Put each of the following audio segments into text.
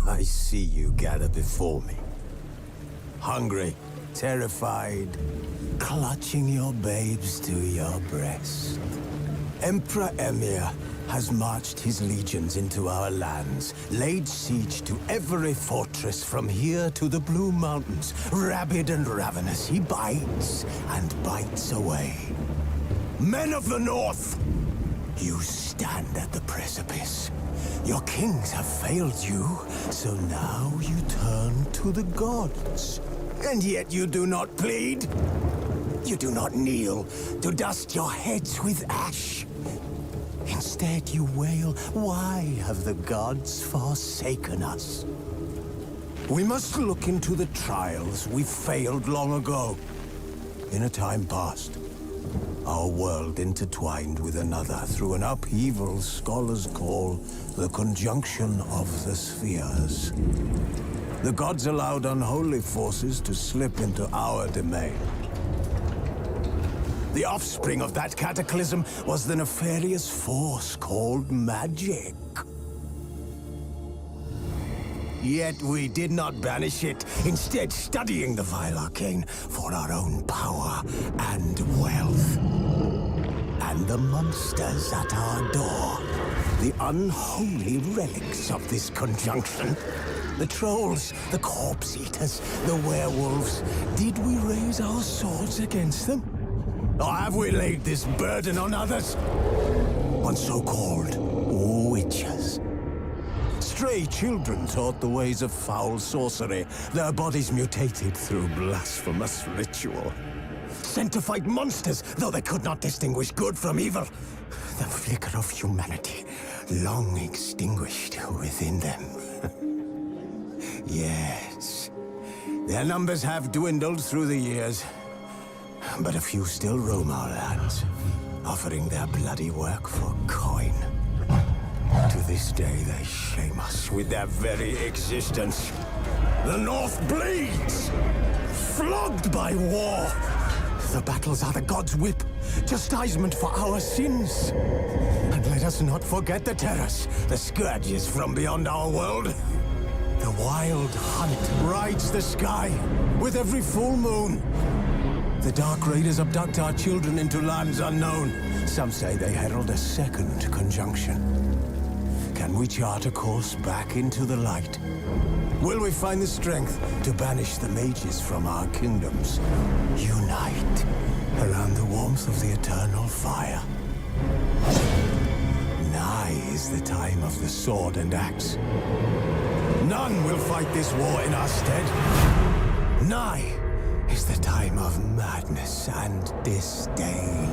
I see you gather before me. Hungry, terrified, clutching your babes to your breast. Emperor Emir has marched his legions into our lands, laid siege to every fortress from here to the Blue Mountains. Rabid and ravenous, he bites and bites away. Men of the North, you stand at the precipice. Your kings have failed you, so now you turn to the gods. And yet you do not plead. You do not kneel to dust your heads with ash. Instead you wail, why have the gods forsaken us? We must look into the trials we failed long ago. In a time past, our world intertwined with another through an upheaval scholars call the conjunction of the spheres. The gods allowed unholy forces to slip into our domain. The offspring of that cataclysm was the nefarious force called magic. Yet we did not banish it, instead studying the vile arcane for our own power and wealth. And the monsters at our door, the unholy relics of this conjunction. The trolls, the corpse-eaters, the werewolves. Did we raise our swords against them? Or have we laid this burden on others? On so-called witches. Stray children taught the ways of foul sorcery, their bodies mutated through blasphemous ritual. Sent to fight monsters, though they could not distinguish good from evil. The flicker of humanity, long extinguished within them. Yes, their numbers have dwindled through the years, but a few still roam our lands, offering their bloody work for coin. To this day, they shame us with their very existence. The North bleeds, flogged by war. The battles are the gods' whip, chastisement for our sins. And let us not forget the terrors, the scourges from beyond our world. The wild hunt rides the sky with every full moon. The Dark Raiders abduct our children into lands unknown. Some say they herald a second conjunction. Can we chart a course back into the light? Will we find the strength to banish the mages from our kingdoms? Unite around the warmth of the eternal fire. Nigh is the time of the sword and axe. None will fight this war in our stead. Nigh is the time of madness and disdain.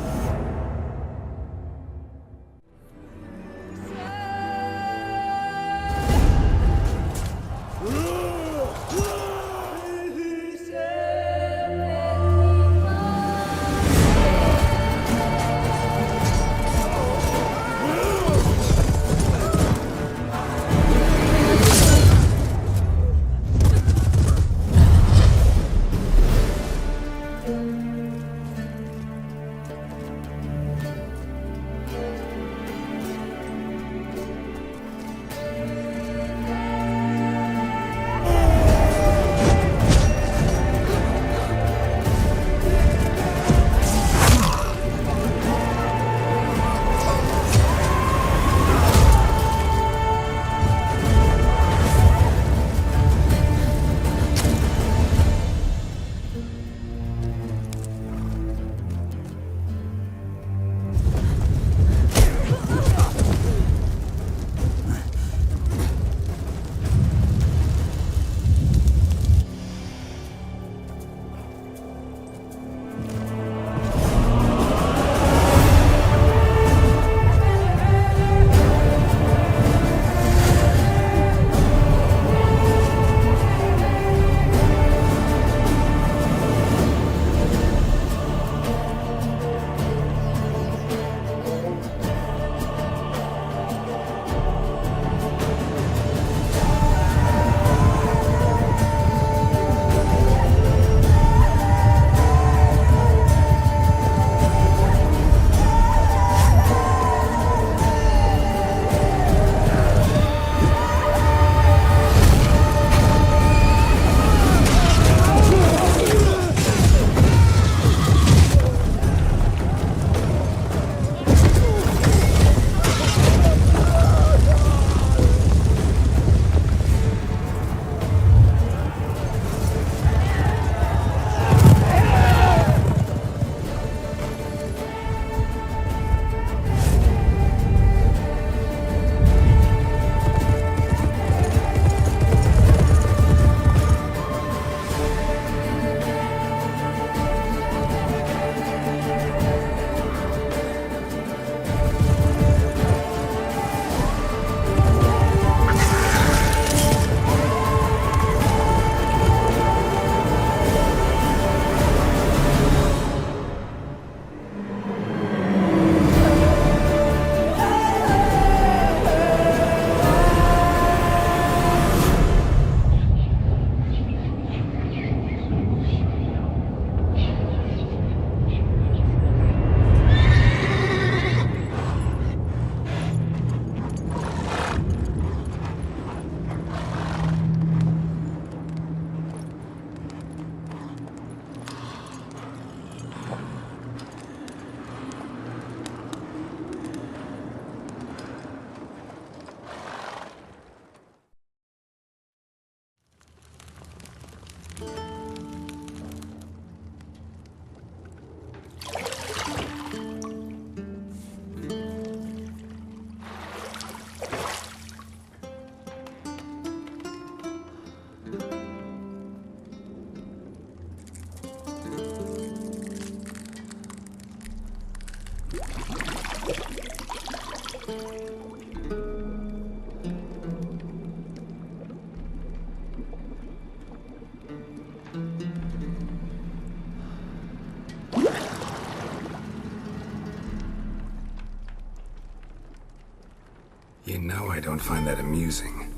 Now I don't find that amusing.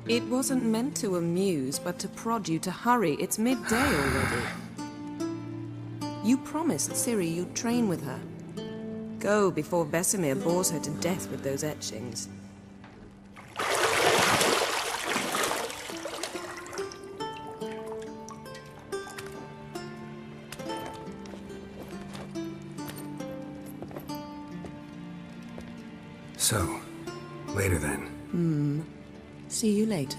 It wasn't meant to amuse, but to prod you to hurry. It's midday already. You promised Ciri you'd train with her. Go before Vesemir bores her to death with those etchings. So, later then. See you later.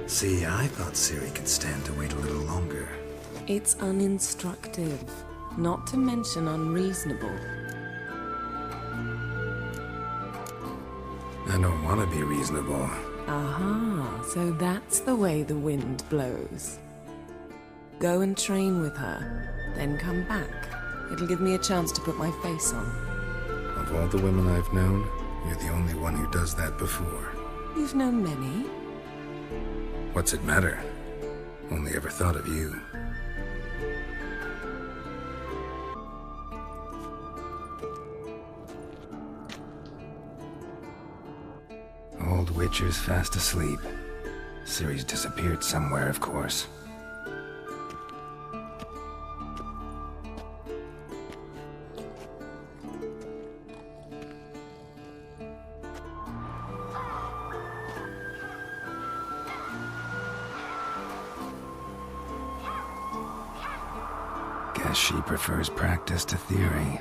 See, I thought Ciri could stand to wait a little longer. It's uninstructive, not to mention unreasonable. I don't want to be reasonable. Aha, so that's the way the wind blows. Go and train with her, then come back. It'll give me a chance to put my face on. Of all the women I've known, you're the only one who does that before. You've known many. What's it matter? Only ever thought of you. Old Witcher's fast asleep. Ciri's disappeared somewhere, of course. Guess she prefers practice to theory.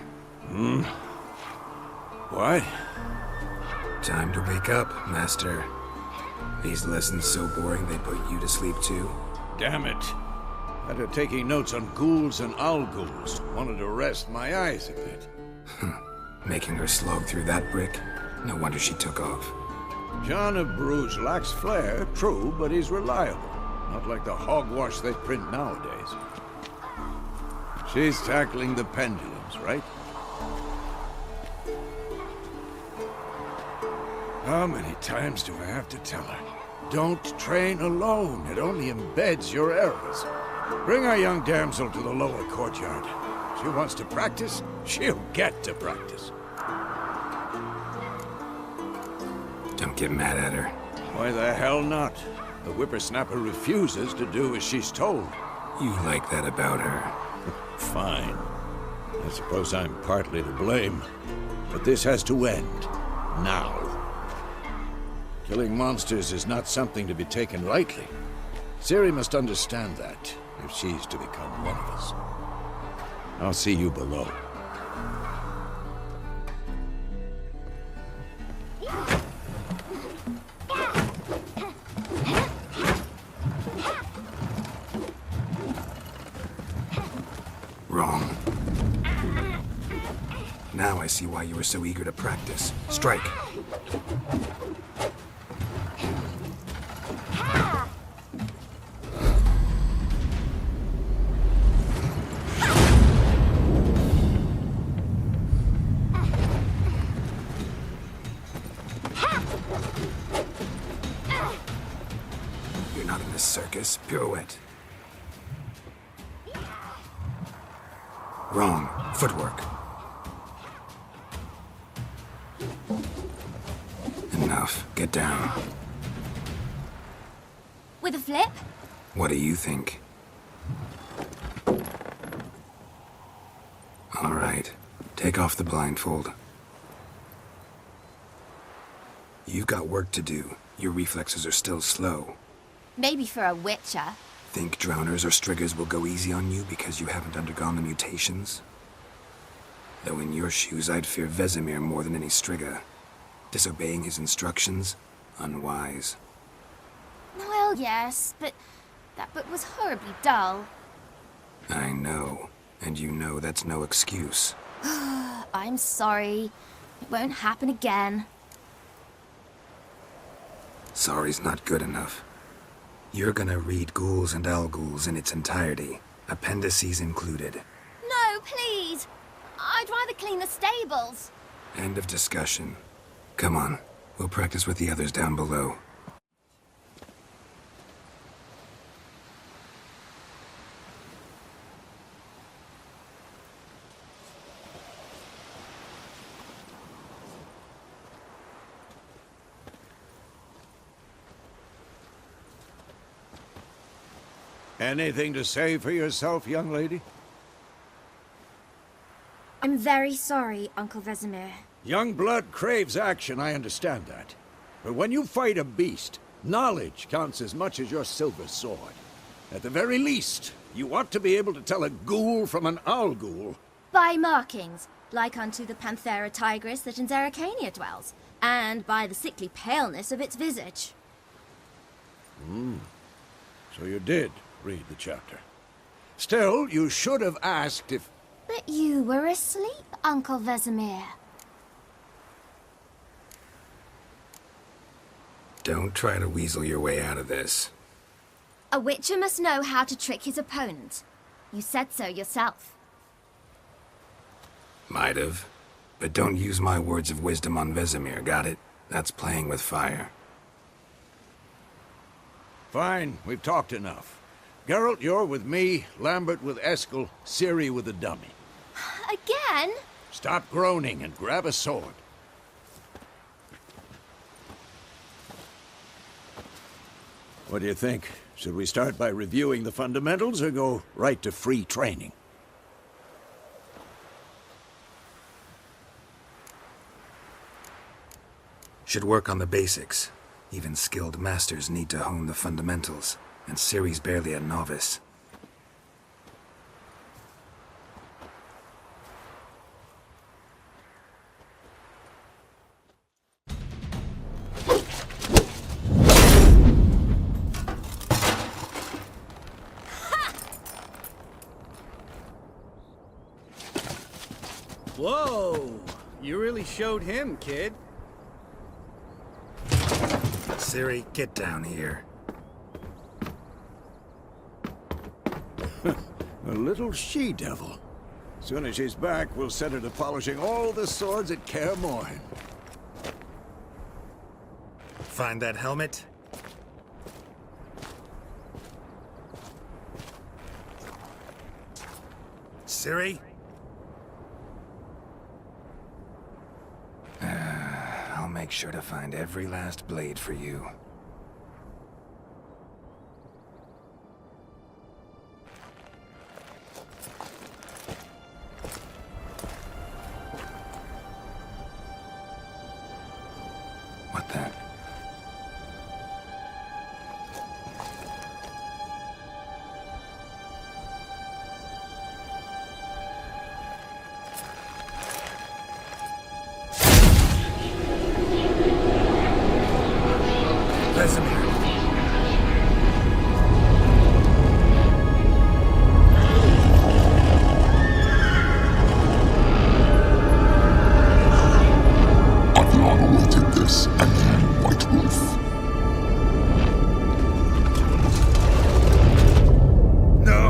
What? Time to wake up, Master. These lessons so boring they put you to sleep too? Damn it. After taking notes on ghouls and owl ghouls, wanted to rest my eyes a bit. Making her slog through that brick? No wonder she took off. John of Bruges lacks flair, true, but he's reliable. Not like the hogwash they print nowadays. She's tackling the pendulums, right? How many times do I have to tell her? Don't train alone. It only embeds your errors. Bring our young damsel to the lower courtyard. She wants to practice, she'll get to practice. Don't get mad at her. Why the hell not? The whippersnapper refuses to do as she's told. You like that about her. Fine. I suppose I'm partly to blame. But this has to end. Now. Killing monsters is not something to be taken lightly. Ciri must understand that, if she's to become one of us. I'll see you below. Wrong. Now I see why you were so eager to practice. Strike. You're not in this circus. Pirouette. Wrong. Footwork. Enough. Get down. With a flip? What do you think? Take off the blindfold. You've got work to do. Your reflexes are still slow. Maybe for a witcher. Think drowners or striggers will go easy on you because you haven't undergone the mutations? Though in your shoes, I'd fear Vesemir more than any strigger. Disobeying his instructions? Unwise. Well, yes, but that book was horribly dull. I know. And you know that's no excuse. I'm sorry. It won't happen again. Sorry's not good enough. You're gonna read Ghouls and Al-Ghouls in its entirety, appendices included. No, please! I'd rather clean the stables. End of discussion. Come on, we'll practice with the others down below. Anything to say for yourself, young lady? I'm very sorry, Uncle Vesemir. Young blood craves action, I understand that. But when you fight a beast, knowledge counts as much as your silver sword. At the very least, you ought to be able to tell a ghoul from an owl-ghoul. By markings, like unto the Panthera tigris that in Zerrikania dwells, and by the sickly paleness of its visage. So you did read the chapter. Still, you should have asked if... But you were asleep, Uncle Vesemir. Don't try to weasel your way out of this. A witcher must know how to trick his opponent. You said so yourself. Might have. But don't use my words of wisdom on Vesemir, got it? That's playing with fire. Fine, we've talked enough. Geralt, you're with me, Lambert with Eskel, Ciri with the dummy. Again? Stop groaning and grab a sword. What do you think? Should we start by reviewing the fundamentals or go right to free training? Should work on the basics. Even skilled masters need to hone the fundamentals, and Ciri's barely a novice. Whoa! You really showed him, kid. Ciri, get down here. A little she-devil. Soon as she's back, we'll set her to polishing all the swords at Kaer Morhen. Find that helmet? Ciri? I'll make sure to find every last blade for you. What then? Vesemir. Adlan awaited this, and you, White Wolf. No!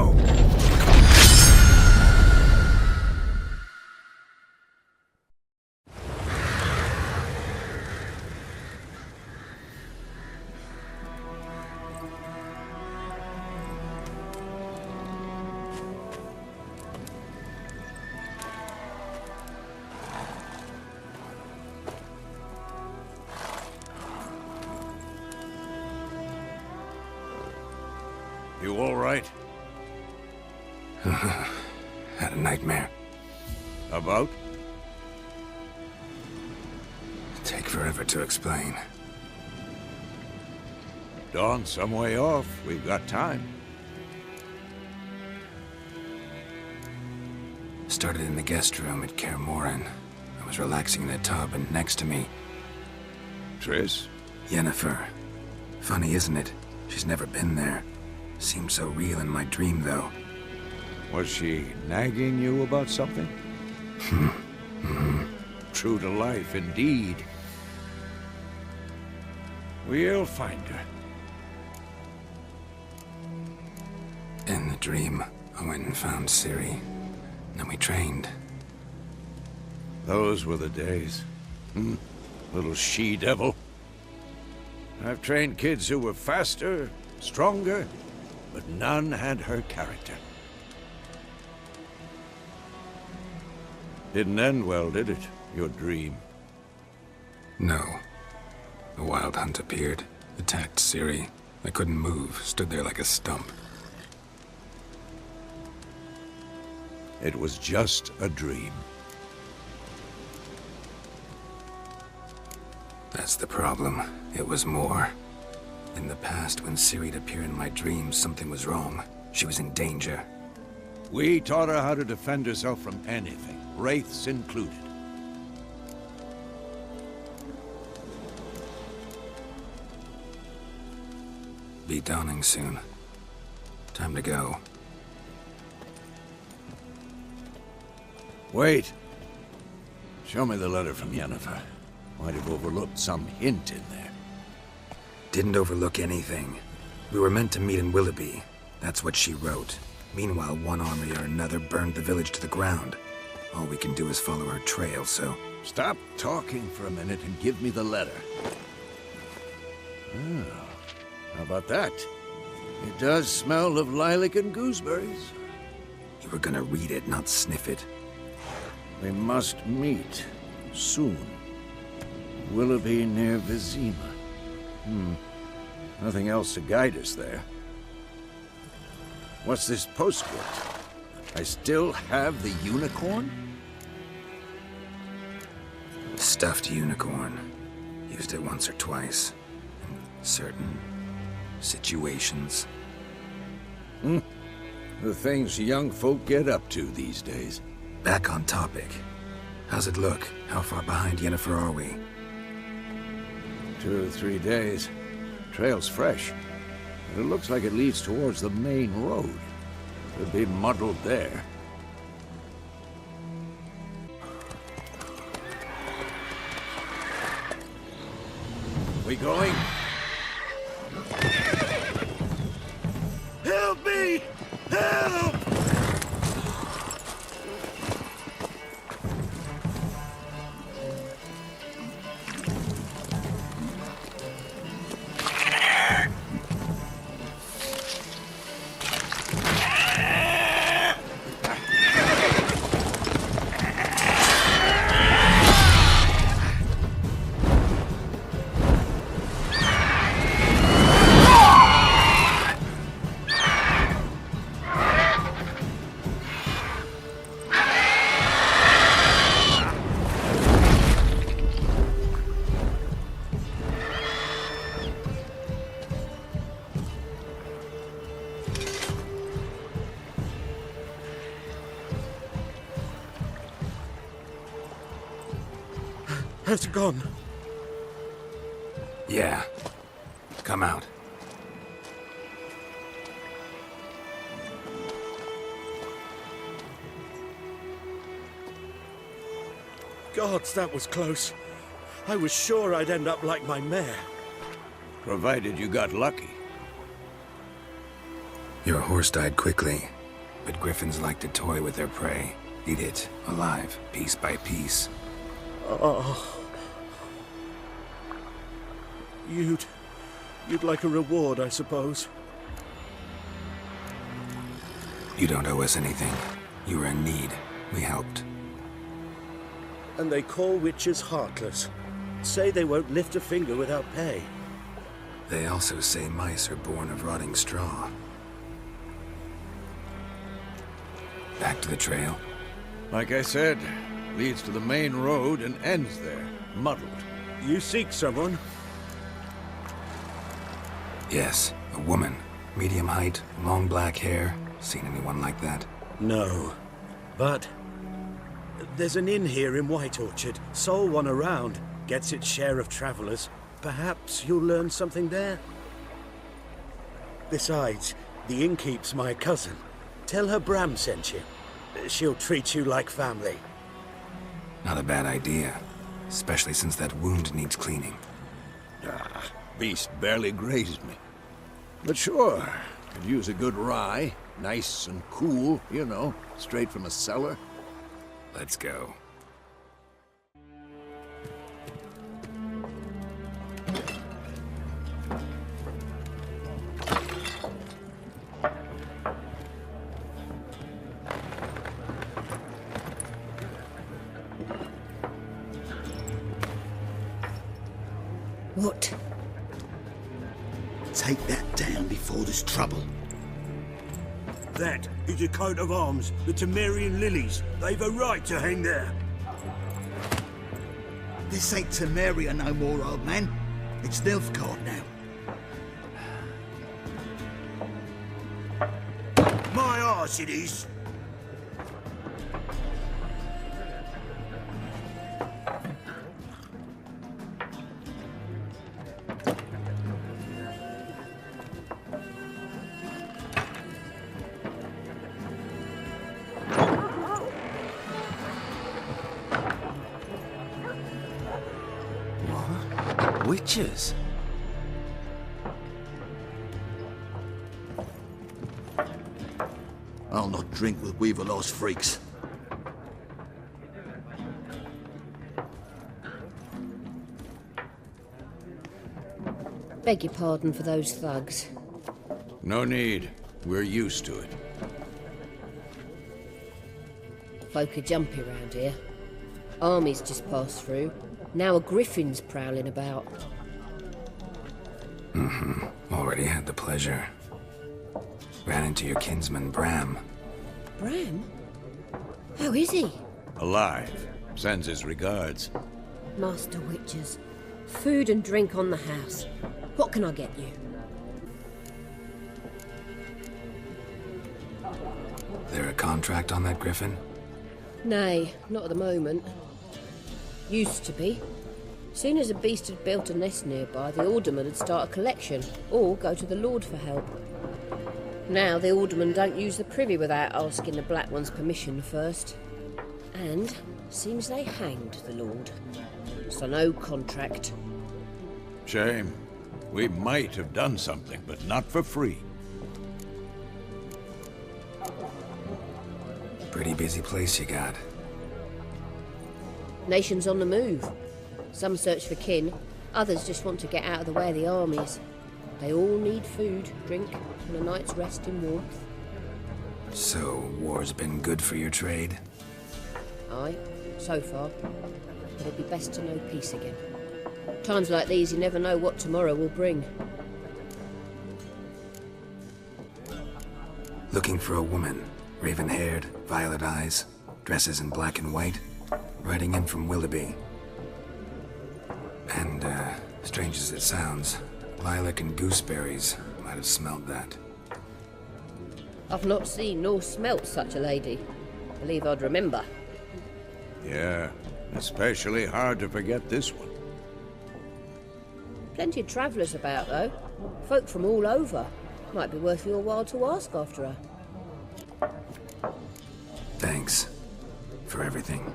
You all right? Had a nightmare. About? take forever to explain. Dawn's some way off. We've got time. Started in the guest room at Kaer Morhen. I was relaxing in a tub, and next to me, Triss? Yennefer. Funny, isn't it? She's never been there. Seemed so real in my dream, though. Was she nagging you about something? True to life, indeed. We'll find her. In the dream, I went and found Ciri. Then we trained. Those were the days. Little she-devil. I've trained kids who were faster, stronger, but none had her character. Didn't end well, did it? Your dream? No. A wild hunt appeared, attacked Ciri. I couldn't move, stood there like a stump. It was just a dream. That's the problem. It was more. In the past, when Ciri'd appear in my dreams, something was wrong. She was in danger. We taught her how to defend herself from anything, wraiths included. Be dawning soon. Time to go. Wait. Show me the letter from Yennefer. Might have overlooked some hint in there. Didn't overlook anything. We were meant to meet in Willoughby. That's what she wrote. Meanwhile, one army or another burned the village to the ground. All we can do is follow her trail, so... Stop talking for a minute and give me the letter. Oh, how about that? It does smell of lilac and gooseberries. You were gonna read it, not sniff it. We must meet. Soon. Willoughby near Vizima. Nothing else to guide us there. What's this postscript? I still have the unicorn? Stuffed unicorn. Used it once or twice. In certain situations. The things young folk get up to these days. Back on topic. How's it look? How far behind Yennefer are we? 2 or 3 days. Trail's fresh. But it looks like it leads towards the main road. Could be muddled there. We going? Help me! Help! Has it gone? Yeah. Come out. Gods, that was close. I was sure I'd end up like my mare. Provided you got lucky. Your horse died quickly, but griffins like to toy with their prey. Eat it, alive, piece by piece. Oh. You'd like a reward, I suppose. You don't owe us anything. You were in need. We helped. And they call witches heartless. Say they won't lift a finger without pay. They also say mice are born of rotting straw. Back to the trail. Like I said, leads to the main road and ends there, muddled. You seek someone? Yes, a woman. Medium height, long black hair. Seen anyone like that? No. But there's an inn here in White Orchard. Sole one around. Gets its share of travelers. Perhaps you'll learn something there? Besides, the innkeep's my cousin. Tell her Bram sent you. She'll treat you like family. Not a bad idea. Especially since that wound needs cleaning. Beast barely grazed me. But sure, could use a good rye. Nice and cool, you know, straight from a cellar. Let's go. What? Take that down before there's trouble. That is a coat of arms, the Temerian lilies. They've a right to hang there. This ain't Temeria no more, old man. It's Nilfgaard now. My arse it is. Witches? I'll not drink with Weaverlaw's freaks. Beg your pardon for those thugs. No need. We're used to it. Folk are jumpy round here. Armies just passed through. Now a griffin's prowling about. Already had the pleasure. Ran into your kinsman, Bram. Bram? How is he? Alive. Sends his regards. Master Witches. Food and drink on the house. What can I get you? There a contract on that griffin? Nay, not at the moment. Used to be. Soon as a beast had built a nest nearby, the alderman would start a collection, or go to the Lord for help. Now the aldermen don't use the privy without asking the Black One's permission first. And seems they hanged the Lord. So no contract. Shame. We might have done something, but not for free. Pretty busy place you got. Nations on the move. Some search for kin, others just want to get out of the way of the armies. They all need food, drink, and a night's rest in warmth. So, war's been good for your trade? Aye, so far. But it'd be best to know peace again. Times like these, you never know what tomorrow will bring. Looking for a woman. Raven-haired, violet eyes, dresses in black and white. Riding in from Willoughby. And, strange as it sounds, lilac and gooseberries might have smelled that. I've not seen nor smelt such a lady. Believe I'd remember. Yeah, especially hard to forget this one. Plenty of travellers about, though. Folk from all over. Might be worth your while to ask after her. Thanks for everything.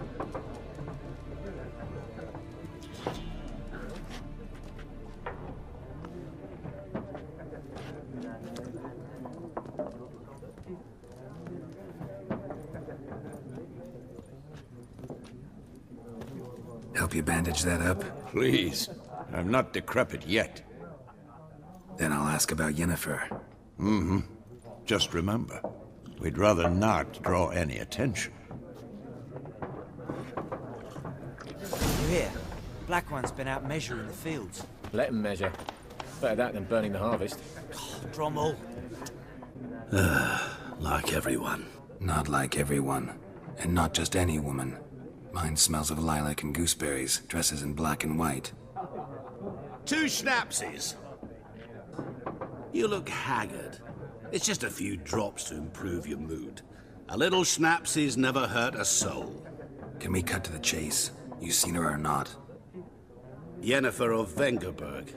Help you bandage that up? Please. I'm not decrepit yet. Then I'll ask about Yennefer. Mm-hmm. Just remember, we'd rather not draw any attention. You hear? Black One's been out measuring the fields. Let him measure. Better that than burning the harvest. Drommel. Like everyone. Not like everyone. And not just any woman. Mine smells of lilac and gooseberries, dresses in black and white. 2 schnapsies. You look haggard. It's just a few drops to improve your mood. A little schnapsies never hurt a soul. Can we cut to the chase? You seen her or not? Yennefer of Vengerberg.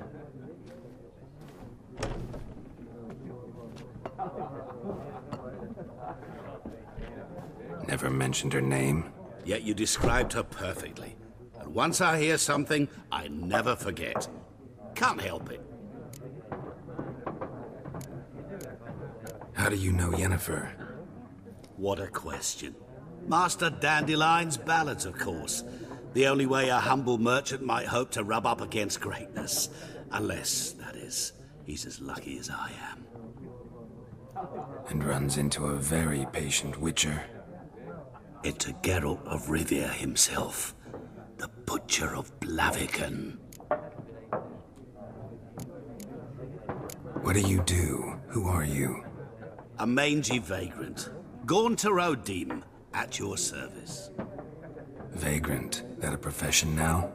Never mentioned her name. Yet you described her perfectly. And once I hear something, I never forget. Can't help it. How do you know Yennefer? What a question. Master Dandelion's ballads, of course. The only way a humble merchant might hope to rub up against greatness. Unless, that is, he's as lucky as I am. And runs into a very patient witcher. Into Geralt of Rivia himself. The Butcher of Blaviken. What do you do? Who are you? A mangy vagrant. Gaunter Odim, at your service. Vagrant. That a profession now?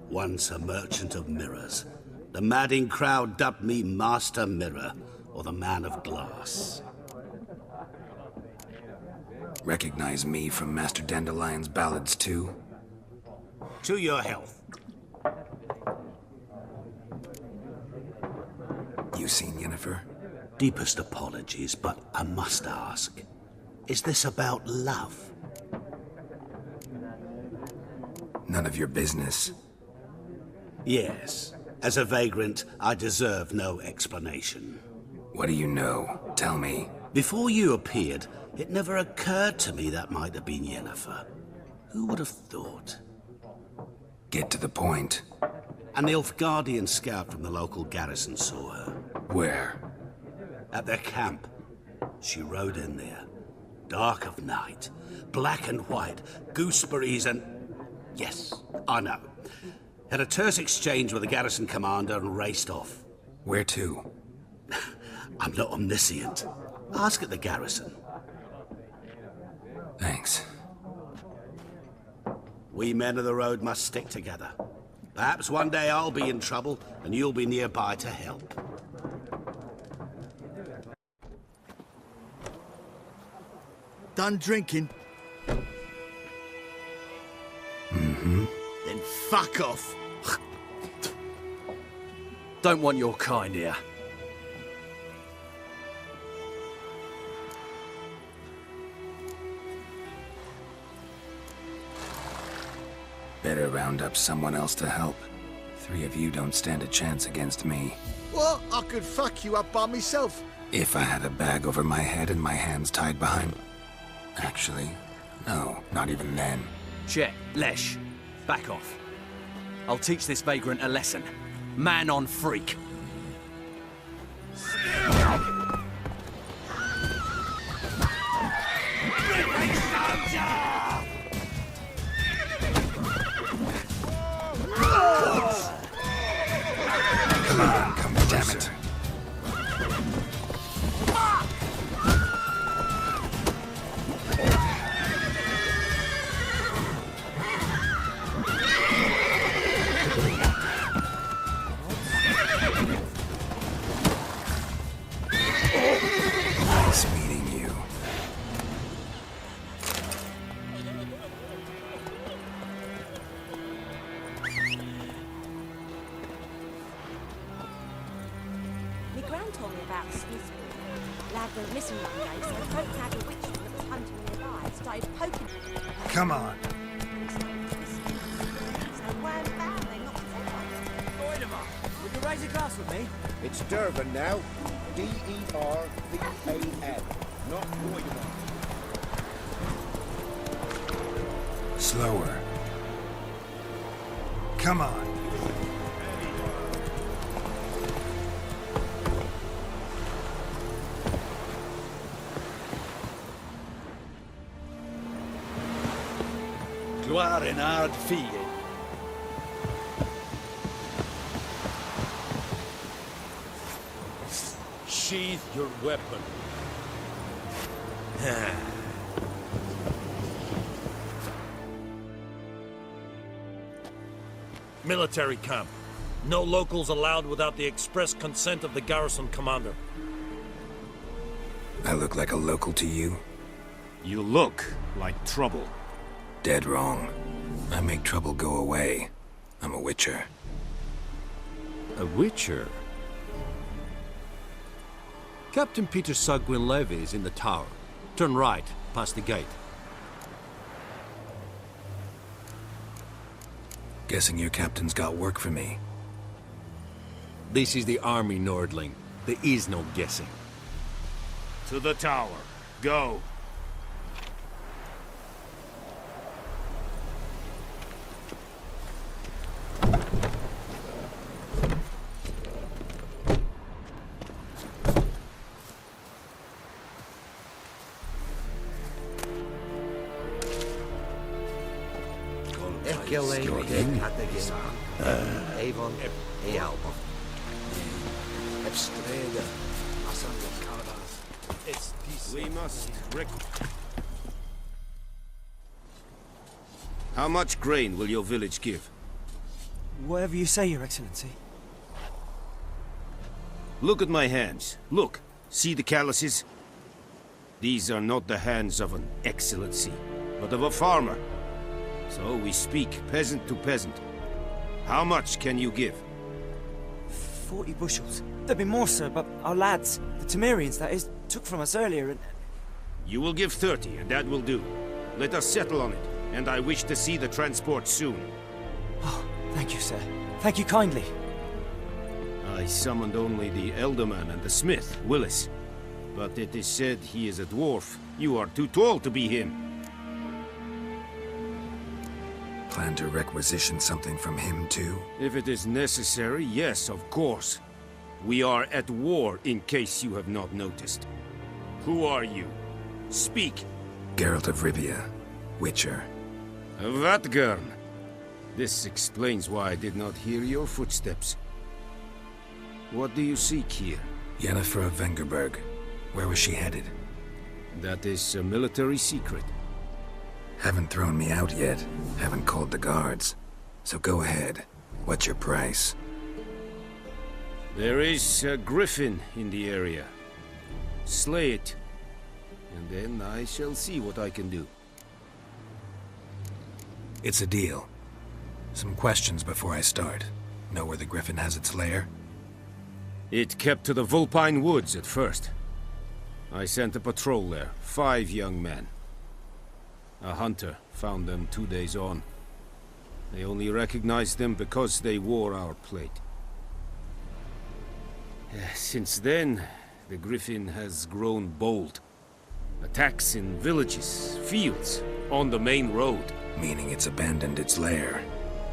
Once a merchant of mirrors. The madding crowd dubbed me Master Mirror, or the Man of Glass. Recognize me from Master Dandelion's ballads too? To your health. You seen Yennefer? Deepest apologies, but I must ask. Is this about love? None of your business. Yes. As a vagrant, I deserve no explanation. What do you know? Tell me. Before you appeared, it never occurred to me that might have been Yennefer. Who would have thought? Get to the point. An Nilfgaardian scout from the local garrison saw her. Where? At their camp. She rode in there. Dark of night. Black and white. Gooseberries and... Yes, I know. Had a terse exchange with the garrison commander and raced off. Where to? I'm not omniscient. Ask at the garrison. Thanks. We men of the road must stick together. Perhaps one day I'll be in trouble and you'll be nearby to help. Done drinking? Mm-hmm. Then fuck off. Don't want your kind here. Better round up someone else to help. 3 of you don't stand a chance against me. What? I could fuck you up by myself. If I had a bag over my head and my hands tied behind... Actually, no, not even then. Chet, Lesh, back off. I'll teach this vagrant a lesson. Man on freak. Come on, come damn it. Nice meeting you. My gran told me about Smith's lad went missing one day, so folk had a witch that was hunting nearby, started poking him. Come on. So wham bam, they knocked his head off. Voidemar, would you raise a glass with me? It's Durban now. D-E-R-V-A-N. Not Voidemar. Slower. Come on. Gloire en hard fille. Sheath your weapon. Military camp. No locals allowed without the express consent of the garrison commander. I look like a local to you? You look like trouble. Dead wrong. I make trouble go away. I'm a witcher. A witcher? Captain Peter Sagwin Levy is in the tower. Turn right, past the gate. Guessing your captain's got work for me. This is the army, Nordling. There is no guessing. To the tower. Go. Avon, Alba. We must How much grain will your village give? Whatever you say, Your Excellency. Look at my hands. Look. See the calluses? These are not the hands of an excellency, but of a farmer. So we speak peasant to peasant. How much can you give? 40 bushels. There'd be more, sir, but our lads, the Temerians, that is, took from us earlier and... You will give 30, and that will do. Let us settle on it, and I wish to see the transport soon. Oh, thank you, sir. Thank you kindly. I summoned only the Elderman and the smith, Willis. But it is said he is a dwarf. You are too tall to be him. Plan to requisition something from him, too? If it is necessary, yes, of course. We are at war, in case you have not noticed. Who are you? Speak. Geralt of Rivia, Witcher. Vatgern. This explains why I did not hear your footsteps. What do you seek here? Yennefer of Vengerberg. Where was she headed? That is a military secret. Haven't thrown me out yet. Haven't called the guards. So go ahead. What's your price? There is a griffin in the area. Slay it. And then I shall see what I can do. It's a deal. Some questions before I start. Know where the griffin has its lair? It kept to the Vulpine Woods at first. I sent a patrol there, 5 young men. A hunter found them 2 days on. They only recognized them because they wore our plate. Since then, the griffin has grown bold. Attacks in villages, fields, on the main road. Meaning it's abandoned its lair.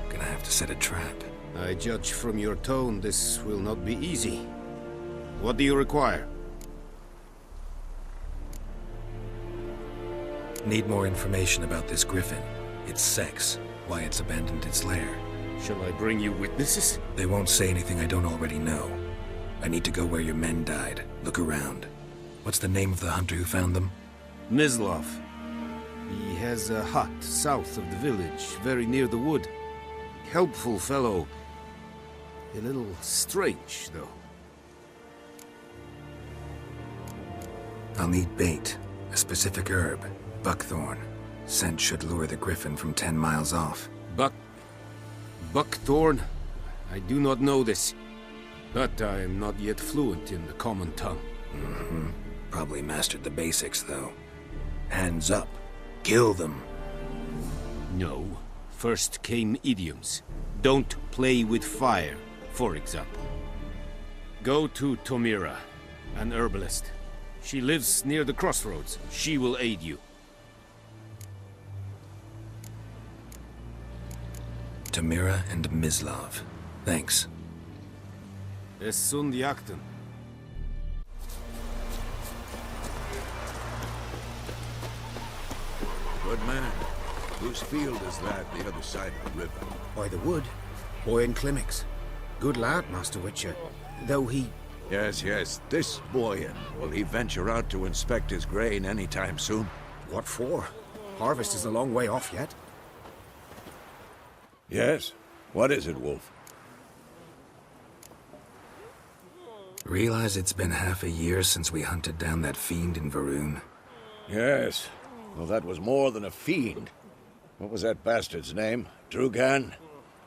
Gonna have to set a trap. I judge from your tone this will not be easy. What do you require? Need more information about this griffin. Its sex, why it's abandoned its lair. Shall I bring you witnesses? They won't say anything I don't already know. I need to go where your men died. Look around. What's the name of the hunter who found them? Mislav. He has a hut south of the village, very near the wood. Helpful fellow. A little strange, though. I'll need bait. A specific herb. Buckthorn. Scent should lure the griffin from 10 miles off. Buckthorn? I do not know this. But I am not yet fluent in the common tongue. Mm-hmm. Probably mastered the basics, though. Hands up. Kill them. No. First came idioms. Don't play with fire, for example. Go to Tomira, an herbalist. She lives near the crossroads. She will aid you. Tomira and Mislav. Thanks. Es sunt jakten. Good man. Whose field is that the other side of the river? By the wood. Boyan Klimmix. Good lad, Master Witcher. Though he... Yes, yes. This Boyan. Will he venture out to inspect his grain anytime soon? What for? Harvest is a long way off yet. Yes. What is it, Wolf? Realize it's been half a year since we hunted down that fiend in Varun? Yes. Well, that was more than a fiend. What was that bastard's name? Drugan?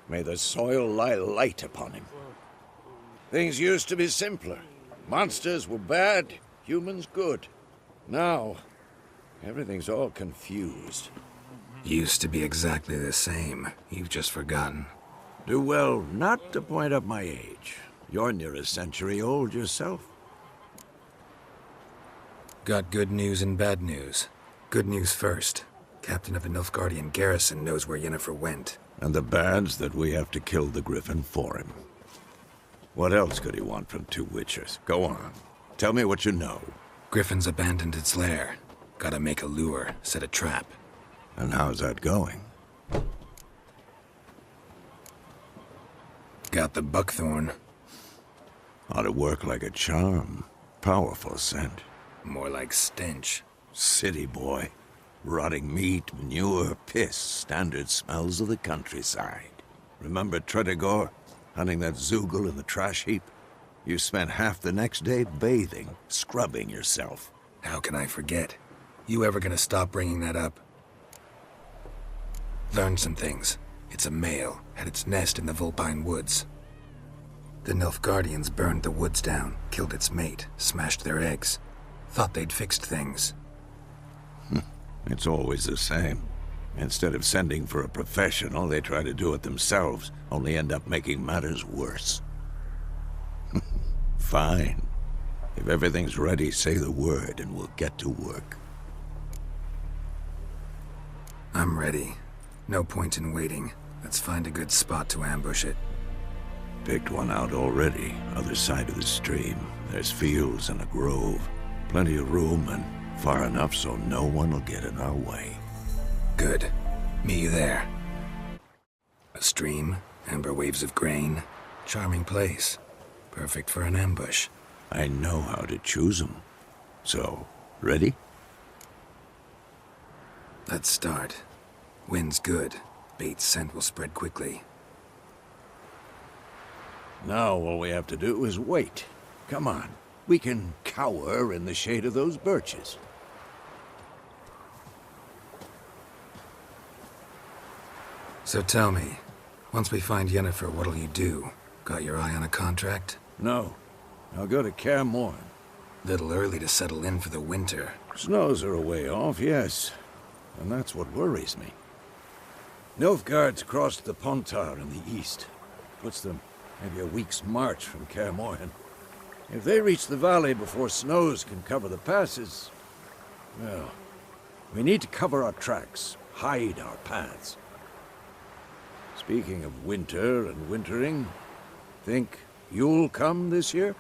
May the soil lie light upon him. Things used to be simpler. Monsters were bad, humans good. Now, everything's all confused. Used to be exactly the same. You've just forgotten. Do well not to point up my age. You're near a century old yourself. Got good news and bad news. Good news first. Captain of the Nilfgaardian garrison knows where Yennefer went. And the bad's that we have to kill the Griffin for him. What else could he want from two witchers? Go on. Tell me what you know. Griffin's abandoned its lair. Gotta make a lure, set a trap. And how's that going? Got the buckthorn. Ought to work like a charm. Powerful scent. More like stench. City boy. Rotting meat, manure, piss. Standard smells of the countryside. Remember Tredegor? Hunting that Zoogle in the trash heap? You spent half the next day bathing, scrubbing yourself. How can I forget? You ever gonna stop bringing that up? Learned some things. It's a male, had its nest in the Vulpine Woods. The Nilfgaardians burned the woods down, killed its mate, smashed their eggs. Thought they'd fixed things. It's always the same. Instead of sending for a professional, they try to do it themselves, only end up making matters worse. Fine. If everything's ready, say the word and we'll get to work. I'm ready. No point in waiting. Let's find a good spot to ambush it. Picked one out already, other side of the stream. There's fields and a grove. Plenty of room and far enough so no one will get in our way. Good. Meet you there. A stream, amber waves of grain. Charming place. Perfect for an ambush. I know how to choose them. So, ready? Let's start. Wind's good. Bait's scent will spread quickly. Now all we have to do is wait. Come on. We can cower in the shade of those birches. So tell me, once we find Yennefer, what'll you do? Got your eye on a contract? No. I'll go to Kaer Morhen. Little early to settle in for the winter. Snows are a way off, yes. And that's what worries me. Nilfgaard's crossed the Pontar in the east. Puts them maybe a week's march from Kaer Morhen. If they reach the valley before snows can cover the passes, well, we need to cover our tracks, hide our paths. Speaking of winter and wintering, think you'll come this year?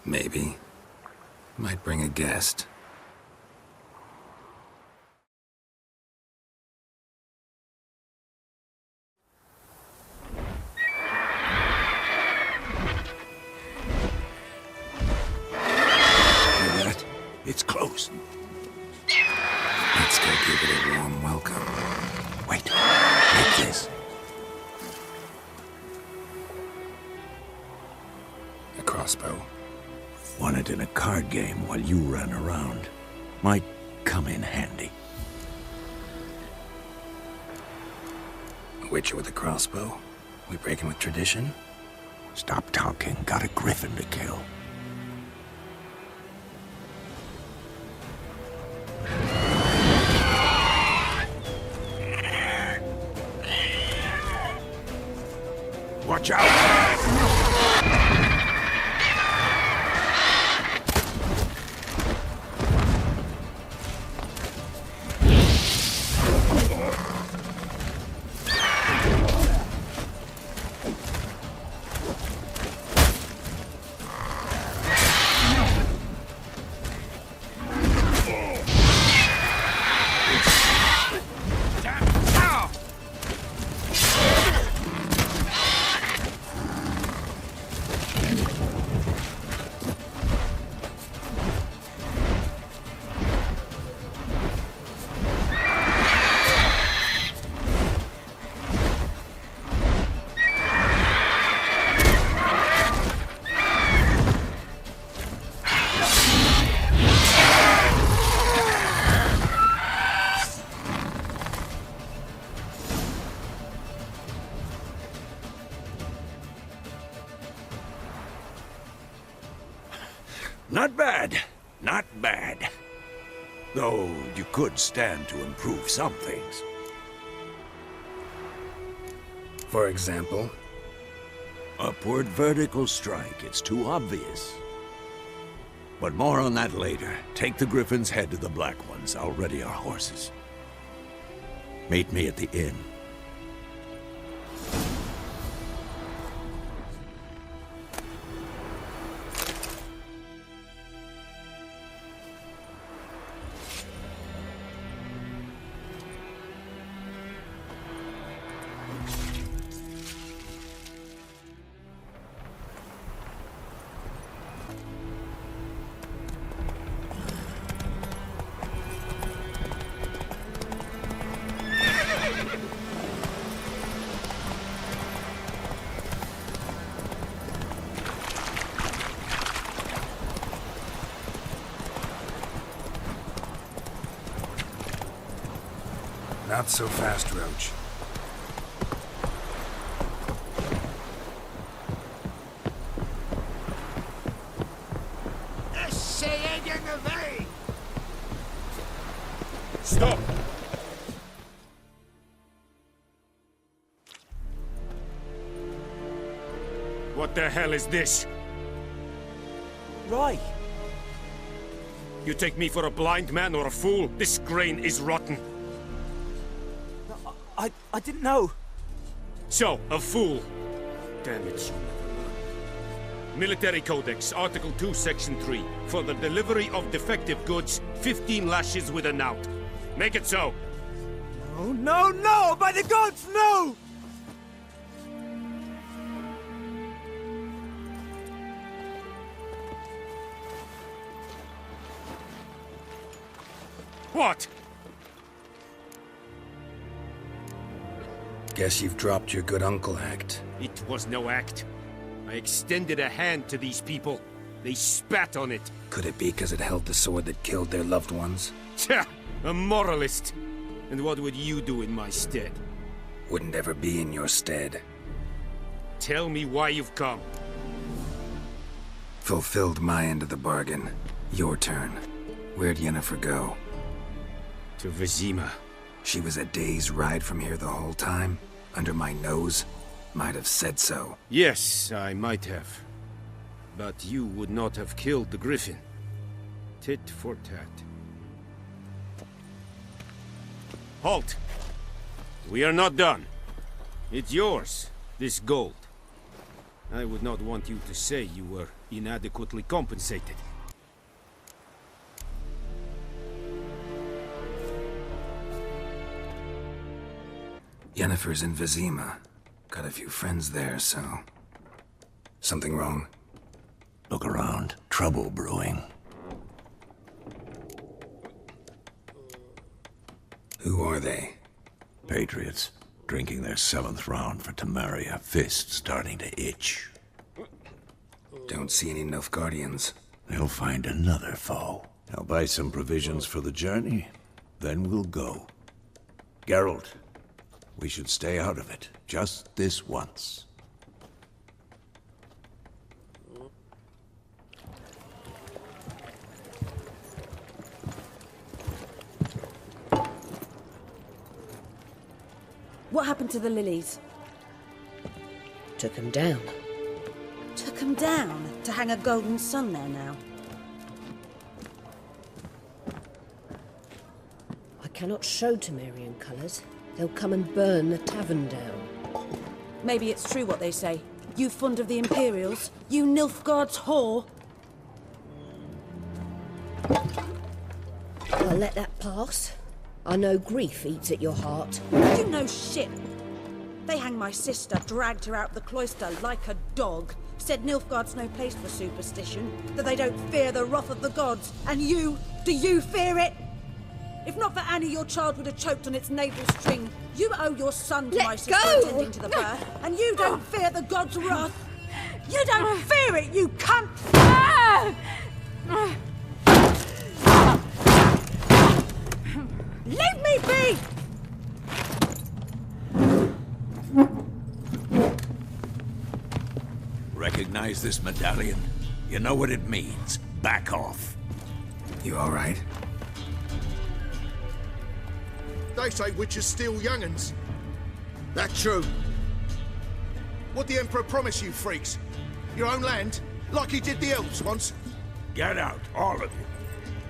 Maybe. Might bring a guest. It's close. Let's go give it a warm welcome. Wait, like this. A crossbow. Won it in a card game while you ran around. Might come in handy. A witcher with a crossbow? We breaking with tradition? Stop talking. Got a griffin to kill. Watch out! Not bad. Not bad. Though you could stand to improve some things. For example? Upward vertical strike. It's too obvious. But more on that later. Take the Griffin's head to the Black Ones. I'll ready our horses. Meet me at the inn. Not so fast, Roach. Stop! What the hell is this? Right. You take me for a blind man or a fool? This grain is rotten. I didn't know. So, a fool. Damn it, you never learn. Military Codex, Article 2, Section 3. For the delivery of defective goods, 15 lashes with a knout. Make it so. No, no, no! By the gods, no! What? Guess you've dropped your good uncle act. It was no act. I extended a hand to these people. They spat on it. Could it be because it held the sword that killed their loved ones? Tja! A moralist. And what would you do in my stead? Wouldn't ever be in your stead. Tell me why you've come. Fulfilled my end of the bargain. Your turn. Where'd Yennefer go? To Vizima. She was a day's ride from here the whole time? Under my nose? Might have said so. Yes, I might have. But you would not have killed the Griffin. Tit for tat. Halt! We are not done. It's yours, this gold. I would not want you to say you were inadequately compensated. Yennefer's in Vizima. Got a few friends there, so... Something wrong? Look around. Trouble brewing. Who are they? Patriots. Drinking their 7th round for Temeria. Fist starting to itch. Don't see any Nilfgaardians. They'll find another foe. I'll buy some provisions for the journey. Then we'll go. Geralt, we should stay out of it. Just this once. What happened to the lilies? Took 'em down. Took 'em down to hang a golden sun there now. I cannot show Temerian colours. They'll come and burn the tavern down. Maybe it's true what they say. You fond of the Imperials? You Nilfgaard's whore? I'll let that pass. I know grief eats at your heart. You know shit. They hanged my sister, dragged her out the cloister like a dog. Said Nilfgaard's no place for superstition, that they don't fear the wrath of the gods. And you? Do you fear it? If not for Annie, your child would have choked on its navel string. You owe your son to my sister attending to the birth, and you don't fear the gods' wrath. You don't fear it, you cunt! Leave me be! Recognize this medallion? You know what it means. back off. You all right? They say witches steal young'uns. That true? What'd the Emperor promise you, freaks? Your own land? Like he did the elves once? Get out, all of you.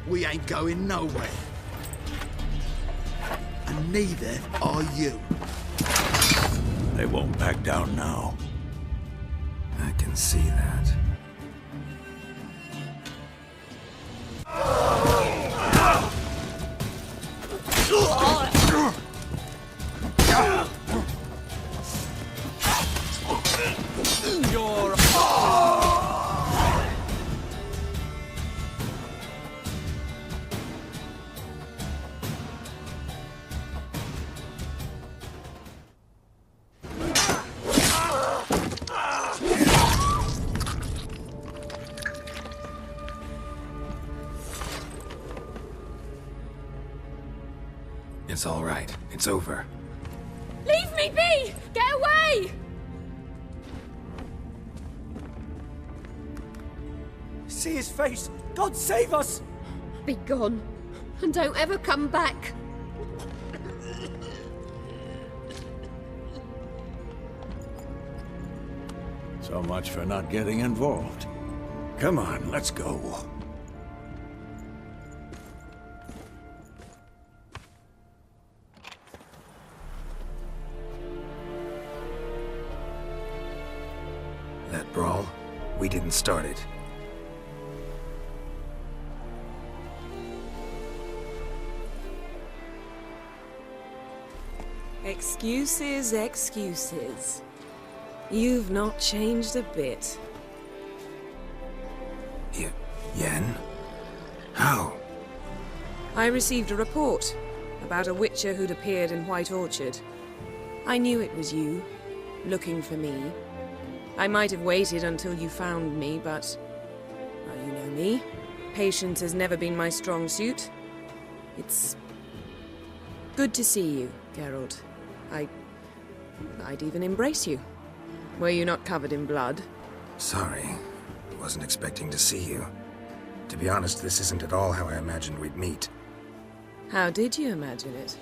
We ain't going nowhere. And neither are you. They won't back down now. I can see that. You're... It's all right. It's over. Leave me be! Get away! See his face! God save us! Be gone, and don't ever come back. So much for not getting involved. Come on, let's go. That brawl, we didn't start it. Excuses, excuses. You've not changed a bit. Yen? How? I received a report about a witcher who'd appeared in White Orchard. I knew it was you, looking for me. I might have waited until you found me, but... well, you know me. Patience has never been my strong suit. It's... good to see you, Geralt. I'd even embrace you. Were you not covered in blood? Sorry. Wasn't expecting to see you. To be honest, this isn't at all how I imagined we'd meet. How did you imagine it?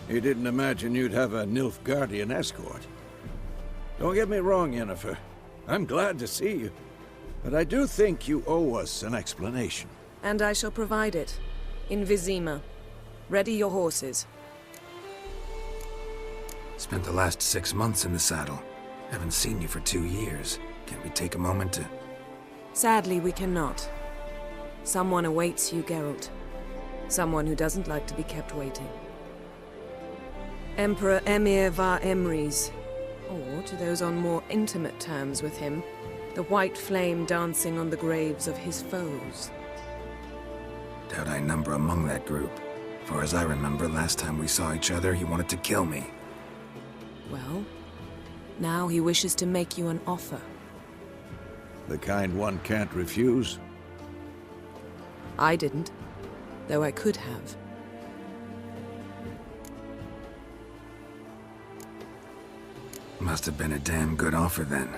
You didn't imagine you'd have a Nilfgaardian escort. Don't get me wrong, Yennefer. I'm glad to see you. But I do think you owe us an explanation. And I shall provide it. In Vizima. Ready your horses. Spent the last 6 months in the saddle. Haven't seen you for 2 years. Can't we take a moment to... Sadly, we cannot. Someone awaits you, Geralt. Someone who doesn't like to be kept waiting. Emperor Emir var Emrys. Or, to those on more intimate terms with him, the white flame dancing on the graves of his foes. Doubt I number among that group. For as I remember, last time we saw each other, he wanted to kill me. Well, now he wishes to make you an offer. The kind one can't refuse? I didn't, though I could have. Must have been a damn good offer then.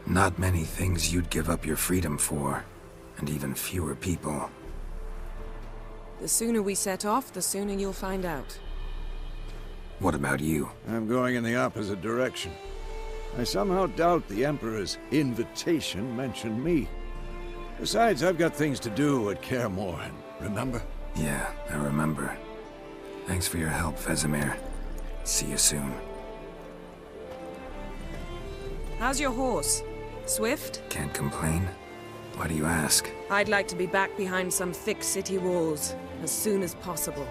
Not many things you'd give up your freedom for, and even fewer people. The sooner we set off, the sooner you'll find out. What about you? I'm going in the opposite direction. I somehow doubt the Emperor's invitation mentioned me. Besides, I've got things to do at Kaer Morhen, remember? Yeah, I remember. Thanks for your help, Vesemir. See you soon. How's your horse? Swift? Can't complain. Why do you ask? I'd like to be back behind some thick city walls as soon as possible.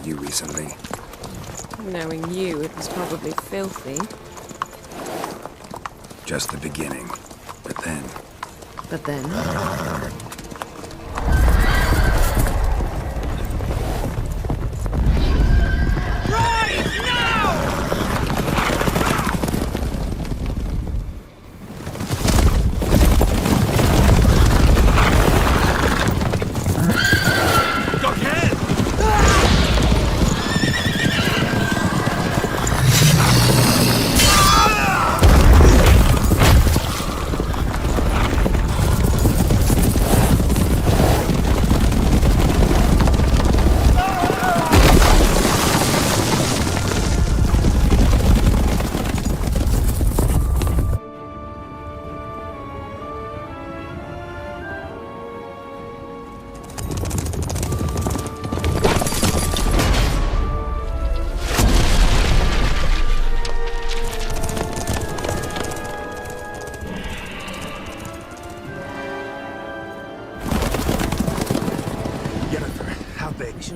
about you recently. Knowing you, it was probably filthy. Just the beginning. But then... But then...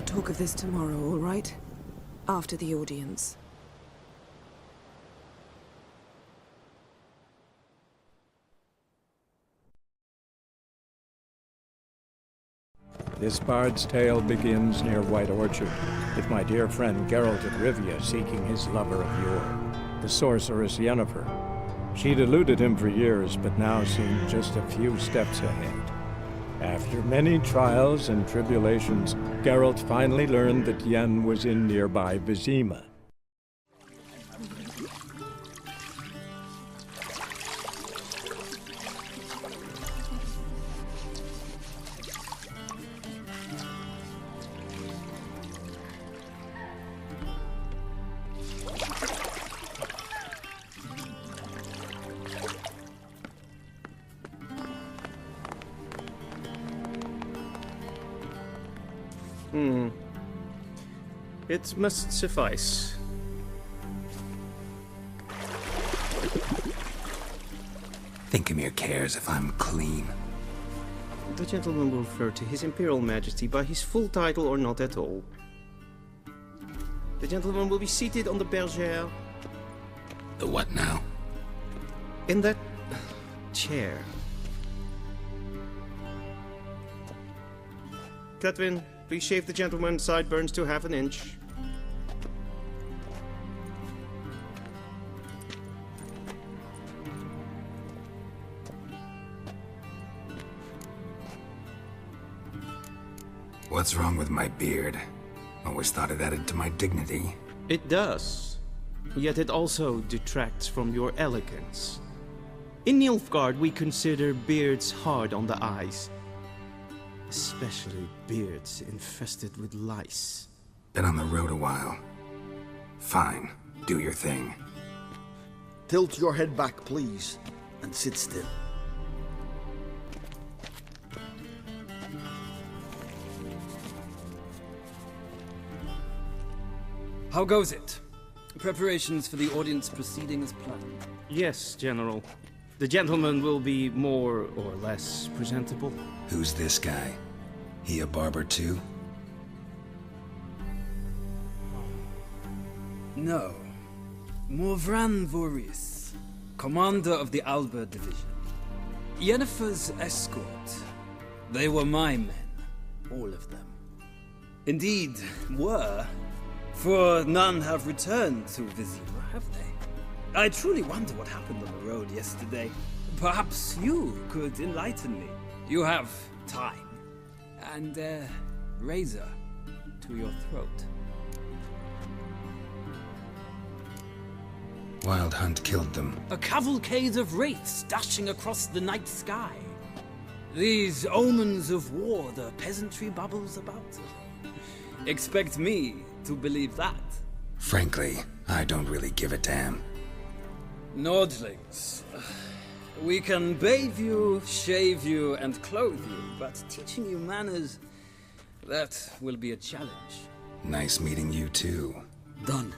Talk of this tomorrow, all right? After the audience. This bard's tale begins near White Orchard, with my dear friend Geralt of Rivia seeking his lover of yore, the sorceress Yennefer. She'd eluded him for years, but now seemed just a few steps ahead. After many trials and tribulations, Geralt finally learned that Yen was in nearby Vizima. It must suffice. Thinkamere cares if I'm clean. The gentleman will refer to His Imperial Majesty by his full title or not at all. The gentleman will be seated on the bergère. The what now? In that chair. Cletwin, please shave the gentleman's sideburns to half an inch. What's wrong with my beard? Always thought it added to my dignity. It does. Yet it also detracts from your elegance. In Nilfgaard, we consider beards hard on the eyes. Especially beards infested with lice. Been on the road a while. Fine, do your thing. Tilt your head back, please, and sit still. How goes it? Preparations for the audience proceeding as planned? Yes, General. The gentleman will be more or less presentable. Who's this guy? He a barber too? No. Morvran Voorhis, commander of the Alba Division. Yennefer's escort. They were my men. All of them. Indeed, were. For none have returned to Vizima, have they? I truly wonder what happened on the road yesterday. Perhaps you could enlighten me. You have time. And a razor to your throat. Wild Hunt killed them. A cavalcade of wraiths dashing across the night sky. These omens of war the peasantry bubbles about. Expect me to believe that. Frankly, I don't really give a damn. Nordlings. We can bathe you, shave you, and clothe you, but teaching you manners, that will be a challenge. Nice meeting you too. Done.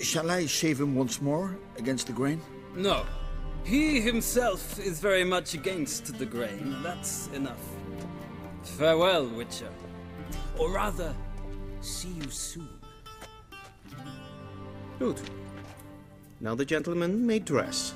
Shall I shave him once more, against the grain? No. He himself is very much against the grain. That's enough. Farewell, Witcher. Or rather, See you soon. Good. Now the gentleman may dress.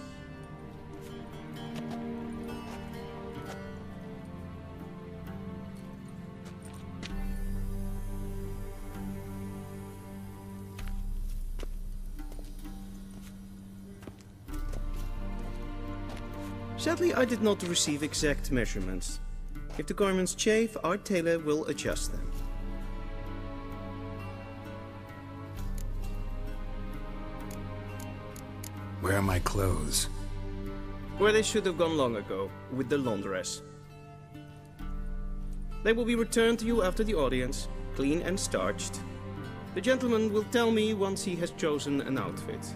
Sadly, I did not receive exact measurements. If the garments chafe, our tailor will adjust them. Where are my clothes? Where they should have gone long ago, with the laundress. They will be returned to you after the audience, clean and starched. The gentleman will tell me once he has chosen an outfit.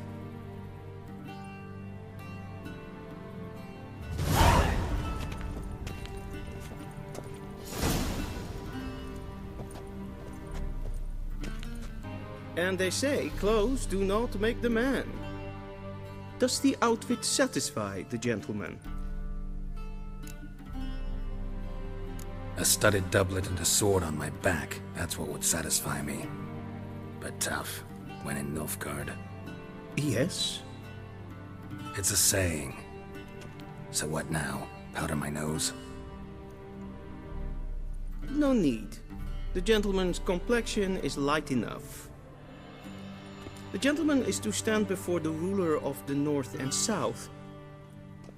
And they say clothes do not make the man. Does the outfit satisfy the gentleman? A studded doublet and a sword on my back, that's what would satisfy me. But tough, when in Nilfgaard. Yes? It's a saying. So what now? Powder my nose? No need. The gentleman's complexion is light enough. The gentleman is to stand before the ruler of the North and South.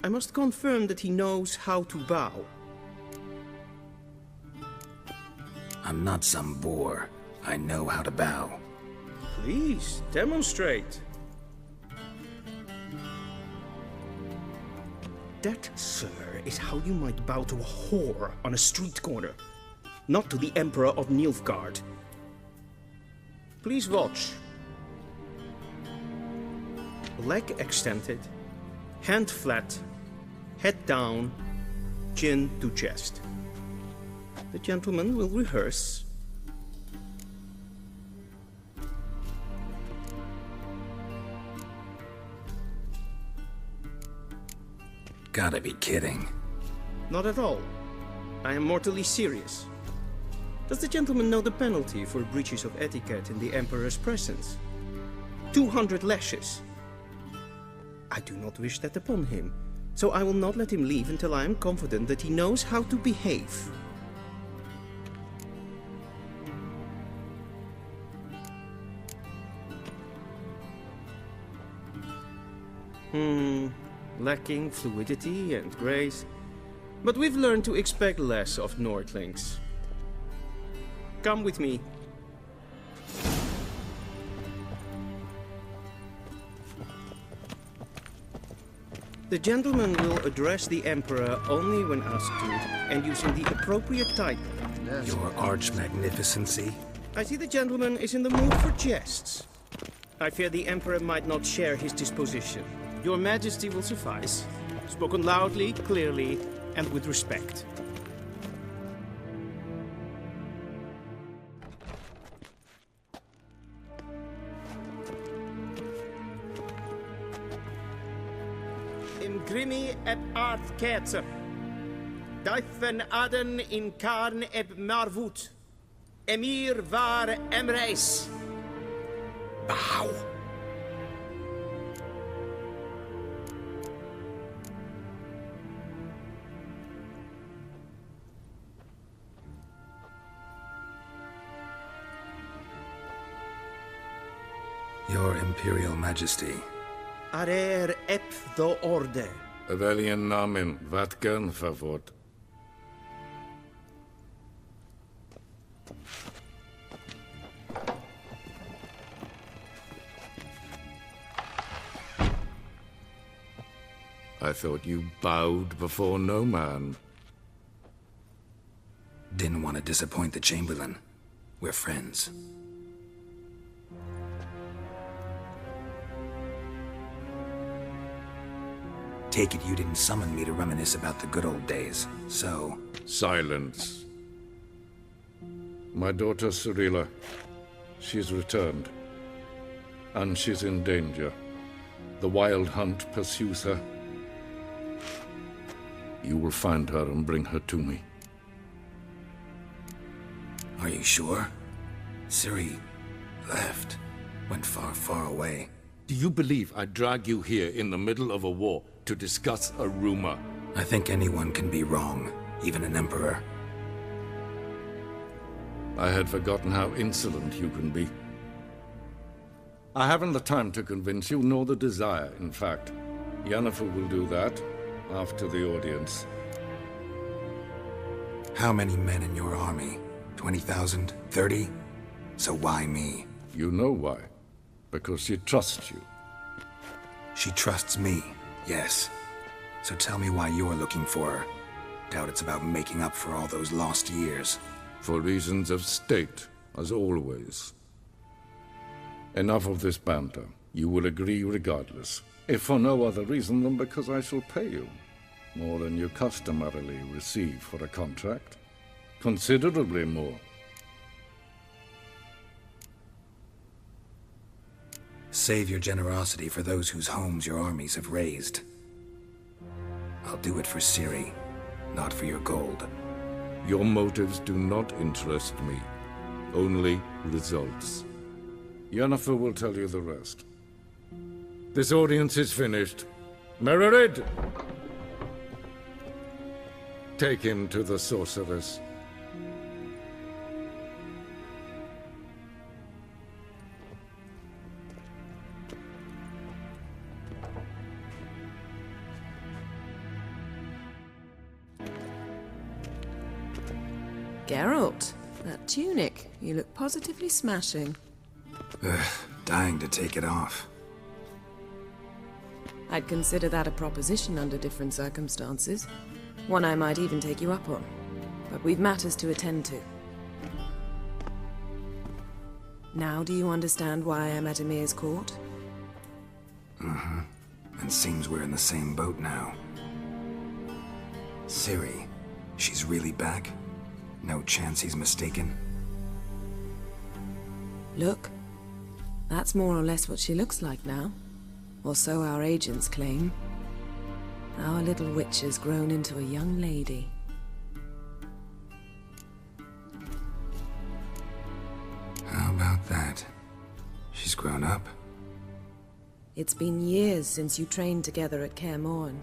I must confirm that he knows how to bow. I'm not some boor. I know how to bow. Please, demonstrate. That, sir, is how you might bow to a whore on a street corner, not to the Emperor of Nilfgaard. Please watch. Leg extended, hand flat, head down, chin to chest. The gentleman will rehearse. Gotta be kidding. Not at all. I am mortally serious. Does the gentleman know the penalty for breaches of etiquette in the Emperor's presence? 200 lashes. I do not wish that upon him, so I will not let him leave until I am confident that he knows how to behave. Lacking fluidity and grace, but we've learned to expect less of Nordlings. Come with me. The gentleman will address the Emperor only when asked to, and using the appropriate title. Your arch-magnificency? I see the gentleman is in the mood for jests. I fear the Emperor might not share his disposition. Your Majesty will suffice. Spoken loudly, clearly, and with respect. Imgrimi eb art ketzer. Duifen aden in karn eb marvoet. Emir var emreis. Bow. Your Imperial Majesty. Arer ep do orde. Welchen Namen? Wat gern verwort? I thought you bowed before no man. Didn't want to disappoint the Chamberlain. We're friends. Take it you didn't summon me to reminisce about the good old days, so... Silence. My daughter Cyrilla, she's returned. And she's in danger. The Wild Hunt pursues her. You will find her and bring her to me. Are you sure? Ciri left. Went far, far away. Do you believe I drag you here in the middle of a war to discuss a rumor? I think anyone can be wrong, even an emperor. I had forgotten how insolent you can be. I haven't the time to convince you, nor the desire, in fact. Yennefer will do that after the audience. How many men in your army? 20,000? 30? So why me? You know why. Because she trusts you. She trusts me, yes. So tell me why you're looking for her. Doubt it's about making up for all those lost years. For reasons of state, as always. Enough of this banter. You will agree regardless. If for no other reason than because I shall pay you. More than you customarily receive for a contract. Considerably more. Save your generosity for those whose homes your armies have razed. I'll do it for Ciri, not for your gold. Your motives do not interest me. Only results. Yennefer will tell you the rest. This audience is finished. Mererid! Take him to the sorceress. Geralt, that tunic. You look positively smashing. Ugh, dying to take it off. I'd consider that a proposition under different circumstances. One I might even take you up on. But we've matters to attend to. Now do you understand why I'm at Emir's court? Mm-hmm. And seems we're in the same boat now. Ciri, she's really back? No chance he's mistaken? Look. That's more or less what she looks like now. Or so our agents claim. Our little witch has grown into a young lady. How about that? She's grown up. It's been years since you trained together at Kaer Morhen.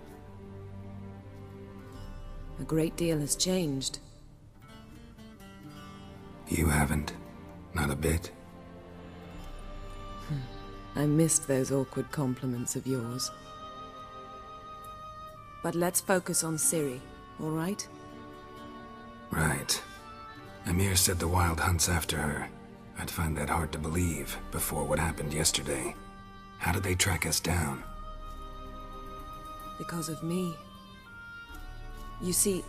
A great deal has changed. You haven't. Not a bit. I missed those awkward compliments of yours. But let's focus on Ciri, all right? Right. Emir said the Wild Hunt's after her. I'd find that hard to believe before what happened yesterday. How did they track us down? Because of me. You see,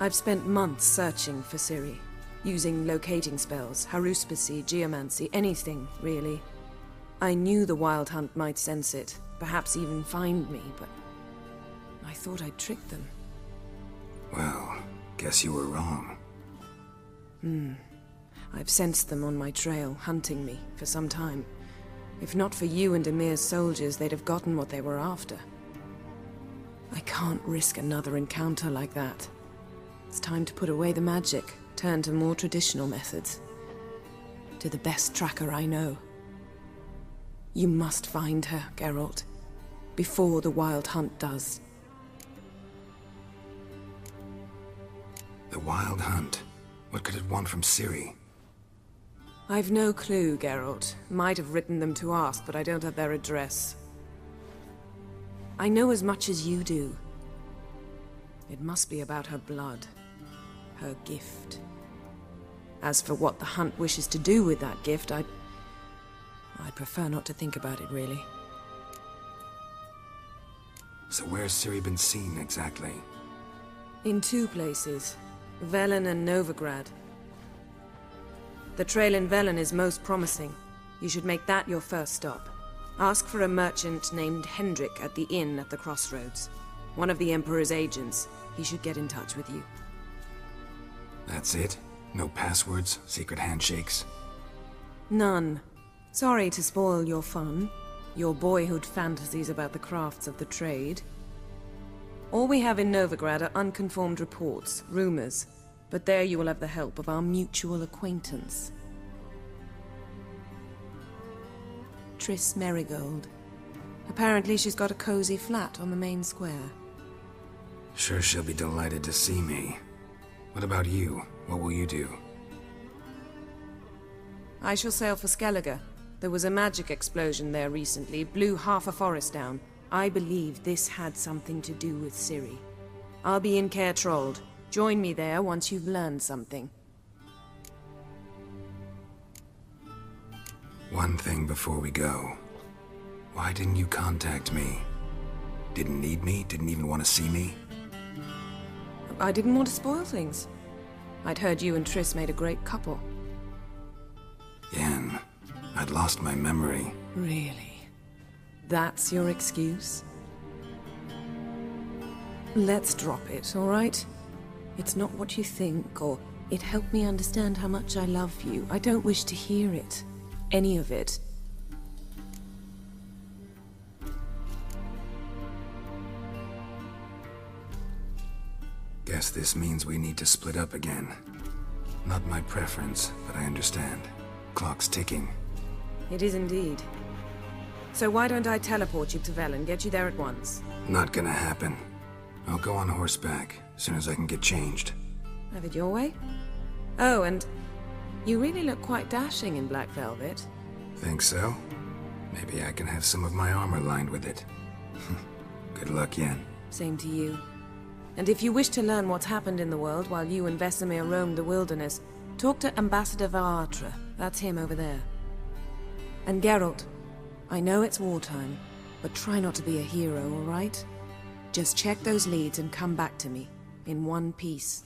I've spent months searching for Ciri, using locating spells, haruspicy, geomancy, anything, really. I knew the Wild Hunt might sense it, perhaps even find me, but I thought I'd tricked them. Well, guess you were wrong. I've sensed them on my trail, hunting me, for some time. If not for you and Emir's soldiers, they'd have gotten what they were after. I can't risk another encounter like that. It's time to put away the magic, turn to more traditional methods. To the best tracker I know. You must find her, Geralt, before the Wild Hunt does. The Wild Hunt? What could it want from Ciri? I've no clue, Geralt. Might have written them to ask, but I don't have their address. I know as much as you do. It must be about her blood. Her gift. As for what the Hunt wishes to do with that gift, I'd prefer not to think about it, really. So where's Ciri been seen, exactly? In two places. Velen and Novigrad. The trail in Velen is most promising. You should make that your first stop. Ask for a merchant named Hendrik at the inn at the crossroads. One of the Emperor's agents. He should get in touch with you. That's it? No passwords? Secret handshakes? None. Sorry to spoil your fun. Your boyhood fantasies about the crafts of the trade. All we have in Novigrad are unconfirmed reports, rumors. But there you will have the help of our mutual acquaintance. Triss Merigold. Apparently she's got a cozy flat on the main square. Sure she'll be delighted to see me. What about you? What will you do? I shall sail for Skellige. There was a magic explosion there recently, blew half a forest down. I believe this had something to do with Ciri. I'll be in Caer Trold. Join me there once you've learned something. One thing before we go. Why didn't you contact me? Didn't need me? Didn't even want to see me? I didn't want to spoil things. I'd heard you and Triss made a great couple. Yen, I'd lost my memory. Really? That's your excuse? Let's drop it, all right? It's not what you think, or it helped me understand how much I love you. I don't wish to hear it. Any of it. Guess this means we need to split up again. Not my preference, but I understand. Clock's ticking. It is indeed. So why don't I teleport you to Velen, get you there at once? Not gonna happen. I'll go on horseback, as soon as I can get changed. Have it your way? Oh, and you really look quite dashing in black velvet. Think so? Maybe I can have some of my armor lined with it. Good luck, Yen. Same to you. And if you wish to learn what's happened in the world while you and Vesemir roamed the wilderness, talk to Ambassador Varatra. That's him over there. And Geralt, I know it's wartime, but try not to be a hero, all right? Just check those leads and come back to me, in one piece.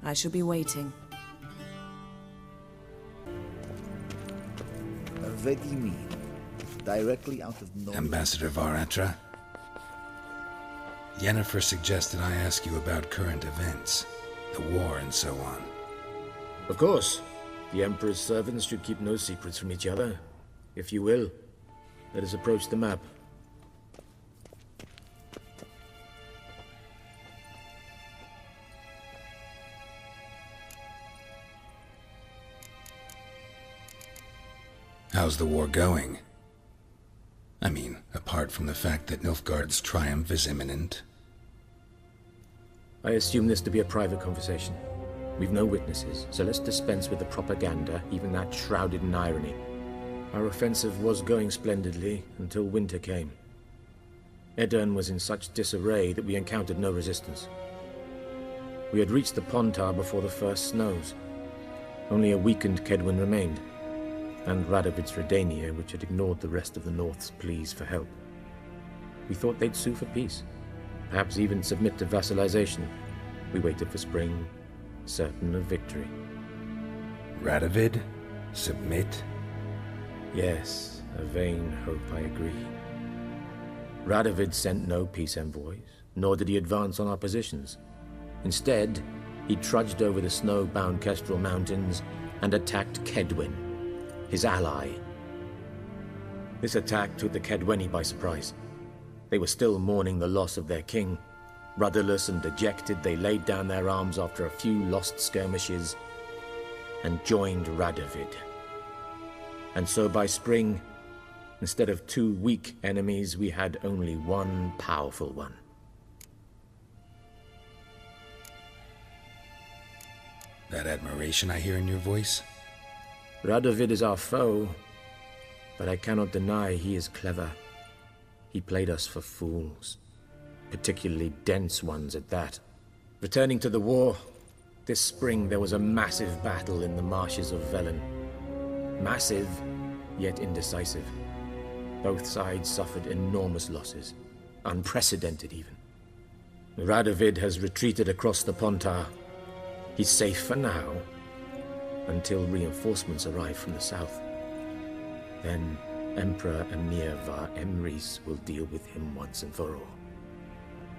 I shall be waiting. Vedimi, directly out of nowhere. Ambassador Varatra? Yennefer suggested I ask you about current events, the war and so on. Of course. The Emperor's servants should keep no secrets from each other. If you will, let us approach the map. How's the war going? I mean, apart from the fact that Nilfgaard's triumph is imminent. I assume this to be a private conversation. We've no witnesses, so let's dispense with the propaganda, even that shrouded in irony. Our offensive was going splendidly until winter came. Edirn was in such disarray that we encountered no resistance. We had reached the Pontar before the first snows. Only a weakened Kedwin remained, and Radovid's Redania, which had ignored the rest of the North's pleas for help. We thought they'd sue for peace, perhaps even submit to vassalization. We waited for spring, certain of victory. Radovid? Submit? Yes, a vain hope, I agree. Radovid sent no peace envoys, nor did he advance on our positions. Instead, he trudged over the snow-bound Kestrel Mountains and attacked Kedwin, his ally. This attack took the Kedweni by surprise. They were still mourning the loss of their king. Rudderless and dejected, they laid down their arms after a few lost skirmishes and joined Radovid. And so by spring, instead of two weak enemies, we had only one powerful one. That admiration I hear in your voice? Radovid is our foe, but I cannot deny he is clever. He played us for fools, particularly dense ones at that. Returning to the war, this spring there was a massive battle in the marshes of Velen. Massive, yet indecisive. Both sides suffered enormous losses, unprecedented even. Radovid has retreated across the Pontar. He's safe for now, until reinforcements arrive from the south. Then Emperor Emir var Emrys will deal with him once and for all.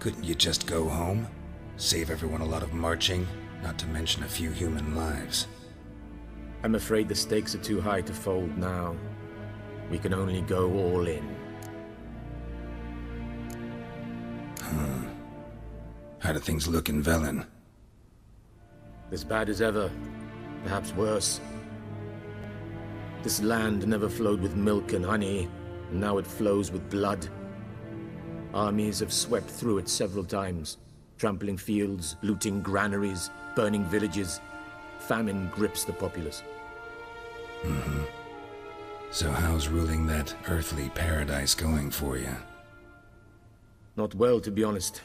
Couldn't you just go home? Save everyone a lot of marching, not to mention a few human lives. I'm afraid the stakes are too high to fold now. We can only go all in. How do things look in Velen? As bad as ever, perhaps worse. This land never flowed with milk and honey, and now it flows with blood. Armies have swept through it several times, trampling fields, looting granaries, burning villages. Famine grips the populace. Mm-hmm. So how's ruling that earthly paradise going for you? Not well, to be honest.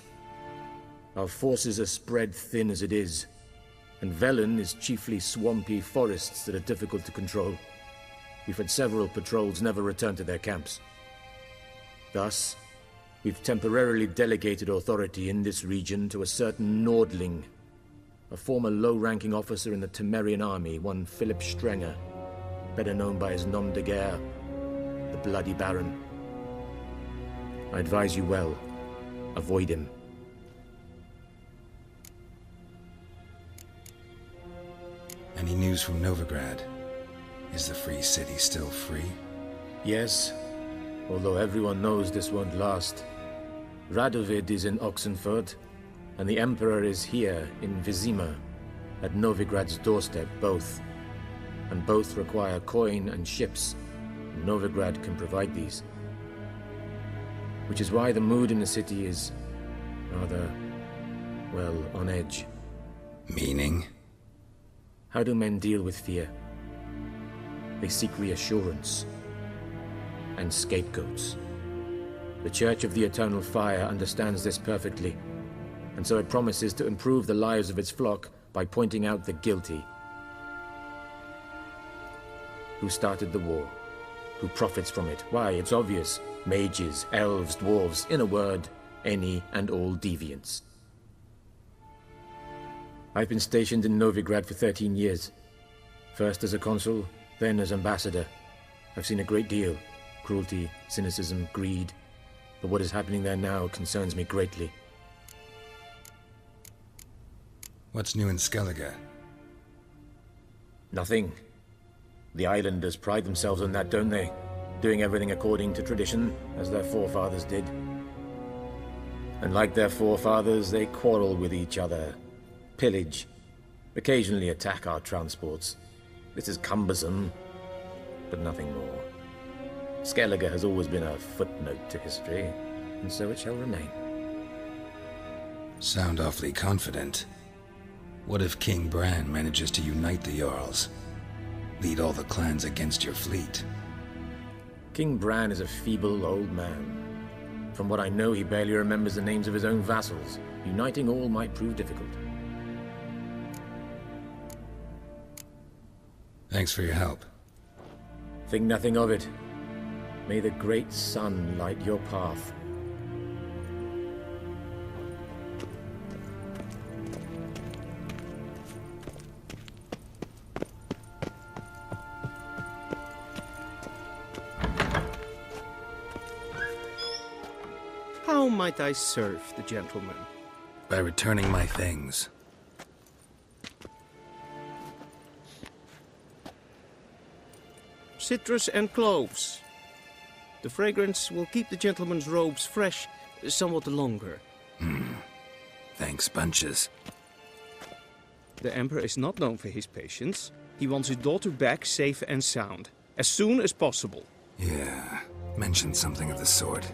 Our forces are spread thin as it is, and Velen is chiefly swampy forests that are difficult to control. We've had several patrols never return to their camps. Thus, we've temporarily delegated authority in this region to a certain Nordling, a former low-ranking officer in the Temerian army, one Philip Strenger, better known by his nom de guerre, the Bloody Baron. I advise you well. Avoid him. Any news from Novigrad? Is the free city still free? Yes, although everyone knows this won't last. Radovid is in Oxenford, and the Emperor is here in Vizima, at Novigrad's doorstep, both. And both require coin and ships. Novigrad can provide these. Which is why the mood in the city is rather, well, on edge. Meaning? How do men deal with fear? They seek reassurance and scapegoats. The Church of the Eternal Fire understands this perfectly, and so it promises to improve the lives of its flock by pointing out the guilty. Who started the war? Who profits from it? Why, it's obvious. Mages, elves, dwarves, in a word, any and all deviants. I've been stationed in Novigrad for 13 years. First as a consul, then as ambassador. I've seen a great deal. Cruelty, cynicism, greed. But what is happening there now concerns me greatly. What's new in Skellige? Nothing. The islanders pride themselves on that, don't they? Doing everything according to tradition, as their forefathers did. And like their forefathers, they quarrel with each other, pillage, occasionally attack our transports. This is cumbersome, but nothing more. Skellige has always been a footnote to history, and so it shall remain. Sound awfully confident. What if King Bran manages to unite the Jarls? Lead all the clans against your fleet? King Bran is a feeble old man. From what I know, he barely remembers the names of his own vassals. Uniting all might prove difficult. Thanks for your help. Think nothing of it. May the great sun light your path. How might I serve the gentleman? By returning my things. Citrus and cloves. The fragrance will keep the gentleman's robes fresh somewhat longer. Thanks, bunches. The Emperor is not known for his patience. He wants his daughter back safe and sound, as soon as possible. Yeah, mentioned something of the sort.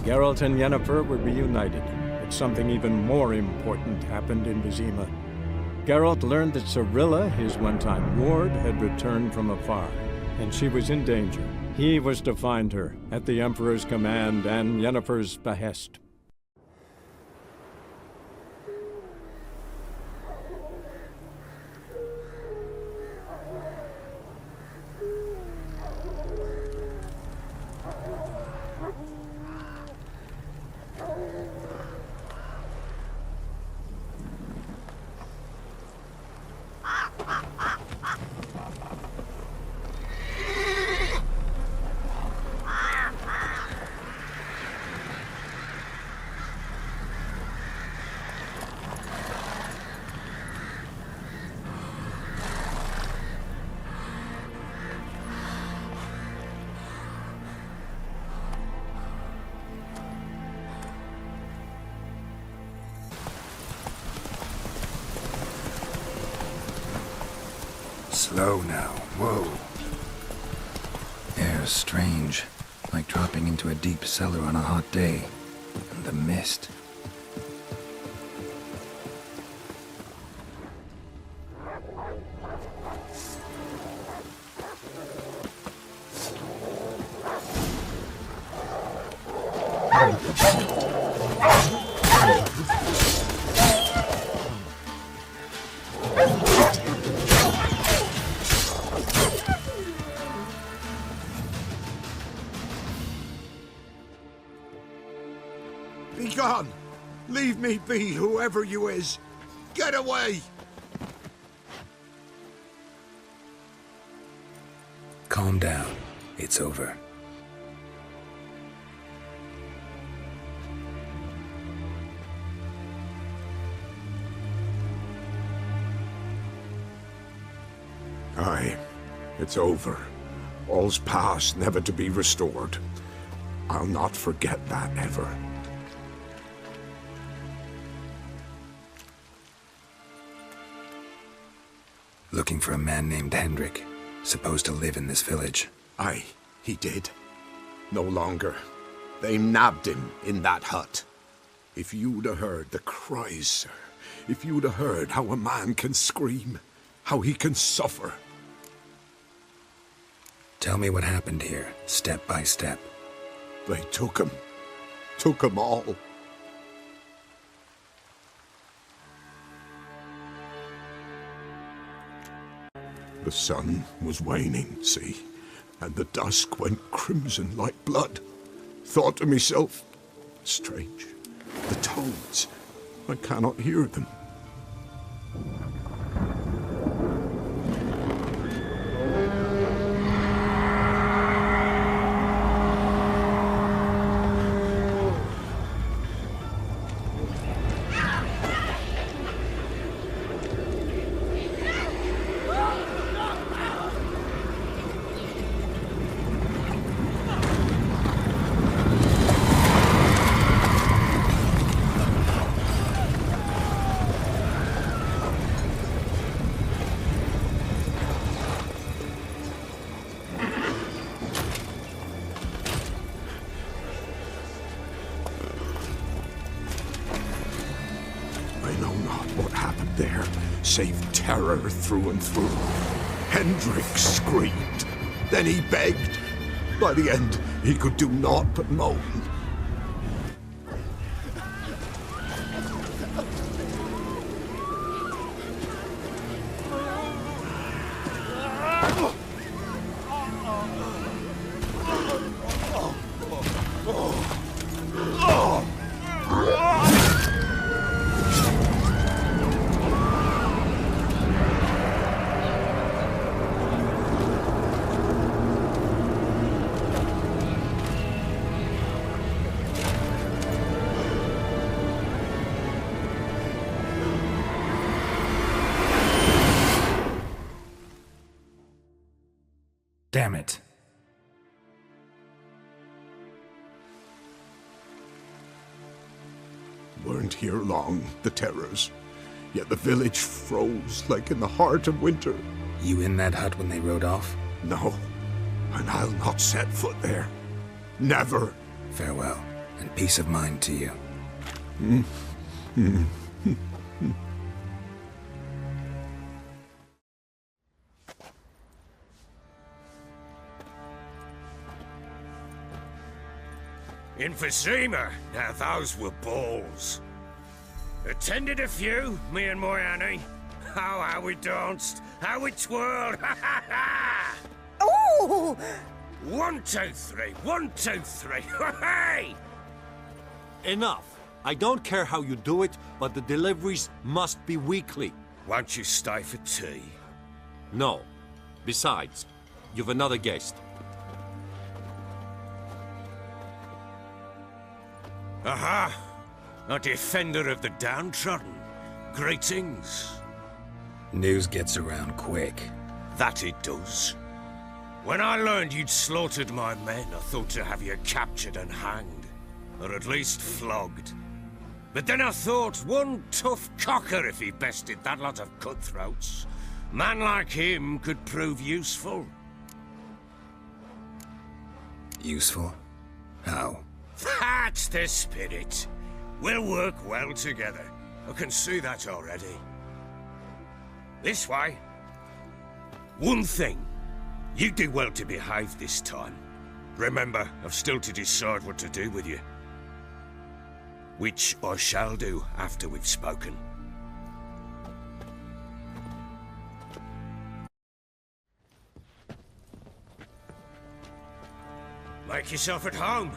Geralt and Yennefer were reunited, but something even more important happened in Vizima. Geralt learned that Cirilla, his one-time ward, had returned from afar, and she was in danger. He was to find her, at the Emperor's command and Yennefer's behest. Slow now. Whoa. was strange. Like dropping into a deep cellar on a hot day. And the mist. Be gone! Leave me be, whoever you is! Get away! Calm down. It's over. Aye, it's over. All's past, never to be restored. I'll not forget that ever. Looking for a man named Hendrik, supposed to live in this village. Aye, he did. No longer. They nabbed him in that hut. If you'd have heard the cries, sir. If you'd have heard how a man can scream, how he can suffer. Tell me what happened here, step by step. They took him. Took him all. The sun was waning, see, and the dusk went crimson like blood. Thought to myself, strange, the toads, I cannot hear them. Save terror through and through. Hendrik screamed. Then he begged. By the end, he could do naught but moan. Damn it. Weren't here long, the terrors. Yet the village froze like in the heart of winter. You in that hut when they rode off? No, and I'll not set foot there. Never. Farewell, and peace of mind to you. Emphysema. Now those were balls. Attended a few, me and my Annie. Oh, how we danced, how we twirled. Ooh! 1, 2, 3. 1, 2, 3. Hey! Enough. I don't care how you do it, but the deliveries must be weekly. Won't you stay for tea? No. Besides, you've another guest. Aha! A defender of the downtrodden. Greetings. News gets around quick. That it does. When I learned you'd slaughtered my men, I thought to have you captured and hanged. Or at least flogged. But then I thought, one tough cocker if he bested that lot of cutthroats. Man like him could prove useful. Useful? How? That's the spirit. We'll work well together. I can see that already. This way. One thing. You do well to behave this time. Remember, I've still to decide what to do with you. Which I shall do after we've spoken. Make yourself at home.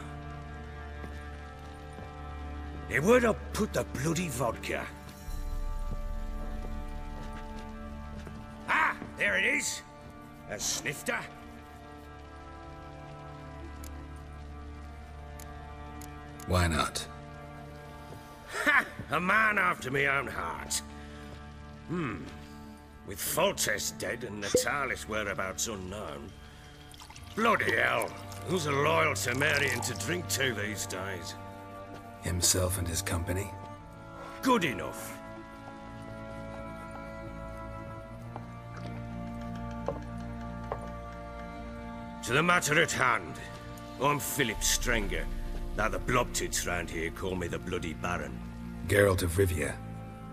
Now, where'd I put the bloody vodka? Ah, there it is. A snifter. Why not? Ha! A man after my own heart. With Foltest dead and Natalis whereabouts unknown. Bloody hell. Who's a loyal Temerian to drink to these days? Himself and his company? Good enough. To the matter at hand. I'm Philip Strenger. Now the Blobtits round here call me the Bloody Baron. Geralt of Rivia.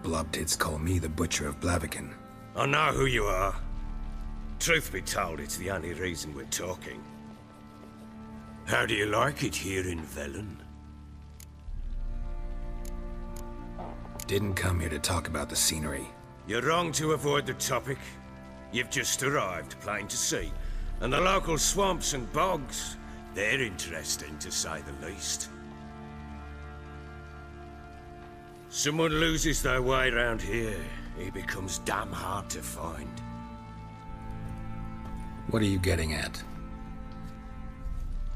Blobtits call me the Butcher of Blaviken. I know who you are. Truth be told, it's the only reason we're talking. How do you like it here in Velen? Didn't come here to talk about the scenery. You're wrong to avoid the topic. You've just arrived, plain to see. And the local swamps and bogs, they're interesting to say the least. Someone loses their way around here, he becomes damn hard to find. What are you getting at?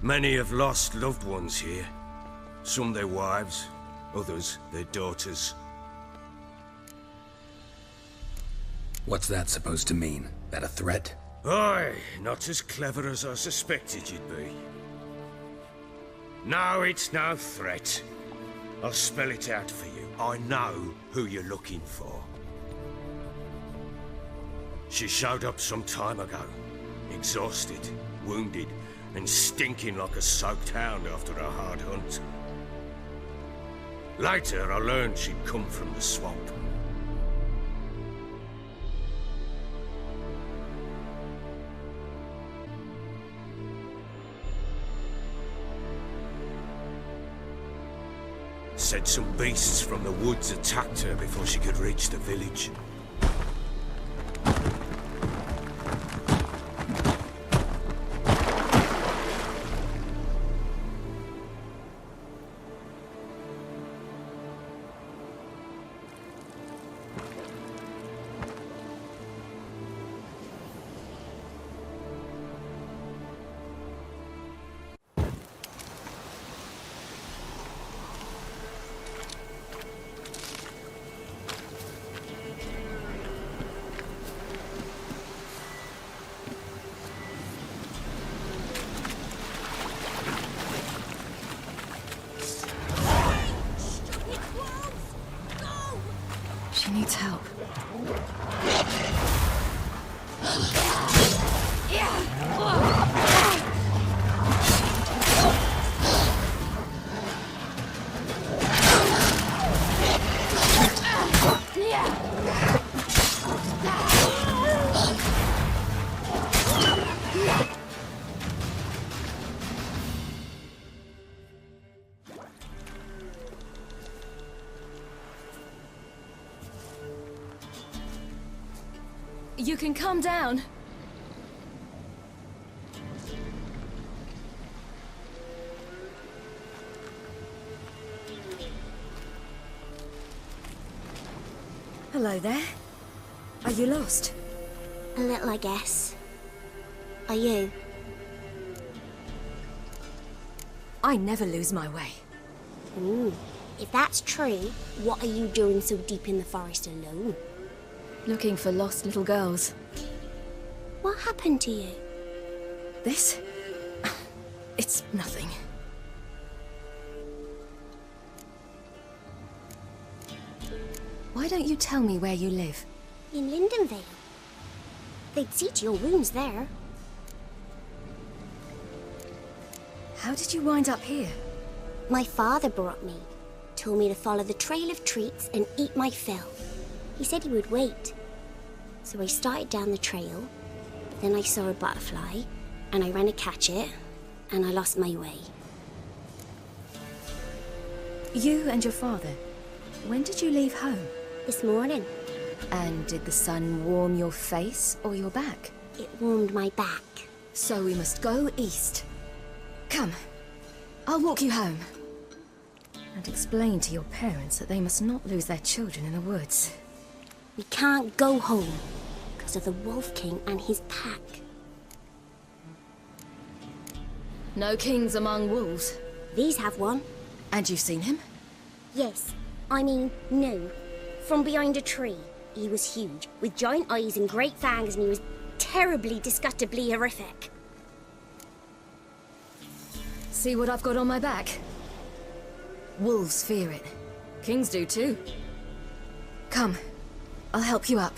Many have lost loved ones here. Some their wives, others their daughters. What's that supposed to mean? That a threat? Aye, not as clever as I suspected you'd be. No, it's no threat. I'll spell it out for you. I know who you're looking for. She showed up some time ago. Exhausted, wounded, and stinking like a soaked hound after a hard hunt. Later, I learned she'd come from the swamp. Said some beasts from the woods attacked her before she could reach the village. She needs help. You can calm down. Hello there. Are you lost? A little, I guess. Are you? I never lose my way. Ooh. If that's true, what are you doing so deep in the forest alone? Looking for lost little girls. What happened to you? This? It's nothing. Why don't you tell me where you live? In Lindenvale. They'd see to your wounds there. How did you wind up here? My father brought me. Told me to follow the trail of treats and eat my fill. He said he would wait. So I started down the trail, but then I saw a butterfly, and I ran to catch it, and I lost my way. You and your father, when did you leave home? This morning. And did the sun warm your face or your back? It warmed my back. So we must go east. Come, I'll walk you home. And explain to your parents that they must not lose their children in the woods. We can't go home because of the Wolf King and his pack. No kings among wolves. These have one. And you've seen him? Yes. I mean, no. From behind a tree. He was huge, with giant eyes and great fangs, and he was terribly, disgustingly horrific. See what I've got on my back? Wolves fear it. Kings do too. Come, I'll help you up.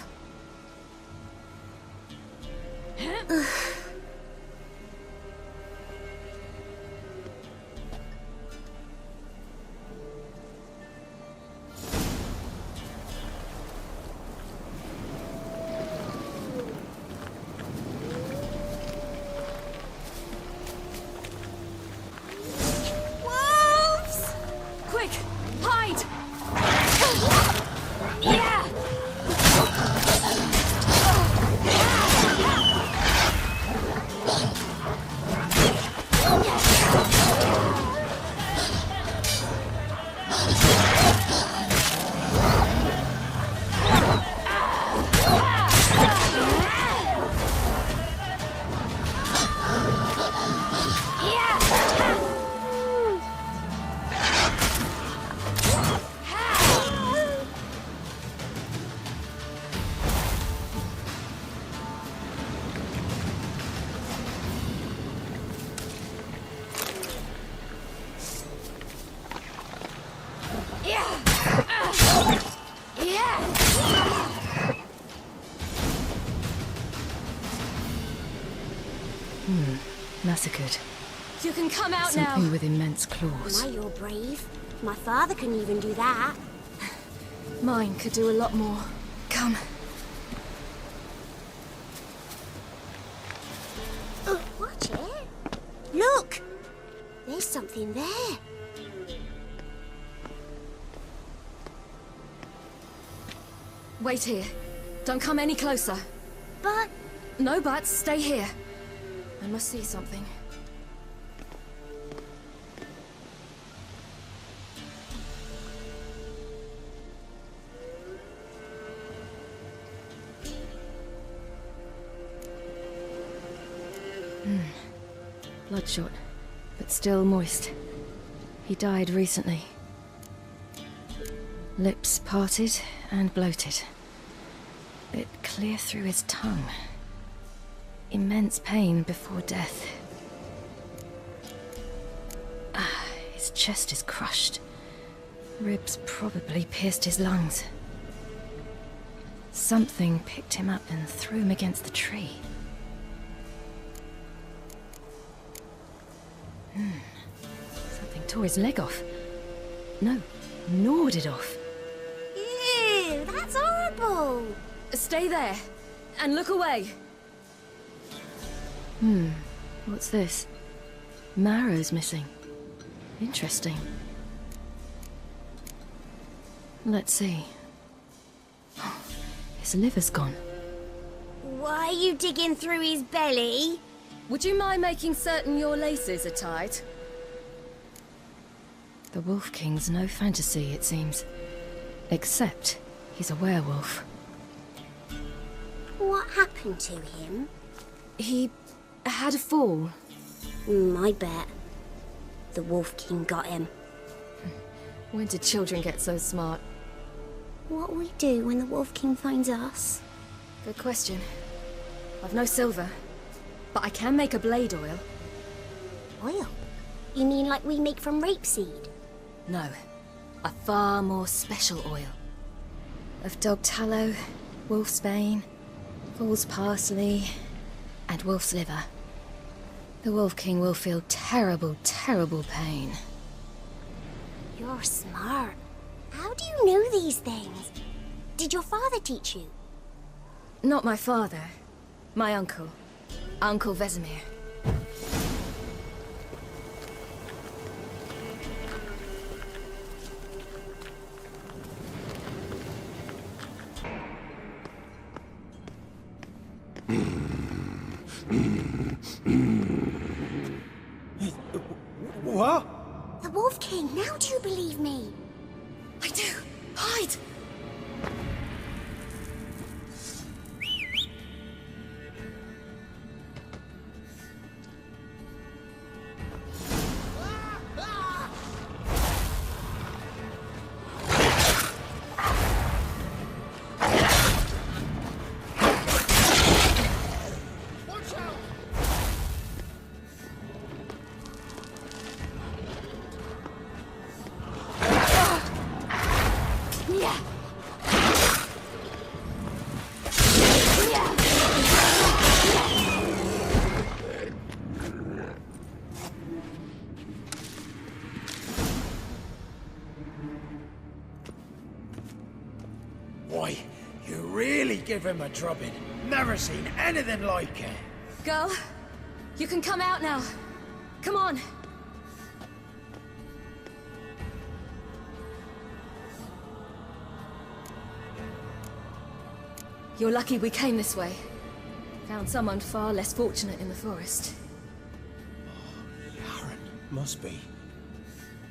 Massacred. You can come out Something now. with immense claws. My, you're brave. My father couldn't even do that. Mine could do a lot more. Come. Oh, watch it. Look! There's something there. Wait here. Don't come any closer. But... No buts. Stay here. I must see something. Bloodshot, but still moist. He died recently. Lips parted and bloated. Bit clear through his tongue. Immense pain before death. His chest is crushed. Ribs probably pierced his lungs. Something picked him up and threw him against the tree. Something tore his leg off. No, gnawed it off. Ew, that's horrible. Stay there, and look away. What's this? Marrow's missing. Interesting. Let's see. His liver's gone. Why are you digging through his belly? Would you mind making certain your laces are tied? The Wolf King's no fantasy, it seems. Except he's a werewolf. What happened to him? He had a fall. I bet. The Wolf King got him. When did children get so smart? What'll we do when the Wolf King finds us? Good question. I've no silver, but I can make a blade oil. Oil? You mean like we make from rapeseed? No, a far more special oil. Of dog tallow, wolf's bane, fool's parsley, and wolf's liver. The Wolf King will feel terrible, terrible pain. You're smart. How do you know these things? Did your father teach you? Not my father. My uncle. Uncle Vesemir. What? The Wolf King, now do you believe me? I do. Hide! Boy, you really give him a drubbing. Never seen anything like it. Girl, you can come out now. Come on. You're lucky we came this way. Found someone far less fortunate in the forest. Must be.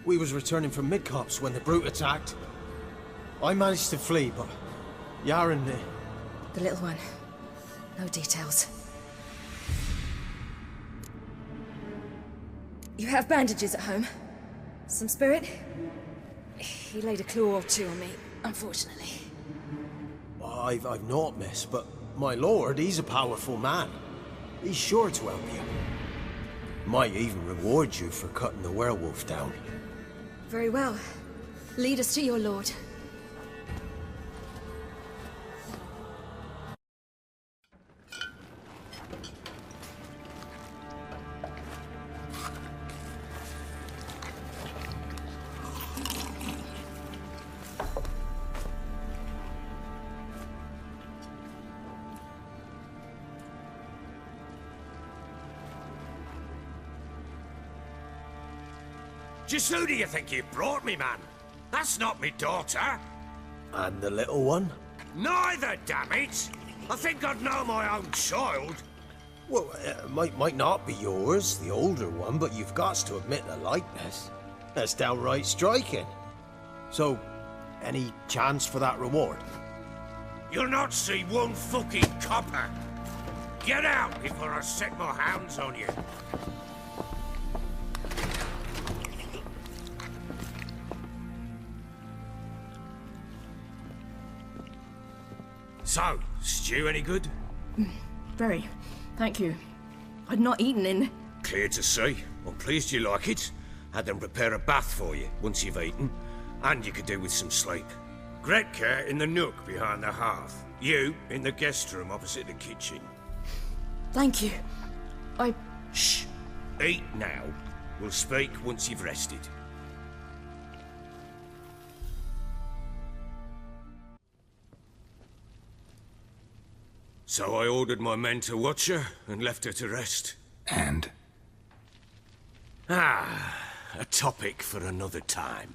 We was returning from Midcops when the brute attacked. I managed to flee, but Yaren... The little one. No details. You have bandages at home? Some spirit? He laid a claw or two on me, unfortunately. I've not, miss, but my lord, he's a powerful man. He's sure to help you. Might even reward you for cutting the werewolf down. Very well. Lead us to your lord. Just who do you think you brought me, man? That's not me daughter. And the little one? Neither, damn it! I think I'd know my own child. Well, it might not be yours, the older one, but you've got to admit the likeness. That's downright striking. So, any chance for that reward? You'll not see one fucking copper. Get out before I set my hounds on you. So, stew any good? Very. Thank you. I'd not eaten in... Clear to see. I'm pleased you like it. Had them prepare a bath for you once you've eaten, and you could do with some sleep. Gretka in the nook behind the hearth. You in the guest room opposite the kitchen. Thank you. Shh. Eat now. We'll speak once you've rested. So I ordered my men to watch her and left her to rest. And? A topic for another time.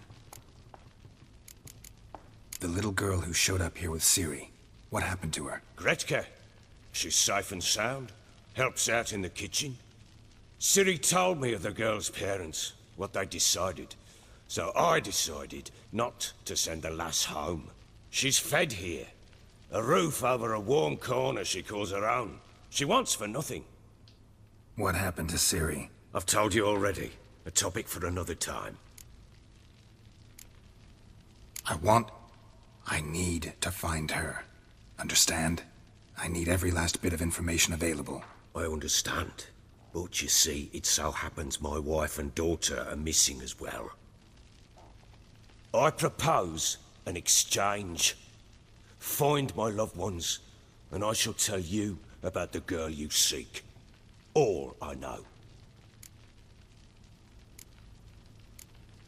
The little girl who showed up here with Ciri. What happened to her? Gretka. She's safe and sound. Helps out in the kitchen. Ciri told me of the girl's parents, what they decided. So I decided not to send the lass home. She's fed here. A roof over a warm corner she calls her own. She wants for nothing. What happened to Ciri? I've told you already. A topic for another time. I need to find her. Understand? I need every last bit of information available. I understand. But you see, it so happens my wife and daughter are missing as well. I propose an exchange. Find my loved ones, and I shall tell you about the girl you seek. All I know.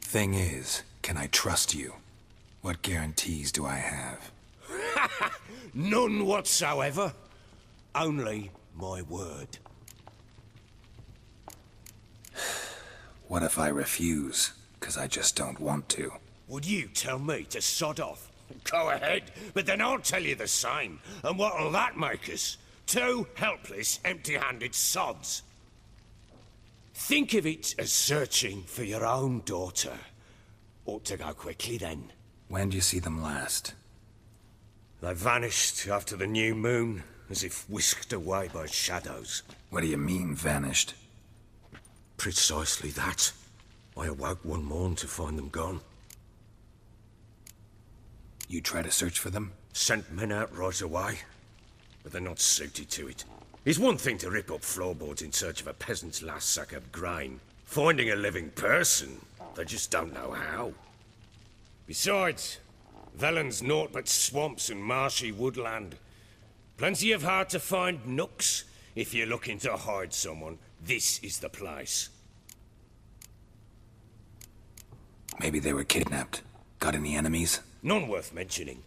Thing is, can I trust you? What guarantees do I have? None whatsoever. Only my word. What if I refuse? 'Cause I just don't want to. Would you tell me to sod off? Go ahead, but then I'll tell you the same. And what'll that make us? Two helpless, empty-handed sods. Think of it as searching for your own daughter. Ought to go quickly then. When do you see them last? They vanished after the new moon, as if whisked away by shadows. What do you mean, vanished? Precisely that. I awoke one morn to find them gone. You try to search for them? Sent men out right away, but they're not suited to it. It's one thing to rip up floorboards in search of a peasant's last sack of grain. Finding a living person, they just don't know how. Besides, Velen's naught but swamps and marshy woodland. Plenty of hard-to-find nooks. If you're looking to hide someone, this is the place. Maybe they were kidnapped. Got any enemies? None worth mentioning.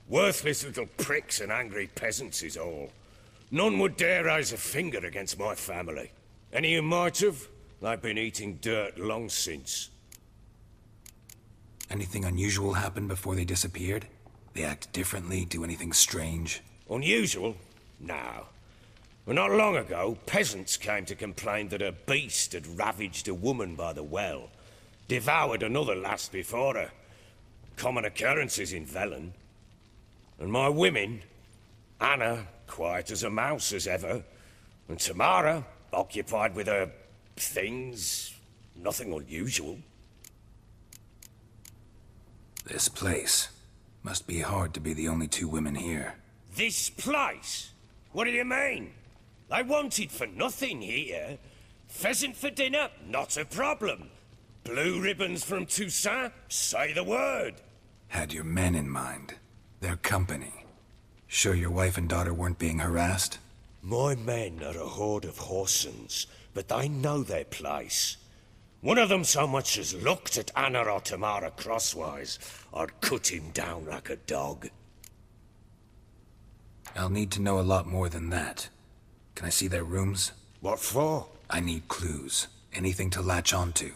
Worthless little pricks and angry peasants is all. None would dare raise a finger against my family. Any who might have, they've been eating dirt long since. Anything unusual happen before they disappeared? They act differently, do anything strange? Unusual? No. Well, not long ago, peasants came to complain that a beast had ravaged a woman by the well. Devoured another lass before her. Common occurrences in Velen. And my women, Anna, quiet as a mouse as ever, and Tamara, occupied with her things, nothing unusual. This place. Must be hard to be the only two women here. This place? What do you mean? They wanted for nothing here. Pheasant for dinner? Not a problem. Blue ribbons from Toussaint? Say the word. Had your men in mind. Their company. Sure your wife and daughter weren't being harassed? My men are a horde of whoresons, but they know their place. One of them so much as looked at Anna or Tamara crosswise, I'd cut him down like a dog. I'll need to know a lot more than that. Can I see their rooms? What for? I need clues. Anything to latch onto.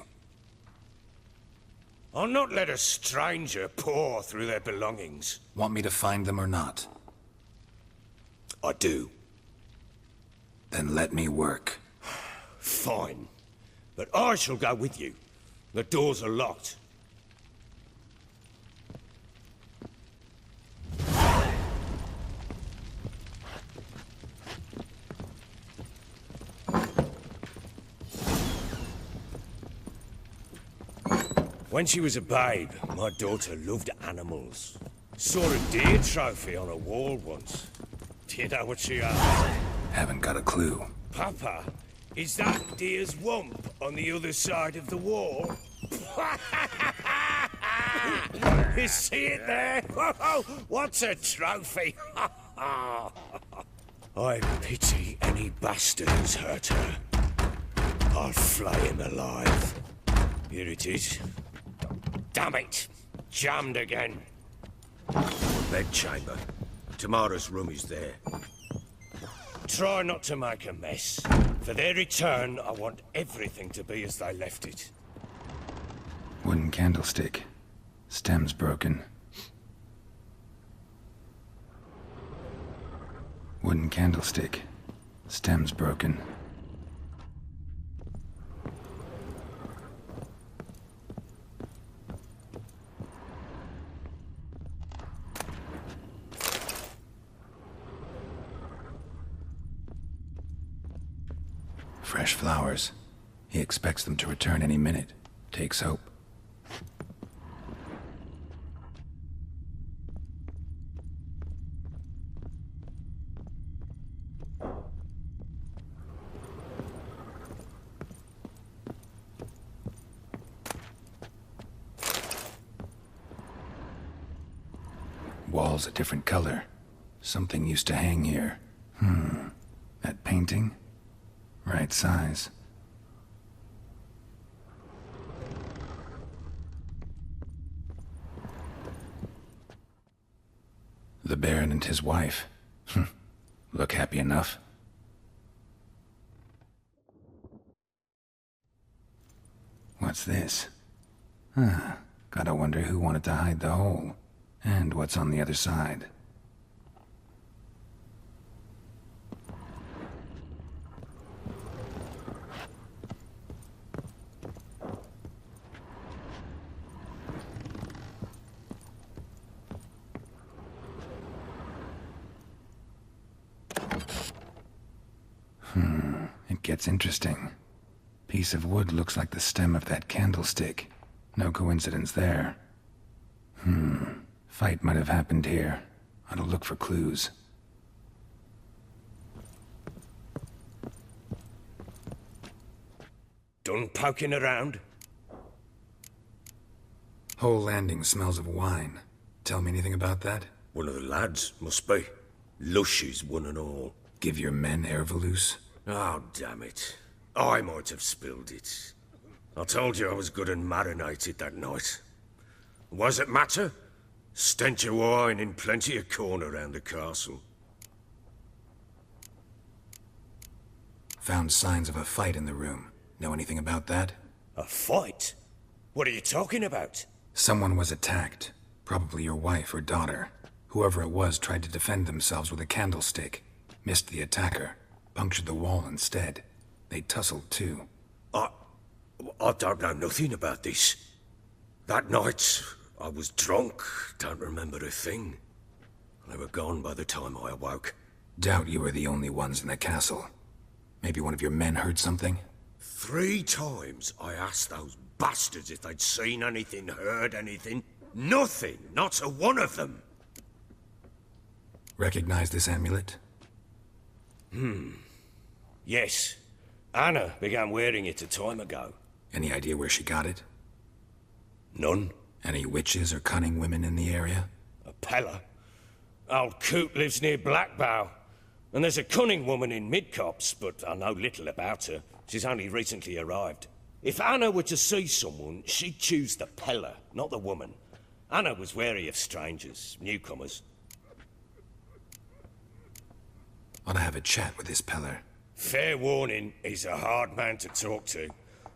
I'll not let a stranger pore through their belongings. Want me to find them or not? I do. Then let me work. Fine. But I shall go with you. The doors are locked. When she was a babe, my daughter loved animals. Saw a deer trophy on a wall once. Do you know what she asked? Haven't got a clue. Papa, is that deer's wump on the other side of the wall? You see it there? What's a trophy? I pity any bastard who's hurt her. I'll flay him alive. Here it is. Damn it! Jammed again. Bedchamber. Tamara's room is there. Try not to make a mess. For their return, I want everything to be as they left it. Wooden candlestick. Stem's broken. Wooden candlestick. Stem's broken. Fresh flowers. He expects them to return any minute. Takes hope. Wall's a different color. Something used to hang here. That painting? Right size. The Baron and his wife. Look happy enough. What's this? Gotta wonder who wanted to hide the hole. And what's on the other side. It gets interesting. Piece of wood looks like the stem of that candlestick. No coincidence there. Fight might have happened here. Ought to look for clues. Done poking around? Whole landing smells of wine. Tell me anything about that? One of the lads, must be. Lushes, one and all. Give your men Ervelus? Oh, damn it. I might have spilled it. I told you I was good and marinated that night. What does it matter? Stench of wine in plenty of corn around the castle. Found signs of a fight in the room. Know anything about that? A fight? What are you talking about? Someone was attacked. Probably your wife or daughter. Whoever it was tried to defend themselves with a candlestick. Missed the attacker. Punctured the wall instead. They tussled too. I don't know nothing about this. That night, I was drunk. Don't remember a thing. They were gone by the time I awoke. Doubt you were the only ones in the castle. Maybe one of your men heard something? 3 times I asked those bastards if they'd seen anything, heard anything. Nothing, not a one of them. Recognize this amulet? Yes. Anna began wearing it a time ago. Any idea where she got it? None. Any witches or cunning women in the area? A Pella. Old Coot lives near Blackbow. And there's a cunning woman in Midcopse, but I know little about her. She's only recently arrived. If Anna were to see someone, she'd choose the Pella, not the woman. Anna was wary of strangers, newcomers. Ought to have a chat with this Peller. Fair warning, he's a hard man to talk to.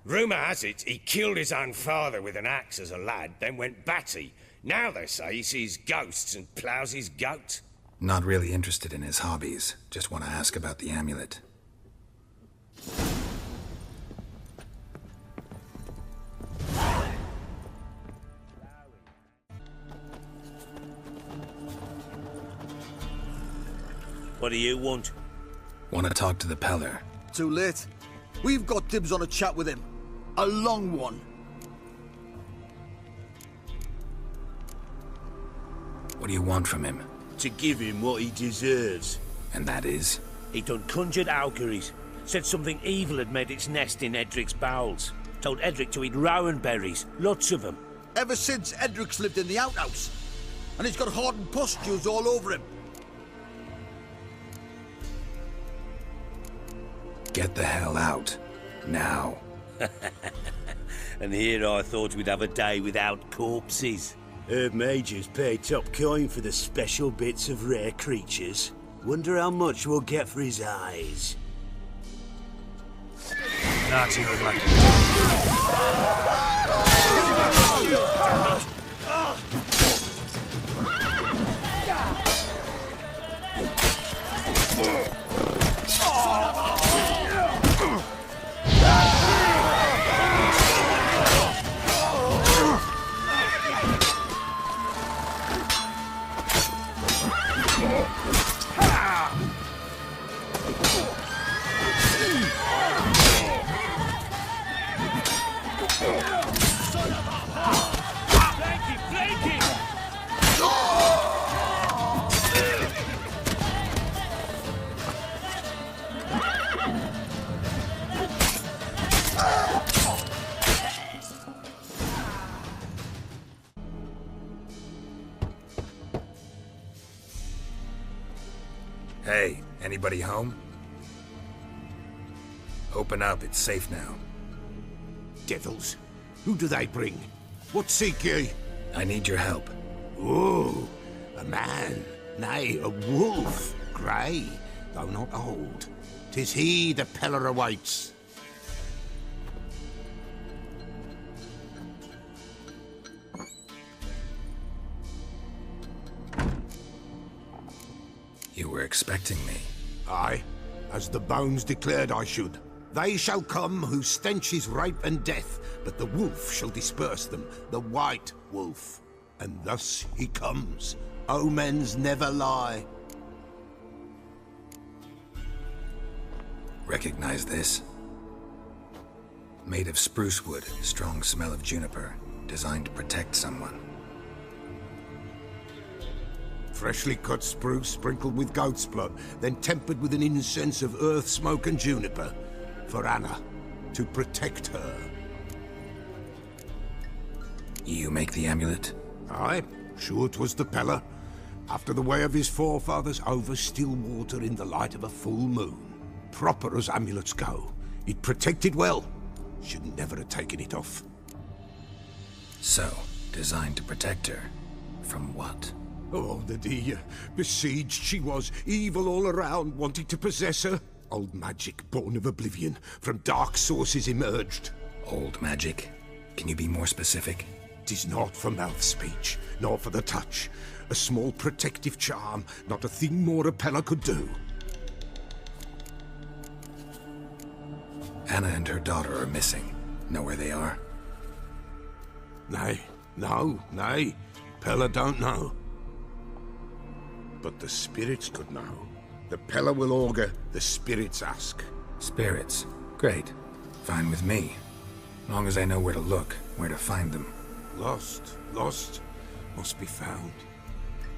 Rumour has it he killed his own father with an axe as a lad, then went batty. Now they say he sees ghosts and ploughs his goat. Not really interested in his hobbies. Just want to ask about the amulet. What do you want? Want to talk to the Peller. Too late. We've got dibs on a chat with him. A long one. What do you want from him? To give him what he deserves. And that is? He done conjured auguries. Said something evil had made its nest in Edric's bowels. Told Edric to eat rowan berries. Lots of them. Ever since Edric's lived in the outhouse. And he's got hardened pustules all over him. Get the hell out. Now. And here I thought we'd have a day without corpses. Herb Majors pay top coin for the special bits of rare creatures. Wonder how much we'll get for his eyes. Not even lucky. Hey, anybody home? Open up, it's safe now. Devils? Who do they bring? What seek ye? I need your help. Ooh, a man. Nay, a wolf. Grey, though not old. 'Tis he the Peller awaits. You were expecting me. Aye, as the bones declared I should. They shall come whose stench is rape and death, but the wolf shall disperse them, the white wolf. And thus he comes. Omens never lie. Recognize this? Made of spruce wood, strong smell of juniper, designed to protect someone. Freshly cut spruce sprinkled with goat's blood, then tempered with an incense of earth, smoke and juniper. For Anna, to protect her. You make the amulet? Aye, sure 'twas the Peller. After the way of his forefathers, over still water in the light of a full moon. Proper as amulets go. It protected well. Should never have taken it off. So, designed to protect her. From what? Oh, the dear. Besieged she was, evil all around, wanting to possess her. Old magic, born of oblivion, from dark sources emerged. Old magic? Can you be more specific? 'Tis not for mouth speech, nor for the touch. A small protective charm, not a thing more a Peller could do. Anna and her daughter are missing. Know where they are? Nay, nay. Peller don't know. But the spirits could know. The Peller will augur, the spirits ask. Spirits? Great. Fine with me. Long as I know where to look, where to find them. Lost, must be found.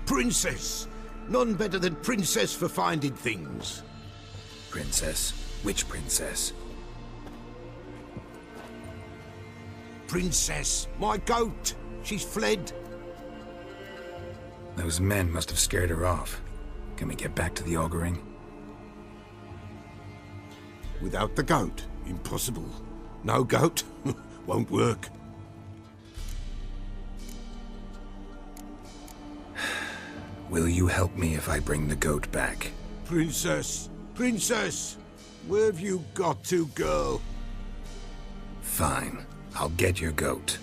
Princess! None better than Princess for finding things. Princess? Which princess? Princess, my goat! She's fled. Those men must have scared her off. Can we get back to the auguring? Without the goat, impossible. No goat, won't work. Will you help me if I bring the goat back? Princess! Princess! Where have you got to, girl? Fine. I'll get your goat.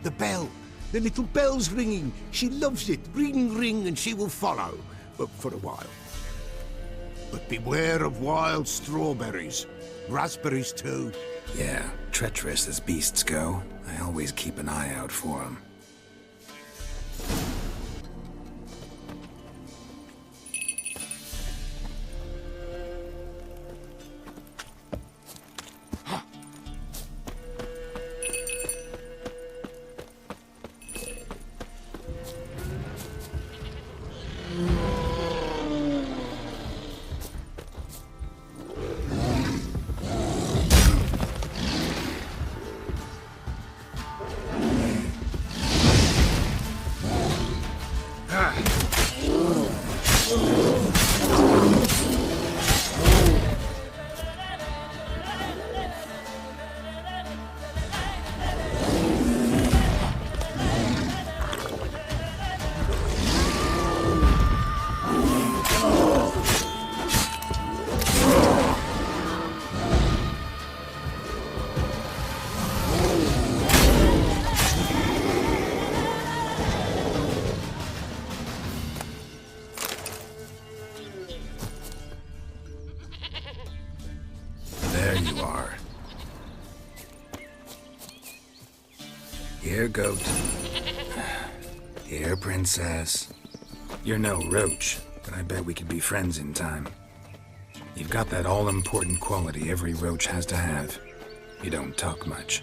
The bell! The little bell's ringing. She loves it. Ring, ring, and she will follow. But for a while. But beware of wild strawberries. Raspberries, too. Yeah, treacherous as beasts go. I always keep an eye out for them. There you are. Here, goat. Here, princess. You're no roach, but I bet we could be friends in time. You've got that all-important quality every roach has to have. You don't talk much.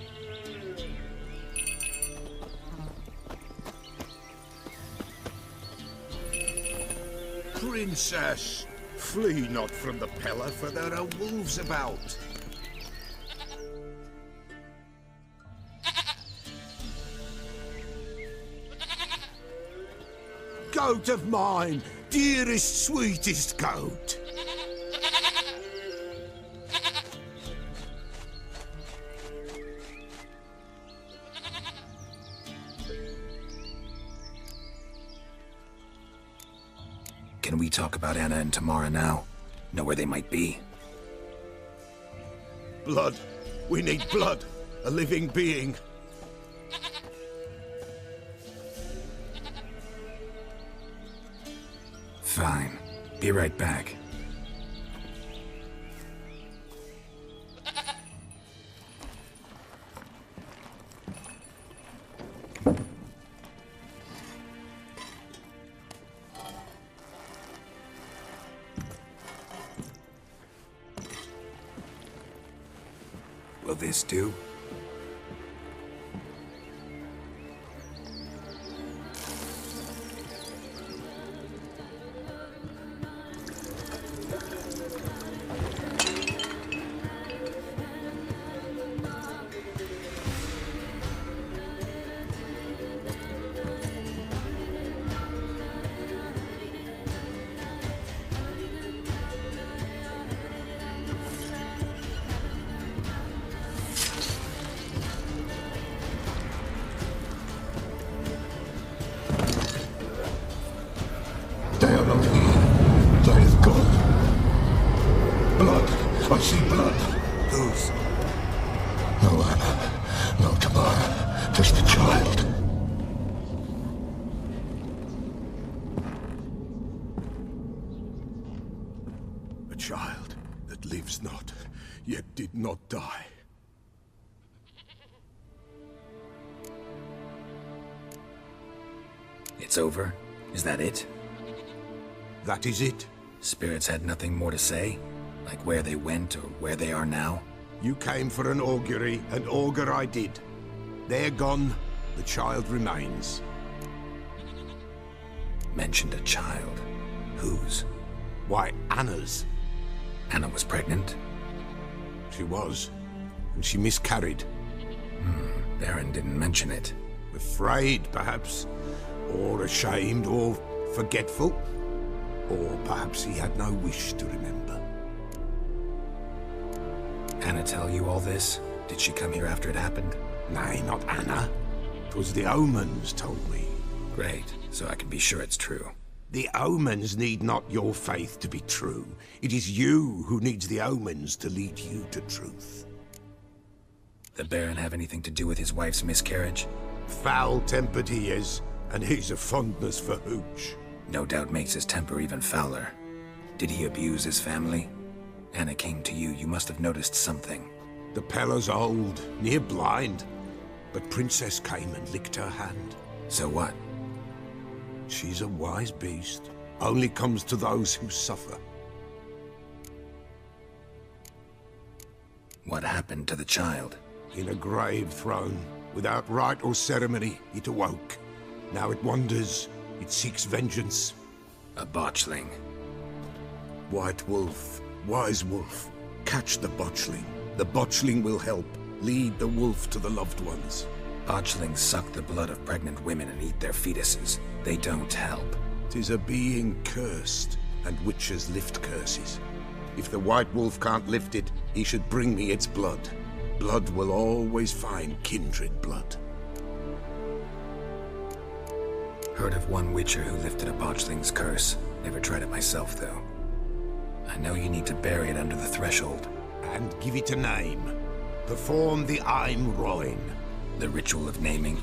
Princess! Flee not from the Peller, for there are wolves about. Goat of mine! Dearest, sweetest goat! Can we talk about Anna and Tamara now? Know where they might be? Blood. We need blood. A living being. Fine. Be right back. Will this do? They are not here. They have gone. Blood. I see blood. Whose? No Anna. No Tamara. Just a child. A child that lives not, yet did not die. It's over? Is that it? That is it. Spirits had nothing more to say? Like where they went or where they are now? You came for an augury, and augur I did. They're gone. The child remains. Mentioned a child. Whose? Why, Anna's. Anna was pregnant? She was. And she miscarried. Baron didn't mention it. Afraid, perhaps. Or ashamed, or forgetful. Or perhaps he had no wish to remember. Anna tell you all this? Did she come here after it happened? Nay, not Anna. 'Twas the omens told me. Great, so I can be sure it's true. The omens need not your faith to be true. It is you who needs the omens to lead you to truth. The Baron have anything to do with his wife's miscarriage? Foul-tempered he is, and he's a fondness for hooch. No doubt makes his temper even fouler. Did he abuse his family? Anna came to you, you must have noticed something. The Pella's old, near blind, but Princess came and licked her hand. So what? She's a wise beast. Only comes to those who suffer. What happened to the child? In a grave thrown. Without rite or ceremony, it awoke. Now it wanders. It seeks vengeance. A botchling. White wolf, wise wolf, catch the botchling. The botchling will help. Lead the wolf to the loved ones. Botchlings suck the blood of pregnant women and eat their fetuses. They don't help. 'Tis a being cursed, and witches lift curses. If the white wolf can't lift it, he should bring me its blood. Blood will always find kindred blood. Heard of one witcher who lifted a botchling's curse. Never tried it myself, though. I know you need to bury it under the threshold. And give it a name. Perform the Aim Roin. The ritual of naming?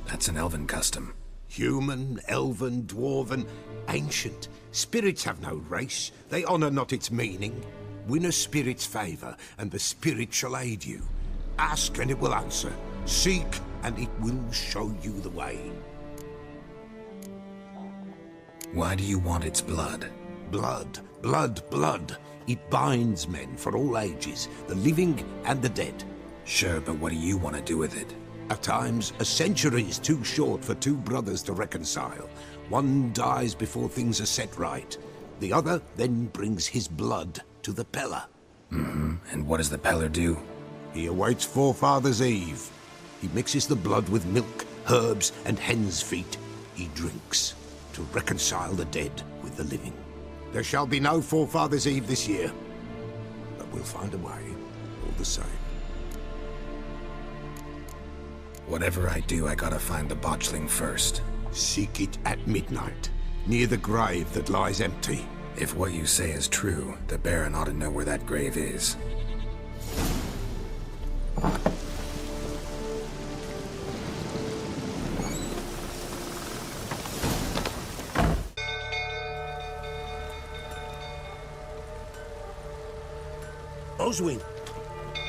That's an elven custom. Human, elven, dwarven, ancient. Spirits have no race. They honor not its meaning. Win a spirit's favor, and the spirit shall aid you. Ask, and it will answer. Seek, and it will show you the way. Why do you want its blood? Blood, blood, blood. It binds men for all ages, the living and the dead. Sure, but what do you want to do with it? At times, a century is too short for two brothers to reconcile. One dies before things are set right. The other then brings his blood to the Pella. And what does the Peller do? He awaits Forefathers' Eve. He mixes the blood with milk, herbs, and hen's feet. He drinks to reconcile the dead with the living. There shall be no Forefathers' Eve this year, but we'll find a way, all the same. Whatever I do, I gotta find the botchling first. Seek it at midnight. near the grave that lies empty. If what you say is true, the Baron ought to know where that grave is. Oswin?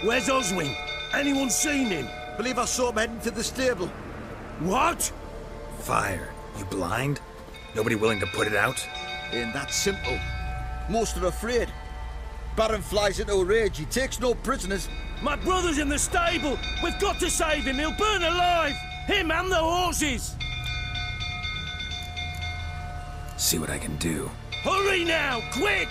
Where's Oswin? Anyone seen him? Believe I saw him heading to the stable. What? Fire. You blind? Nobody willing to put it out? Ain't that simple. Most are afraid. Baron flies into a rage. He takes no prisoners. My brother's in the stable. We've got to save him. He'll burn alive. Him and the horses. See what I can do. Hurry now, quick!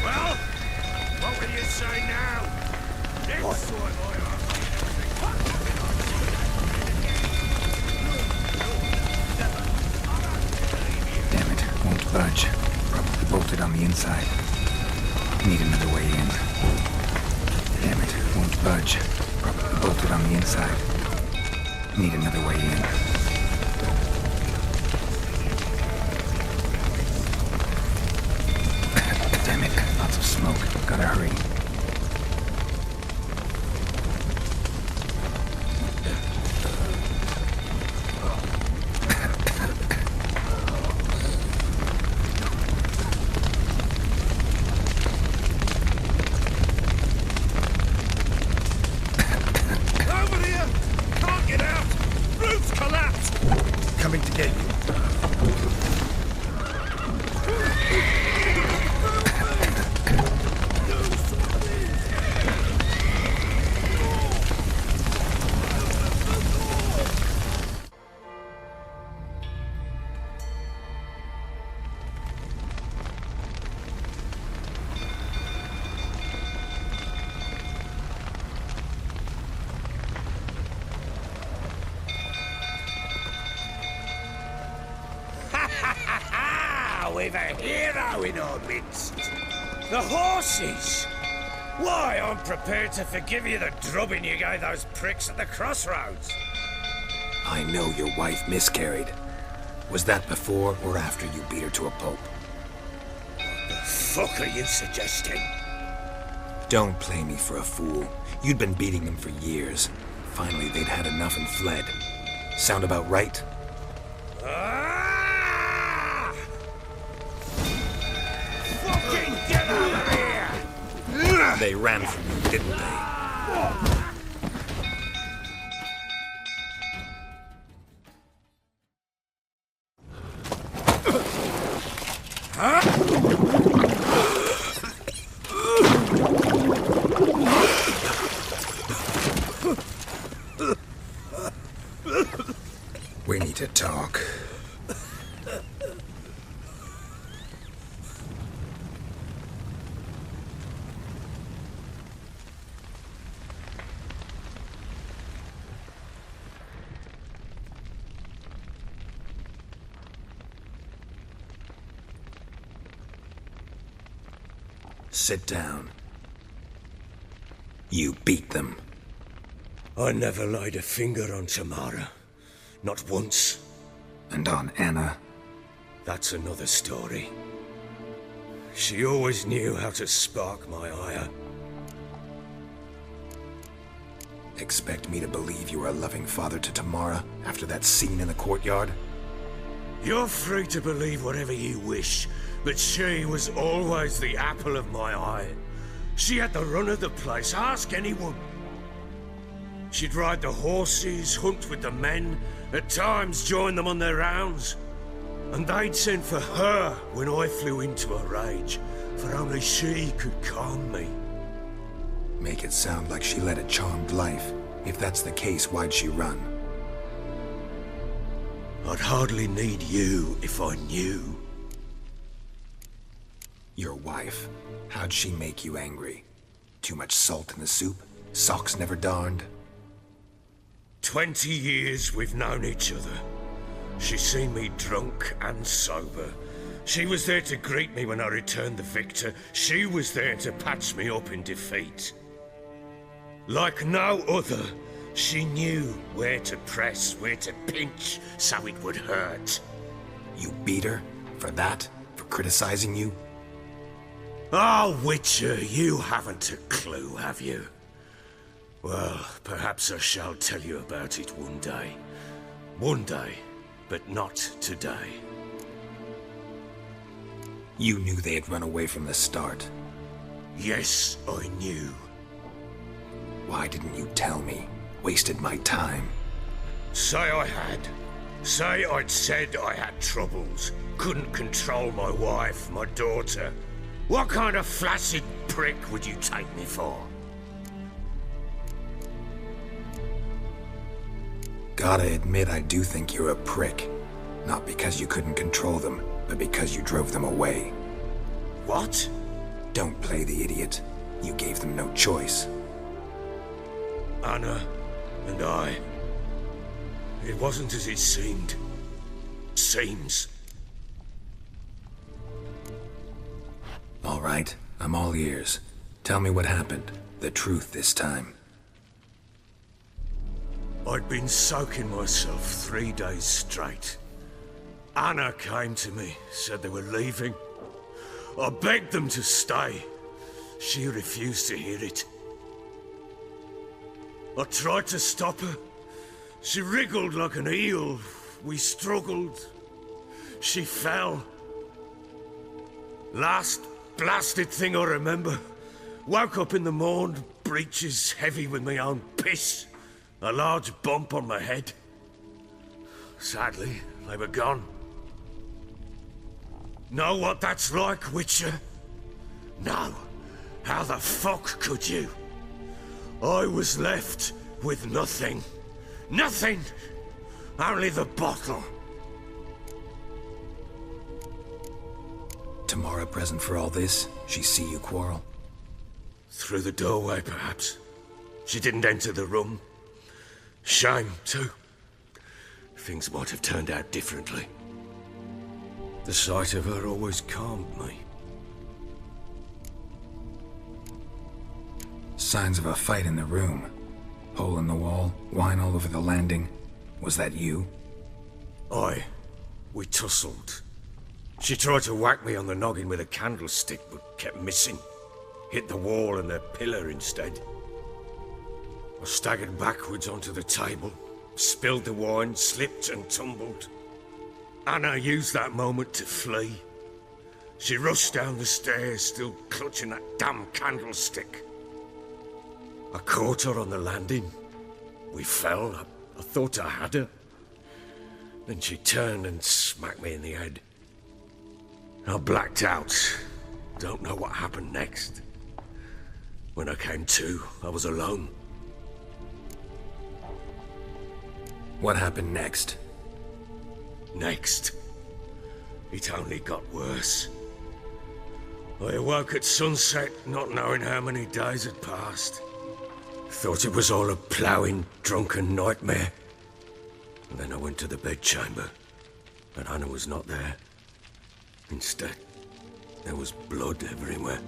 Well, what will you say now? Next time Damn it, won't budge. Probably bolted on the inside. Need another way in. Damn it, won't budge. Probably bolted on the inside. Need another way in. Damn it, lots of smoke. Gotta hurry. over here! Can't get out! Roof's collapsed! Coming to get you. We've a hero in our midst. The horses! Why, I'm prepared to forgive you the drubbing you gave those pricks at the crossroads. I know your wife miscarried. Was that before or after you beat her to a pulp? What the fuck are you suggesting? Don't play me for a fool. You'd been beating them for years. Finally, they'd had enough and fled. Sound about right? Fucking get out of here! They ran from you, didn't they? We need to talk. Sit down. You beat them. I never laid a finger on Tamara. Not once. And on Anna? That's another story. She always knew how to spark my ire. Expect me to believe you are a loving father to Tamara after that scene in the courtyard? You're free to believe whatever you wish, but she was always the apple of my eye. She had the run of the place, ask anyone. She'd ride the horses, hunt with the men, at times join them on their rounds. And they'd send for her when I flew into a rage, for only she could calm me. Make it sound like she led a charmed life. If that's the case, why'd she run? I'd hardly need you if I knew. Your wife. How'd she make you angry? Too much salt in the soup? Socks never darned? 20 years we've known each other. She's seen me drunk and sober, She was there to greet me when I returned the victor. She was there to patch me up in defeat. Like no other, she knew where to press, where to pinch, so it would hurt. You beat her? For that? For criticizing you? Oh, Witcher, you haven't a clue, have you? Well, perhaps I shall tell you about it one day. One day, but not today. You knew they had run away from the start. Yes, I knew. Why didn't you tell me? Wasted my time. Say I had. Say I'd said I had troubles. Couldn't control my wife, my daughter. What kind of flaccid prick would you take me for? Gotta admit, I do think you're a prick. Not because you couldn't control them, but because you drove them away. What? Don't play the idiot. You gave them no choice. Anna and I... It wasn't as it seemed. Seems. All right, I'm all ears. Tell me what happened. The truth this time. I'd been soaking myself 3 days straight. Anna came to me, said they were leaving. I begged them to stay. She refused to hear it. I tried to stop her. She wriggled like an eel. We struggled. She fell. Last blasted thing I remember. Woke up in the morn, breeches heavy with my own piss. A large bump on my head. Sadly, they were gone. Know what that's like, Witcher? No. How the fuck could you? I was left with nothing. Nothing! Only the bottle. Tamara present for all this? She see you quarrel? Through the doorway, perhaps. She didn't enter the room. Shame, too. Things might have turned out differently. The sight of her always calmed me. Signs of a fight in the room. Hole in the wall, wine all over the landing. Was that you? Aye. We tussled. She tried to whack me on the noggin with a candlestick, but kept missing. Hit the wall and a pillar instead. I staggered backwards onto the table, spilled the wine, slipped and tumbled. Anna used that moment to flee. She rushed down the stairs, still clutching that damn candlestick. I caught her on the landing. We fell. I thought I had her. Then she turned and smacked me in the head. I blacked out. Don't know what happened next. When I came to, I was alone. What happened next? Next? It only got worse. I awoke at sunset, not knowing how many days had passed. Thought it was all a ploughing, drunken nightmare. And then I went to the bedchamber, but Anna was not there. Instead, there was blood everywhere.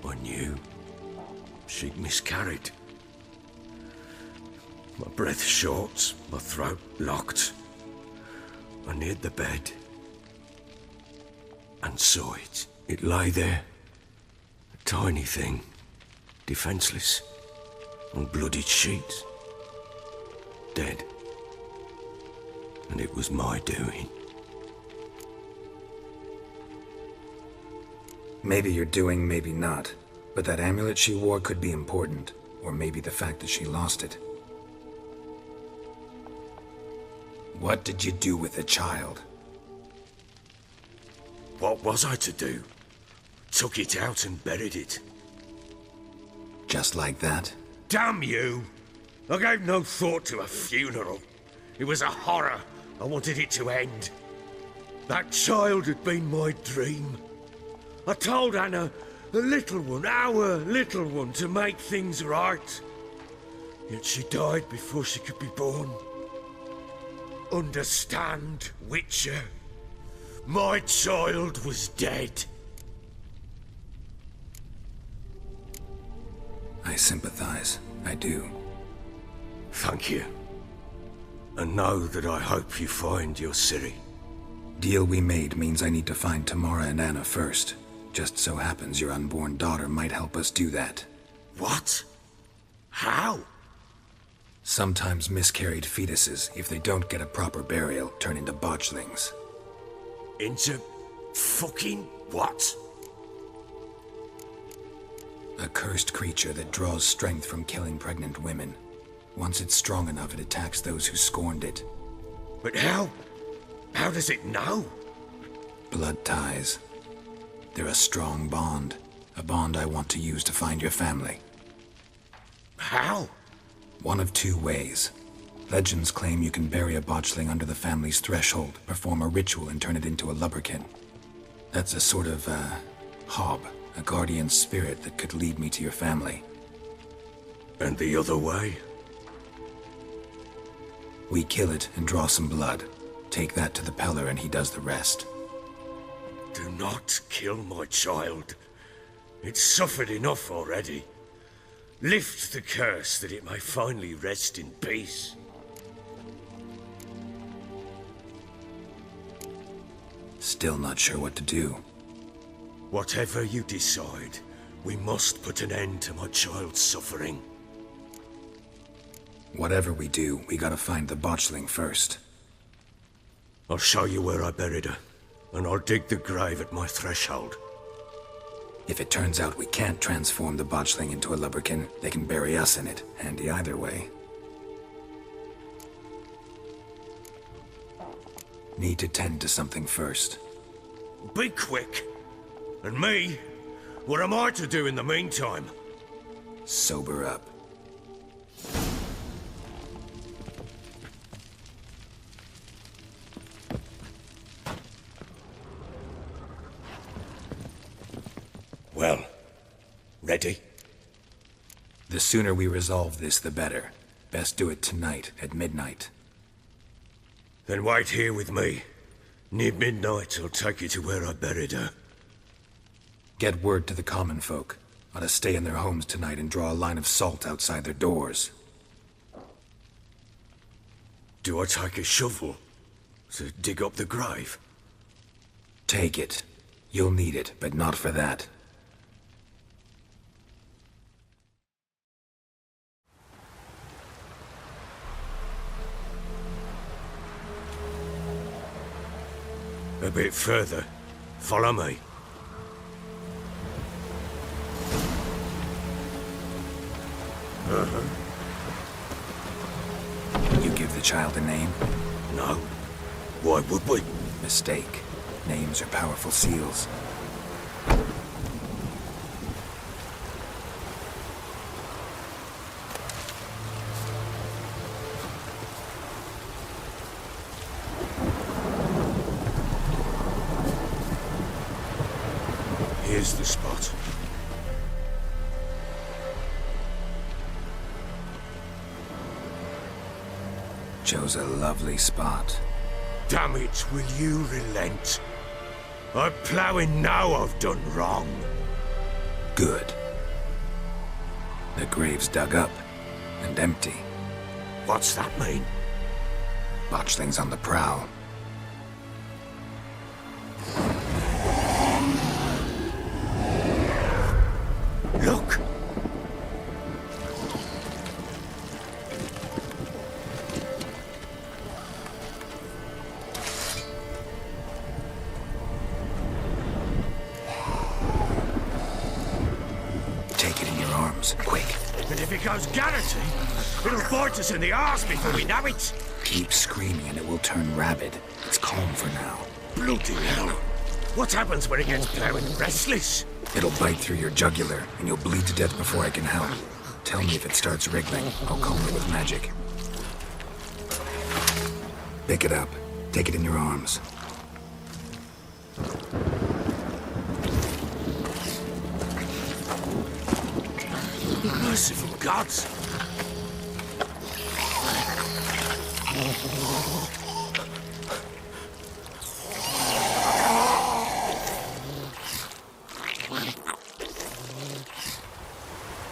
I knew she'd miscarried. My breath short, my throat locked. I neared the bed and saw it. It lay there, a tiny thing, defenseless, on bloodied sheets, dead. And it was my doing. Maybe you're doing, maybe not. But that amulet she wore could be important. Or maybe the fact that she lost it. What did you do with the child? What was I to do? Took it out and buried it. Just like that? Damn you! I gave no thought to a funeral. It was a horror. I wanted it to end. That child had been my dream. I told Anna, the little one, our little one, to make things right. Yet she died before she could be born. Understand, Witcher? My child was dead. I sympathize. I do. Thank you. And know that I hope you find your Ciri. Deal we made means I need to find Tamara and Anna first. Just so happens your unborn daughter might help us do that. What? How? Sometimes miscarried fetuses, if they don't get a proper burial, turn into botchlings. Into fucking what? A cursed creature that draws strength from killing pregnant women. Once it's strong enough, it attacks those who scorned it. But how? How does it know? Blood ties. They're a strong bond. A bond I want to use to find your family. How? One of two ways. Legends claim you can bury a botchling under the family's threshold, perform a ritual, and turn it into a lubberkin. That's a sort of, hob, a guardian spirit that could lead me to your family. And the other way? We kill it and draw some blood. Take that to the Peller and he does the rest. Do not kill my child. It's suffered enough already. Lift the curse that it may finally rest in peace. Still not sure what to do. Whatever you decide, we must put an end to my child's suffering. Whatever we do, we gotta find the botchling first. I'll show you where I buried her, and I'll dig the grave at my threshold. If it turns out we can't transform the botchling into a lubberkin, they can bury us in it. Handy either way. Need to tend to something first. Be quick. And me? What am I to do in the meantime? Sober up. Well, ready? The sooner we resolve this, the better. Best do it tonight, at midnight. Then wait here with me. Near midnight, I'll take you to where I buried her. Get word to the common folk. Ought to stay in their homes tonight and draw a line of salt outside their doors. Do I take a shovel to dig up the grave? Take it. You'll need it, but not for that. A bit further. Follow me. You give the child a name? No. Why would we? Mistake. Names are powerful seals. Here's the spot. Chose a lovely spot. Damn it, will you relent? I'm ploughing now I've done wrong. Good. The grave's dug up and empty. What's that mean? Botchling's on the prowl. Look! Take it in your arms, quick. And if it goes garroty, it'll bite us in the arse before we know it. Keep screaming and it will turn rabid. It's calm for now. Bloody hell. What happens when it gets plowing restless? It'll bite through your jugular, and you'll bleed to death before I can help. Tell me if it starts wriggling. I'll calm it with magic. Pick it up. Take it in your arms. Merciful gods!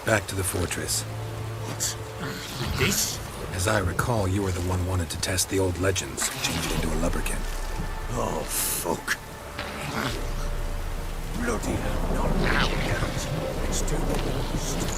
Back to the fortress. What? This? As I recall, you were the one wanted to test the old legends, change it into a lubberkin. Oh, fuck. Bloody hell, not now, Geralt. Let's do the worst.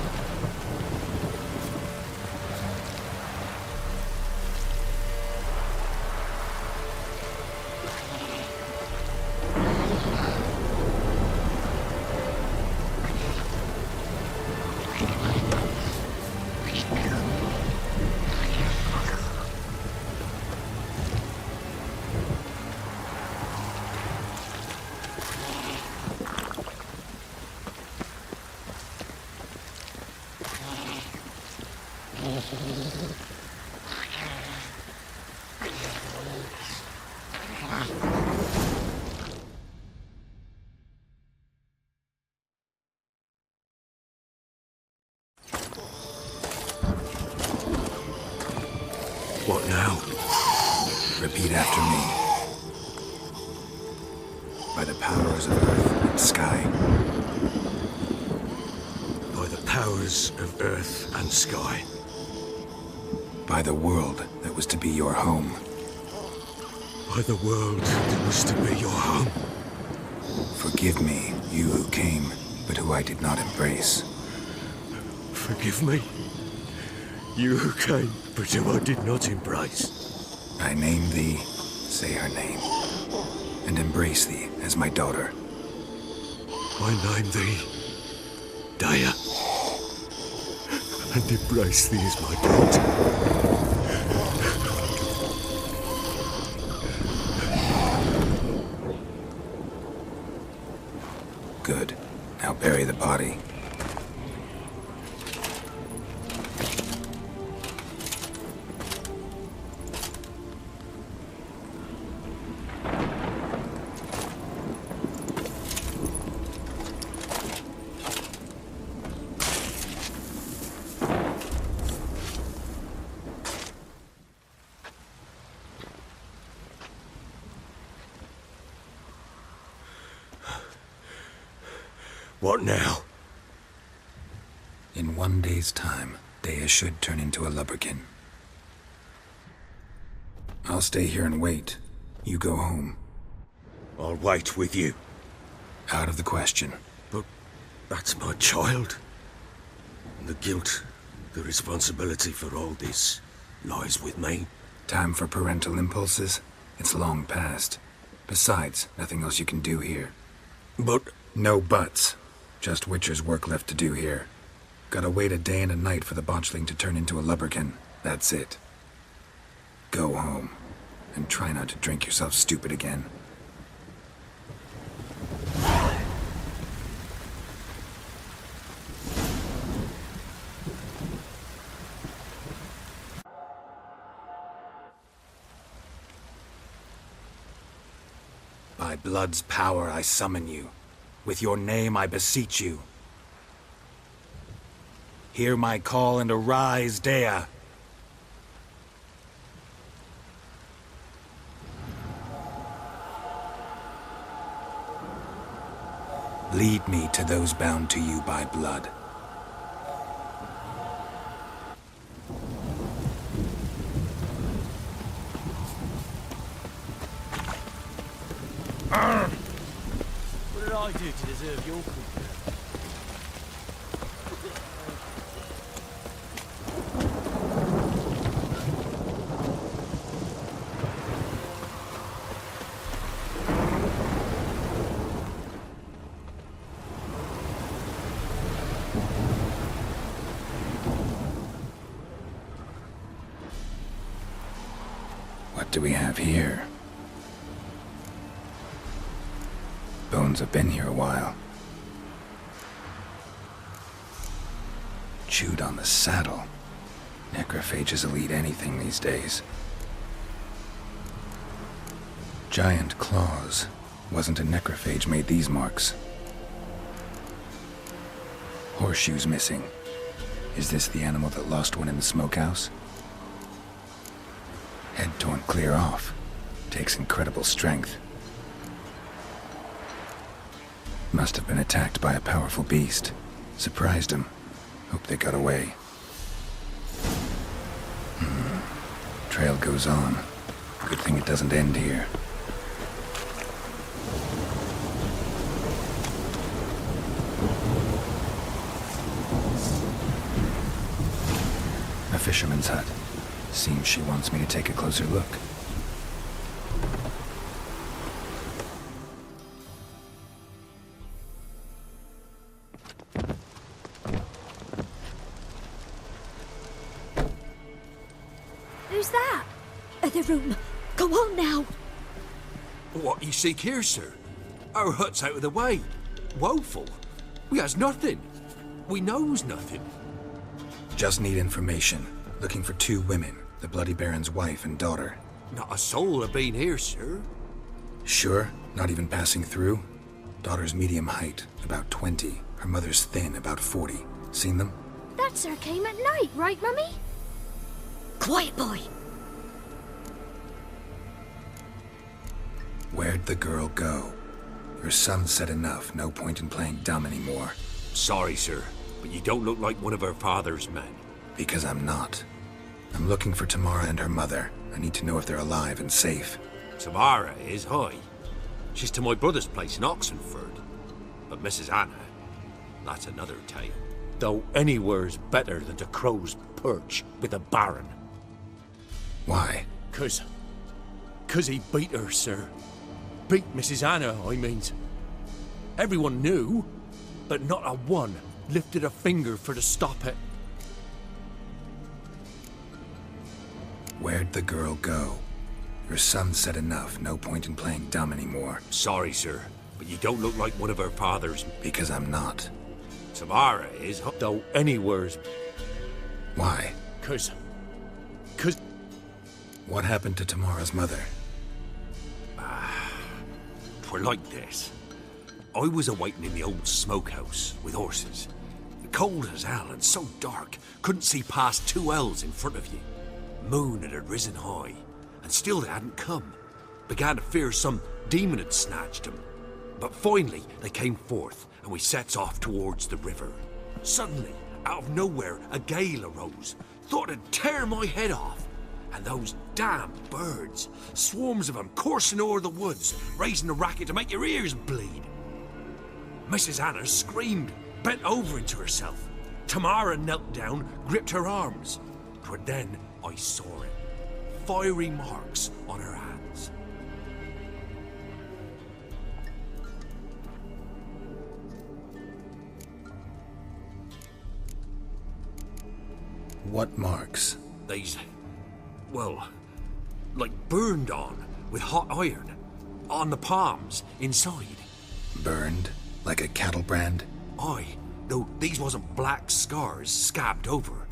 What now? Repeat after me. By the powers of earth and sky. By the powers of earth and sky. By the world that was to be your home. By the world that was to be your home. Forgive me, you who came, but who I did not embrace. Forgive me, you who came, but who I did not embrace. I name thee, say her name, and embrace thee as my daughter. I name thee, Daya, and embrace thee as my daughter. Good. Now bury the body. What now? In 1 day's time, Daya should turn into a lubberkin. I'll stay here and wait. You go home. I'll wait with you. Out of the question. But that's my child. And the guilt, the responsibility for all this lies with me. Time for parental impulses? It's long past. Besides, nothing else you can do here. But... No buts. Just Witcher's work left to do here. Gotta wait a day and a night for the botchling to turn into a lubberkin. That's it. Go home. And try not to drink yourself stupid again. By blood's power I summon you. With your name I beseech you. Hear my call and arise, Daya. Lead me to those bound to you by blood. What did I do to deserve your company? What do we have here? Bones have been here a while. Chewed on the saddle. Necrophages will eat anything these days. Giant claws. Wasn't a necrophage made these marks. Horseshoes missing. Is this the animal that lost one in the smokehouse? Head torn clear off. Takes incredible strength. Must have been attacked by a powerful beast. Surprised him. Hope they got away. Trail goes on. Good thing it doesn't end here. A fisherman's hut. Seems she wants me to take a closer look. Who's that? The room. Go on now. What you seek here, sir? Our hut's out of the way. Woeful. We has nothing. We knows nothing. Just need information. Looking for 2 women, the Bloody Baron's wife and daughter. Not a soul have been here, sir. Sure? Not even passing through? Daughter's medium height, about 20. Her mother's thin, about 40. Seen them? That sir came at night, right, Mummy? Quiet, boy. Where'd the girl go? Your son said enough. No point in playing dumb anymore. Sorry, sir, but you don't look like one of her father's men. Because I'm not. I'm looking for Tamara and her mother. I need to know if they're alive and safe. Tamara is, hi. She's to my brother's place in Oxenford. But Mrs. Anna, that's another tale. Though anywhere's better than to Crow's Perch with a baron. Why? 'Cause he beat her, sir. Beat Mrs. Anna, I means. Everyone knew, but not a one lifted a finger for to stop it. Where'd the girl go? Your son said enough. No point in playing dumb anymore. Sorry, sir, but you don't look like one of her father's. Because I'm not. Tamara is, though anywhere's. Why? 'Cause... What happened to Tamara's mother? 'Twere like this. I was awaiting in the old smokehouse with horses. Cold as hell and so dark, couldn't see past 2 ells in front of you. Moon had risen high, and still they hadn't come. Began to fear some demon had snatched them. But finally they came forth, and we sets off towards the river. Suddenly, out of nowhere, a gale arose. Thought it'd tear my head off. And those damn birds, swarms of them coursing o'er the woods, raising a racket to make your ears bleed. Mrs. Anna screamed, bent over into herself. Tamara knelt down, gripped her arms. 'Twere then I saw it. Fiery marks on her hands. What marks? These... well, like burned on with hot iron. On the palms, inside. Burned? Like a cattle brand? Aye, though these wasn't black scars scabbed over.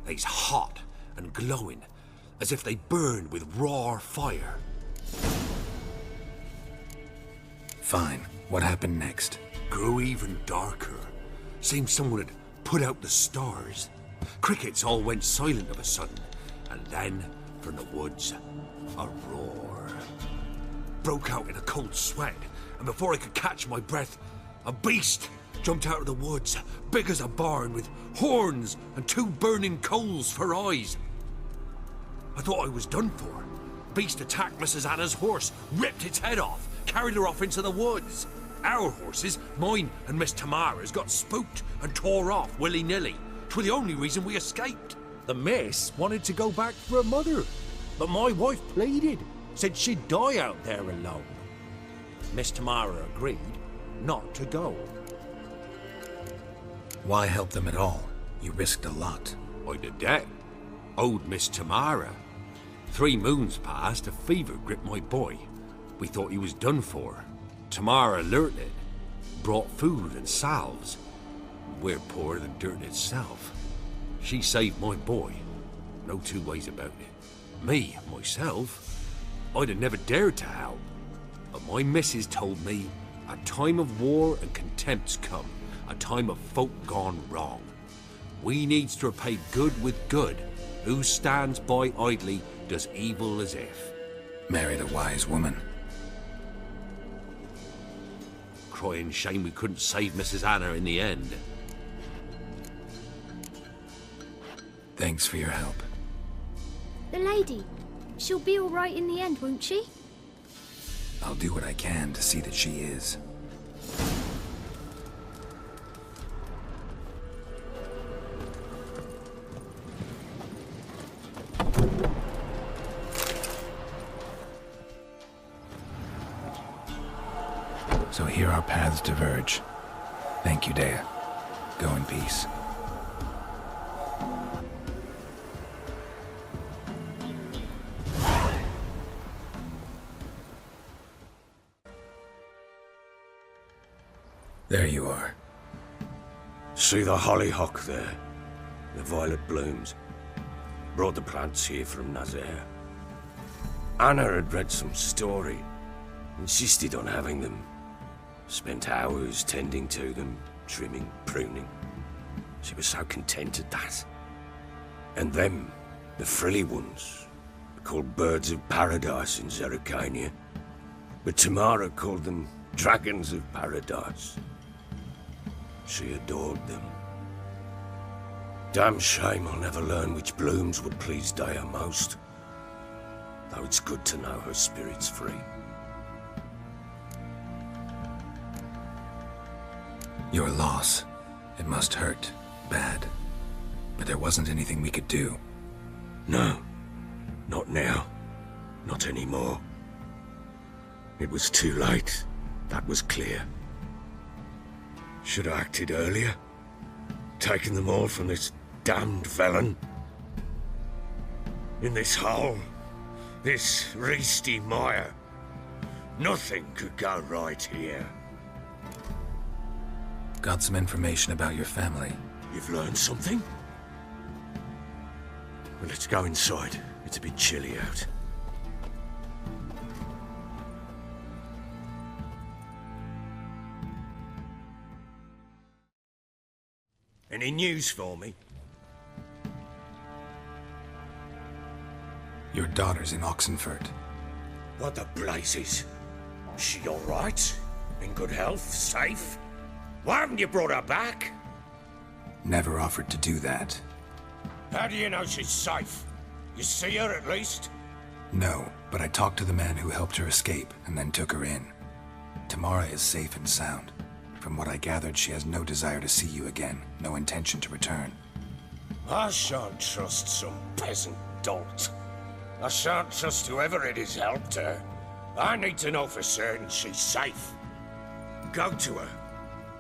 They's hot and glowing, as if they burned with raw fire. Fine. What happened next? Grew even darker. Seemed someone had put out the stars. Crickets all went silent of a sudden, and then, from the woods, a roar. Broke out in a cold sweat, and before I could catch my breath, a beast jumped out of the woods, big as a barn, with horns and 2 burning coals for eyes. I thought I was done for. Beast attacked Mrs. Anna's horse, ripped its head off, carried her off into the woods. Our horses, mine and Miss Tamara's, got spooked and tore off willy-nilly. 'Twere the only reason we escaped. The miss wanted to go back for her mother, but my wife pleaded, said she'd die out there alone. Miss Tamara agreed not to go. Why help them at all? You risked a lot. I did that. Owed Miss Tamara. 3 moons passed, a fever gripped my boy. We thought he was done for. Tamara alerted, brought food and salves. We're poorer than dirt itself. She saved my boy. No 2 ways about it. Me, myself, I'd have never dared to help. But my missus told me a time of war and contempt's come. A time of folk gone wrong. We needs to repay good with good. Who stands by idly does evil as if. Married a wise woman. Crying shame we couldn't save Mrs. Anna in the end. Thanks for your help. The lady. She'll be all right in the end, won't she? I'll do what I can to see that she is. So here our paths diverge. Thank you, Dea. Go in peace. There you are. See the hollyhock there? The violet blooms. Brought the plants here from Nazaire. Anna had read some story. Insisted on having them. Spent hours tending to them, trimming, pruning. She was so content at that. And them, the frilly ones, called birds of paradise in Zerrikania. But Tamara called them dragons of paradise. She adored them. Damn shame I'll never learn which blooms would please Dea most. Though it's good to know her spirit's free. Your loss. It must hurt. Bad. But there wasn't anything we could do. No. Not now. Not anymore. It was too late. That was clear. Should have acted earlier. Taken them all from this damned felon. In this hole. This reesty mire. Nothing could go right here. Got some information about your family. You've learned something? Well, let's go inside. It's a bit chilly out. Any news for me? Your daughter's in Oxenfurt. What the blazes? Is she all right? In good health? Safe? Why haven't you brought her back? Never offered to do that. How do you know she's safe? You see her at least? No, but I talked to the man who helped her escape and then took her in. Tamara is safe and sound. From what I gathered, she has no desire to see you again, no intention to return. I shan't trust some peasant dolt. I shan't trust whoever it is helped her. I need to know for certain she's safe. Go to her.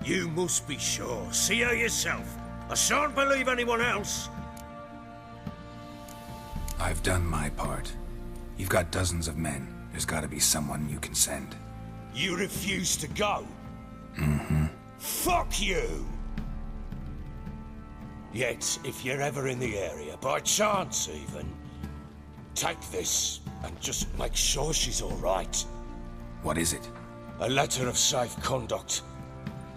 You must be sure. See her yourself. I shan't believe anyone else. I've done my part. You've got dozens of men. There's got to be someone you can send. You refuse to go? Mm-hmm. Fuck you! Yet, if you're ever in the area, by chance even, take this and just make sure she's all right. What is it? A letter of safe conduct.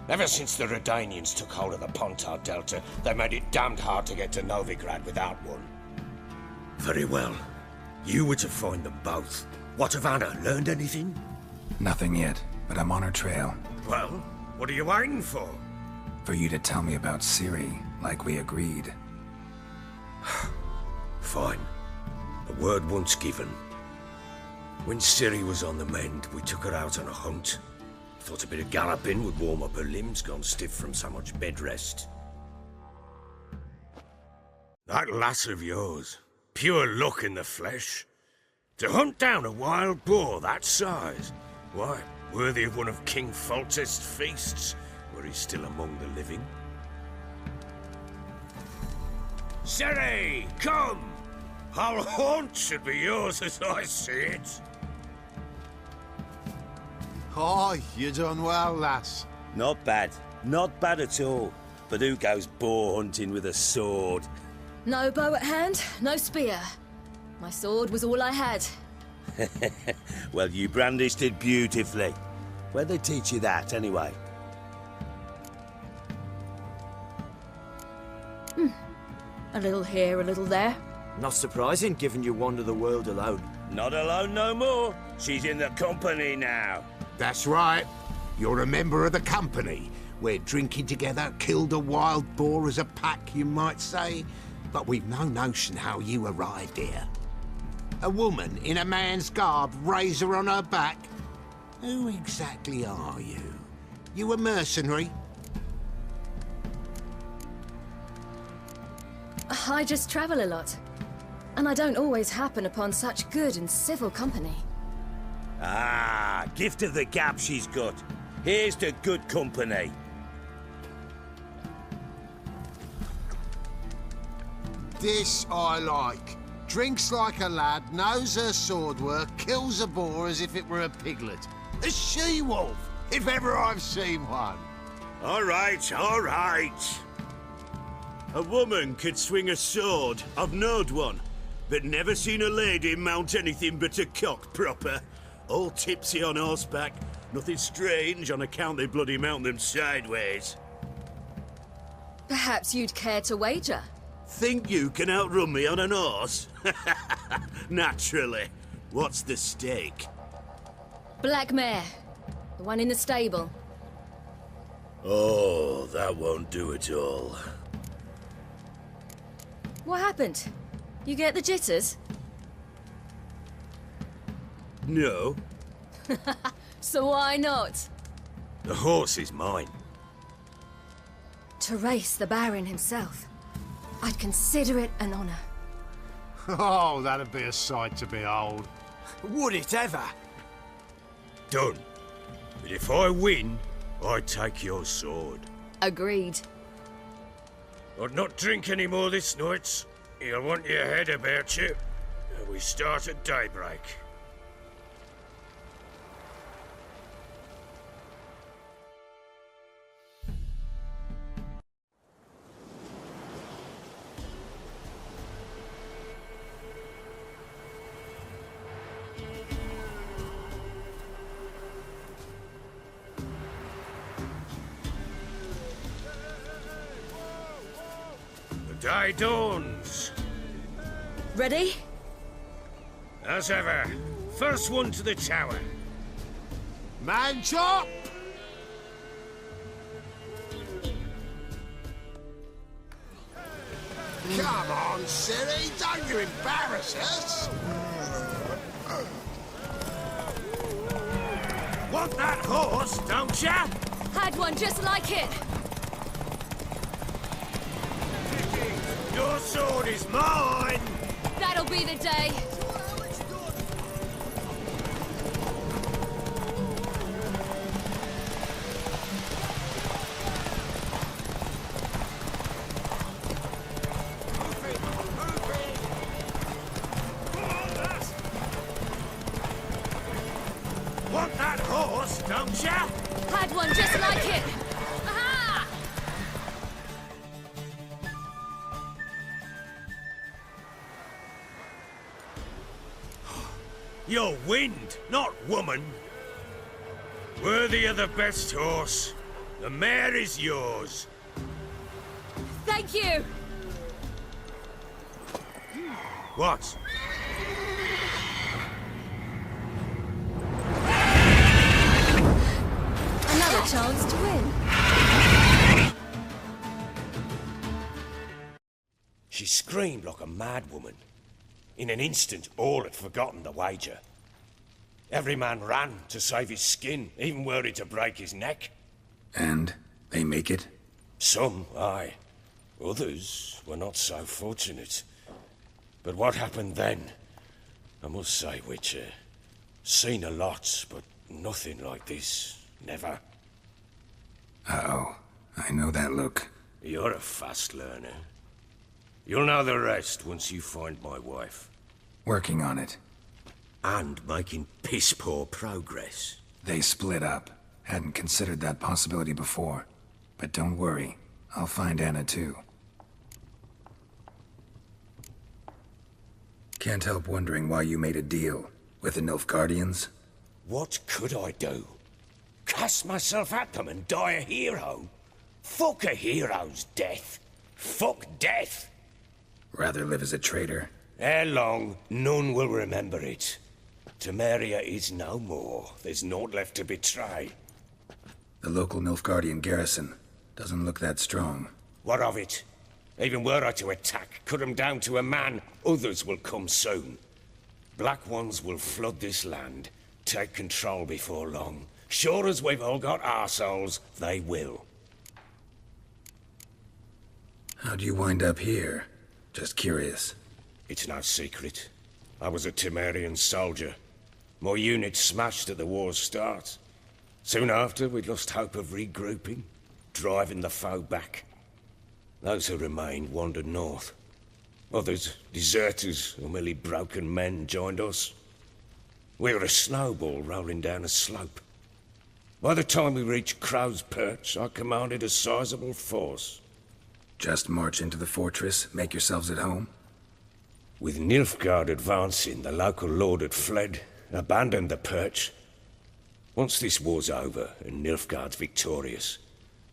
Ever since the Redanians took hold of the Pontar Delta, they made it damned hard to get to Novigrad without one. Very well. You were to find them both. What of Anna? Learned anything? Nothing yet, but I'm on her trail. Well, what are you waiting for? For you to tell me about Ciri, like we agreed. Fine. A word once given. When Ciri was on the mend, we took her out on a hunt. Thought a bit of galloping would warm up her limbs, gone stiff from so much bed rest. That lass of yours, pure luck in the flesh. To hunt down a wild boar that size, why, worthy of one of King Foltest's feasts, were he still among the living. Ciri, come! Our haunt should be yours as I see it. Oh, you done well, lass. Not bad. Not bad at all. But who goes boar hunting with a sword? No bow at hand, no spear. My sword was all I had. Well, you brandished it beautifully. Where'd they teach you that, anyway? A little here, a little there. Not surprising, given you wander the world alone. Not alone no more. She's in the company now. That's right. You're a member of the company. We're drinking together, killed a wild boar as a pack, you might say. But we've no notion how you arrived here. A woman in a man's garb, razor on her back. Who exactly are you? You a mercenary? I just travel a lot. And I don't always happen upon such good and civil company. Ah, gift of the gab she's got. Here's to good company. This I like. Drinks like a lad, knows her sword work, kills a boar as if it were a piglet. A she-wolf, if ever I've seen one. All right, all right. A woman could swing a sword. I've knowed one. But never seen a lady mount anything but a cock proper. All tipsy on horseback. Nothing strange on account they bloody mount them sideways. Perhaps you'd care to wager? Think you can outrun me on an horse? Naturally. What's the stake? Black mare. The one in the stable. Oh, that won't do it all. What happened? You get the jitters? No. So why not? The horse is mine. To race the Baron himself. I'd consider it an honor. Oh, that'd be a sight to behold. Would it ever? Done. But if I win, I take your sword. Agreed. I'd not drink any more this night. You'll want your head about you. We start at daybreak. The day dawns. Ready? As ever. First one to the tower. Man chop! Come on, Siri, don't you embarrass us! Want that horse, don't ya? Had one just like it. Your sword is mine! That'll be the day. Want that horse, don't ya? Had one just like it. Aha! You're wind, not woman. Worthy of the best horse. The mare is yours. Thank you. What? Another chance to win. She screamed like a mad woman. In an instant, all had forgotten the wager. Every man ran to save his skin, even were it to break his neck. And they make it? Some, aye. Others were not so fortunate. But what happened then? I must say, Witcher, seen a lot, but nothing like this. Never. Uh-oh. I know that look. You're a fast learner. You'll know the rest once you find my wife. Working on it. And making piss-poor progress. They split up. Hadn't considered that possibility before. But don't worry. I'll find Anna too. Can't help wondering why you made a deal with the Nilfgaardians. What could I do? Cast myself at them and die a hero? Fuck a hero's death. Fuck death. Rather live as a traitor. Ere long, none will remember it. Temeria is no more. There's naught left to betray. The local Nilfgaardian garrison doesn't look that strong. What of it? Even were I to attack, cut 'em down to a man, others will come soon. Black Ones will flood this land, take control before long. Sure as we've all got arseholes, they will. How'd you wind up here? Just curious. It's no secret. I was a Temerian soldier. My unit smashed at the war's start. Soon after, we'd lost hope of regrouping, driving the foe back. Those who remained wandered north. Others, deserters or merely broken men, joined us. We were a snowball rolling down a slope. By the time we reached Crow's Perch, I commanded a sizable force. Just march into the fortress, make yourselves at home? With Nilfgaard advancing, the local lord had fled, abandoned the Perch. Once this war's over and Nilfgaard's victorious,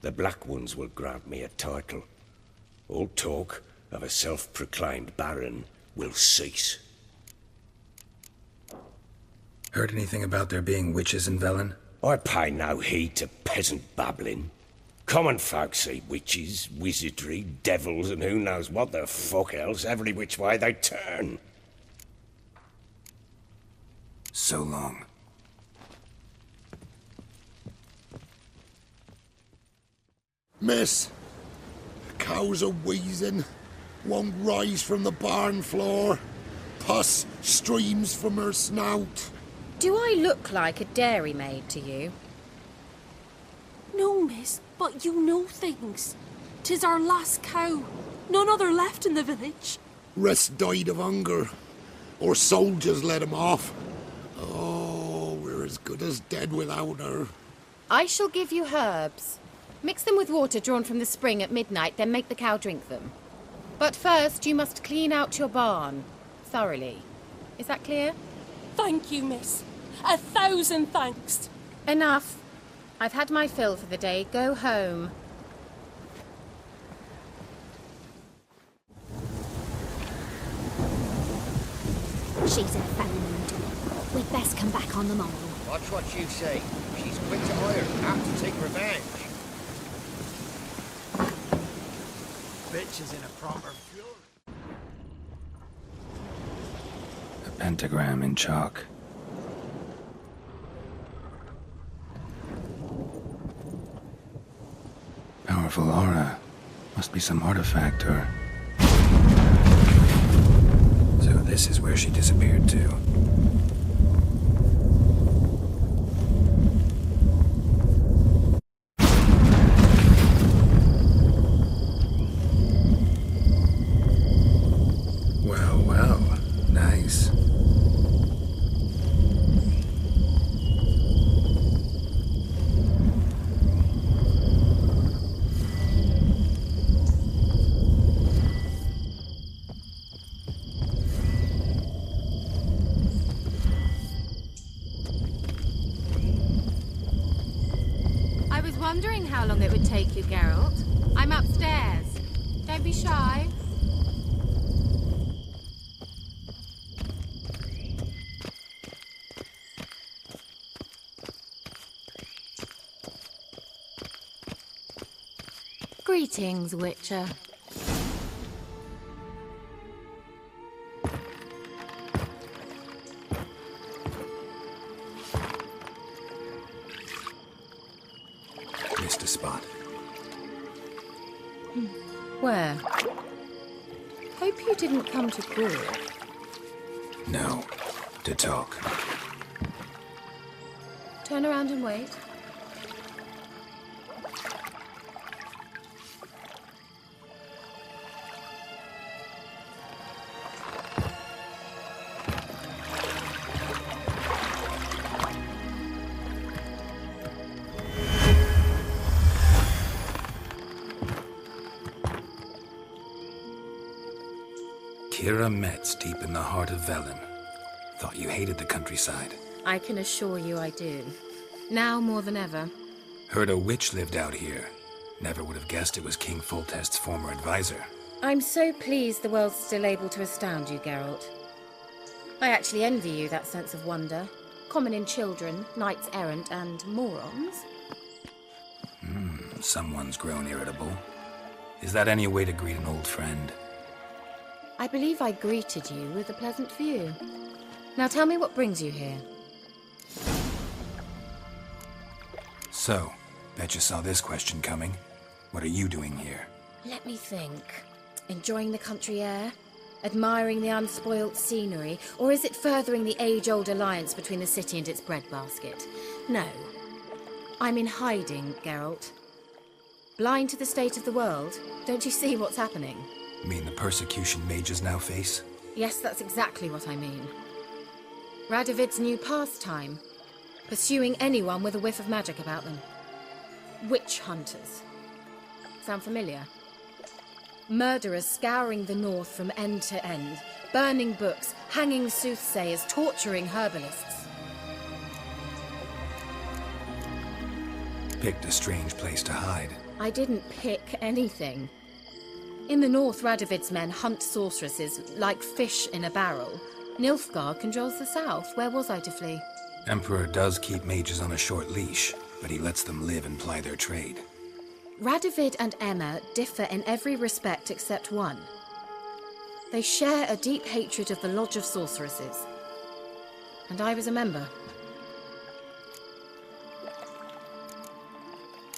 the Black Ones will grant me a title. All talk of a self-proclaimed baron will cease. Heard anything about there being witches in Velen? I pay no heed to peasant babbling. Common folk see witches, wizardry, devils, and who knows what the fuck else every which way they turn. So long. Miss, the cows are wheezing, won't rise from the barn floor. Pus streams from her snout. Do I look like a dairymaid to you? No, miss, but you know things. 'Tis our last cow. None other left in the village. Rest died of hunger, or soldiers let him off. Oh, we're as good as dead without her. I shall give you herbs. Mix them with water drawn from the spring at midnight, then make the cow drink them. But first, you must clean out your barn. Thoroughly. Is that clear? Thank you, miss. 1,000 thanks. Enough. I've had my fill for the day. Go home. She's in a fat mood. We'd best come back on the morrow. Watch what you say. She's quick to hire, apt to take revenge. Bitch is in a proper fury. A pentagram in chalk. Powerful aura. Must be some artifact or... So this is where she disappeared to. Well, well. Nice. I was wondering how long it would take you, Geralt. I'm upstairs. Don't be shy. Greetings, Witcher. Missed a spot. Where? Hope you didn't come to Gore. No. To talk. Turn around and wait. Kira Metz deep in the heart of Velen. Thought you hated the countryside. I can assure you I do. Now more than ever. Heard a witch lived out here. Never would have guessed it was King Foltest's former advisor. I'm so pleased the world's still able to astound you, Geralt. I actually envy you that sense of wonder. Common in children, knights errant, and morons. Someone's grown irritable. Is that any way to greet an old friend? I believe I greeted you with a pleasant view. Now tell me what brings you here. So, bet you saw this question coming. What are you doing here? Let me think. Enjoying the country air? Admiring the unspoilt scenery? Or is it furthering the age-old alliance between the city and its breadbasket? No. I'm in hiding, Geralt. Blind to the state of the world? Don't you see what's happening? Mean the persecution mages now face? Yes, that's exactly what I mean. Radovid's new pastime. Pursuing anyone with a whiff of magic about them. Witch hunters. Sound familiar? Murderers scouring the north from end to end, burning books, hanging soothsayers, torturing herbalists. Picked a strange place to hide. I didn't pick anything. In the north, Radovid's men hunt sorceresses like fish in a barrel. Nilfgaard controls the south. Where was I to flee? Emperor does keep mages on a short leash, but he lets them live and ply their trade. Radovid and Emma differ in every respect except one. They share a deep hatred of the Lodge of Sorceresses. And I was a member.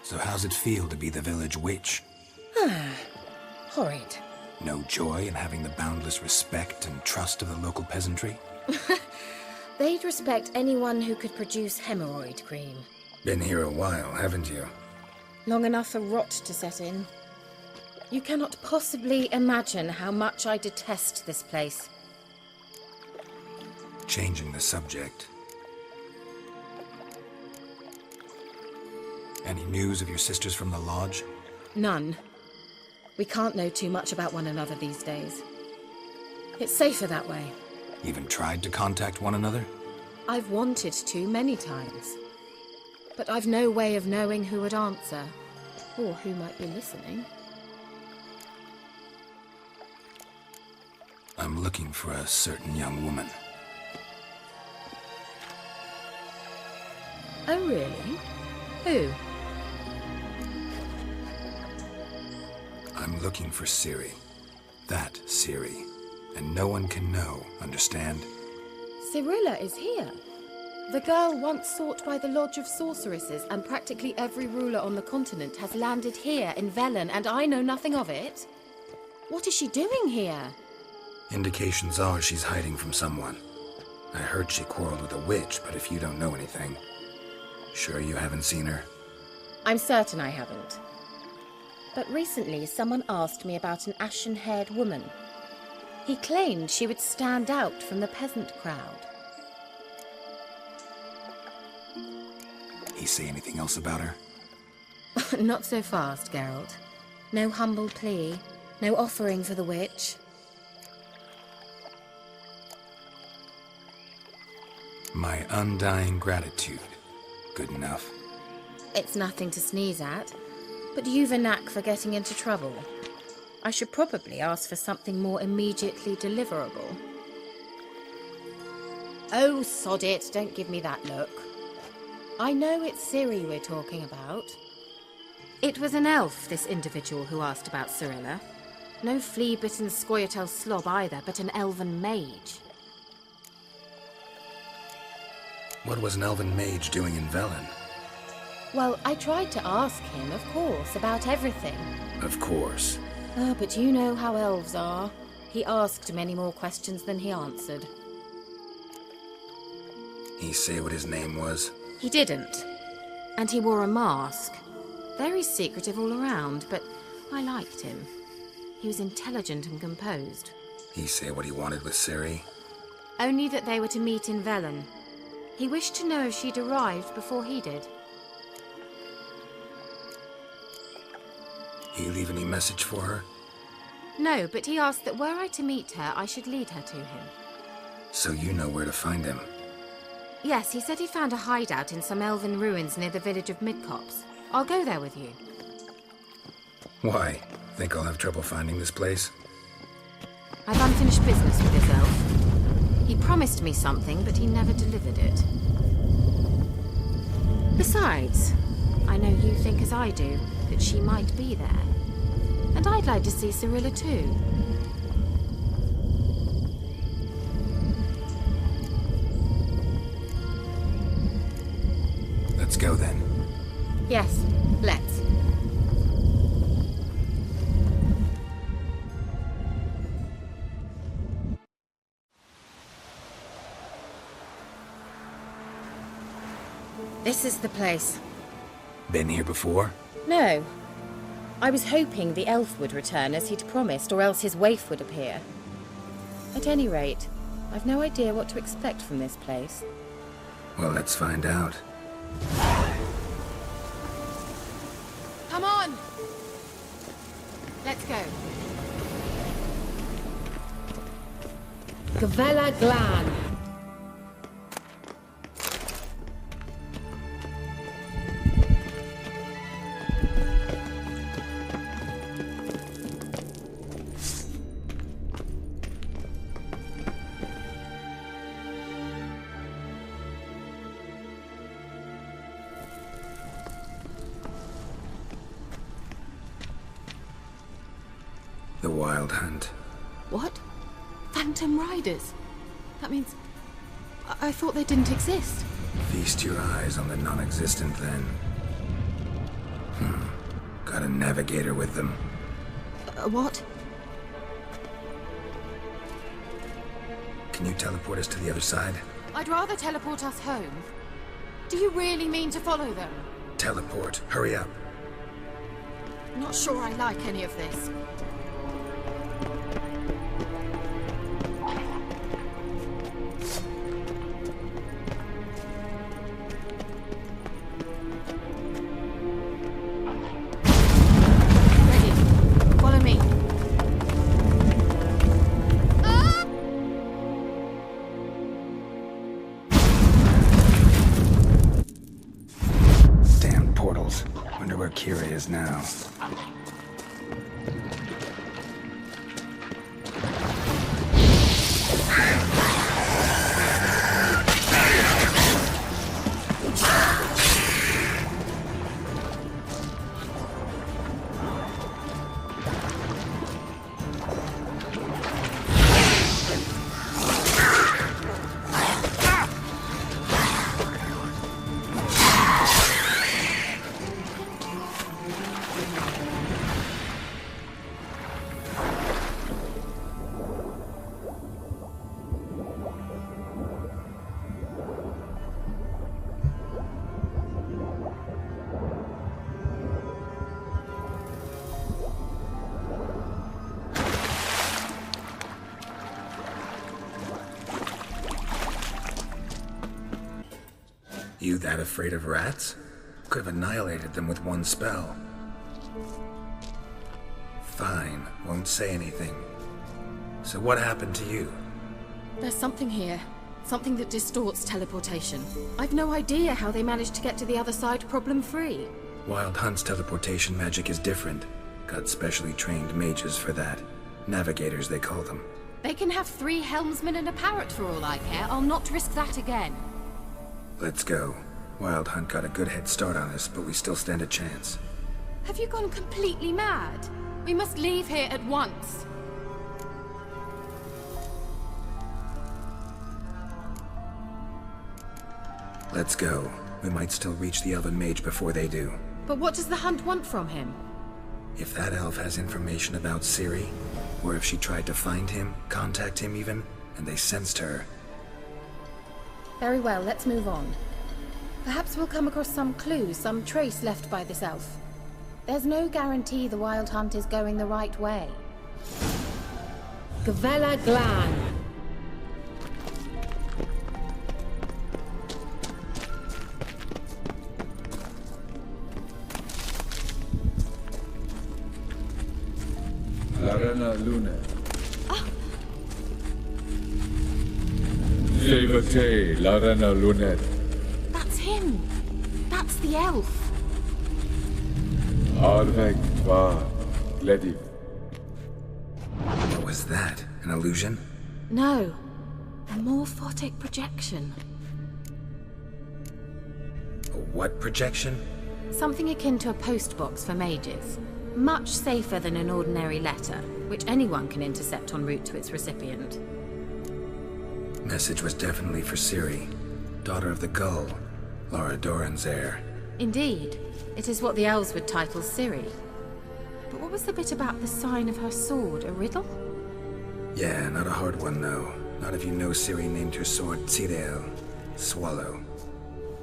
So how's it feel to be the village witch? Horrid. No joy in having the boundless respect and trust of the local peasantry? They'd respect anyone who could produce hemorrhoid cream. Been here a while, haven't you? Long enough for rot to set in. You cannot possibly imagine how much I detest this place. Changing the subject. Any news of your sisters from the lodge? None. We can't know too much about one another these days. It's safer that way. Even tried to contact one another? I've wanted to many times. But I've no way of knowing who would answer, or who might be listening. I'm looking for a certain young woman. Oh, really? Who? I'm looking for Ciri. That Ciri. And no one can know, understand? Cirilla is here. The girl once sought by the Lodge of Sorceresses, and practically every ruler on the continent has landed here in Velen, and I know nothing of it. What is she doing here? Indications are she's hiding from someone. I heard she quarreled with a witch, but if you don't know anything, sure you haven't seen her? I'm certain I haven't. But recently someone asked me about an ashen-haired woman. He claimed she would stand out from the peasant crowd. He say anything else about her? Not so fast, Geralt. No humble plea, no offering for the witch. My undying gratitude. Good enough. It's nothing to sneeze at, but you've a knack for getting into trouble. I should probably ask for something more immediately deliverable. Oh, sod it, don't give me that look. I know it's Ciri we're talking about. It was an elf, this individual who asked about Cirilla. No flea-bitten Scoia'tael slob either, but an elven mage. What was an elven mage doing in Velen? Well, I tried to ask him, of course, about everything. Of course. Oh, but you know how elves are. He asked many more questions than he answered. He say what his name was? He didn't. And he wore a mask. Very secretive all around, but I liked him. He was intelligent and composed. He say what he wanted with Ciri? Only that they were to meet in Velen. He wished to know if she'd arrived before he did. He leave any message for her? No, but he asked that were I to meet her, I should lead her to him. So you know where to find him? Yes, he said he found a hideout in some elven ruins near the village of Midcopse. I'll go there with you. Why? Think I'll have trouble finding this place? I've unfinished business with his elf. He promised me something, but he never delivered it. Besides, I know you think as I do, that she might be there. And I'd like to see Cyrilla too. Let's go then. Yes, let's. This is the place. Been here before? No. I was hoping the elf would return as he'd promised, or else his waif would appear. At any rate, I've no idea what to expect from this place. Well, let's find out. Come on! Let's go. Gavella Glan. The Wild Hunt. What? Phantom Riders? That means... I thought they didn't exist. Feast your eyes on the non-existent then. Got a navigator with them. What? Can you teleport us to the other side? I'd rather teleport us home. Do you really mean to follow them? Teleport. Hurry up. Not sure I like any of this. Kira is now. You that afraid of rats? Could have annihilated them with one spell. Fine, won't say anything. So what happened to you? There's something here. Something that distorts teleportation. I've no idea how they managed to get to the other side problem-free. Wild Hunt's teleportation magic is different. Got specially trained mages for that. Navigators, they call them. They can have 3 helmsmen and a parrot for all I care. I'll not risk that again. Let's go. Wild Hunt got a good head start on us, but we still stand a chance. Have you gone completely mad? We must leave here at once. Let's go. We might still reach the Elven Mage before they do. But what does the Hunt want from him? If that elf has information about Ciri, or if she tried to find him, contact him even, and they sensed her. Very well, let's move on. Perhaps we'll come across some clue, some trace left by this elf. There's no guarantee the Wild Hunt is going the right way. Gavella Glan. Larena Luna. Silvate Larena Lunet. That's him. That's the elf. Arvek Va Glediv. What was that? An illusion? No. A morphotic projection. A what projection? Something akin to a post box for mages. Much safer than an ordinary letter, which anyone can intercept en route to its recipient. Message was definitely for Ciri, daughter of the Gull, Laura Doran's heir. Indeed. It is what the elves would title Ciri. But what was the bit about the sign of her sword? A riddle? Yeah, not a hard one, though. Not if you know Ciri named her sword Tirel, Swallow.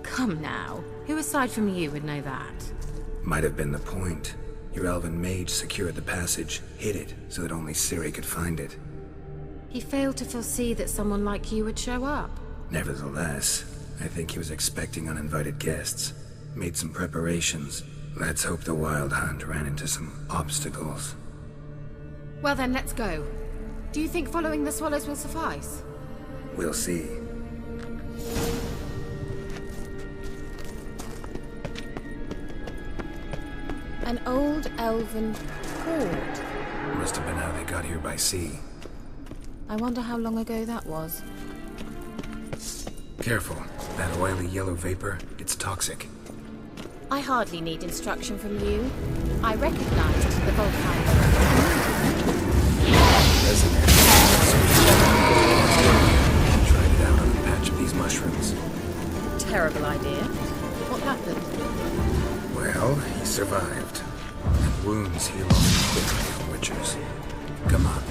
Come now. Who aside from you would know that? Might have been the point. Your elven mage secured the passage, hid it, so that only Ciri could find it. He failed to foresee that someone like you would show up. Nevertheless, I think he was expecting uninvited guests. Made some preparations. Let's hope the Wild Hunt ran into some obstacles. Well then, let's go. Do you think following the swallows will suffice? We'll see. An old elven hoard. Must have been how they got here by sea. I wonder how long ago that was. Careful. That oily yellow vapor, it's toxic. I hardly need instruction from you. I recognized the volcano. Tried it out on a patch of these mushrooms. Terrible idea. What happened? Well, he survived. And wounds heal off quickly on witchers. Come on.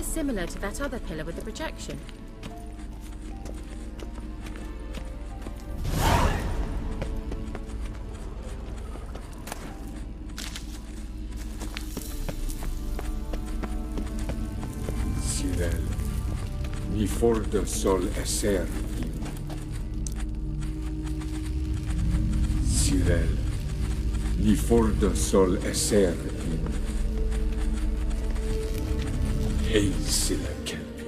Similar to that other pillar with the projection. Cyril, mi fordo sol esser in. Cyril, mi fordo sol esser in. Hazel Kelpie.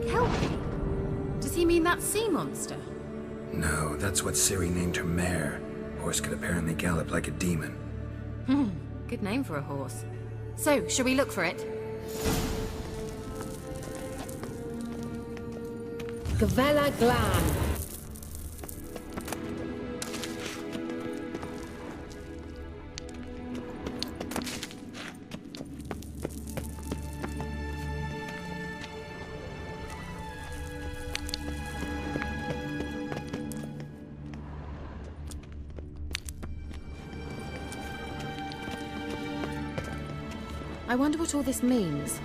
Kelpie? Does he mean that sea monster? No, that's what Ciri named her mare. Horse could apparently gallop like a demon. Good name for a horse. So, shall we look for it? Gavella Glan. I wonder what all this means.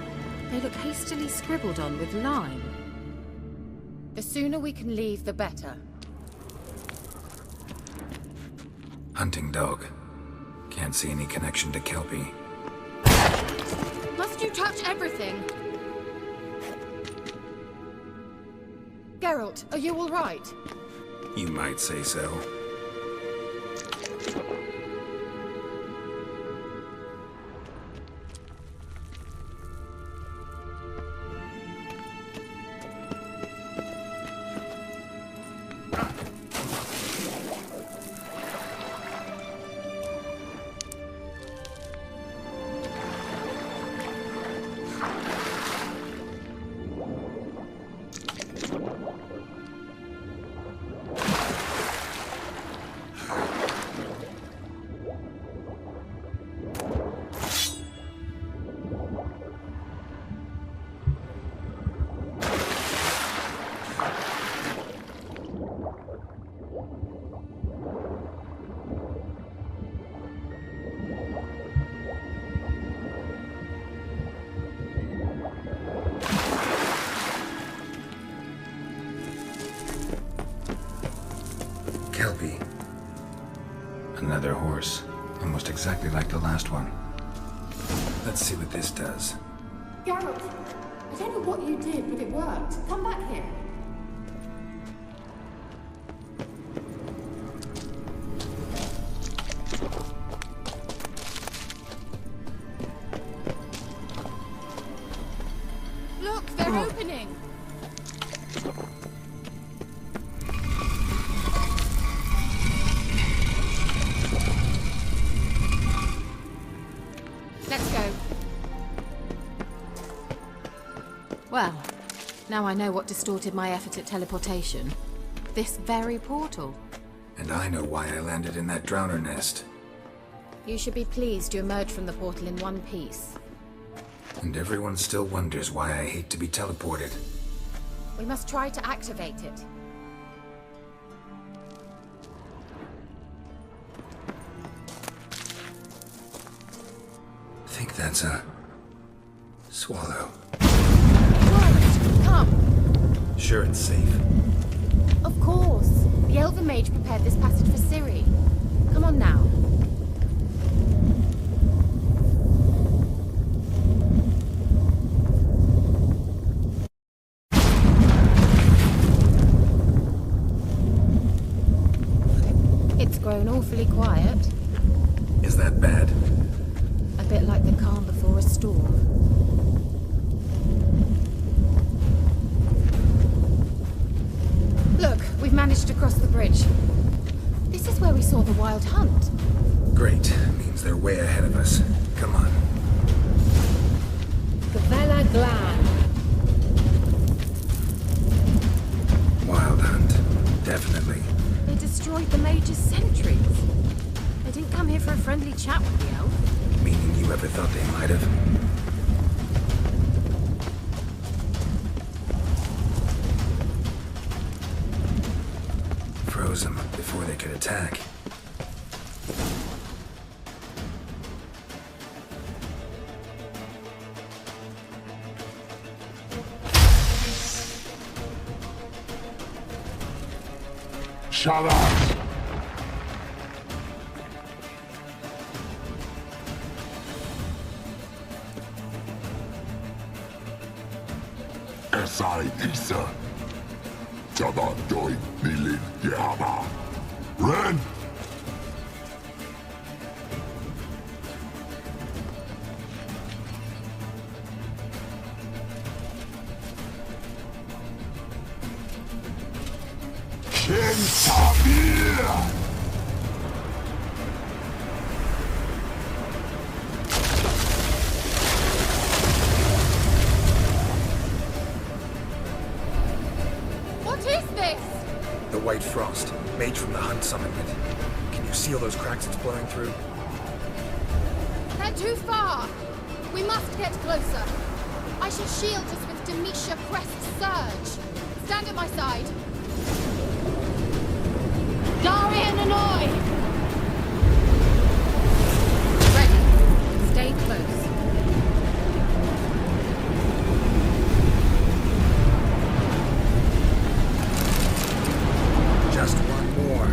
They look hastily scribbled on with lime. The sooner we can leave, the better. Hunting dog. Can't see any connection to Kelpie. Must you touch everything? Geralt, are you all right? You might say so. Kelpie. Another horse. Almost exactly like the last one. Let's see what this does. Geralt, I don't know what you did, but it worked. Come back here. Look, they're opening. Now I know what distorted my effort at teleportation. This very portal. And I know why I landed in that drowner nest. You should be pleased you emerged from the portal in one piece. And everyone still wonders why I hate to be teleported. We must try to activate it. I think that's a... swallow. Come! Sure it's safe. Of course. The Elven Mage prepared this passage for Ciri. Come on now. It's grown awfully quiet. Is that bad? A bit like the calm before a storm. Look, we've managed to cross the bridge. This is where we saw the wild hunt. Great. Means they're way ahead of us. Come on. Gavella Glan. Wild hunt. Definitely. They destroyed the Mage's sentries. They didn't come here for a friendly chat with the elf. Meaning you ever thought they might have? Froze them before they could attack. Shut up! Esai Nisa. Jabandoi Nilin Yama. Ren! Kentabir! What is this? The White Frost. Mage from the hunt summoned it. Can you see all those cracks it's blowing through? They're too far. We must get closer. I shall shield us with Demetia Crest's surge. Stand at my side. Darian and I! Ready. Stay close. Just one more.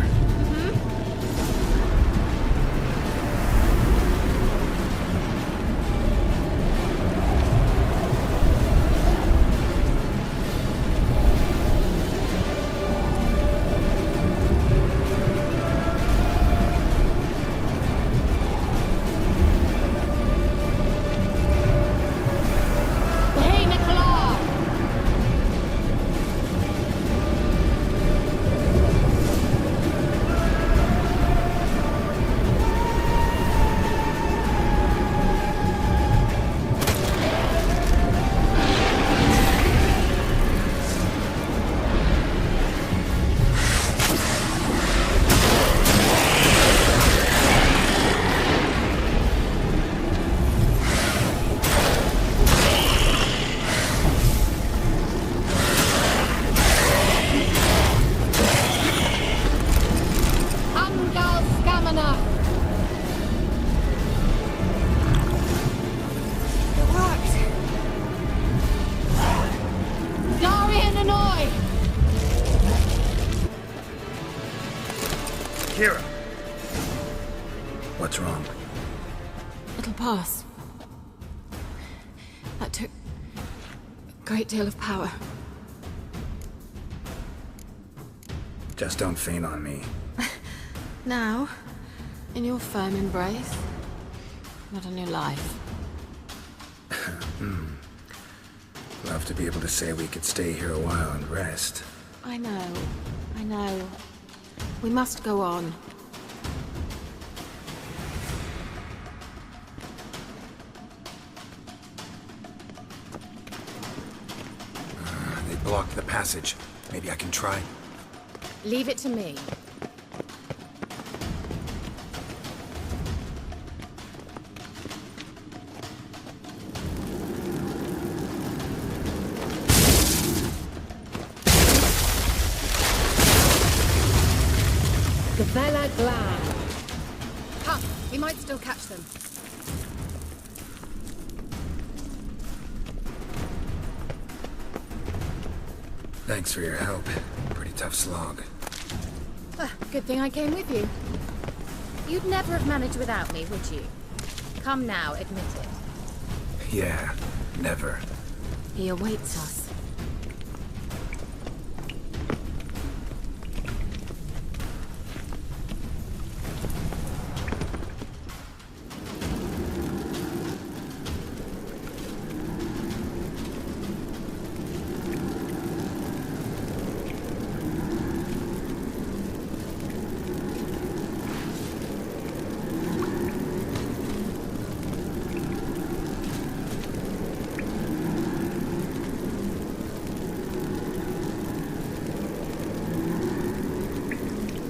Kira! What's wrong? It'll pass. That took a great deal of power. Just don't faint on me. Now, in your firm embrace, not on your life. Love to be able to say we could stay here a while and rest. I know. We must go on. They The passage. Maybe I can try. Leave it to me. Gavella Glad. Come, we might still catch them. Thanks for your help. Pretty tough slog. Good thing I came with you. You'd never have managed without me, would you? Come now, admit it. Yeah, never. He awaits us.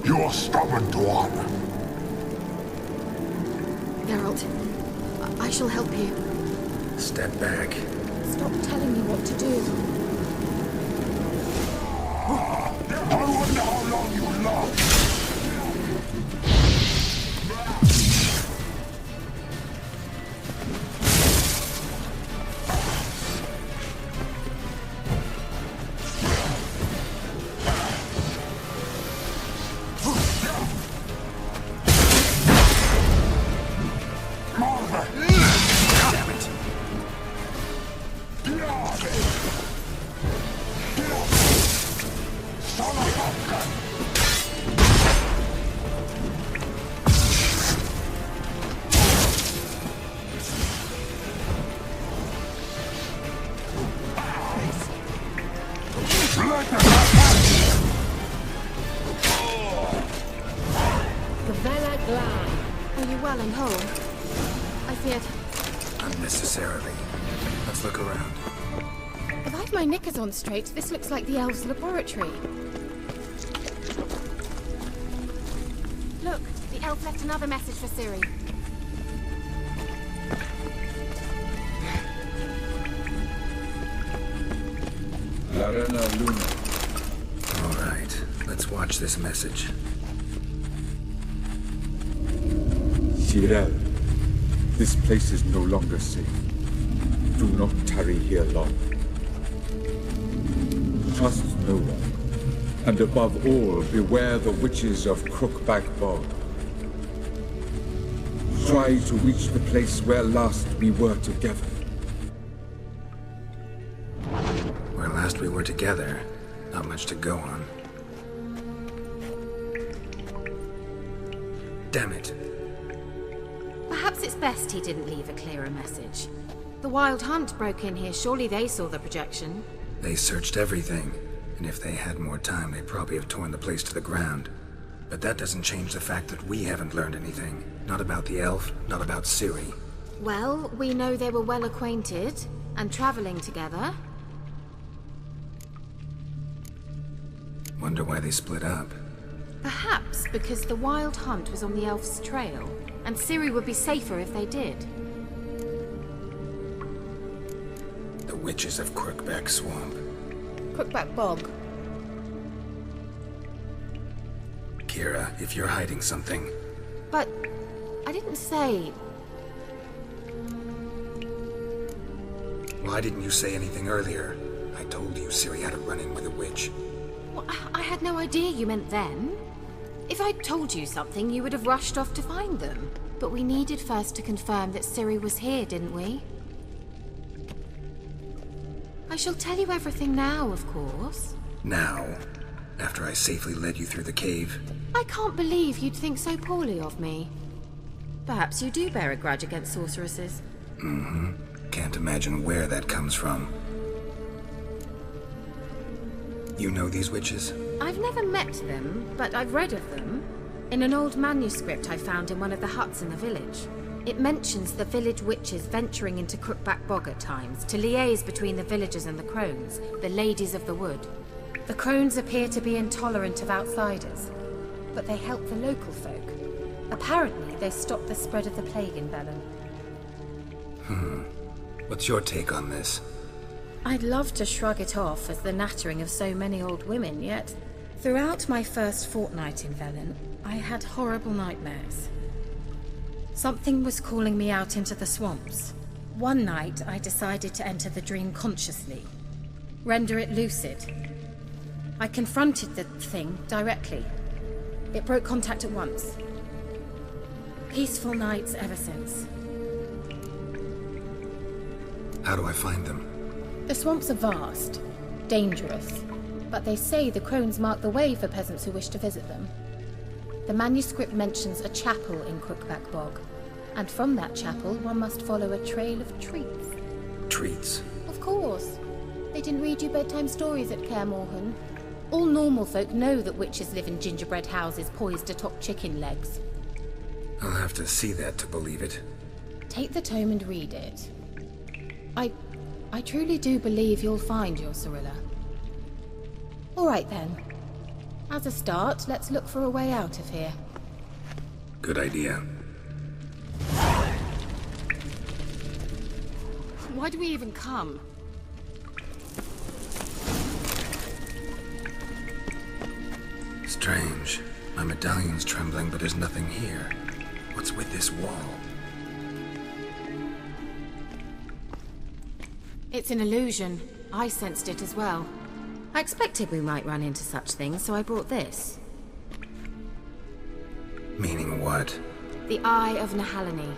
You're stubborn one. Geralt, I shall help you. Step back. Stop telling me what to do. I wonder how long you last. Are you well and whole? I feared... Unnecessarily. Let's look around. If I've my knickers on straight, this looks like the elves' laboratory. Look, the elf left another message for Ciri. Larena Luna. All right, let's watch this message. Cyril, this place is no longer safe. Do not tarry here long. Trust no one. And above all, beware the witches of Crookback Bog. Try to reach the place where last we were together. Where last we were together, not much to go on. Damn it. Perhaps it's best he didn't leave a clearer message. The Wild Hunt broke in here. Surely they saw the projection. They searched everything, and if they had more time, they'd probably have torn the place to the ground. But that doesn't change the fact that we haven't learned anything. Not about the elf, not about Ciri. Well, we know they were well acquainted, and traveling together. Wonder why they split up. Perhaps because the Wild Hunt was on the elf's trail, and Ciri would be safer if they did. The witches of Crookback Swamp. Crookback Bog. Kira, if you're hiding something... But... I didn't say... Why didn't you say anything earlier? I told you Ciri had a run-in with a witch. Well, I had no idea you meant then. If I'd told you something, you would have rushed off to find them. But we needed first to confirm that Ciri was here, didn't we? I shall tell you everything now, of course. Now? After I safely led you through the cave? I can't believe you'd think so poorly of me. Perhaps you do bear a grudge against sorceresses. Mm-hmm. Can't imagine where that comes from. You know these witches? I've never met them, but I've read of them. In an old manuscript I found in one of the huts in the village. It mentions the village witches venturing into Crookback Bog at times to liaise between the villagers and the crones, the ladies of the wood. The crones appear to be intolerant of outsiders, but they help the local folk. Apparently, they stop the spread of the plague in Velen. What's your take on this? I'd love to shrug it off as the nattering of so many old women, yet throughout my first fortnight in Velen, I had horrible nightmares. Something was calling me out into the swamps. One night, I decided to enter the dream consciously, render it lucid. I confronted the thing directly. It broke contact at once. Peaceful nights ever since. How do I find them? The swamps are vast, dangerous, but they say the crones mark the way for peasants who wish to visit them. The manuscript mentions a chapel in Crookback Bog, and from that chapel one must follow a trail of treats. Treats? Of course. They didn't read you bedtime stories at Kaer Morhen. All normal folk know that witches live in gingerbread houses poised atop chicken legs. I'll have to see that to believe it. Take the tome and read it. I truly do believe you'll find your Cyrilla. All right then. As a start, let's look for a way out of here. Good idea. Why do we even come? Strange. My medallion's trembling, but there's nothing here. What's with this wall? It's an illusion. I sensed it as well. I expected we might run into such things, so I brought this. Meaning what? The Eye of Nahalani.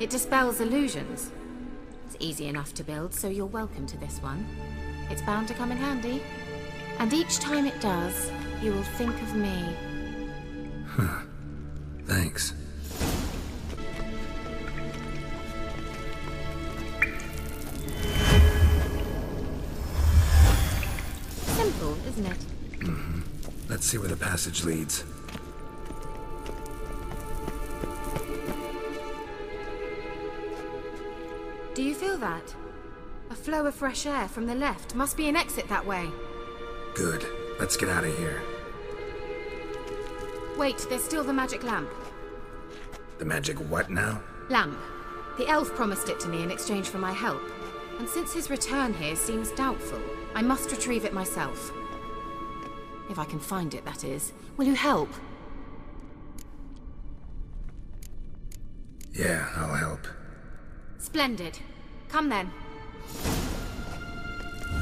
It dispels illusions. It's easy enough to build, so you're welcome to this one. It's bound to come in handy. And each time it does, you will think of me. Huh. Thanks. Simple, isn't it? Mm-hmm. Let's see where the passage leads. Do you feel that? A flow of fresh air from the left. Must be an exit that way. Good. Let's get out of here. Wait, there's still the magic lamp. The magic what now? Lamp. The elf promised it to me in exchange for my help. And since his return here seems doubtful, I must retrieve it myself. If I can find it, that is. Will you help? Yeah, I'll help. Splendid. Come then.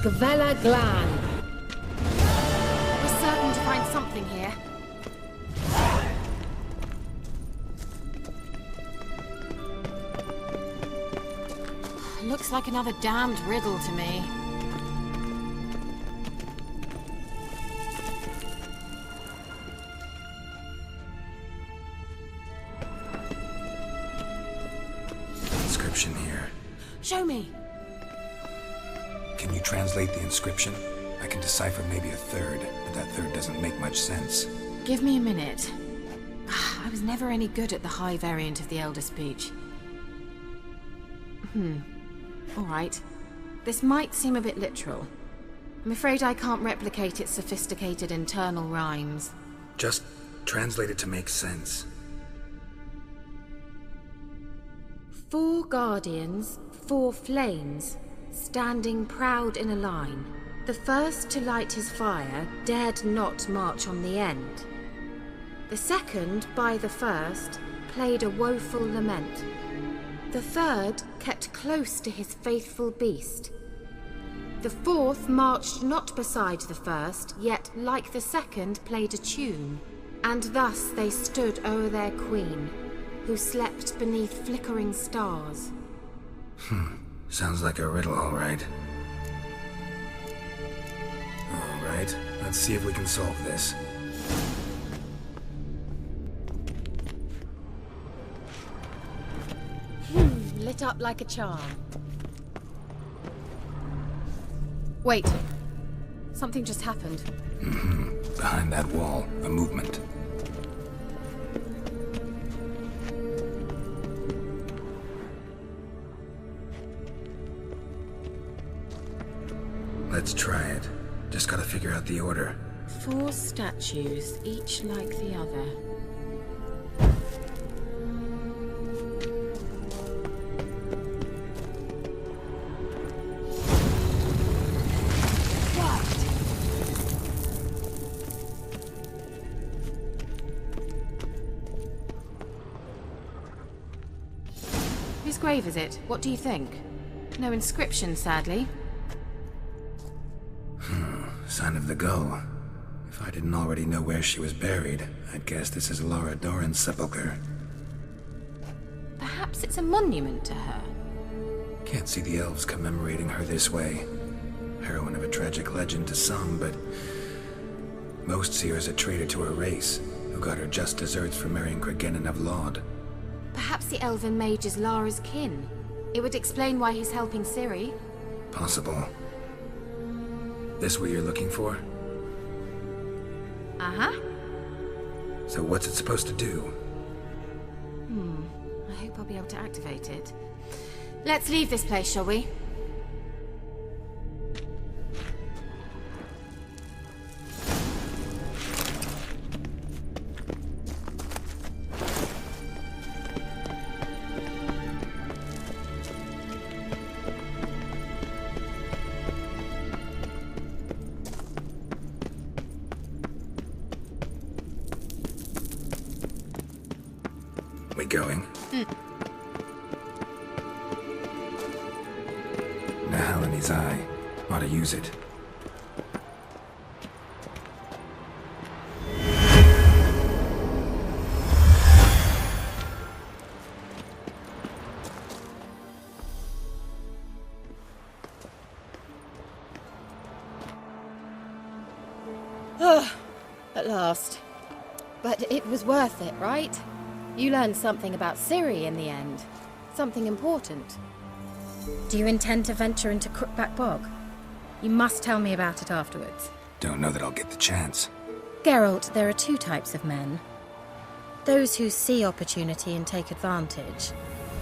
Gavella Glan. We're certain to find something here. Looks like another damned riddle to me. Inscription here. Show me. Can you translate the inscription? I can decipher maybe a third, but that third doesn't make much sense. Give me a minute. I was never any good at the high variant of the Elder Speech. All right. This might seem a bit literal. I'm afraid I can't replicate its sophisticated internal rhymes. Just translate it to make sense. 4 guardians, 4 flames, standing proud in a line. The first to light his fire dared not march on the end. The second, by the first, played a woeful lament. The third kept close to his faithful beast. The fourth marched not beside the first, yet, like the second, played a tune. And thus they stood o'er their queen, who slept beneath flickering stars. Sounds like a riddle, all right. All right, let's see if we can solve this. Lit up like a charm. Wait. Something just happened. Behind that wall, a movement. Let's try it. Just gotta figure out the order. 4 statues, each like the other. Whose grave is it? What do you think? No inscription, sadly. Sign of the gull. If I didn't already know where she was buried, I'd guess this is Laura Doran's sepulchre. Perhaps it's a monument to her. Can't see the elves commemorating her this way. Heroine of a tragic legend to some, but most see her as a traitor to her race, who got her just deserts for marrying Cregennan of Laud. Perhaps the elven mage is Lara's kin. It would explain why he's helping Ciri. Possible. This what you're looking for? Uh-huh. So what's it supposed to do? I hope I'll be able to activate it. Let's leave this place, shall we? We going? Nahal in his eye. Ought to use it. At last. But it was worth it, right? You learned something about Ciri in the end. Something important. Do you intend to venture into Crookback Bog? You must tell me about it afterwards. Don't know that I'll get the chance. Geralt, there are 2 types of men. Those who see opportunity and take advantage,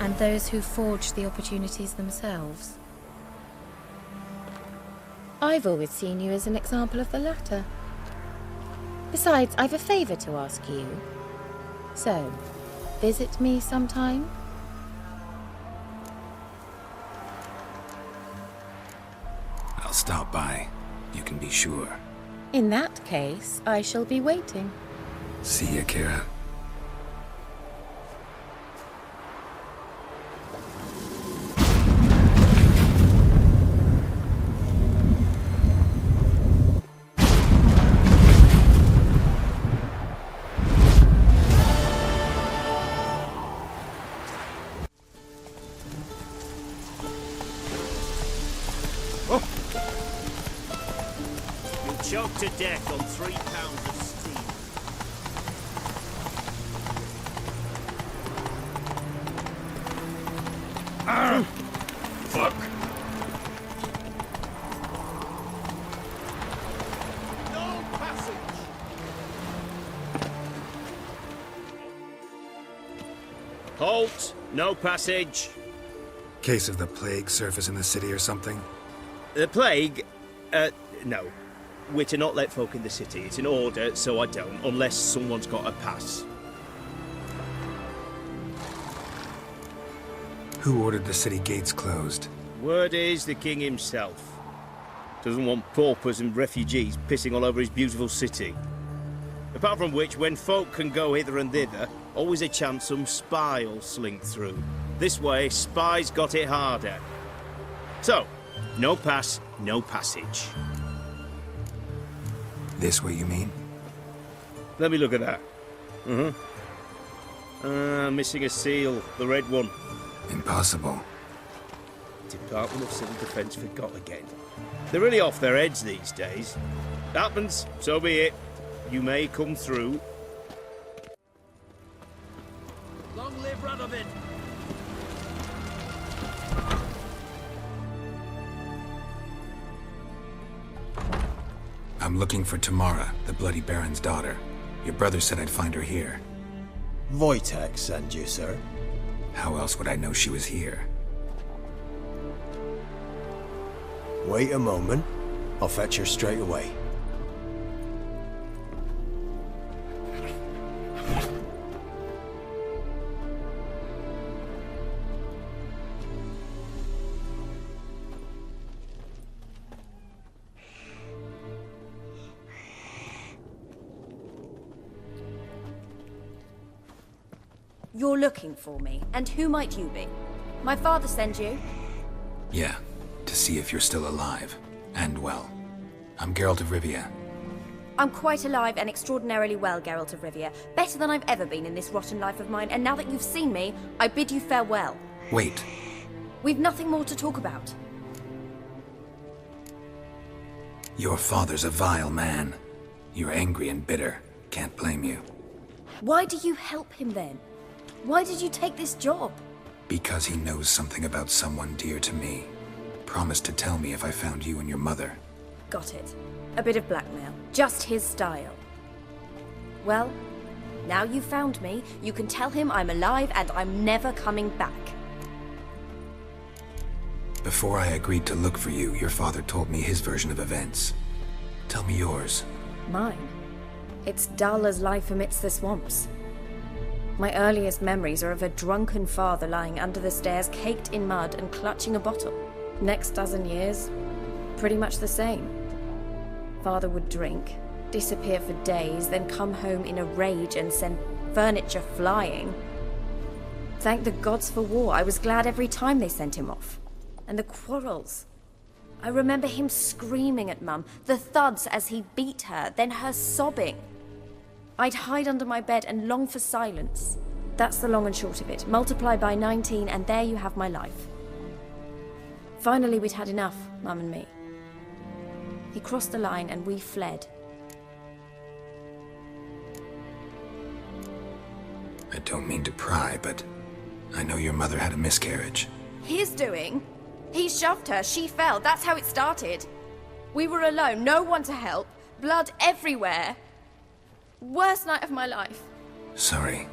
and those who forge the opportunities themselves. I've always seen you as an example of the latter. Besides, I've a favor to ask you. So, visit me sometime? I'll stop by. You can be sure. In that case, I shall be waiting. See ya, Kira. Choked to death on 3 pounds of steam. Fuck! No passage! Halt! No passage. Case of the plague surface in the city or something? The plague? No. We're to not let folk in the city. It's an order, so I don't, unless someone's got a pass. Who ordered the city gates closed? Word is the king himself. Doesn't want paupers and refugees pissing all over his beautiful city. Apart from which, when folk can go hither and thither, always a chance some spy will slink through. This way, spies got it harder. So, no pass, no passage. This what you mean? Let me look at that. Missing a seal, the red one. Impossible. Department of Civil Defence forgot again. They're really off their heads these days. Happens, so be it. You may come through. Long live Radovid! I'm looking for Tamara, the Bloody Baron's daughter. Your brother said I'd find her here. Wojtek sent you, sir. How else would I know she was here? Wait a moment. I'll fetch her straight away. You're looking for me, and who might you be? My father sent you? Yeah, to see if you're still alive. And well. I'm Geralt of Rivia. I'm quite alive and extraordinarily well, Geralt of Rivia. Better than I've ever been in this rotten life of mine, and now that you've seen me, I bid you farewell. Wait. We've nothing more to talk about. Your father's a vile man. You're angry and bitter. Can't blame you. Why do you help him then? Why did you take this job? Because he knows something about someone dear to me. Promised to tell me if I found you and your mother. Got it. A bit of blackmail. Just his style. Well, now you've found me, you can tell him I'm alive and I'm never coming back. Before I agreed to look for you, your father told me his version of events. Tell me yours. Mine? It's dull as life amidst the swamps. My earliest memories are of a drunken father lying under the stairs, caked in mud and clutching a bottle. Next dozen years, pretty much the same. Father would drink, disappear for days, then come home in a rage and send furniture flying. Thank the gods for war. I was glad every time they sent him off. And the quarrels. I remember him screaming at Mum, the thuds as he beat her, then her sobbing. I'd hide under my bed and long for silence. That's the long and short of it. Multiply by 19 and there you have my life. Finally, we'd had enough, Mum and me. He crossed the line and we fled. I don't mean to pry, but I know your mother had a miscarriage. His doing? He shoved her, she fell, that's how it started. We were alone, no one to help, blood everywhere. Worst night of my life. Sorry.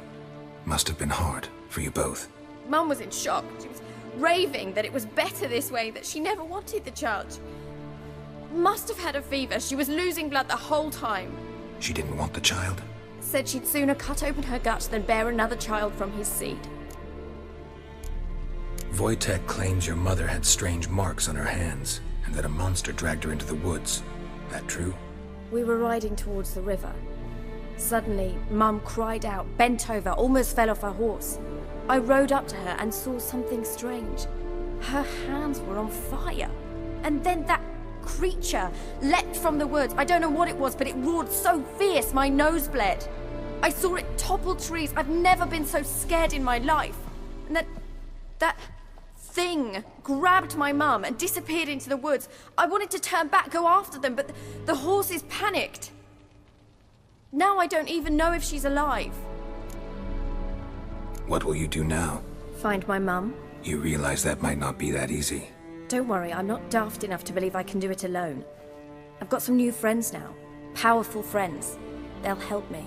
Must have been hard for you both. Mum was in shock. She was raving that it was better this way, that she never wanted the child. Must have had a fever. She was losing blood the whole time. She didn't want the child? Said she'd sooner cut open her gut than bear another child from his seed. Wojtek claims your mother had strange marks on her hands, and that a monster dragged her into the woods. That true? We were riding towards the river. Suddenly, Mum cried out, bent over, almost fell off her horse. I rode up to her and saw something strange. Her hands were on fire. And then that creature leapt from the woods. I don't know what it was, but it roared so fierce my nose bled. I saw it topple trees. I've never been so scared in my life. And that thing grabbed my mum and disappeared into the woods. I wanted to turn back, go after them, but the horses panicked. Now I don't even know if she's alive. What will you do now? Find my mum. You realize that might not be that easy. Don't worry, I'm not daft enough to believe I can do it alone. I've got some new friends now. Powerful friends. They'll help me.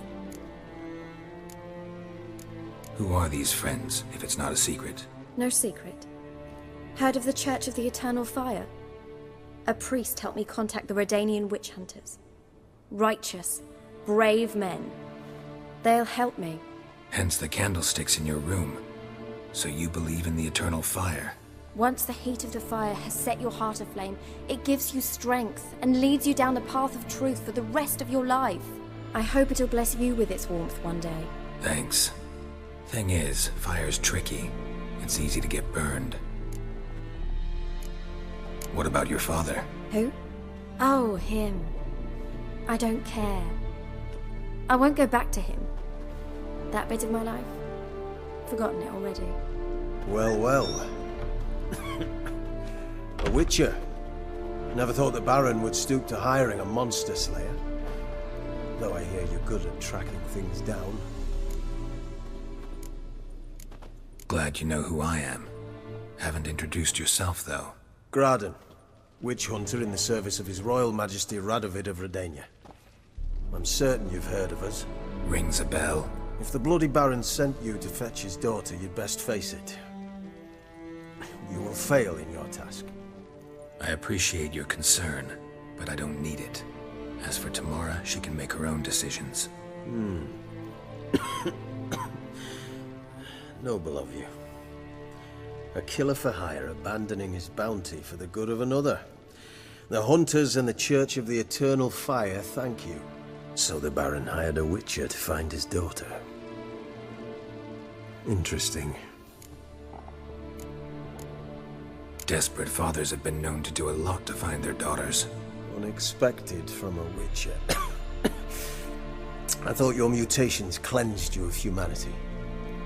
Who are these friends, if it's not a secret? No secret. Heard of the Church of the Eternal Fire? A priest helped me contact the Redanian witch hunters. Righteous, brave men. They'll help me. Hence the candlesticks in your room. So you believe in the eternal fire? Once the heat of the fire has set your heart aflame, it gives you strength and leads you down the path of truth for the rest of your life. I hope it'll bless you with its warmth one day. Thanks. Thing is, fire's tricky. It's easy to get burned. What about your father? Who? Oh, him. I don't care. I won't go back to him. That bit of my life? Forgotten it already. Well, well. A witcher. Never thought the Baron would stoop to hiring a monster slayer. Though I hear you're good at tracking things down. Glad you know who I am. Haven't introduced yourself, though. Graden, witch hunter in the service of His Royal Majesty Radovid of Redania. I'm certain you've heard of us. Rings a bell. If the Bloody Baron sent you to fetch his daughter, you'd best face it. You will fail in your task. I appreciate your concern. but I don't need it. As for Tamara, she can make her own decisions. Noble of you. A killer for hire abandoning his bounty for the good of another. The hunters and the Church of the Eternal Fire thank you. So the Baron hired a witcher to find his daughter. Interesting. Desperate fathers have been known to do a lot to find their daughters. Unexpected from a witcher. I thought your mutations cleansed you of humanity.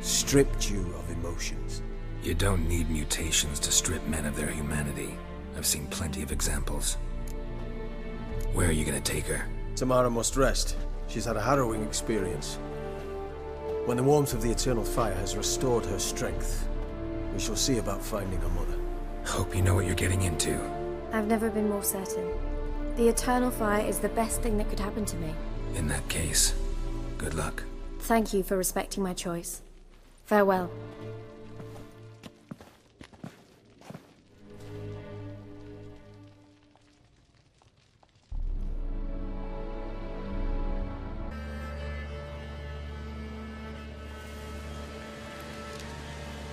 Stripped you of emotions. You don't need mutations to strip men of their humanity. I've seen plenty of examples. Where are you gonna take her? Tamara must rest. She's had a harrowing experience. When the warmth of the Eternal Fire has restored her strength, we shall see about finding her mother. Hope you know what you're getting into. I've never been more certain. The Eternal Fire is the best thing that could happen to me. In that case, good luck. Thank you for respecting my choice. Farewell.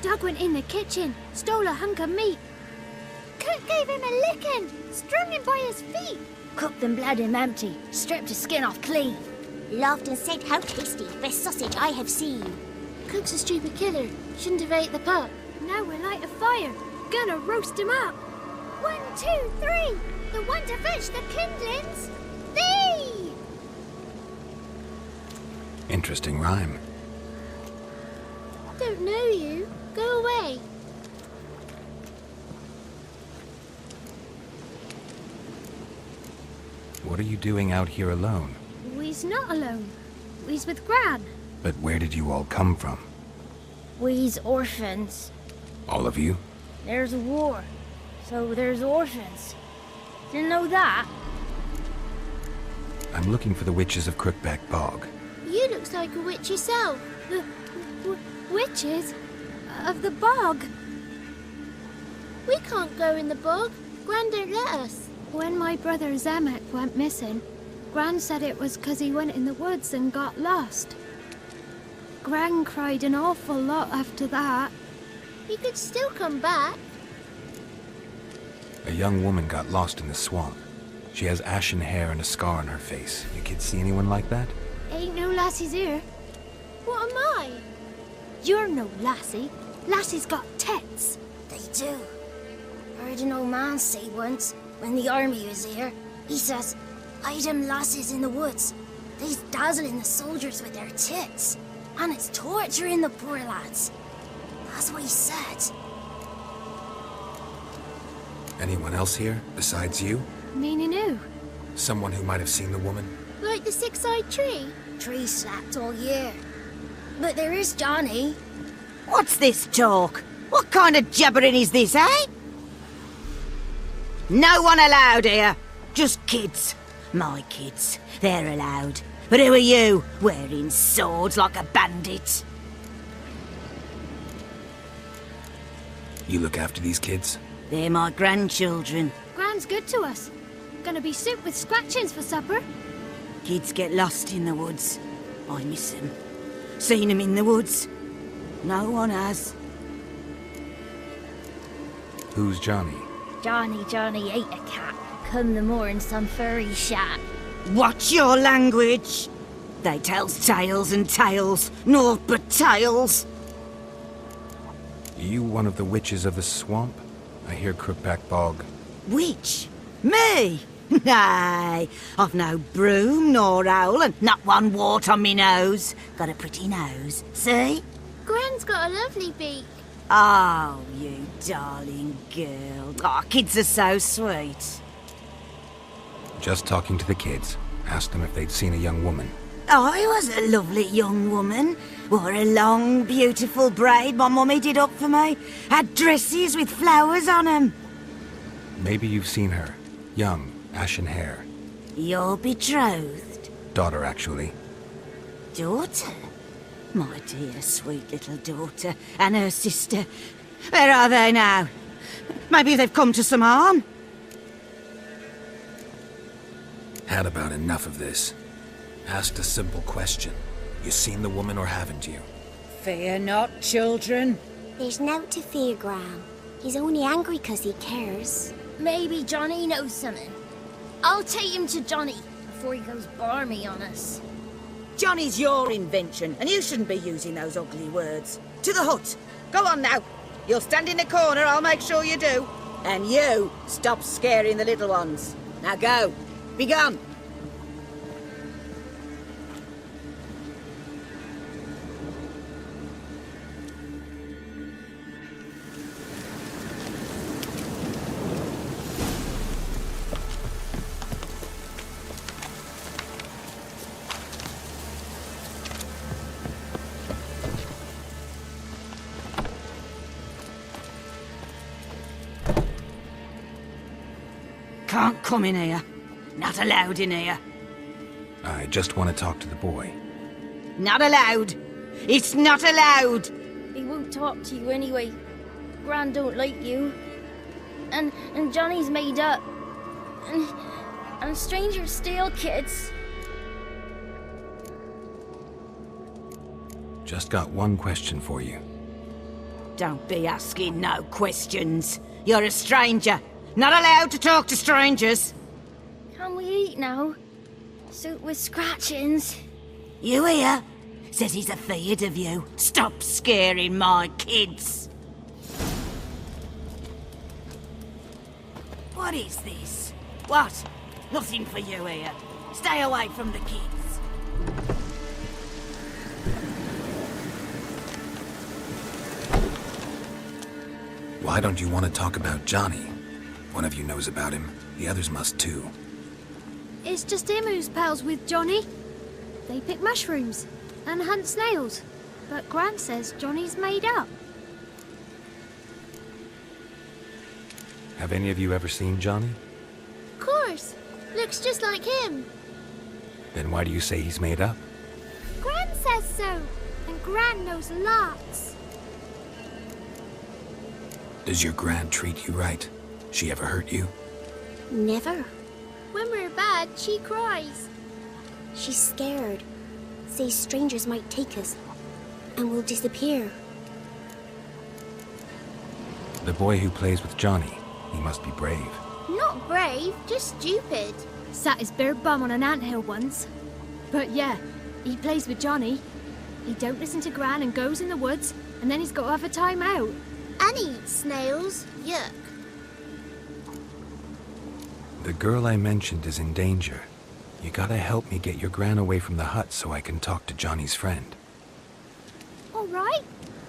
Doug went in the kitchen, stole a hunk of meat. Cook gave him a licking, strung him by his feet. Cooked and bled him empty, stripped his skin off clean. Laughed and said, "How tasty, best sausage I have seen." Cook's a stupid killer, shouldn't have ate the pup. Now we'll light a fire, gonna roast him up. 1, 2, 3, the one to fetch the kindlings, thee! Interesting rhyme. Don't know you. Go away. What are you doing out here alone? We's not alone. We's with Gran. But where did you all come from? We's orphans. All of you? There's a war, so there's orphans. Didn't know that. I'm looking for the witches of Crookback Bog. You looks like a witch yourself. The witches of the bog. We can't go in the bog. Gran don't let us. When my brother Zemek went missing, Gran said it was 'cause he went in the woods and got lost. Gran cried an awful lot after that. He could still come back. A young woman got lost in the swamp. She has ashen hair and a scar on her face. You kids see anyone like that? Ain't no lassies here. What am I? You're no lassie. Lassies got tits. They do. Heard an old man say once, when the army was here, he says, "I them lasses in the woods. They's dazzling the soldiers with their tits, and it's torturing the poor lads." That's what he said. Anyone else here, besides you? Meaning who? Someone who might have seen the woman? Like the six-eyed tree? Tree slapped all year. But there is Johnny. What's this talk? What kind of jabbering is this, eh? No one allowed here. Just kids. My kids. They're allowed. But who are you, wearing swords like a bandit? You look after these kids? They're my grandchildren. Gran's good to us. Gonna be soup with scratchings for supper. Kids get lost in the woods. I miss them. Seen them in the woods. No one has. Who's Johnny? Johnny ate a cat. Come the more in some furry shat. Watch your language. They tells tales and tales. Naught but tales. You one of the witches of the swamp? I hear Crookback Bog. Witch? Me? Nay, I've no broom nor owl and not one wart on me nose. Got a pretty nose, see? Gran's got a lovely beak. Oh, you darling girl. Oh, kids are so sweet. Just talking to the kids. Asked them if they'd seen a young woman. I was a lovely young woman. Wore a long, beautiful braid my mummy did up for me. Had dresses with flowers on 'em. Maybe you've seen her. Young, ashen hair. You're betrothed? Daughter, actually. Daughter? My dear, sweet little daughter. And her sister. Where are they now? Maybe they've come to some harm? Had about enough of this. Asked a simple question. You seen the woman or haven't you? Fear not, children. There's nought to fear, Gran. He's only angry 'cause he cares. Maybe Johnny knows something. I'll take him to Johnny before he goes barmy on us. Johnny's your invention, and you shouldn't be using those ugly words. To the hut. Go on now. You'll stand in the corner, I'll make sure you do. And you, stop scaring the little ones. Now go. Be gone. Can't come in here. Not allowed in here. I just want to talk to the boy. Not allowed. It's not allowed. He won't talk to you anyway. Gran don't like you. And Johnny's made up. And strangers steal kids. Just got one question for you. Don't be asking no questions. You're a stranger. Not allowed to talk to strangers. Can we eat now? Soup with scratchings. You hear? Says he's afeard of you. Stop scaring my kids. What is this? What? Nothing for you here. Stay away from the kids. Why don't you want to talk about Johnny? One of you knows about him. The others must too. It's just him who's pals with Johnny. They pick mushrooms and hunt snails. But Gran says Johnny's made up. Have any of you ever seen Johnny? Of course. Looks just like him. Then why do you say he's made up? Gran says so. And Gran knows lots. Does your Gran treat you right? She ever hurt you? Never. When we're bad, she cries. She's scared. Says strangers might take us. And we'll disappear. The boy who plays with Johnny, he must be brave. Not brave, just stupid. Sat his bare bum on an anthill once. But yeah, he plays with Johnny. He don't listen to Gran and goes in the woods, and then he's got to have a time out. And he eats snails. Yuck. The girl I mentioned is in danger. You gotta help me get your Gran away from the hut so I can talk to Johnny's friend. All right,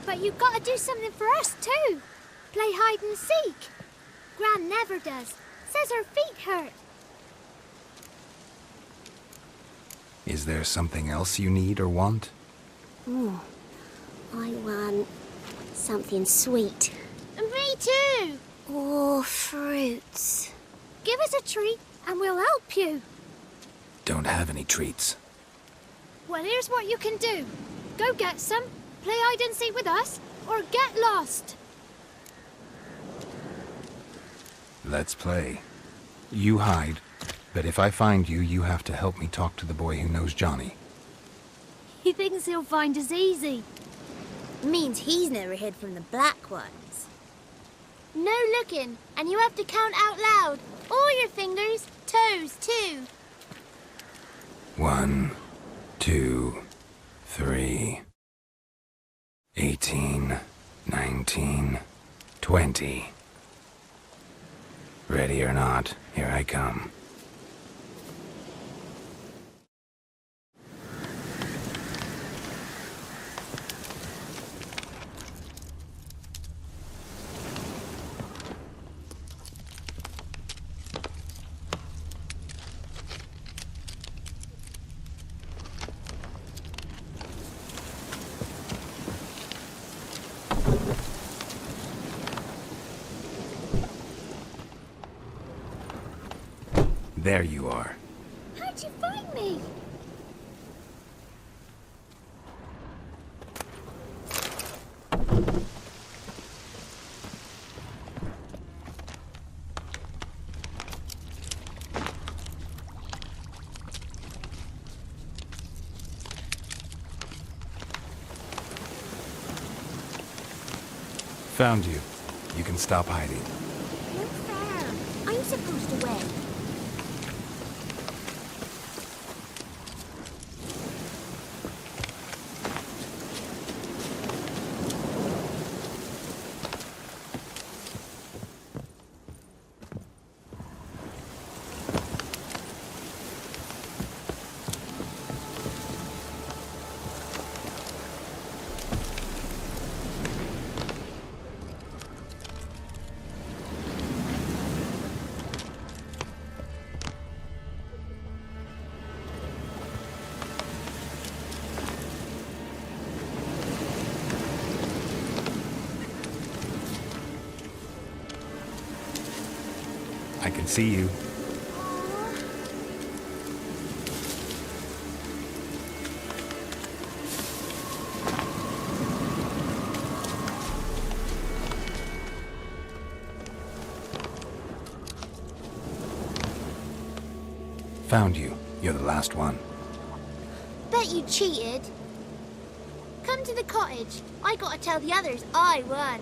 but you gotta do something for us too. Play hide and seek. Gran never does. Says her feet hurt. Is there something else you need or want? I want something sweet. And me too. Oh, fruits. Give us a treat and we'll help you. Don't have any treats. Well, here's what you can do. Go get some, play hide and seek with us, or get lost. Let's play. You hide, but if I find you, you have to help me talk to the boy who knows Johnny. He thinks he'll find us easy. Means he's never hid from the black ones. No looking, and you have to count out loud. All your fingers, toes too. 1, 2, 3, 18, 19, 20. Ready or not, here I come. There you are. How'd you find me? Found you. You can stop hiding. No fair. I'm supposed to win. I can see you. Found you. You're the last one. Bet you cheated. Come to the cottage. I gotta tell the others I won.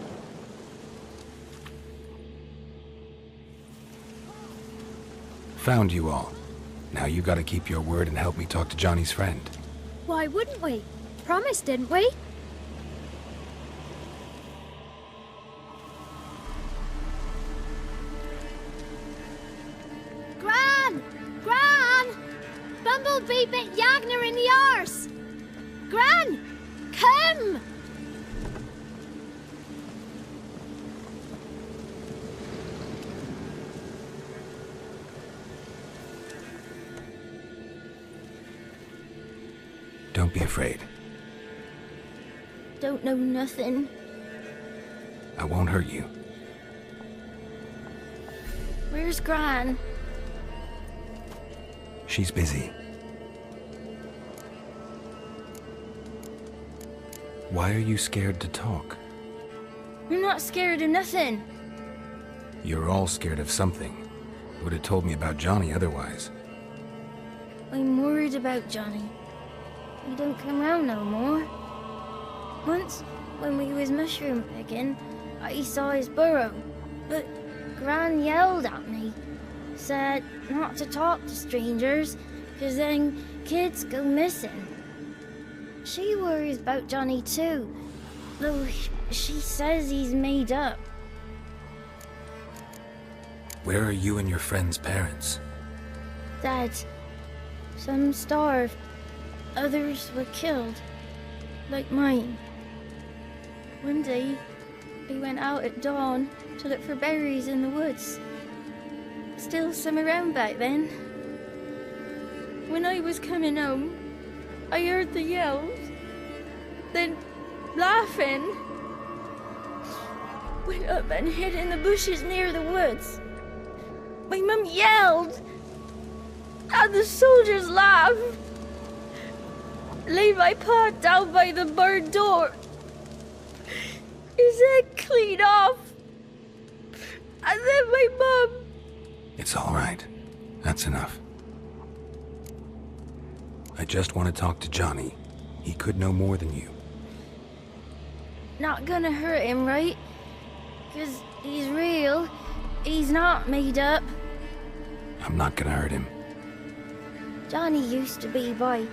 Found you all. Now you gotta keep your word and help me talk to Johnny's friend. Why wouldn't we? Promised, didn't we? Gran! Gran! Bumblebee bit Yagner in the arse! Gran! Come! Don't be afraid. Don't know nothing. I won't hurt you. Where's Gran? She's busy. Why are you scared to talk? I'm not scared of nothing. You're all scared of something. Would have told me about Johnny otherwise. I'm worried about Johnny. He don't come round no more. Once, when we was mushroom picking, I saw his burrow. But Gran yelled at me. Said not to talk to strangers, 'cause then kids go missing. She worries about Johnny too, though she says he's made up. Where are you and your friend's parents? Dad, some starved, others were killed, like mine. One day, we went out at dawn to look for berries in the woods. Still some around back then. When I was coming home, I heard the yells, then laughing. Went up and hid in the bushes near the woods. My mum yelled, and the soldiers laughed. Laid my pa down by the barn door. His head clean off. And then my mum... It's all right. That's enough. I just want to talk to Johnny. He could know more than you. Not gonna hurt him, right? 'Cause he's real. He's not made up. I'm not gonna hurt him. Johnny used to be boy,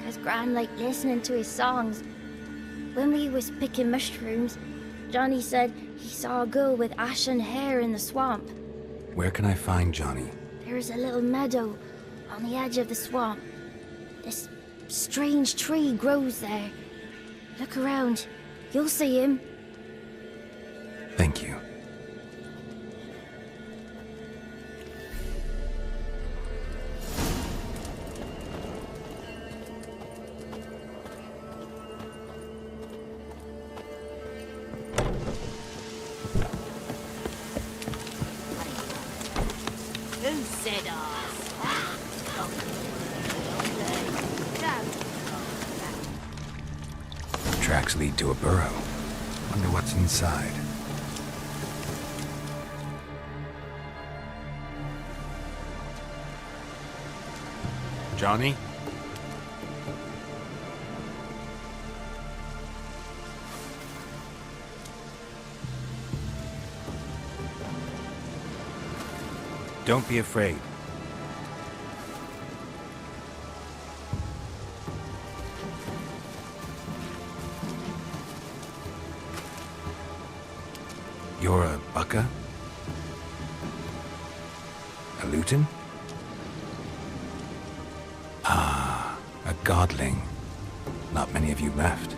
'cause Gran liked listening to his songs. When we was picking mushrooms, Johnny said he saw a girl with ashen hair in the swamp. Where can I find Johnny? There's a little meadow on the edge of the swamp. This strange tree grows there. Look around. You'll see him. Thank you. Who said us? Tracks lead to a burrow. Wonder what's inside. Johnny? Don't be afraid. You're a Bucka? A Luton? Ah, a godling. Not many of you left.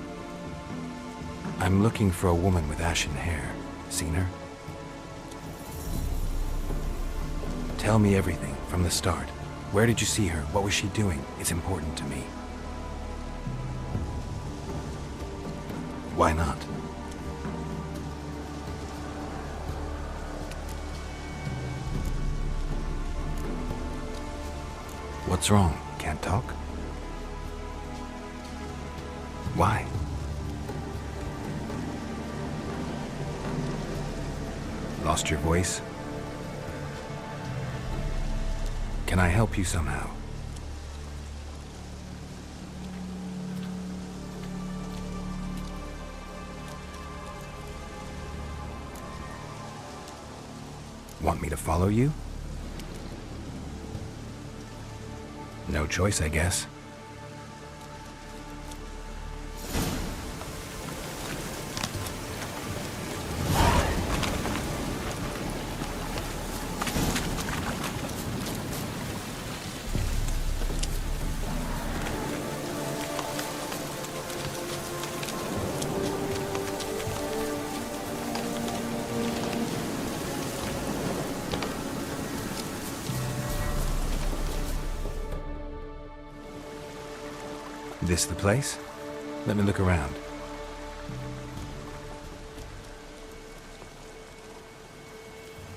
I'm looking for a woman with ashen hair. Seen her? Tell me everything, from the start. Where did you see her? What was she doing? It's important to me. Why not? What's wrong? Can't talk? Why? Lost your voice? Can I help you somehow? Want me to follow you? No choice, I guess. This the place? Let me look around.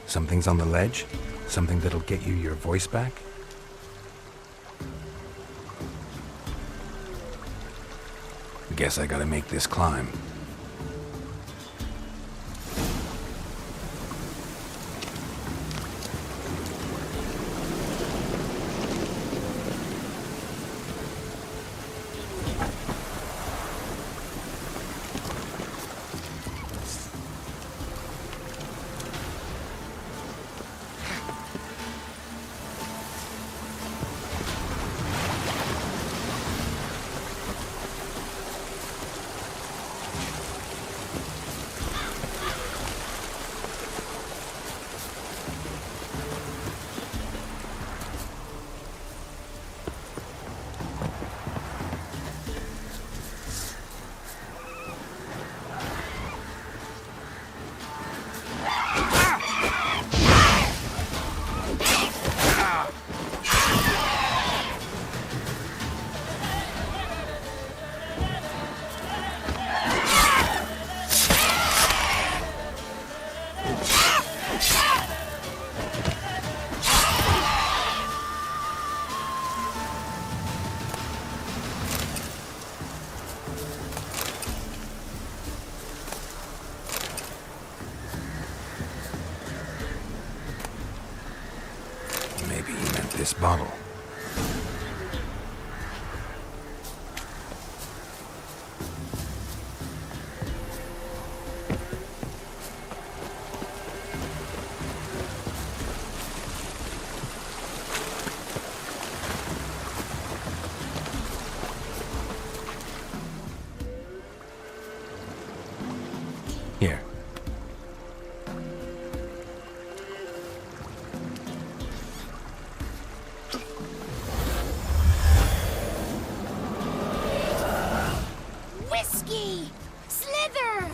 Something's on the ledge? Something that'll get you your voice back? Guess I gotta make this climb. This bottle. Here. Slither!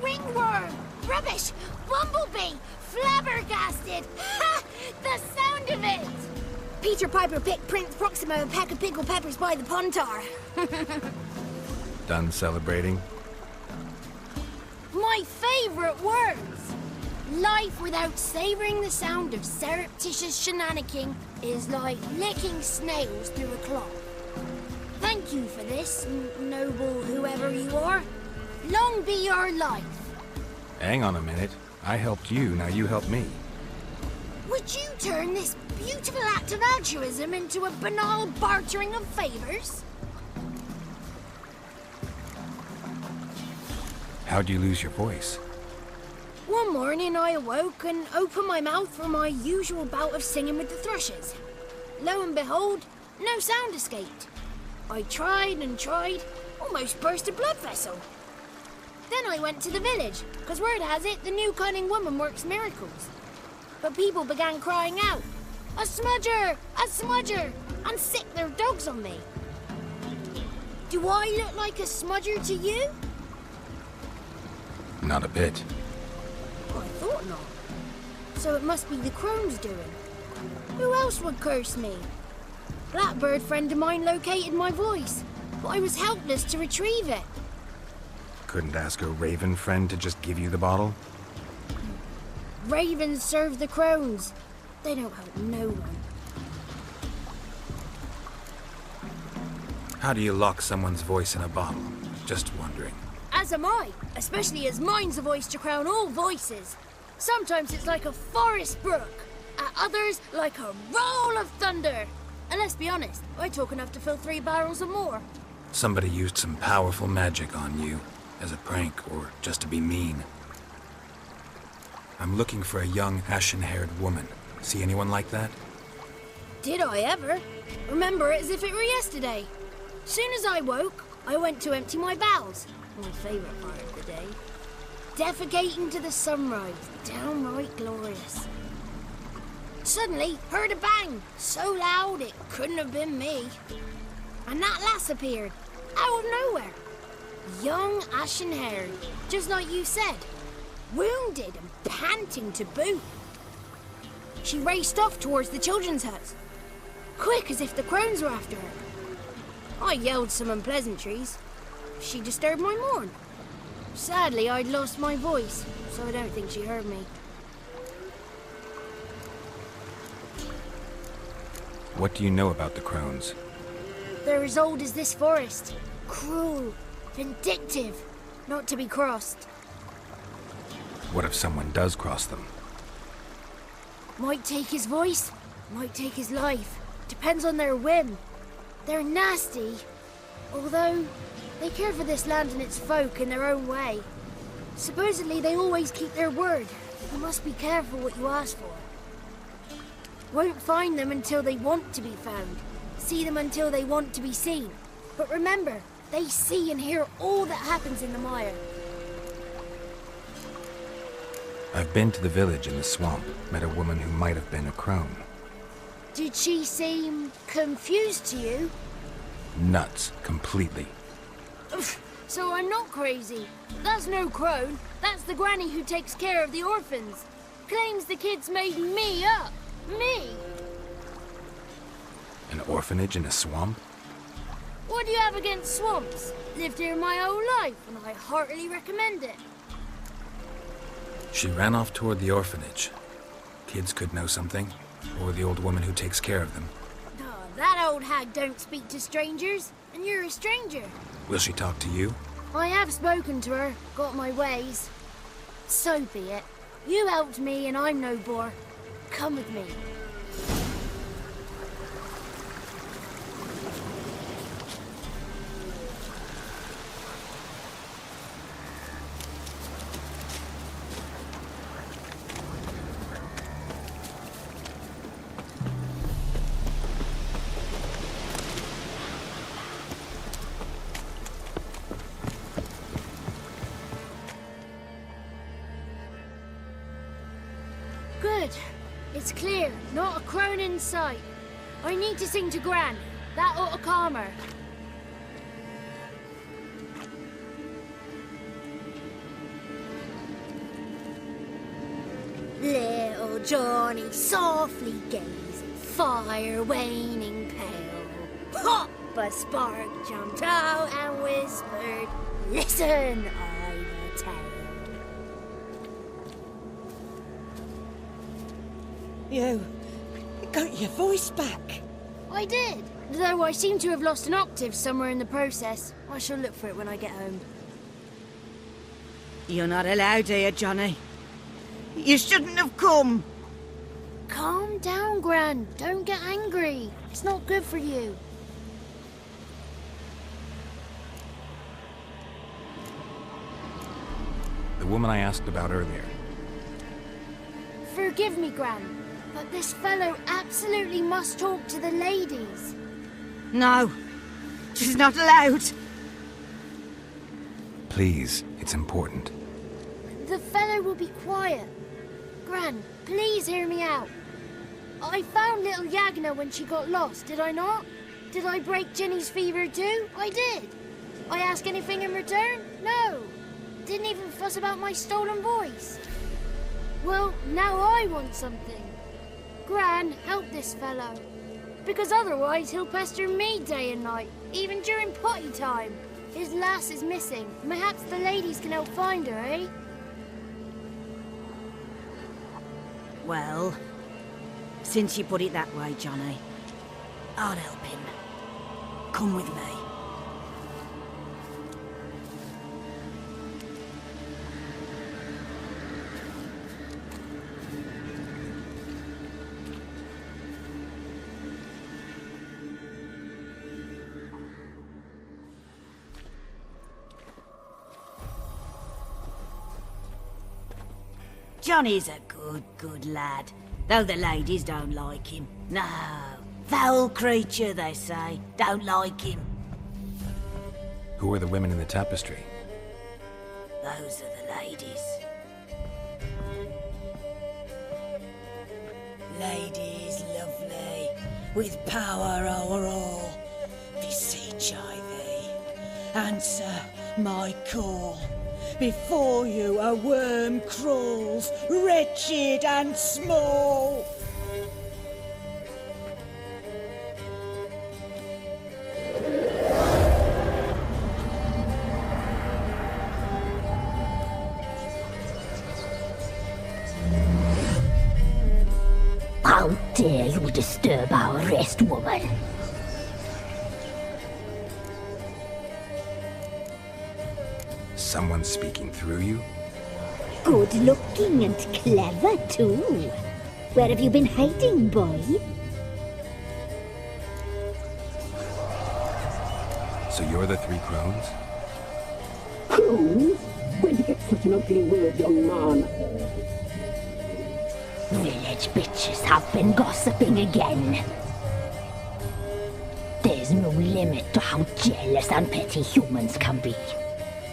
Ringworm! Rubbish! Bumblebee! Flabbergasted! Ha! The sound of it! Peter Piper picked Prince Proximo a pack of pickled peppers by the pontar. Done celebrating? My favourite words! Life without savouring the sound of surreptitious shenanigans is like licking snails through a cloth. Thank you for this, noble whoever you are. Long be your life. Hang on a minute. I helped you, now you help me. Would you turn this beautiful act of altruism into a banal bartering of favours? How'd you lose your voice? One morning I awoke and opened my mouth for my usual bout of singing with the thrushes. Lo and behold, no sound escaped. I tried and tried, almost burst a blood vessel. Then I went to the village, because word has it the new cunning woman works miracles. But people began crying out, "A smudger! A smudger!" and sick their dogs on me. Do I look like a smudger to you? Not a bit. I thought not. So it must be the crone's doing. Who else would curse me? Blackbird friend of mine located my voice, but I was helpless to retrieve it. Couldn't ask a raven friend to just give you the bottle? Ravens serve the crones. They don't help no one. How do you lock someone's voice in a bottle? Just wondering. As am I, especially as mine's a voice to crown all voices. Sometimes it's like a forest brook, at others like a roll of thunder. And let's be honest, I talk enough to fill 3 barrels or more. Somebody used some powerful magic on you, as a prank or just to be mean. I'm looking for a young, ashen-haired woman. See anyone like that? Did I ever? Remember it as if it were yesterday. Soon as I woke, I went to empty my bowels. My favourite part of the day. Defecating to the sunrise, downright glorious. Suddenly, heard a bang, so loud it couldn't have been me. And that lass appeared, out of nowhere. Young, ashen-haired, just like you said. Wounded and panting to boot. She raced off towards the children's huts, quick as if the crones were after her. I yelled some unpleasantries. She disturbed my morn. Sadly, I'd lost my voice, so I don't think she heard me. What do you know about the crones? They're as old as this forest. Cruel, vindictive, not to be crossed. What if someone does cross them? Might take his voice, might take his life. Depends on their whim. They're nasty, although they care for this land and its folk in their own way. Supposedly they always keep their word. You must be careful what you ask for. Won't find them until they want to be found. See them until they want to be seen. But remember, they see and hear all that happens in the mire. I've been to the village in the swamp, met a woman who might have been a crone. Did she seem confused to you? Nuts, completely. So I'm not crazy. That's no crone. That's the granny who takes care of the orphans. Claims the kids made me up. Me! An orphanage in a swamp? What do you have against swamps? Lived here my whole life, and I heartily recommend it. She ran off toward the orphanage. Kids could know something, or the old woman who takes care of them. Oh, that old hag don't speak to strangers, and you're a stranger. Will she talk to you? I have spoken to her, got my ways. So be it. You helped me, and I'm no bore. Come with me. Good. It's clear, not a crone in sight. I need to sing to Gran. That ought to calm her. Little Johnny softly gazing, fire waning pale. Pop! A spark jumped out and whispered, "Listen, I've a tale." You got your voice back. I did, though I seem to have lost an octave somewhere in the process. I shall look for it when I get home. You're not allowed here, Johnny. You shouldn't have come. Calm down, Gran. Don't get angry. It's not good for you. The woman I asked about earlier. Forgive me, Gran, but this fellow absolutely must talk to the ladies. No, she's not allowed. Please, it's important. The fellow will be quiet. Gran, please hear me out. I found little Yagna when she got lost, did I not? Did I break Ginny's fever too? I did. I ask anything in return? No. Didn't even fuss about my stolen voice. Well, now I want something. Gran, help this fellow. Because otherwise he'll pester me day and night, even during potty time. His lass is missing. Perhaps the ladies can help find her, eh? Well, since you put it that way, Johnny, I'll help him. Come with me. Johnny's a good lad, though the ladies don't like him. No, foul creature, they say. Don't like him. Who are the women in the tapestry? Those are the ladies. Ladies lovely, with power o'er all. Beseech I thee, answer my call. Before you a worm crawls, wretched and small. How dare you disturb our rest, woman? Someone speaking through you? Good looking and clever, too. Where have you been hiding, boy? So you're the three crones? Crones? Where'd you get such an ugly word, young man? Village bitches have been gossiping again. There's no limit to how jealous and petty humans can be.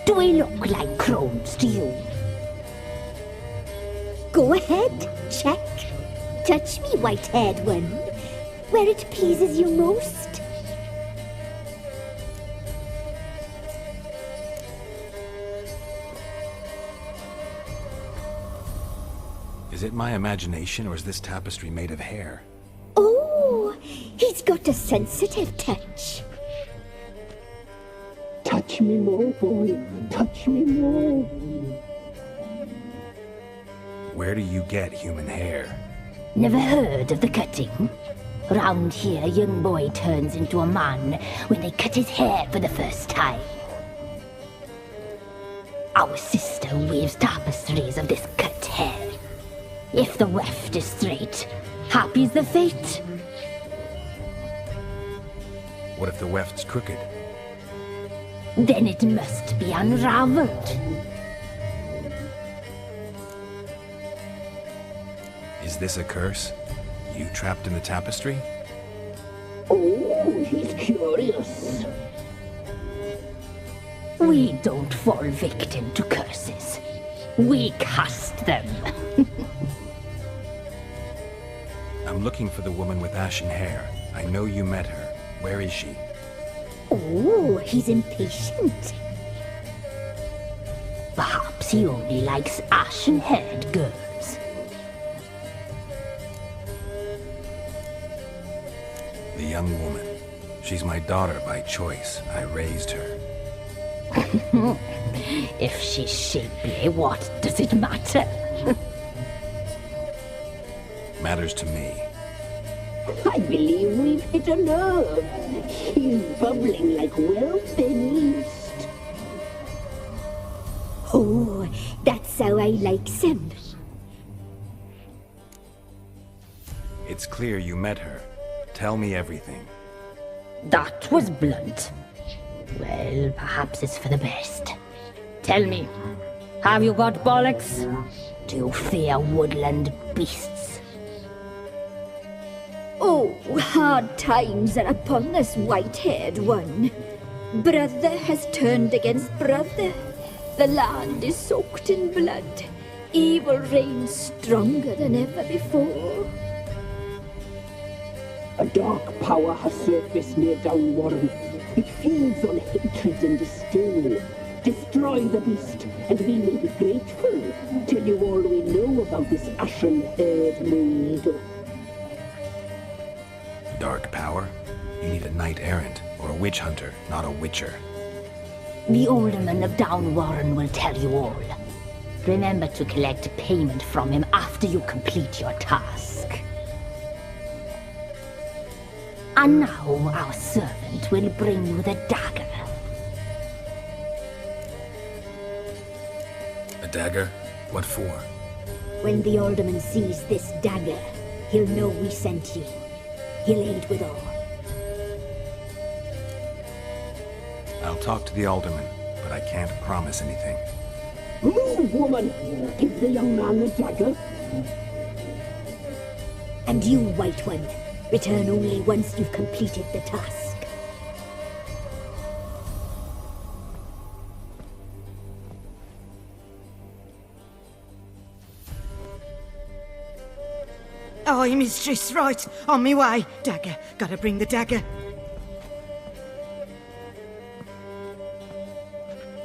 Do we look like crones to you? Go ahead, check. Touch me, white-haired one, where it pleases you most. Is it my imagination, or is this tapestry made of hair? Oh, he's got a sensitive touch. Touch me more, boy. Touch me more. Where do you get human hair? Never heard of the cutting? Round here, a young boy turns into a man when they cut his hair for the first time. Our sister weaves tapestries of this cut hair. If the weft is straight, happy's the fate. What if the weft's crooked? Then it must be unraveled. Is this a curse? You trapped in the tapestry? Oh, he's curious. We don't fall victim to curses. We cast them. I'm looking for the woman with ashen hair. I know you met her. Where is she? Oh, he's impatient. Perhaps he only likes ashen-haired girls. The young woman. She's my daughter by choice. I raised her. If she's shapely, what does it matter? Matters to me. I believe we've hit a nerve. He's bubbling like well-fed yeast. Oh, that's how I likes him. It's clear you met her. Tell me everything. That was blunt. Well, perhaps it's for the best. Tell me, have you got bollocks? Do you fear woodland beasts. Oh, hard times are upon this white-haired one. Brother has turned against brother. The land is soaked in blood. Evil reigns stronger than ever before. A dark power has surfaced near Downwarren. It feeds on hatred and disdain. Destroy the beast, and we may be grateful. Tell you all we know about this ashen-haired mold. Dark power? You need a knight-errant, or a witch hunter, not a witcher. The alderman of Downwarren will tell you all. Remember to collect payment from him after you complete your task. And now our servant will bring you the dagger. A dagger? What for? When the alderman sees this dagger, he'll know we sent you. He'll aid with all. I'll talk to the alderman, but I can't promise anything. Move, woman! Give the young man the dagger. And you, White One, return only once you've completed the task. Aye, mistress, right. On me way. Dagger. Gotta bring the dagger.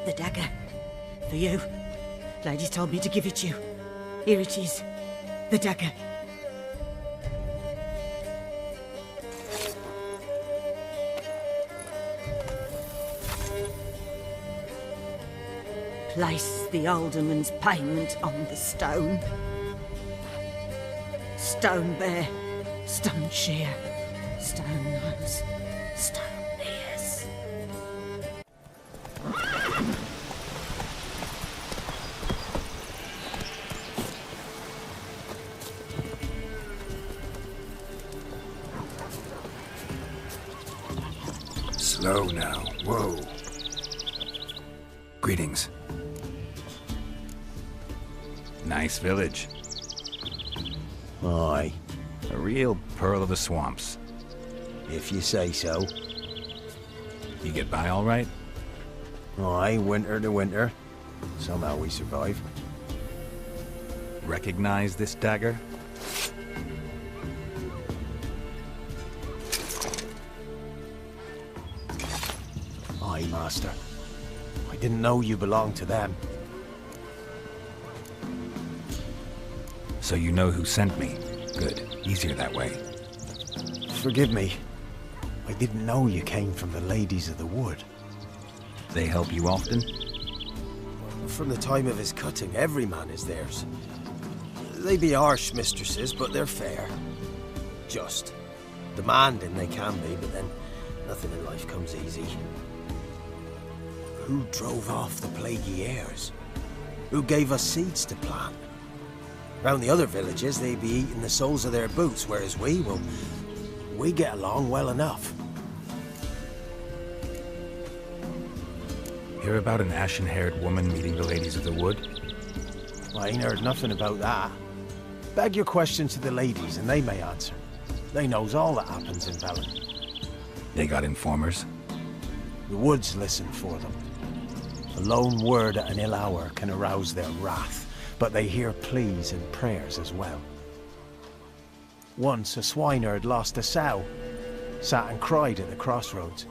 The dagger. For you. Ladies told me to give it you. Here it is. The dagger. Place the alderman's payment on the stone. Stone bear, stone shear, stone nose, stone ears. Slow now. Whoa. Greetings. Nice village. Aye. A real pearl of the swamps. If you say so. You get by all right? Aye, winter to winter. Somehow we survive. Recognize this dagger? Aye, master. I didn't know you belonged to them. So you know who sent me. Good. Easier that way. Forgive me. I didn't know you came from the Ladies of the Wood. They help you often? From the time of his cutting, every man is theirs. They be harsh mistresses, but they're fair. Just. Demanding they can be, but then nothing in life comes easy. Who drove off the plaguey heirs? Who gave us seeds to plant? Round the other villages, they be eating the soles of their boots, whereas we get along well enough. Hear about an ashen-haired woman meeting the Ladies of the Wood? I ain't heard nothing about that. Beg your question to the ladies, and they may answer. They knows all that happens in Velen. They got informers? The woods listen for them. A lone word at an ill hour can arouse their wrath. But they hear pleas and prayers as well. Once a swineherd lost a sow, sat and cried at the crossroads.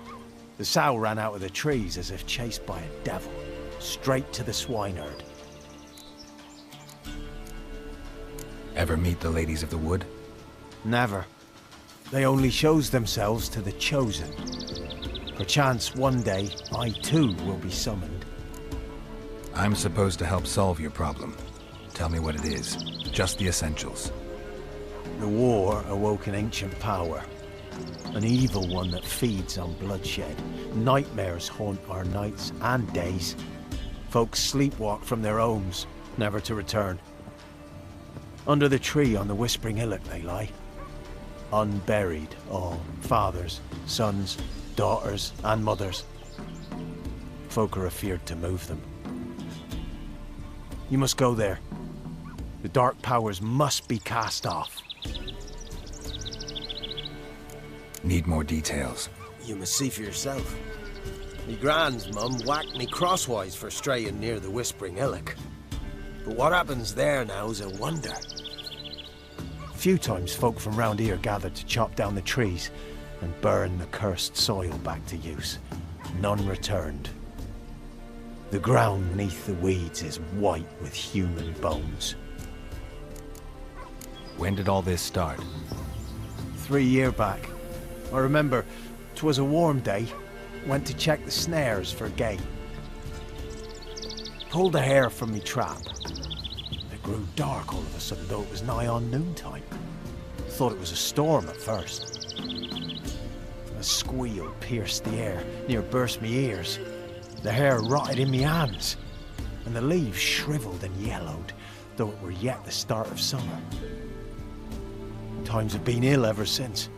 The sow ran out of the trees as if chased by a devil, straight to the swineherd. Ever meet the Ladies of the Wood? Never. They only shows themselves to the chosen. Perchance one day, I too will be summoned. I'm supposed to help solve your problem. Tell me what it is. Just the essentials. The war awoke an ancient power. An evil one that feeds on bloodshed. Nightmares haunt our nights and days. Folks sleepwalk from their homes, never to return. Under the tree on the Whispering Hillock they lie. Unburied, all. Fathers, sons, daughters, and mothers. Folk are afeard to move them. You must go there. The dark powers must be cast off. Need more details. You must see for yourself. Me grand's mum whacked me crosswise for straying near the Whispering Hillock. But what happens there now is a wonder. Few times folk from round here gathered to chop down the trees and burn the cursed soil back to use. None returned. The ground neath the weeds is white with human bones. When did all this start? 3 years back. I remember 'twas a warm day. Went to check the snares for game. Pulled the hair from me trap. It grew dark all of a sudden, though it was nigh on noontime. Thought it was a storm at first. A squeal pierced the air, near burst me ears. The hair rotted in me hands, and the leaves shriveled and yellowed, though it were yet the start of summer. Times have been ill ever since.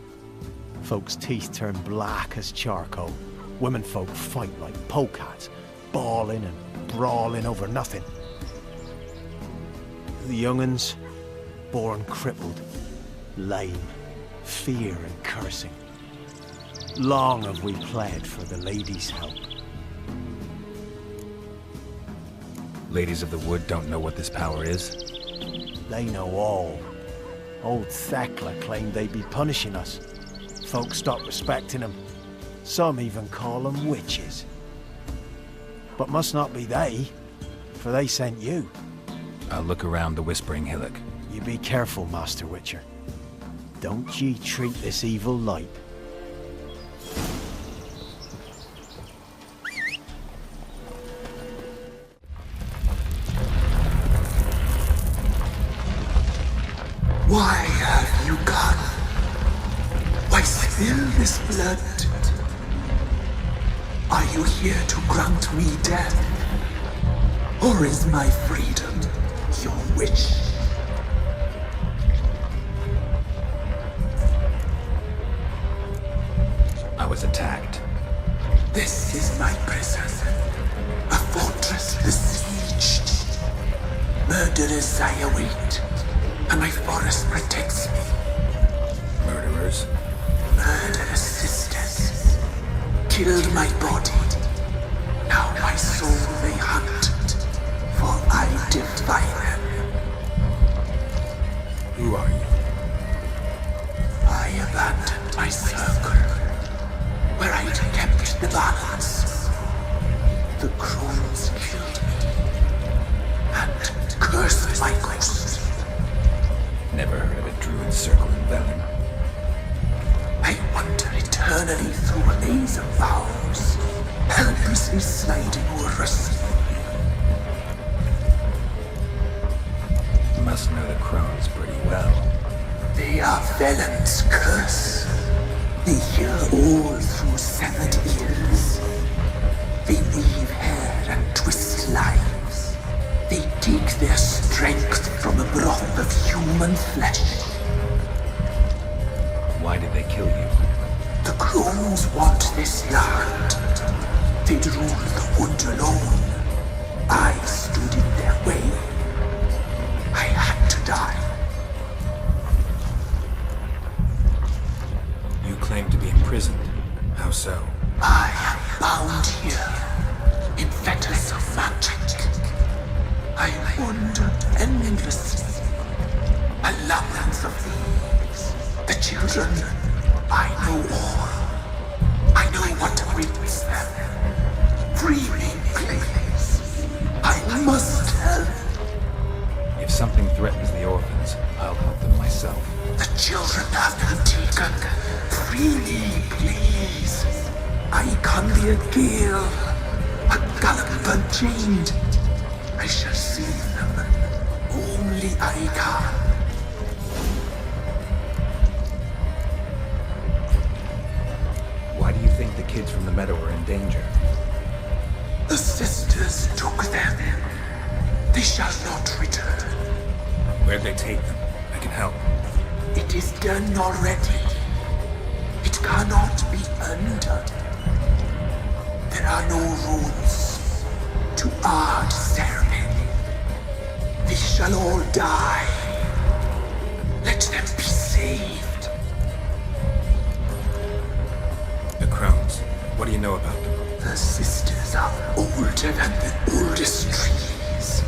Folks' teeth turn black as charcoal. Women folk fight like polecats, bawling and brawling over nothing. The young'uns, born crippled, lame, fear and cursing. Long have we pled for the ladies' help. Ladies of the Wood don't know what this power is? They know all. Old Thekla claimed they'd be punishing us. Folks stopped respecting them. Some even call them witches. But must not be they, for they sent you. I'll look around the Whispering Hillock. You be careful, Master Witcher. Don't ye treat this evil light. Why have you gone? Why spill this blood? Are you here to grant me death? Or is my freedom your wish? I was attacked. This is my prison. A fortress besieged. Murderers I await, and my forest protects me. Murderers? Murderous sisters. Killed my body. Now my soul they hunt, for I defy them. Who are you? I abandoned my circle, where I'd kept the balance. The crones killed me, and cursed my ghost. Never heard of a druid circle in Velen. I wander eternally through a maze of vows, helplessly sliding over a sea. Must know the crones pretty well. They are Velen's curse. They hear all through severed ears. They weave hair and twist lives. They take their strength from a broth of human flesh. Why did they kill you? The crones want this land. They'd rule the wood alone. I stood in their way. I had to die. You claim to be imprisoned. How so? I am bound here, in fetters of magic. I wander endlessly, a labyrinth of thieves. The children, I know all. I know what awaits them. Free me, please. I must help. If something threatens the orphans, I'll help them myself. The children have been taken. Free me, please. I can be a gale, a gallop unchained. I shall save them. Only I can. Why do you think the kids from the meadow are in danger? The sisters took them. They shall not return. Where'd they take them? I can help. It is done already. It cannot be undone. There are no rules to our ceremony. They shall all die you know about them? The sisters are older than the oldest trees.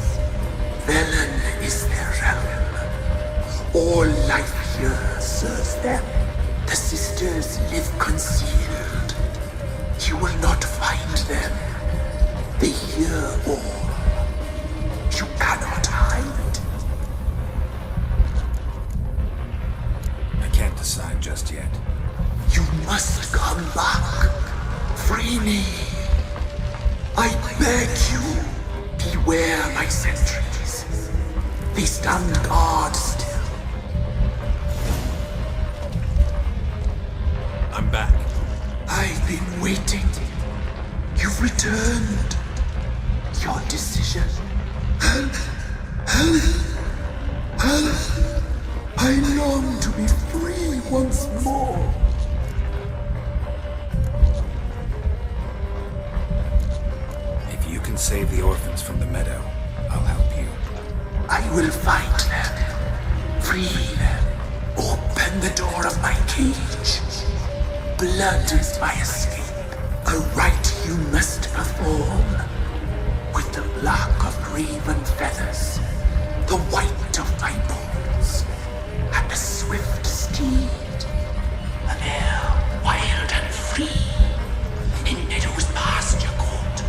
Velen is their realm. All life here serves them. The sisters live concealed. You will not find them. They hear all. You cannot hide. I can't decide just yet. You must come back. Free me. I beg you. Beware my sentries. They stand guard still. I'm back. I've been waiting. You've returned. Your decision. I long to be free once more. If you can save the orphans from the meadow, I'll help you. I will find them. Free them. Open the door of my cage. Blood is my escape. A rite you must perform. With the black of raven feathers, the white of my bones, and a swift steed. A mare wild and free, in meadows pasture court,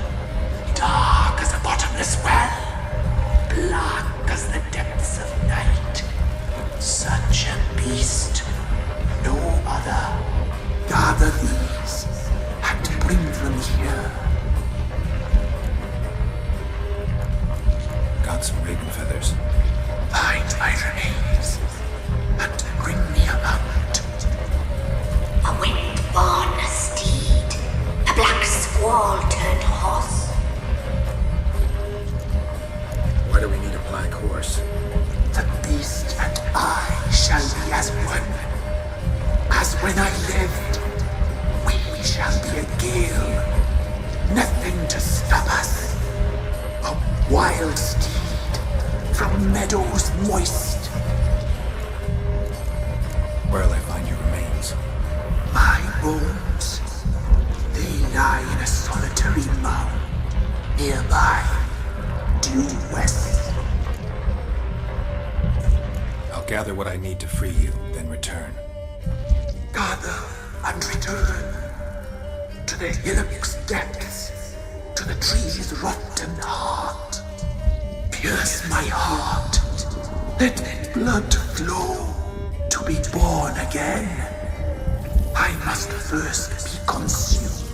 dark as a bottomless well, black as the depths of night. Such a beast, no other. Gather these, and bring them here. Got some raven feathers. Find my remains, and bring me a mount. A wind-born steed, a black squall turned horse. Why do we need a black horse? The beast and I shall be as one. As when I lived, we shall be a gale. Nothing to stop us. A wild steed from meadows moist. Where'll I find your remains? My bones, they lie in a solitary mound nearby, due west. I'll gather what I need to free you, then return. Gather and return to the hillock's depths, to the tree's rotten heart. Pierce my heart, let blood flow to be born again. I must first be consumed.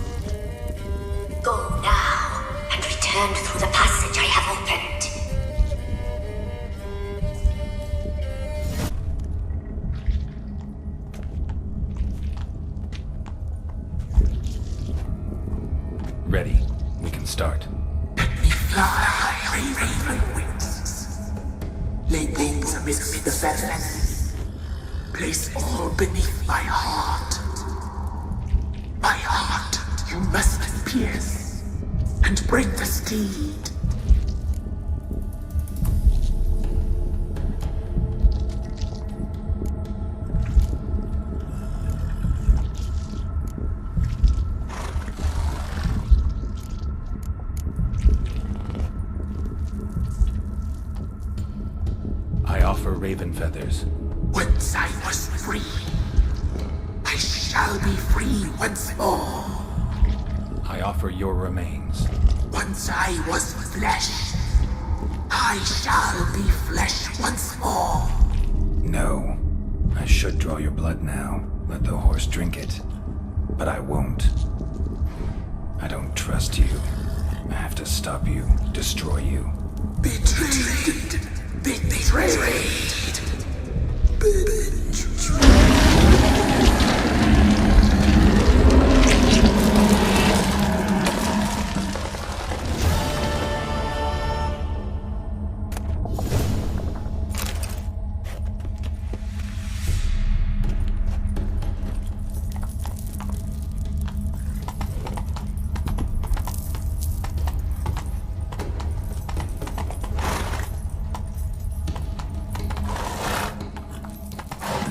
Go now and return through the passage I have opened. Ready. We can start. Let me fly, raven wings. Lay things amidst the feathers. Place all beneath my heart. My heart you must pierce, and break the steed. I offer raven feathers. Once I was free, I shall be free once more. I offer your remains. Once I was flesh, I shall be flesh once more. No. I should draw your blood now. Let the horse drink it. But I won't. I don't trust you. I have to stop you, destroy you. Betrayed! Betrayed!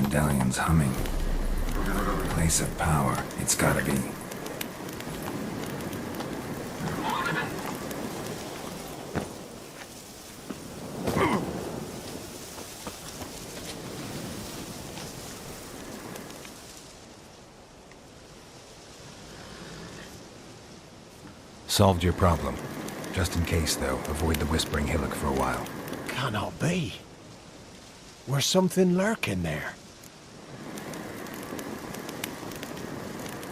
Medallion's humming. Place of power, it's gotta be. Solved your problem. Just in case, though, avoid the Whispering Hillock for a while. Cannot be. Where's something lurking there?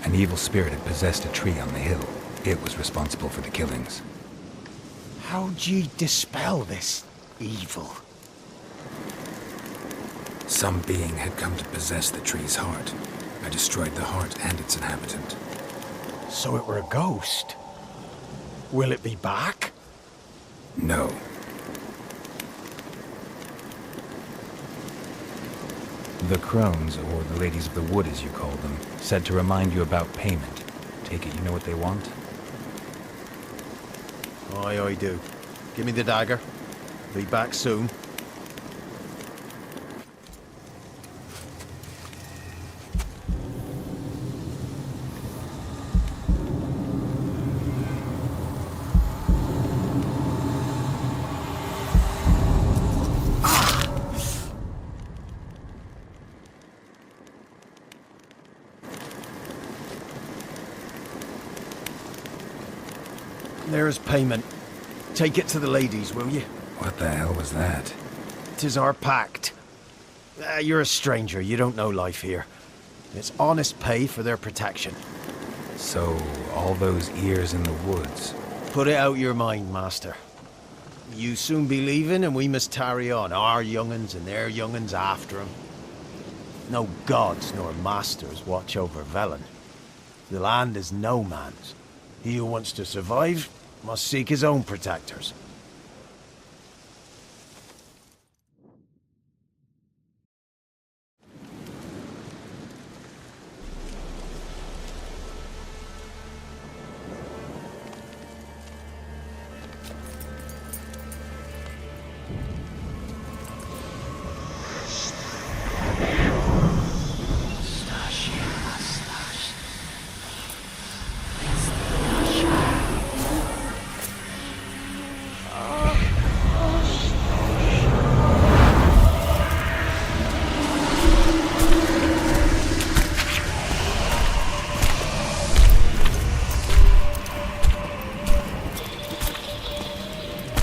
An evil spirit had possessed a tree on the hill. It was responsible for the killings. How'd ye dispel this evil? Some being had come to possess the tree's heart. I destroyed the heart and its inhabitant. So it were a ghost? Will it be back? No. The crones, or the ladies of the wood as you call them, said to remind you about payment. Take it you know what they want? Aye, I do. Give me the dagger. Be back soon. There's payment. Take it to the ladies, will you? What the hell was that? 'Tis our pact. You're a stranger, you don't know life here. It's honest pay for their protection. So, all those ears in the woods. Put it out your mind, master. You soon be leaving and we must tarry on, our young'uns and their young'uns after 'em. No gods nor masters watch over Velen. The land is no man's. He who wants to survive must seek his own protectors.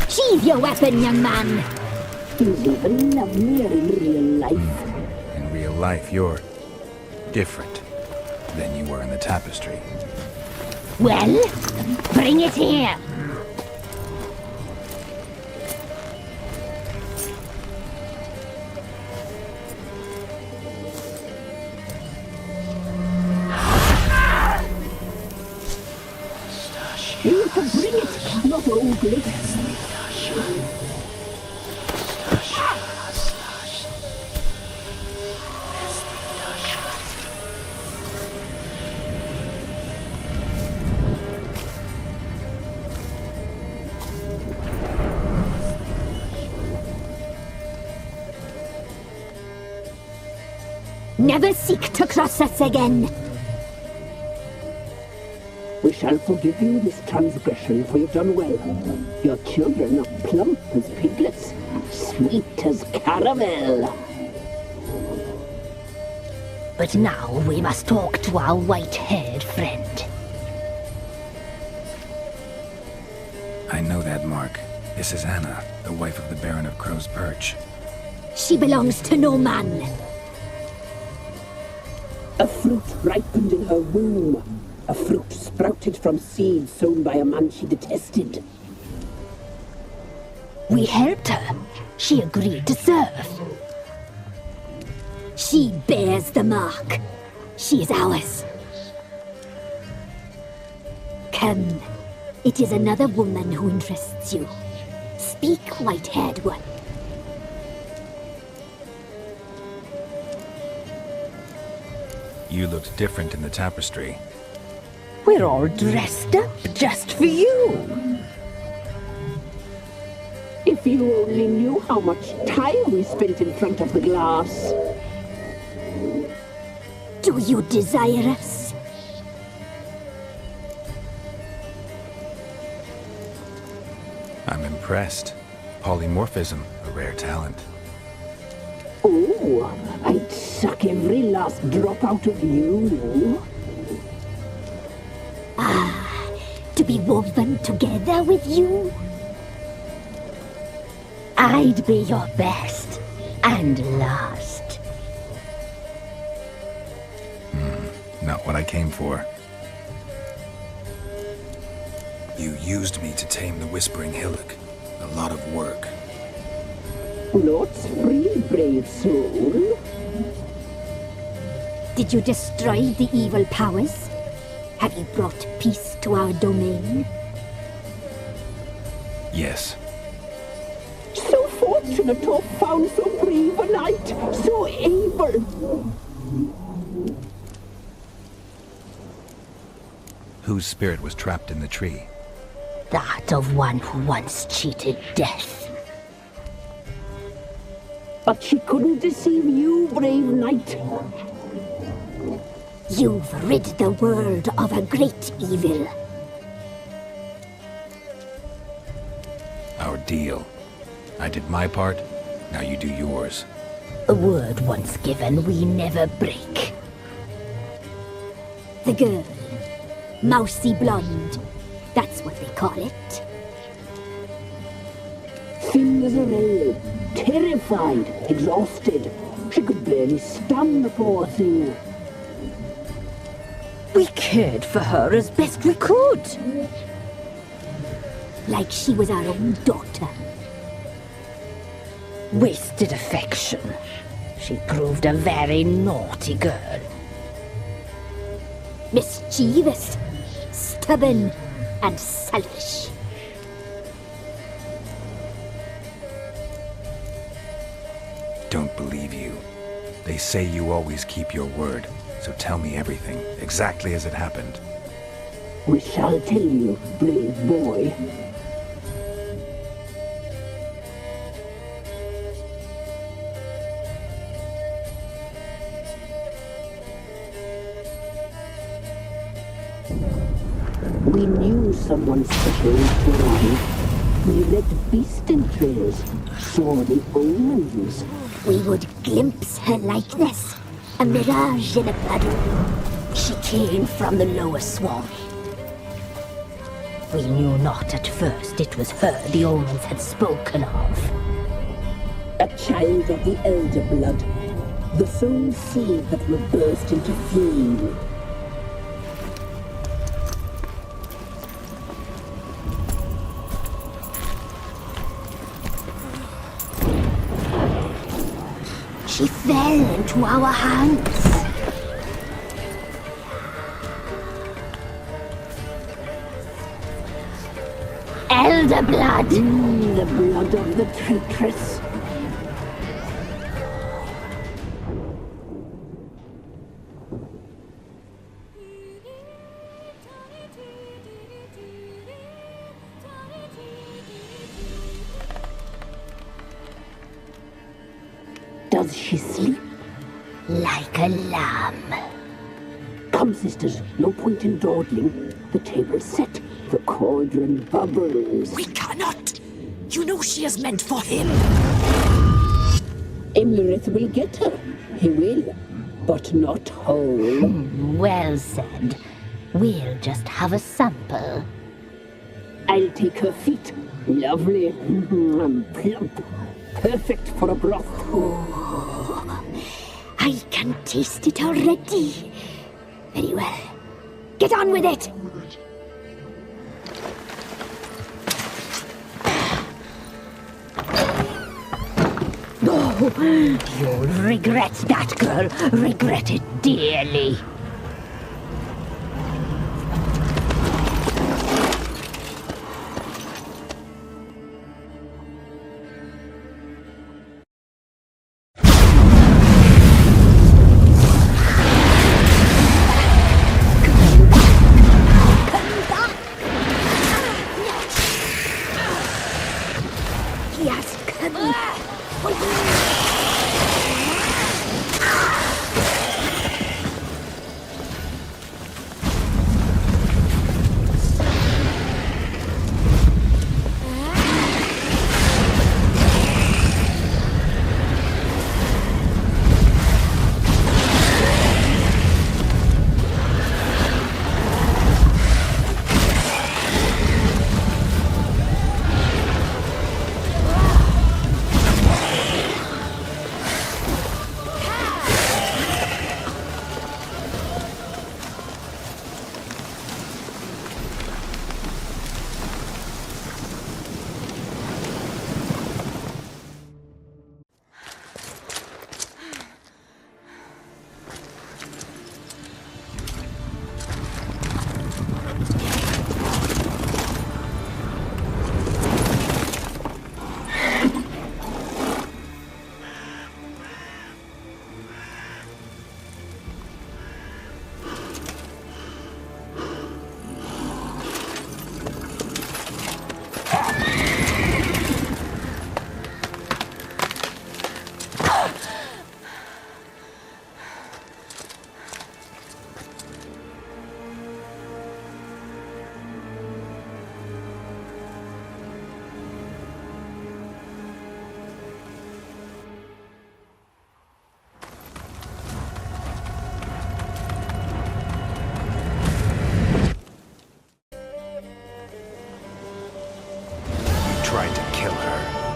Sheathe your weapon, young man. He's even lovelier in real life. In real life, you're different than you were in the tapestry. Well, bring it here. You can bring it, not ugly. Never seek to cross us again. We shall forgive you this transgression, for you've done well. Your children are plump as piglets, sweet as caramel. But now we must talk to our white-haired friend. I know that mark. This is Anna, the wife of the Baron of Crow's Perch. She belongs to no man. A fruit ripened in her womb. A fruit sprouted from seeds sown by a man she detested. We helped her. She agreed to serve. She bears the mark. She is ours. Come. It is another woman who interests you. Speak, white-haired one. You looked different in the tapestry. We're all dressed up just for you. If you only knew how much time we spent in front of the glass. Do you desire us? I'm impressed. Polymorphism, a rare talent. Oh, I'd suck every last drop out of you. Do to be woven together with you? I'd be your best and last. Not what I came for. You used me to tame the Whispering Hillock. A lot of work. Not free, brave soul. Did you destroy the evil powers? Have you brought peace to our domain? Yes. So fortunate to have found so brave a knight, so able. Whose spirit was trapped in the tree? That of one who once cheated death. But she couldn't deceive you, brave knight. You've rid the world of a great evil. Our deal. I did my part, now you do yours. A word once given, we never break. The girl. Mousy blonde. That's what they call it. Thin as a rail, terrified, exhausted. She could barely stand, the poor thing. We cared for her as best we could. Like she was our own daughter. Wasted affection. She proved a very naughty girl. Mischievous, stubborn, and selfish. Don't believe you. They say you always keep your word, so tell me everything, exactly as it happened. We shall tell you, brave boy. We knew someone special would arrive. We read beast entrails, saw the omens. We would glimpse her likeness, a mirage in a puddle. She came from the lower swamp. We knew not at first it was her the omens had spoken of. A child of the elder blood, the soul seed that will burst into flame. She fell into our hands. Elder blood! The blood of the traitress. Does she sleep? Like a lamb. Come, sisters, no point in dawdling. The table's set, the cauldron bubbles. We cannot! You know she is meant for him! Imlerith will get her. He will, but not whole. Well said. We'll just have a sample. I'll take her feet. Lovely. Plump. Perfect for a broth. Oh, I can taste it already. Very well. Get on with it! Oh, you'll regret that, girl. Regret it dearly.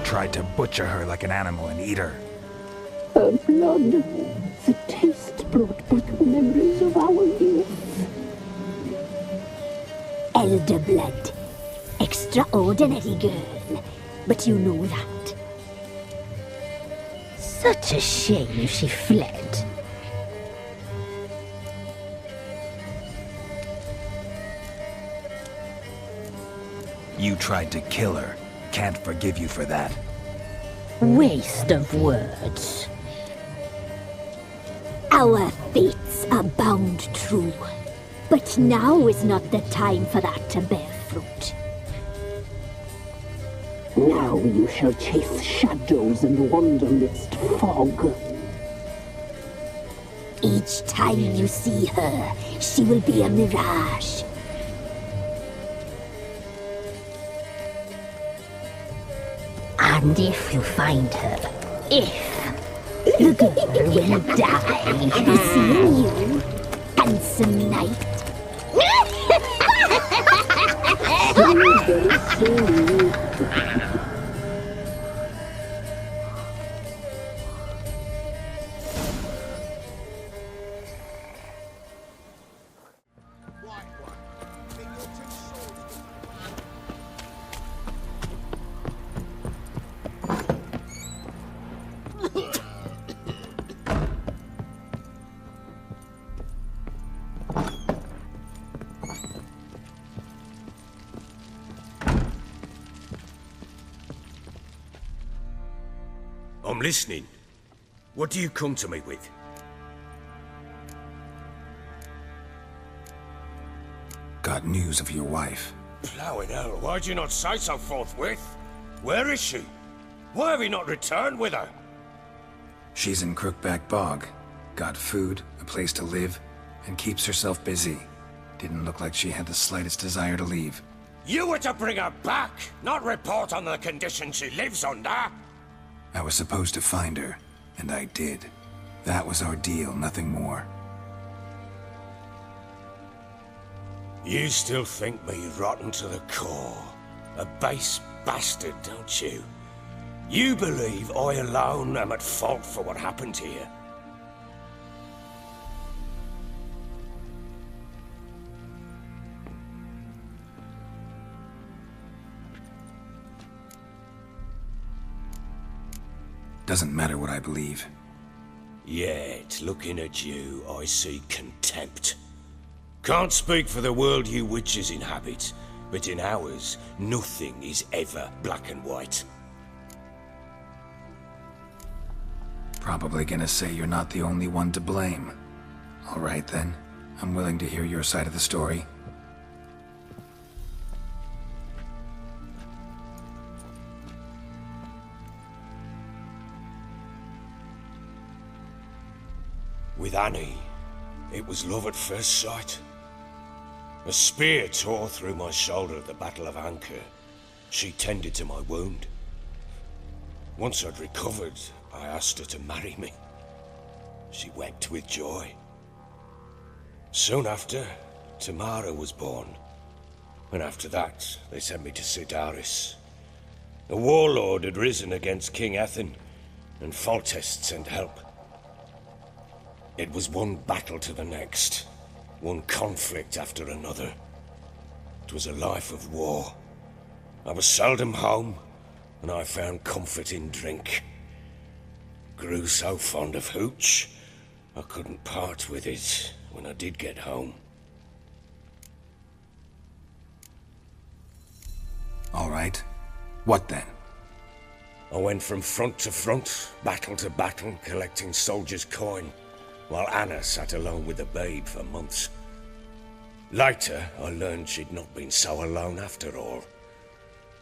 tried to butcher her like an animal and eat her. Her blood, the taste brought back memories of our youth. Elder blood. Extraordinary girl. But you know that. Such a shame she fled. You tried to kill her. Can't forgive you for that. Waste of words. Our fates are bound true. But now is not the time for that to bear fruit. Now you shall chase shadows and wander midst fog. Each time you see her, she will be a mirage. And if you find her, the girl will die. Seeing you, handsome knight. I'm listening. What do you come to me with? Got news of your wife. Plowing hell, why'd you not say so forthwith? Where is she? Why have you not returned with her? She's in Crookback Bog. Got food, a place to live, and keeps herself busy. Didn't look like she had the slightest desire to leave. You were to bring her back, not report on the conditions she lives under. I was supposed to find her, and I did. That was our deal, nothing more. You still think me rotten to the core. A base bastard, don't you? You believe I alone am at fault for what happened here. Doesn't matter what I believe. Yet, looking at you, I see contempt. Can't speak for the world you witches inhabit, but in ours, nothing is ever black and white. Probably gonna say you're not the only one to blame. All right then, I'm willing to hear your side of the story. With Annie, it was love at first sight. A spear tore through my shoulder at the Battle of Anchor. She tended to my wound. Once I'd recovered, I asked her to marry me. She wept with joy. Soon after, Tamara was born. And after that, they sent me to Sidaris. A warlord had risen against King Ethan, and Foltest sent help. It was one battle to the next, one conflict after another. It was a life of war. I was seldom home, and I found comfort in drink. Grew so fond of hooch, I couldn't part with it when I did get home. All right. What then? I went from front to front, battle to battle, collecting soldiers' coin, while Anna sat alone with the babe for months. Later, I learned she'd not been so alone after all.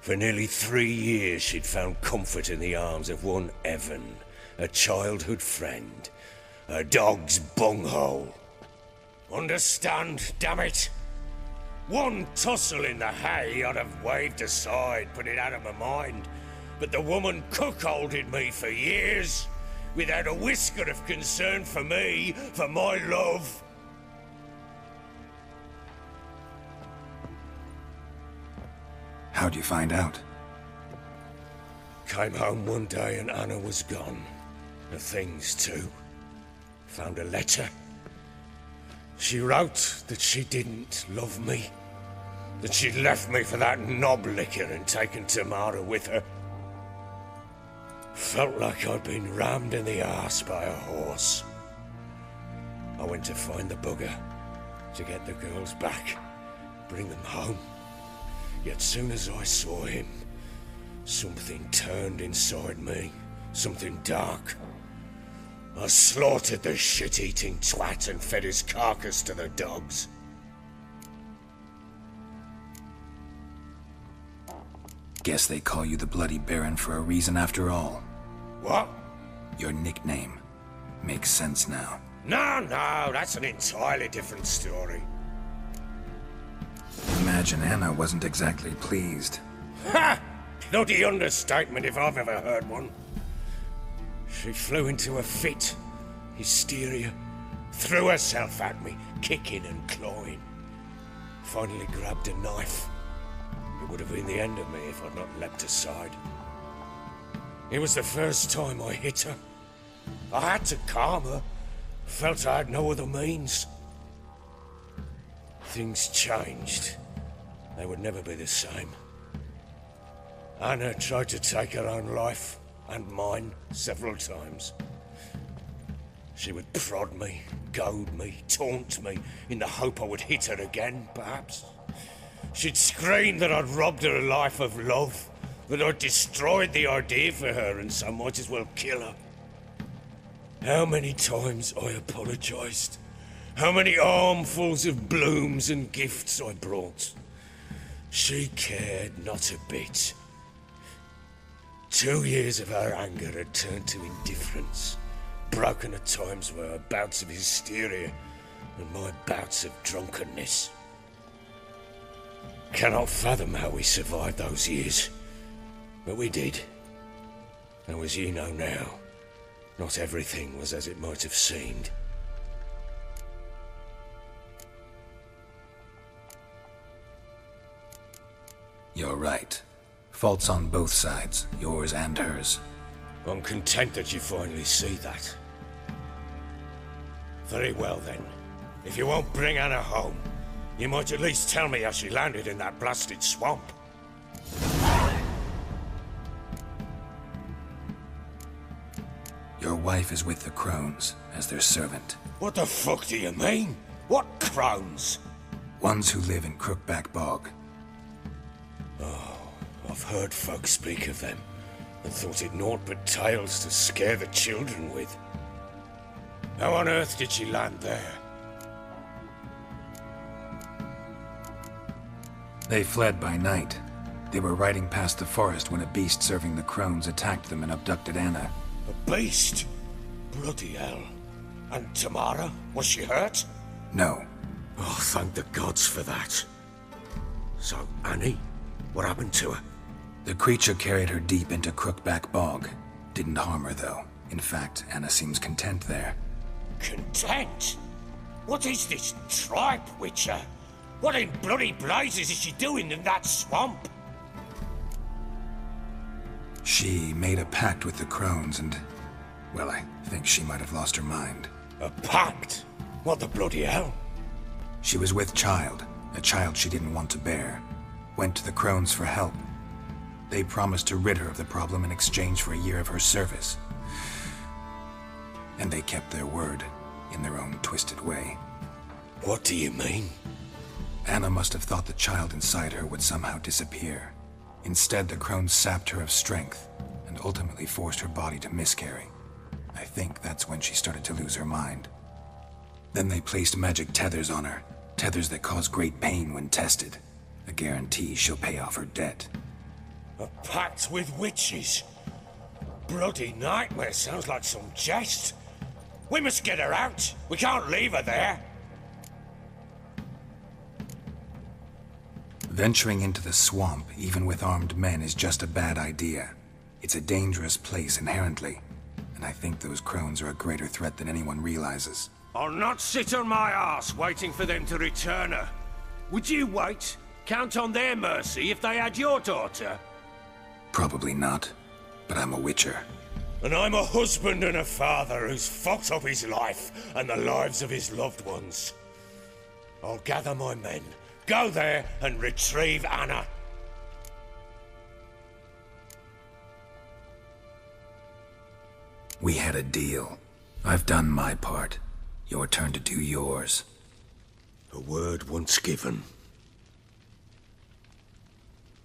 For nearly 3 years, she'd found comfort in the arms of one Evan, a childhood friend, a dog's bunghole. Understand, damn it? One tussle in the hay I'd have waved aside, put it out of my mind, but the woman cuckolded me for years, without a whisker of concern for me, for my love. How'd you find out? Came home one day and Anna was gone. The things too. Found a letter. She wrote that she didn't love me. That she'd left me for that knob licker and taken Tamara with her. Felt like I'd been rammed in the arse by a horse. I went to find the bugger, to get the girls back, bring them home. Yet soon as I saw him, something turned inside me, something dark. I slaughtered the shit-eating twat and fed his carcass to the dogs. Guess they call you the Bloody Baron for a reason after all. What? Your nickname. Makes sense now. No, that's an entirely different story. Imagine Anna wasn't exactly pleased. Ha! Bloody understatement if I've ever heard one. She flew into a fit, hysteria, threw herself at me, kicking and clawing. Finally grabbed a knife. It would have been the end of me if I'd not leapt aside. It was the first time I hit her. I had to calm her. Felt I had no other means. Things changed. They would never be the same. Anna tried to take her own life, and mine, several times. She would prod me, goad me, taunt me, in the hope I would hit her again, perhaps. She'd scream that I'd robbed her a life of love, that I'd destroyed the idea for her, and so might as well kill her. How many times I apologized. How many armfuls of blooms and gifts I brought. She cared not a bit. 2 years of her anger had turned to indifference, broken at times by her bouts of hysteria and my bouts of drunkenness. Cannot fathom how we survived those years, but we did. And as you know now, not everything was as it might have seemed. You're right. Faults on both sides, yours and hers. I'm content that you finally see that. Very well then. If you won't bring Anna home, you might at least tell me how she landed in that blasted swamp. Your wife is with the Crones, as their servant. What the fuck do you mean? What Crones? Ones who live in Crookback Bog. Oh, I've heard folk speak of them, and thought it naught but tales to scare the children with. How on earth did she land there? They fled by night. They were riding past the forest when a beast serving the Crones attacked them and abducted Anna. A beast? Bloody hell. And Tamara? Was she hurt? No. Oh, thank the gods for that. So, Annie? What happened to her? The creature carried her deep into Crookback Bog. Didn't harm her, though. In fact, Anna seems content there. Content? What is this tripe, Witcher? What in bloody blazes is she doing in that swamp? She made a pact with the Crones and... well, I think she might have lost her mind. A pact? What the bloody hell? She was with child, a child she didn't want to bear. Went to the Crones for help. They promised to rid her of the problem in exchange for a year of her service. And they kept their word, in their own twisted way. What do you mean? Anna must have thought the child inside her would somehow disappear. Instead, the Crones sapped her of strength, and ultimately forced her body to miscarry. I think that's when she started to lose her mind. Then they placed magic tethers on her, tethers that cause great pain when tested. A guarantee she'll pay off her debt. A pact with witches? Bloody nightmare, sounds like some jest. We must get her out. We can't leave her there. Venturing into the swamp, even with armed men, is just a bad idea. It's a dangerous place inherently, and I think those Crones are a greater threat than anyone realizes. I'll not sit on my arse waiting for them to return her. Would you wait? Count on their mercy if they had your daughter? Probably not. but I'm a witcher. And I'm a husband and a father who's fucked up his life and the lives of his loved ones. I'll gather my men, go there and retrieve Anna. We had a deal. I've done my part. Your turn to do yours. A word once given.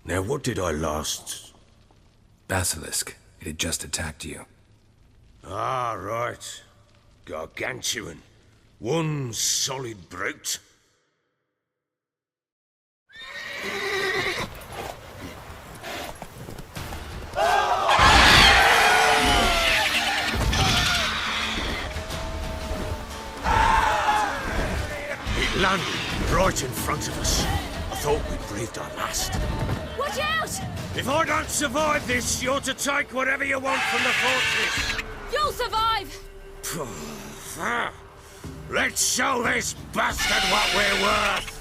Now, what did I last... Basilisk. It had just attacked you. Ah, right. Gargantuan. One solid brute. It landed right in front of us. I thought we'd breathed our last. Watch out! If I don't survive this, you're to take whatever you want from the fortress. You'll survive! Let's show this bastard what we're worth!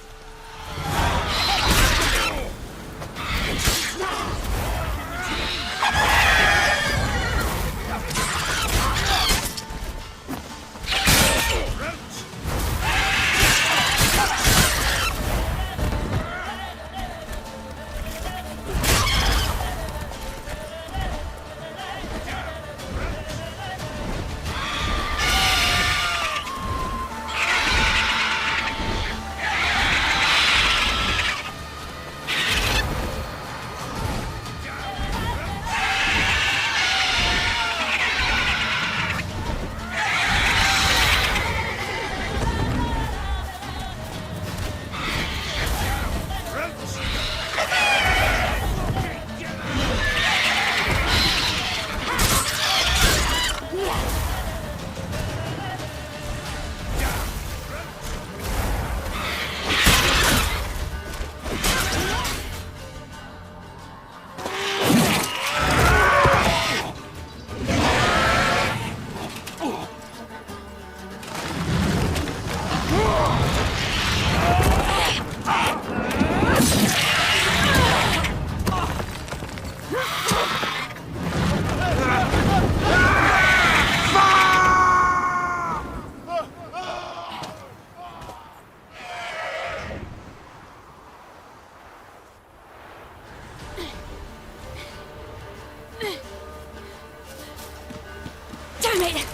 Damn it!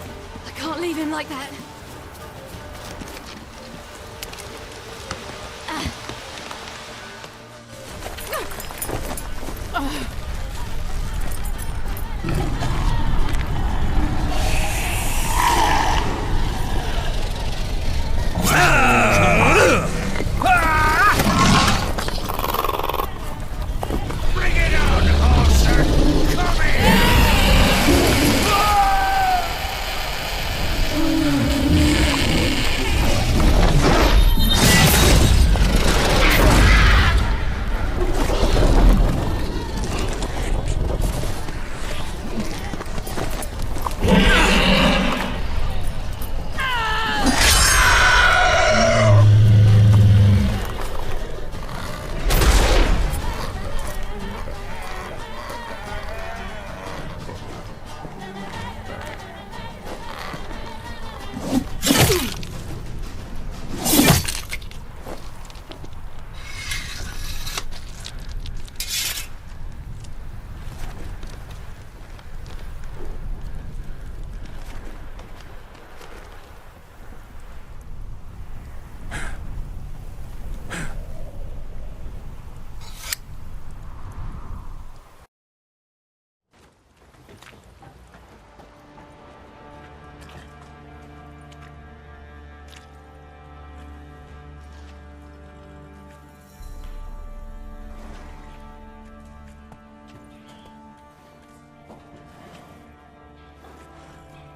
I can't leave him like that.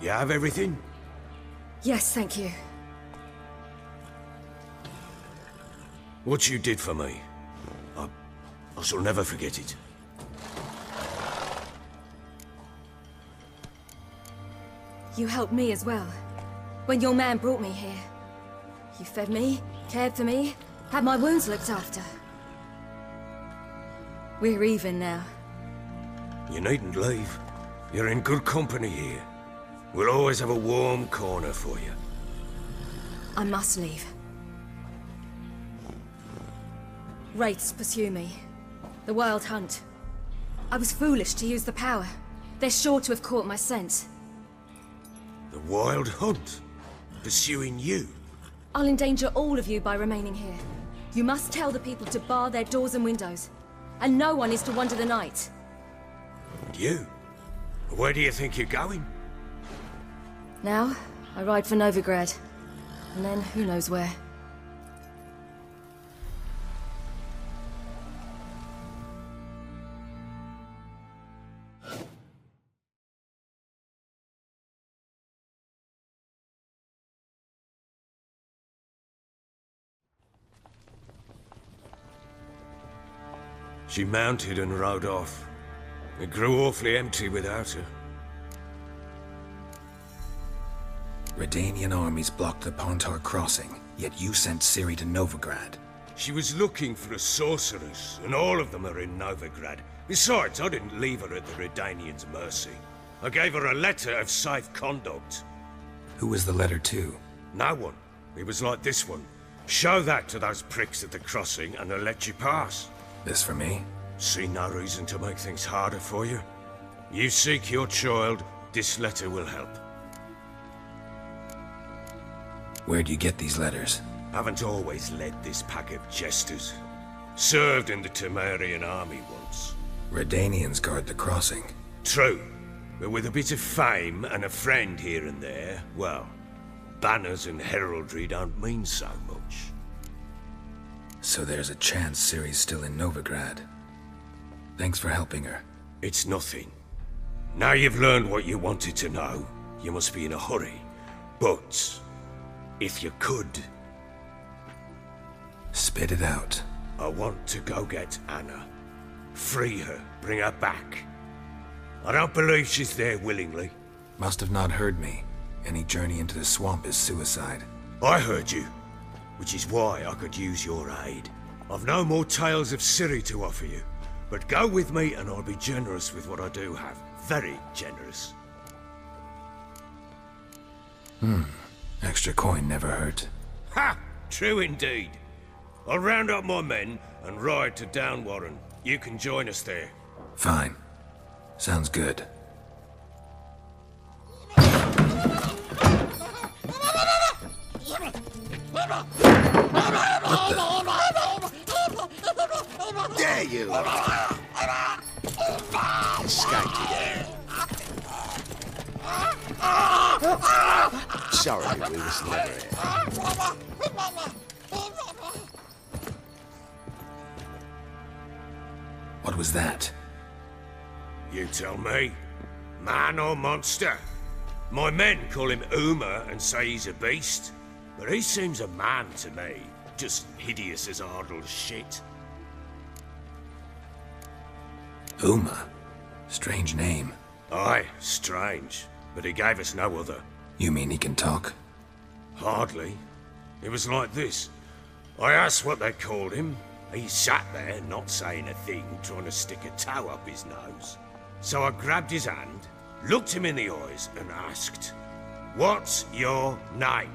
You have everything? Yes, thank you. What you did for me, I shall never forget it. You helped me as well. When your man brought me here. You fed me, cared for me, had my wounds looked after. We're even now. You needn't leave. You're in good company here. We'll always have a warm corner for you. I must leave. Wraiths pursue me. The Wild Hunt. I was foolish to use the power. They're sure to have caught my scent. The Wild Hunt? Pursuing you? I'll endanger all of you by remaining here. You must tell the people to bar their doors and windows. And no one is to wander the night. And you? Where do you think you're going? Now, I ride for Novigrad. And then, who knows where. She mounted and rode off. It grew awfully empty without her. Redanian armies blocked the Pontar crossing, yet you sent Ciri to Novigrad. She was looking for a sorceress, and all of them are in Novigrad. Besides, I didn't leave her at the Redanians' mercy. I gave her a letter of safe conduct. Who was the letter to? No one. It was like this one. Show that to those pricks at the crossing, and they'll let you pass. This for me? See no reason to make things harder for you. You seek your child, this letter will help. Where'd you get these letters? Haven't always led this pack of jesters. Served in the Temerian army once. Redanians guard the crossing. True, but with a bit of fame and a friend here and there, well, banners and heraldry don't mean so much. So there's a chance Ciri's still in Novigrad. Thanks for helping her. It's nothing. Now you've learned what you wanted to know, you must be in a hurry. But, if you could... Spit it out. I want to go get Anna. Free her, bring her back. I don't believe she's there willingly. Must have not heard me. Any journey into the swamp is suicide. I heard you, which is why I could use your aid. I've no more tales of Ciri to offer you, but go with me and I'll be generous with what I do have. Very generous. Extra coin never hurt. Ha! True indeed. I'll round up my men and ride to Downwarren. You can join us there. Fine. Sounds good. Dare you! Escaped again. Sorry, we was never here. What was that? You tell me. Man or monster? My men call him Uma and say he's a beast, but he seems a man to me. Just hideous as Ardle's shit. Uma? Strange name. Aye, strange. But he gave us no other. You mean he can talk? Hardly. It was like this. I asked what they called him. He sat there, not saying a thing, trying to stick a toe up his nose. So I grabbed his hand, looked him in the eyes, and asked, "What's your name?"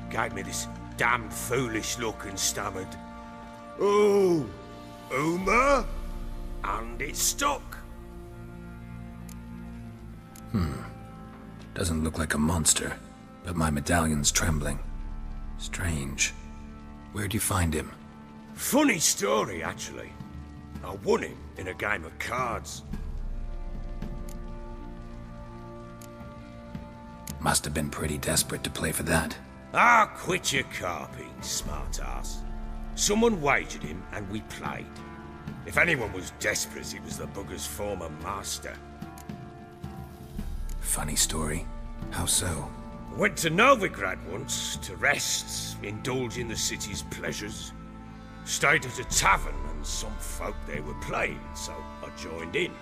Gave me this damned foolish look and stammered, "Oh, Uma?" And it stuck. Doesn't look like a monster, but my medallion's trembling. Strange. Where'd you find him? Funny story, actually. I won him in a game of cards. Must have been pretty desperate to play for that. Ah, quit your carping, smart-ass. Someone wagered him and we played. If anyone was desperate, it was the bugger's former master. Funny story. How so? Went to Novigrad once to rest, indulge in the city's pleasures. Stayed at a tavern and some folk there were playing, so I joined in.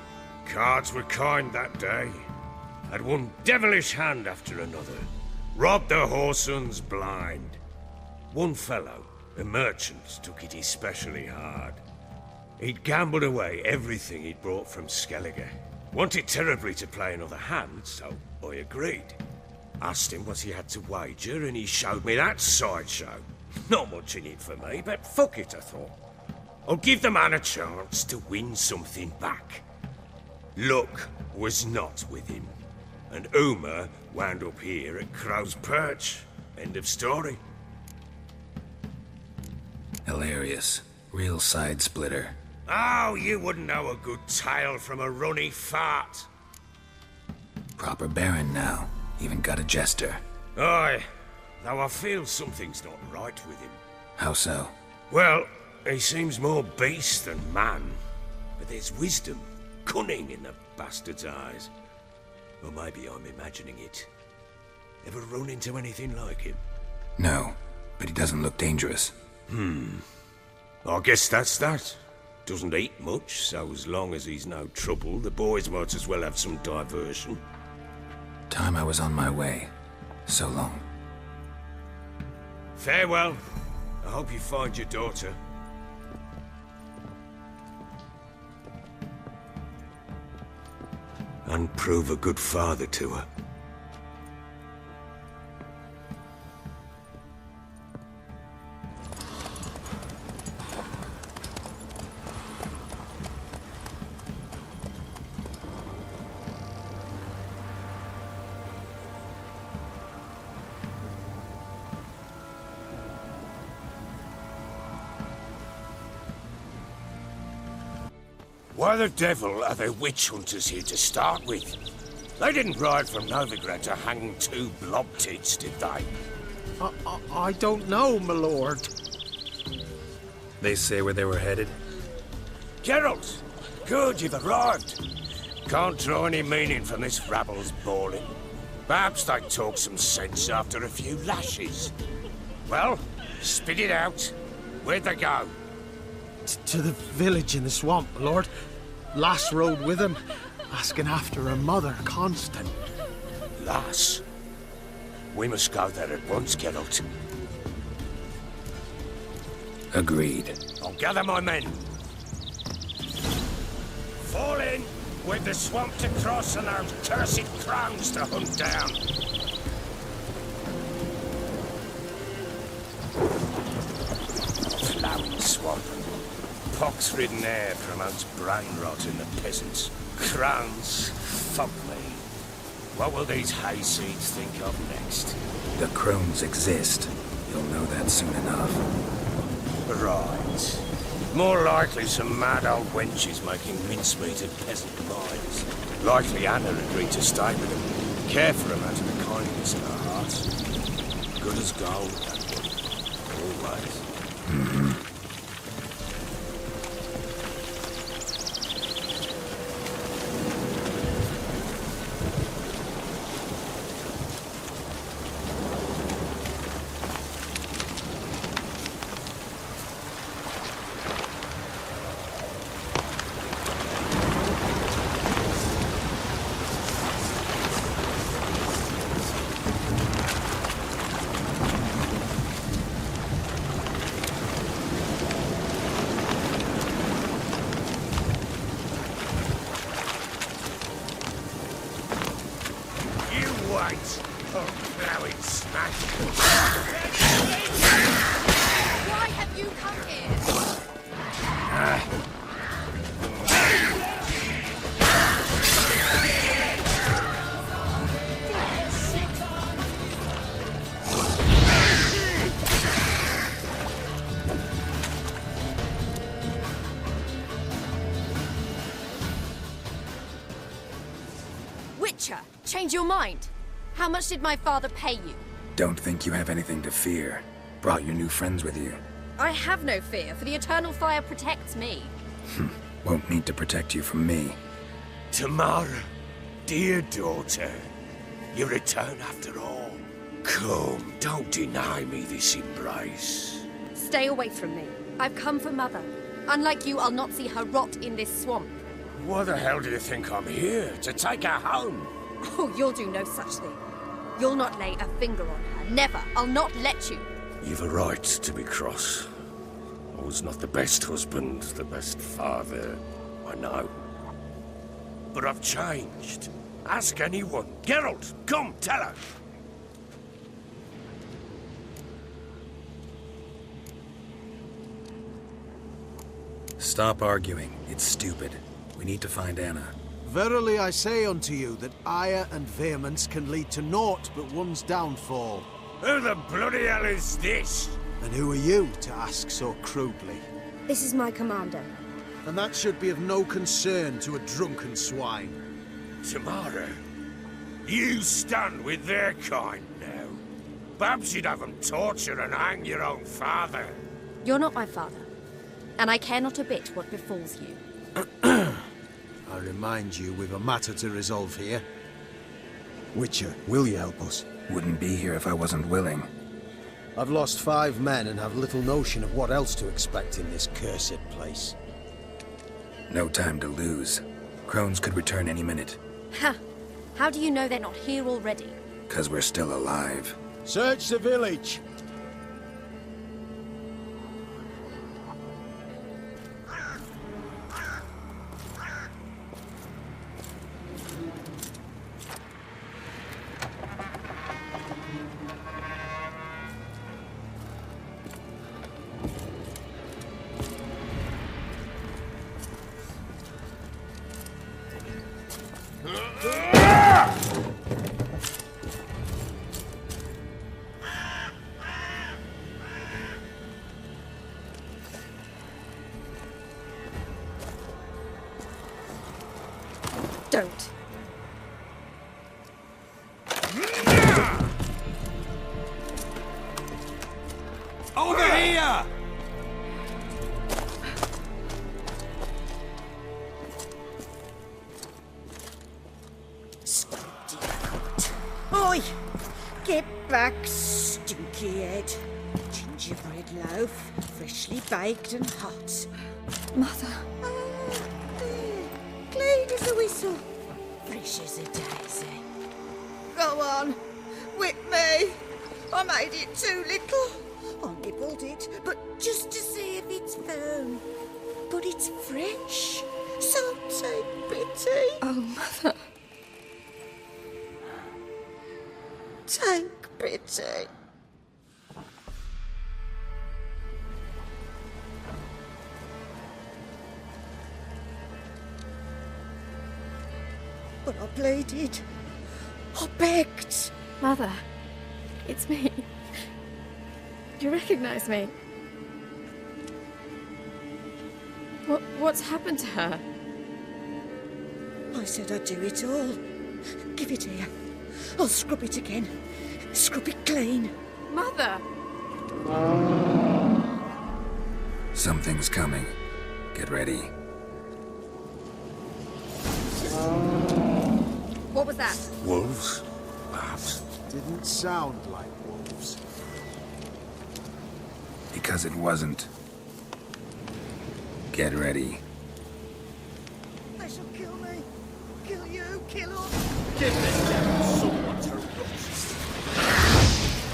Cards were kind that day. Had one devilish hand after another. Robbed the whoresons blind. One fellow, a merchant, took it especially hard. He'd gambled away everything he'd brought from Skellige. Wanted terribly to play another hand, so I agreed. Asked him what he had to wager, and he showed me that sideshow. Not much in it for me, but fuck it, I thought. I'll give the man a chance to win something back. Luck was not with him, and Uma wound up here at Crow's Perch. End of story. Hilarious. Real side splitter. Oh, you wouldn't know a good tale from a runny fart. Proper Baron now. Even got a jester. Aye, though I feel something's not right with him. How so? Well, he seems more beast than man. But there's wisdom, cunning in the bastard's eyes. Or maybe I'm imagining it. Ever run into anything like him? No, but he doesn't look dangerous. I guess that's that. Doesn't eat much, so as long as he's no trouble, the boys might as well have some diversion. Time I was on my way. So long. Farewell. I hope you find your daughter. And prove a good father to her. Why the devil are there witch hunters here to start with? They didn't ride from Novigrad to hang two blob tits, did they? I don't know, my lord. They say where they were headed? Geralt! Good, you've arrived. Can't draw any meaning from this rabble's bawling. Perhaps they talk some sense after a few lashes. Well, spit it out. Where'd they go? To the village in the swamp, my lord. Lass rode with him, asking after her mother, Constant. Lass? We must go there at once, Geralt. Agreed. I'll gather my men. Fall in! We've the swamp to cross and our cursed crowns to hunt down. Flowing swamp. Pox-ridden air promotes brain rot in the peasants. Crowns, fuck me. What will these hayseeds think of next? The crones exist. You'll know that soon enough. Right. More likely some mad old wenches making mincemeat of peasant minds. Likely Anna agreed to stay with them. Care for them out of the kindness in her heart. Good as gold, that one. Always. Why have you come here? Witcher, change your mind. How much did my father pay you? Don't think you have anything to fear. Brought your new friends with you. I have no fear, for the eternal fire protects me. Won't need to protect you from me. Tamara, dear daughter, you return after all. Come, don't deny me this embrace. Stay away from me. I've come for Mother. Unlike you, I'll not see her rot in this swamp. Why the hell do you think I'm here? To take her home? Oh, you'll do no such thing. You'll not lay a finger on her. Never. I'll not let you. You've a right to be cross. I was not the best husband, the best father, I know. but I've changed. Ask anyone. Geralt, come, tell her. Stop arguing. It's stupid. We need to find Anna. Verily I say unto you that ire and vehemence can lead to naught but one's downfall. Who the bloody hell is this? And who are you to ask so crudely? This is my commander. And that should be of no concern to a drunken swine. Tamara, you stand with their kind now. Perhaps you'd have them torture and hang your own father. You're not my father, and I care not a bit what befalls you. I remind you, we've a matter to resolve here. Witcher, will you help us? Wouldn't be here if I wasn't willing. I've lost 5 men and have little notion of what else to expect in this cursed place. No time to lose. Crones could return any minute. Ha! How do you know they're not here already? 'Cause we're still alive. Search the village! Don't. Over here! Stinky cunt. Oi! Get back, stinky head. Gingerbread loaf, freshly baked and hot. Mother. Clean as a whistle, fresh as a daisy. Go on, whip me. I made it too little. I nibbled it, but just to see if it's firm. But it's fresh, so take pity. Oh, Mother. Take pity. But I pleaded. I begged. Mother, it's me. You recognize me? What's happened to her? I said I'd do it all. Give it here. I'll scrub it again. Scrub it clean. Mother! Something's coming. Get ready. What was that? Wolves? Perhaps. Didn't sound like wolves. Because it wasn't. Get ready. They shall kill me. Kill you. Kill us. Give this devil someone to roast.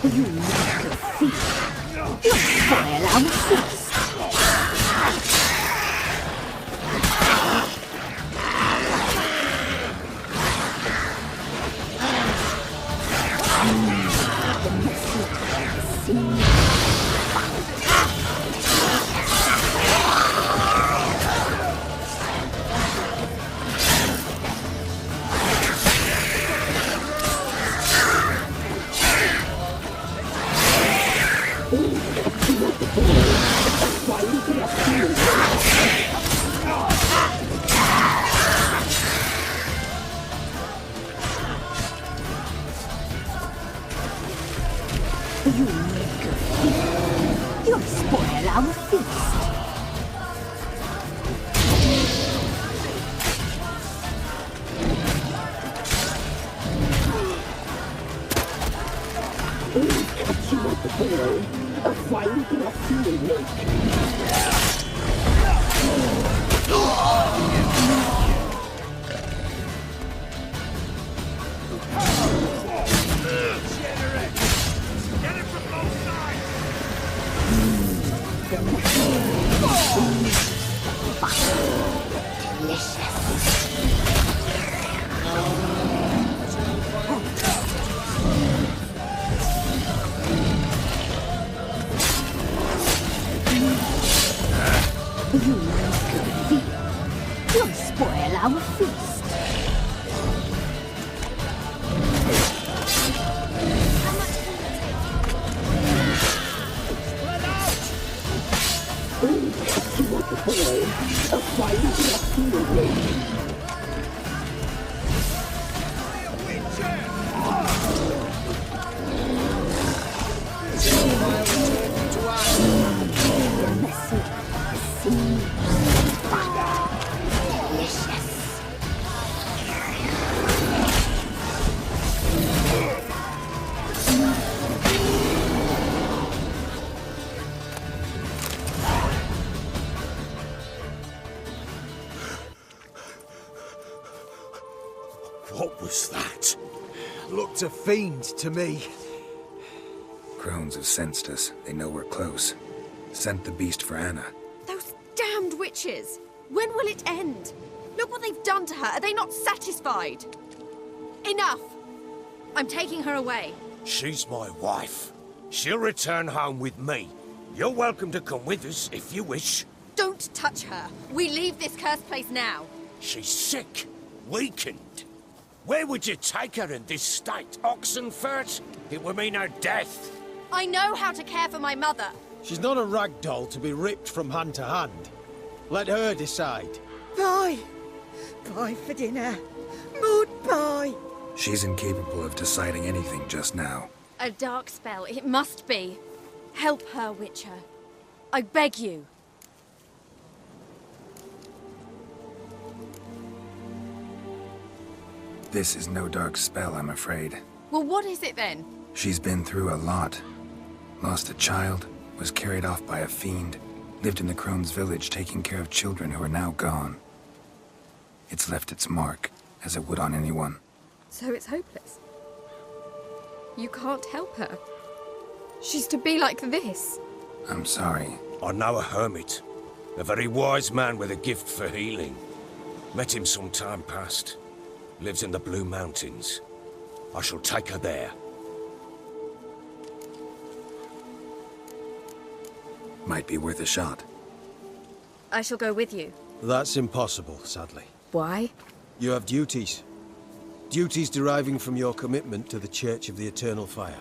You little thief. You'll spoil our feast. You'll spoil our feast. We'll cut you at the ball. A fine broth you will make. Delicious. our feast. A fine field. What was that? Looked a fiend to me. Crones have sensed us. They know we're close. Sent the beast for Anna. Those damned witches! When will it end? Look what they've done to her. Are they not satisfied? Enough! I'm taking her away. She's my wife. She'll return home with me. You're welcome to come with us if you wish. Don't touch her. We leave this cursed place now. She's sick, weakened. Where would you take her in this state? Oxenfurt? It would mean her death. I know how to care for my mother. She's not a rag doll to be ripped from hand to hand. Let her decide. Bye. Bye for dinner. Goodbye. She's incapable of deciding anything just now. A dark spell, it must be. Help her, Witcher. I beg you. This is no dark spell, I'm afraid. Well, what is it then? She's been through a lot. Lost a child, was carried off by a fiend, lived in the Crone's village taking care of children who are now gone. It's left its mark, as it would on anyone. So it's hopeless. You can't help her. She's to be like this. I'm sorry. I know a hermit. A very wise man with a gift for healing. Met him some time past. Lives in the Blue Mountains. I shall take her there. Might be worth a shot. I shall go with you. That's impossible, sadly. Why? You have duties. Duties deriving from your commitment to the Church of the Eternal Fire.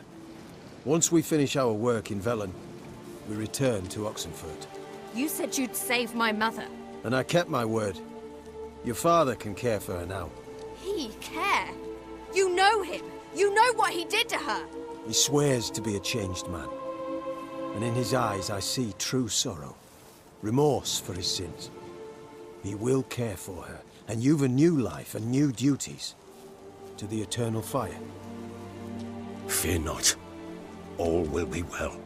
Once we finish our work in Velen, we return to Oxenfurt. You said you'd save my mother. And I kept my word. Your father can care for her now. He care? You know him. You know what he did to her. He swears to be a changed man. And in his eyes I see true sorrow. Remorse for his sins. He will care for her. And you've a new life and new duties. To the Eternal Fire. Fear not. All will be well.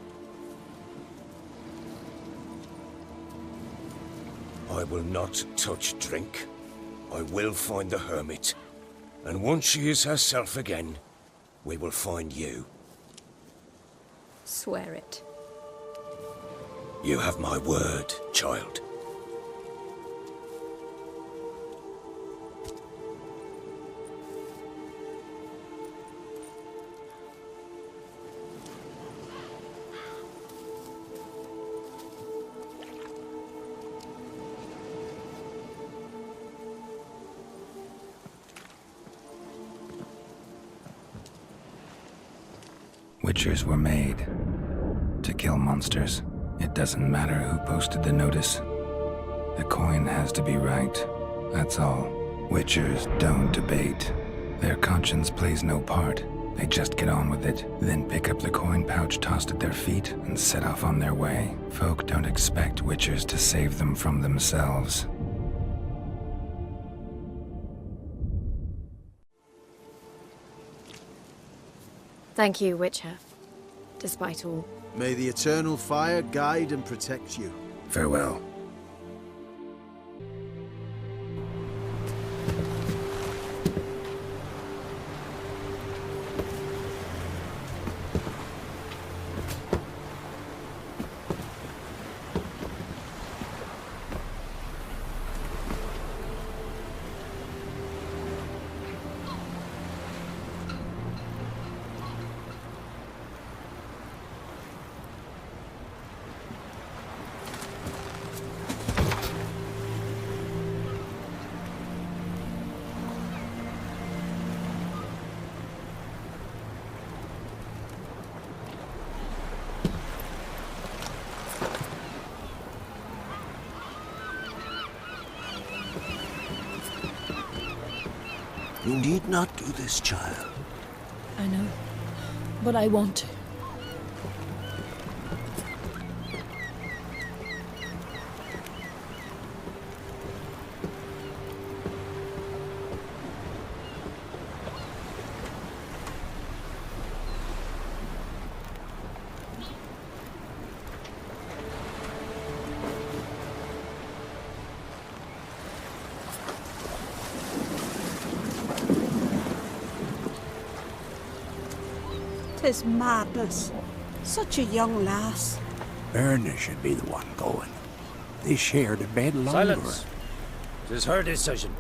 I will not touch drink. I will find the hermit. And once she is herself again, we will find you. Swear it. You have my word, child. Witchers were made to kill monsters. It doesn't matter who posted the notice. The coin has to be right. That's all. Witchers don't debate. Their conscience plays no part. They just get on with it, then pick up the coin pouch tossed at their feet and set off on their way. Folk don't expect witchers to save them from themselves. Thank you, Witcher. Despite all. May the Eternal Fire guide and protect you. Farewell. You need not do this, child. I know, but I want to. Tis madness. Such a young lass. Erna should be the one going. They shared a bed longer. Silence! 'Tis her decision.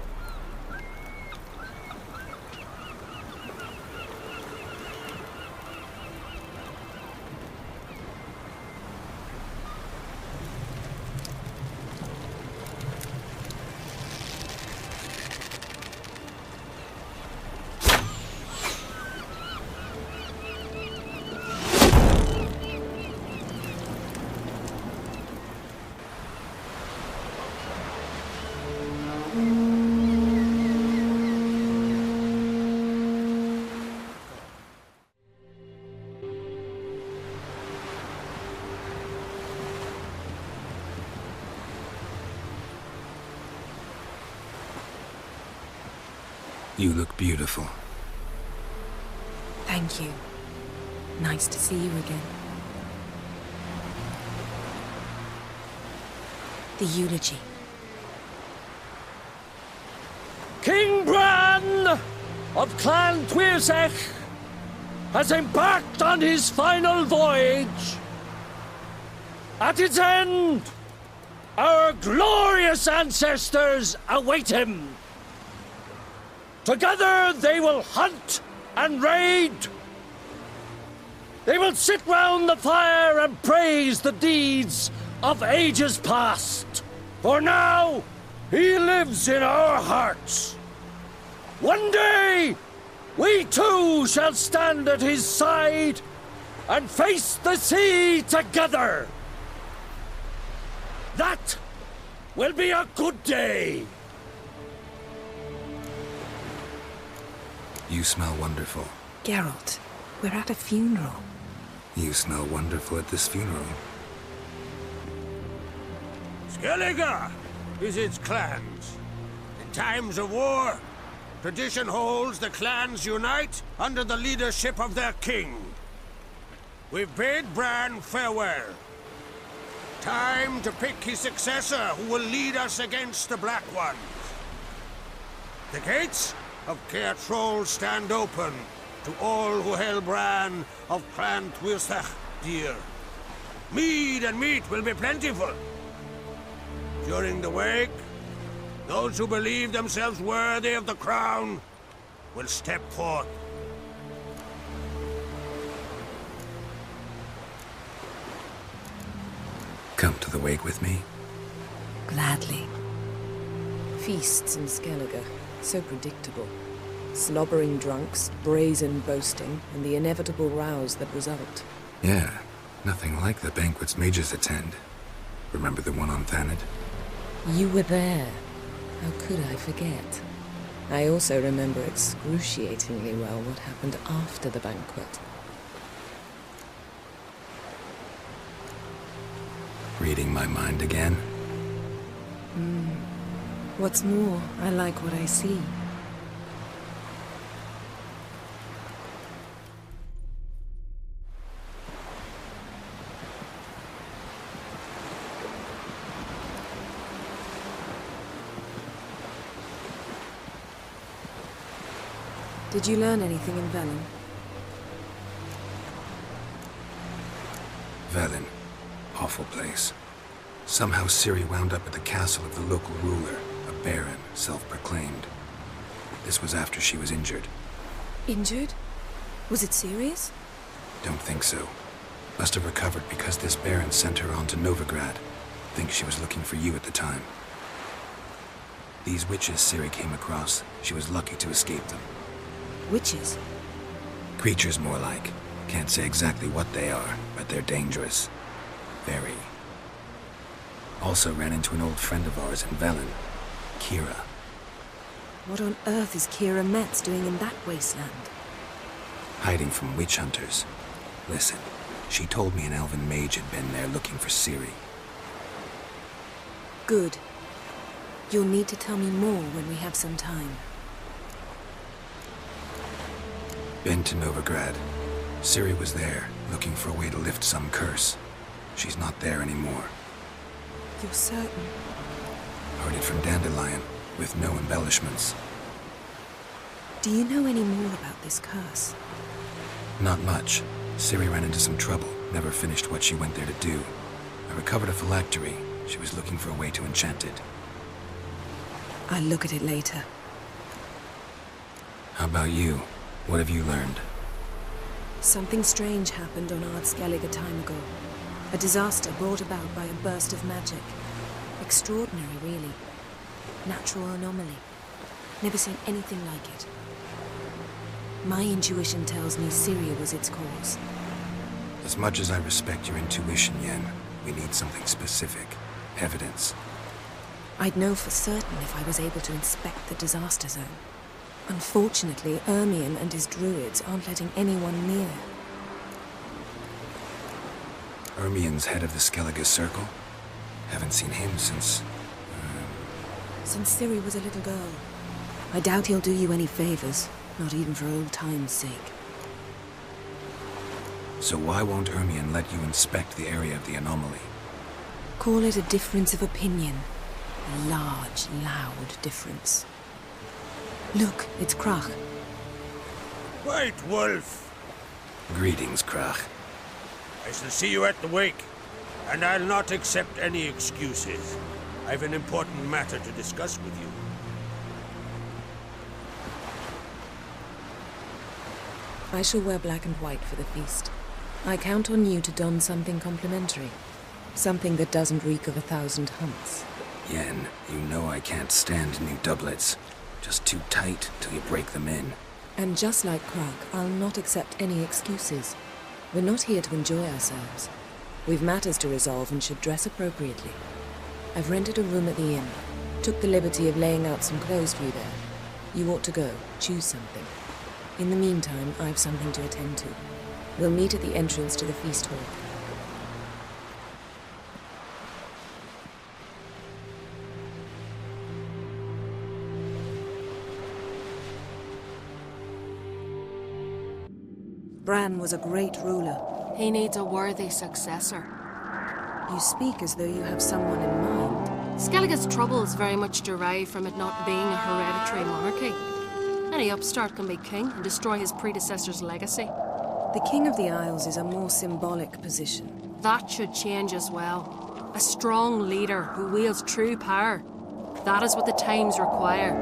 You look beautiful. Thank you. Nice to see you again. The eulogy. King Bran of Clan Tuirsech has embarked on his final voyage. At its end, our glorious ancestors await him. Together they will hunt and raid. They will sit round the fire and praise the deeds of ages past. For now, he lives in our hearts. One day, we too shall stand at his side and face the sea together. That will be a good day. You smell wonderful. Geralt, we're at a funeral. You smell wonderful at this funeral. Skellige visits clans. In times of war, tradition holds the clans unite under the leadership of their king. We've bid Bran farewell. Time to pick his successor who will lead us against the Black Ones. The gates of Caer Troll stand open to all who held Bran of Clan Tuirsech dear. Mead and meat will be plentiful. During the wake, those who believe themselves worthy of the crown will step forth. Come to the wake with me? Gladly. Feasts in Skellige, so predictable. Slobbering drunks, brazen boasting, and the inevitable rows that result. Yeah, nothing like the banquets mages attend. Remember the one on Thanedd? You were there. How could I forget? I also remember excruciatingly well what happened after the banquet. Reading my mind again? What's more, I like what I see. Did you learn anything in Velen? Velen. Awful place. Somehow Ciri wound up at the castle of the local ruler, a baron, self-proclaimed. This was after she was injured. Injured? Was it serious? Don't think so. Must have recovered because this baron sent her on to Novigrad. Think she was looking for you at the time. These witches Ciri came across, she was lucky to escape them. Witches? Creatures more like. Can't say exactly what they are, but they're dangerous. Very. Also ran into an old friend of ours in Velen, Kira. What on earth is Kira Metz doing in that wasteland? Hiding from witch hunters. Listen, she told me an elven mage had been there looking for Ciri. Good. You'll need to tell me more when we have some time. Been to Novigrad. Ciri was there, looking for a way to lift some curse. She's not there anymore. You're certain? Heard it from Dandelion, with no embellishments. Do you know any more about this curse? Not much. Ciri ran into some trouble, never finished what she went there to do. I recovered a phylactery. She was looking for a way to enchant it. I'll look at it later. How about you? What have you learned? Something strange happened on Ardskellig a time ago. A disaster brought about by a burst of magic. Extraordinary, really. Natural anomaly. Never seen anything like it. My intuition tells me Ciri was its cause. As much as I respect your intuition, Yen, we need something specific. Evidence. I'd know for certain if I was able to inspect the disaster zone. Unfortunately, Ermion and his druids aren't letting anyone near. Ermion's head of the Skellige Circle? Haven't seen him since... Since Ciri was a little girl. I doubt he'll do you any favors, not even for old time's sake. So why won't Ermion let you inspect the area of the anomaly? Call it a difference of opinion. A large, loud difference. Look, it's Krach. White Wolf! Greetings, Krach. I shall see you at the wake, and I'll not accept any excuses. I've an important matter to discuss with you. I shall wear black and white for the feast. I count on you to don something complimentary. Something that doesn't reek of 1,000 hunts. Yen, you know I can't stand new doublets. Just too tight till you break them in. And just like Krach, I'll not accept any excuses. We're not here to enjoy ourselves. We've matters to resolve and should dress appropriately. I've rented a room at the inn. Took the liberty of laying out some clothes for you there. You ought to go. Choose something. In the meantime, I've something to attend to. We'll meet at the entrance to the feast hall. Bran was a great ruler. He needs a worthy successor. You speak as though you have someone in mind. Skellige's troubles very much derive from it not being a hereditary monarchy. Any upstart can be king and destroy his predecessor's legacy. The King of the Isles is a more symbolic position. That should change as well. A strong leader who wields true power. That is what the times require.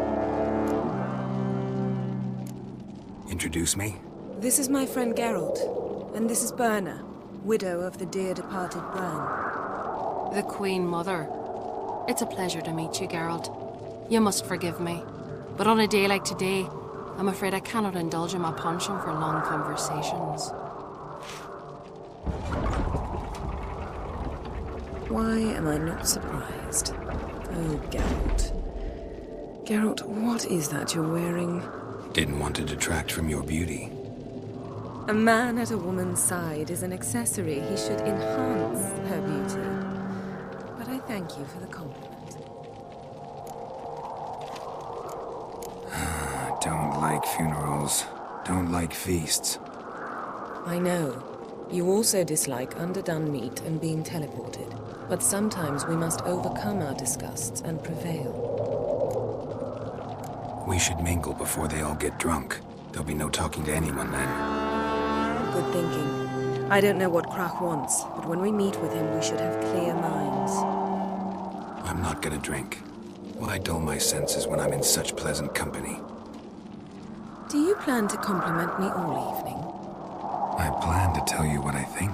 Introduce me? This is my friend Geralt, and this is Berna, widow of the dear departed Bran. The Queen Mother. It's a pleasure to meet you, Geralt. You must forgive me, but on a day like today, I'm afraid I cannot indulge in my penchant for long conversations. Why am I not surprised? Oh, Geralt. Geralt, what is that you're wearing? Didn't want to detract from your beauty. A man at a woman's side is an accessory. He should enhance her beauty. But I thank you for the compliment. Don't like funerals. Don't like feasts. I know. You also dislike underdone meat and being teleported. But sometimes we must overcome our disgusts and prevail. We should mingle before they all get drunk. There'll be no talking to anyone then. Good thinking. I don't know what Krach wants, but when we meet with him, we should have clear minds. I'm not gonna drink. Why dull my senses when I'm in such pleasant company? Do you plan to compliment me all evening? I plan to tell you what I think.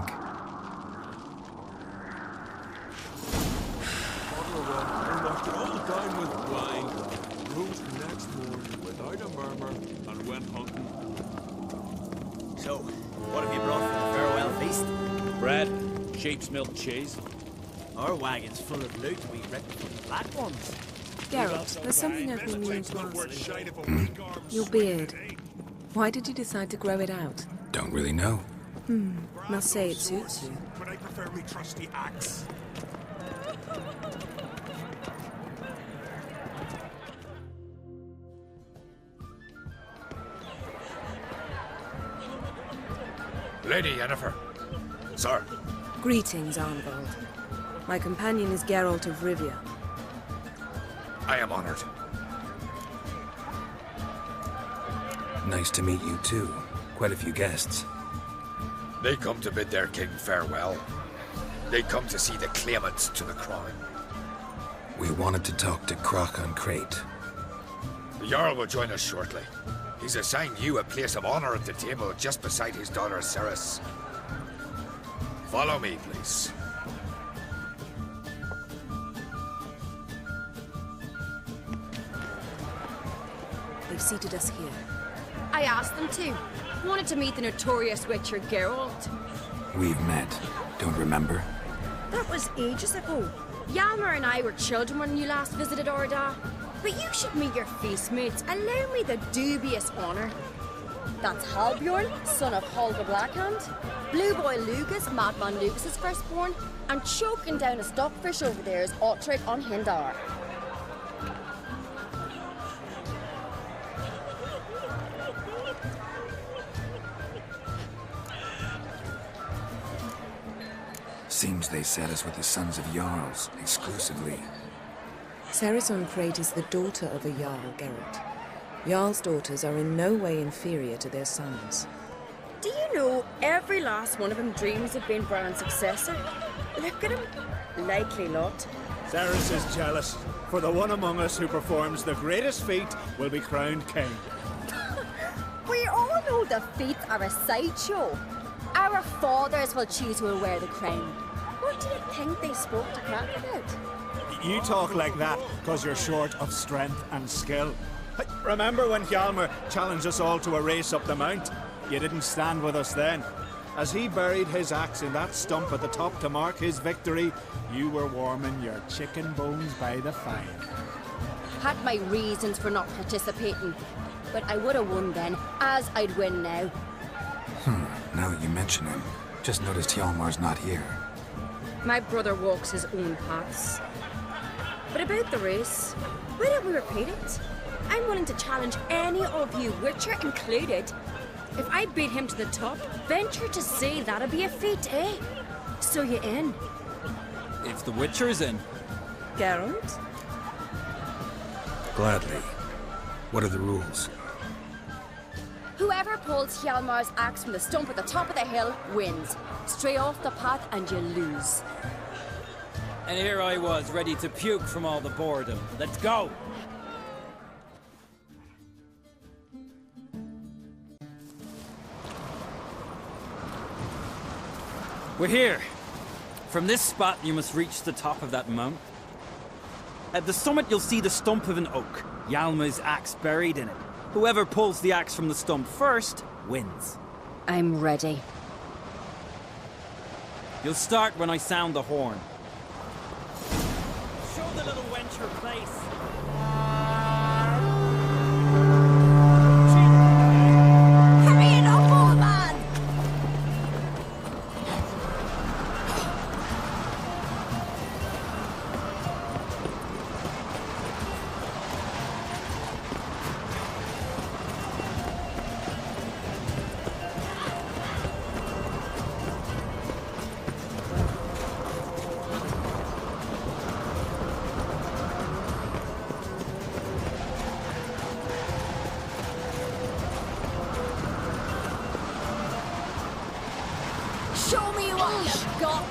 So, what have you brought for the farewell feast? Bread, sheep's milk cheese. Our wagon's full of loot we ripped from the black ones. Geralt, there's something I've been meaning to ask. Your beard. Why did you decide to grow it out? Don't really know. Must say it suits you. But I prefer me trusty axe. Lady Yennefer. Sir. Greetings, Arnvold. My companion is Geralt of Rivia. I am honored. Nice to meet you too. Quite a few guests. They come to bid their king farewell. They come to see the claimants to the crown. We wanted to talk to Croc on Crate. The Jarl will join us shortly. He's assigned you a place of honor at the table just beside his daughter Ceres. Follow me, please. They've seated us here. I asked them to. Wanted to meet the notorious Witcher Geralt. We've met. Don't remember? That was ages ago. Hjalmar and I were children when you last visited Orda. But you should meet your feast mates. Allow me the dubious honor. That's Halbjorn, son of Holger Blackhand. Blue Boy Lucas, Madman Lucas's firstborn. And choking down a stockfish over there is Otric on Hindar. Seems they set us with the sons of Jarls, exclusively. Ceres on Crate is the daughter of a Jarl, Geralt. Jarl's daughters are in no way inferior to their sons. Do you know every last one of them dreams of being Bran's successor? Look at him. Likely lot. Ceres is jealous, for the one among us who performs the greatest feat will be crowned king. We all know the feats are a sideshow. Our fathers will choose who will wear the crown. What do you think they spoke to Croc about? You talk like that because you're short of strength and skill. Remember when Hjalmar challenged us all to a race up the mount? You didn't stand with us then. As he buried his axe in that stump at the top to mark his victory, you were warming your chicken bones by the fire. Had my reasons for not participating, but I would have won then, as I'd win now. Now that you mention him, just noticed Hjalmar's not here. My brother walks his own paths. But about the race, why don't we repeat it? I'm willing to challenge any of you, Witcher included. If I beat him to the top, venture to say that'd be a feat, eh? So you in? If the Witcher's in. Geralt? Gladly. What are the rules? Whoever pulls Hjalmar's axe from the stump at the top of the hill wins. Stray off the path and you lose. And here I was, ready to puke from all the boredom. Let's go! We're here. From this spot, you must reach the top of that mount. At the summit, you'll see the stump of an oak. Hjalmar's axe buried in it. Whoever pulls the axe from the stump first, wins. I'm ready. You'll start when I sound the horn. Show the little wench her place. Hurry it up, old man! Show me what you've got!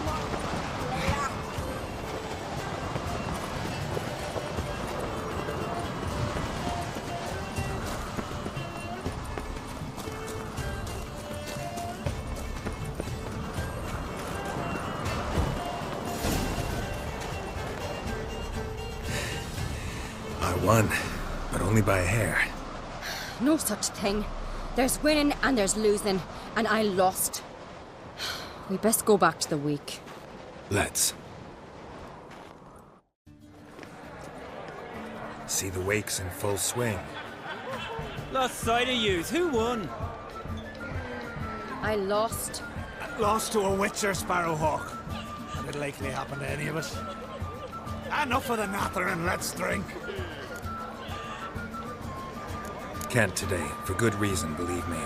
I won, but only by a hair. No such thing. There's winning and there's losing, and I lost. We best go back to the week. Let's. See the wakes in full swing. Lost sight of yous. Who won? I lost. Lost to a witcher, Sparrowhawk. Could likely happen to any of us. Enough of the nattering, let's drink. Can't today, for good reason, believe me.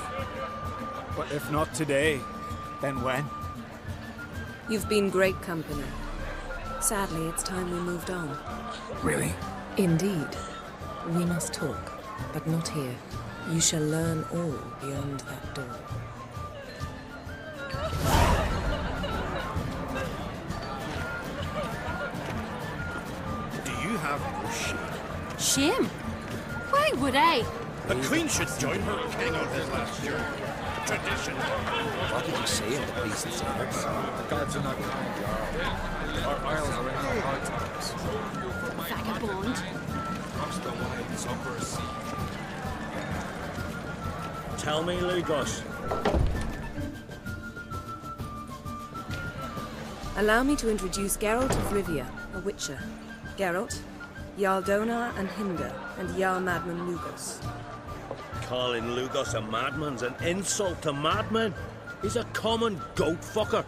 But if not today, then when? You've been great company. Sadly, it's time we moved on. Really? Indeed. We must talk, but not here. You shall learn all beyond that door. Do you have no shame? Shame? Why would I? The Queen should join her king on his last journey. Tradition. What did you say in the beast's hearts? The gods are not kind, Jarl. Our isles are in our hard times. Vagabond. Across the wide somber sea. Tell me, Lugos. Allow me to introduce Geralt of Rivia, a witcher. Geralt, Jarl Donar and Hinder, and Jarl Madman Lugos. Calling Lugos a madman's an insult to madmen. He's a common goat fucker.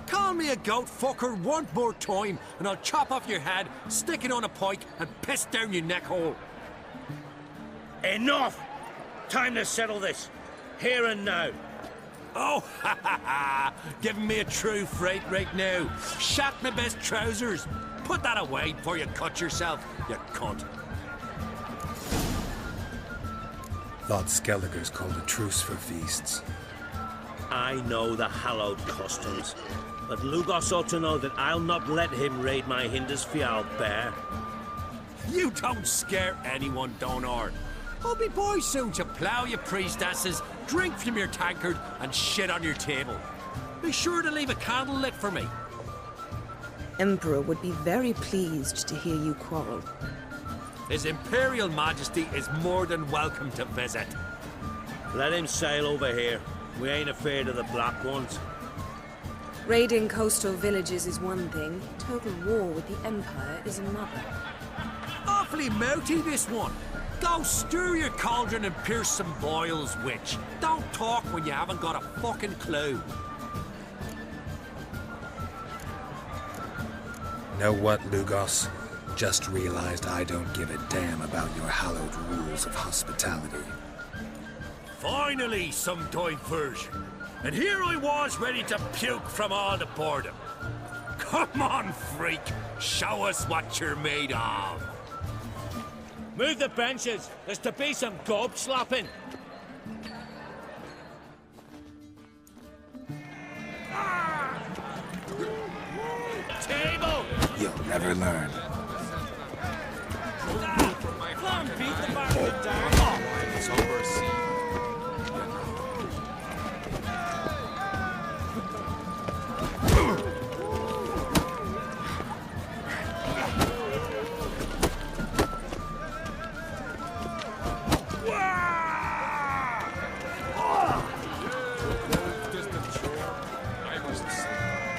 Call me a goat fucker one more time, and I'll chop off your head, stick it on a pike, and piss down your neck hole. Enough! Time to settle this. Here and now. Oh, ha ha ha! Giving me a true fright right now. Shat my best trousers. Put that away before you cut yourself, you cunt. Thought Skelliger's called a truce for feasts. I know the hallowed customs, but Lugos ought to know that I'll not let him raid my Hindisfial bear. You don't scare anyone, Donar. I'll be boys soon to plough your priestesses, drink from your tankard, and shit on your table. Be sure to leave a candle lit for me. Emperor would be very pleased to hear you quarrel. His Imperial Majesty is more than welcome to visit. Let him sail over here. We ain't afraid of the Black Ones. Raiding coastal villages is one thing. Total war with the Empire is another. Awfully mouty, this one. Go stir your cauldron and pierce some boils, witch. Don't talk when you haven't got a fucking clue. Know what, Lugos? Just realized I don't give a damn about your hallowed rules of hospitality. Finally, some diversion. And here I was ready to puke from all the boredom. Come on, freak. Show us what you're made of. Move the benches. There's to be some gob slapping. Table! You'll never learn. Come beat the bastard down. Somber sea.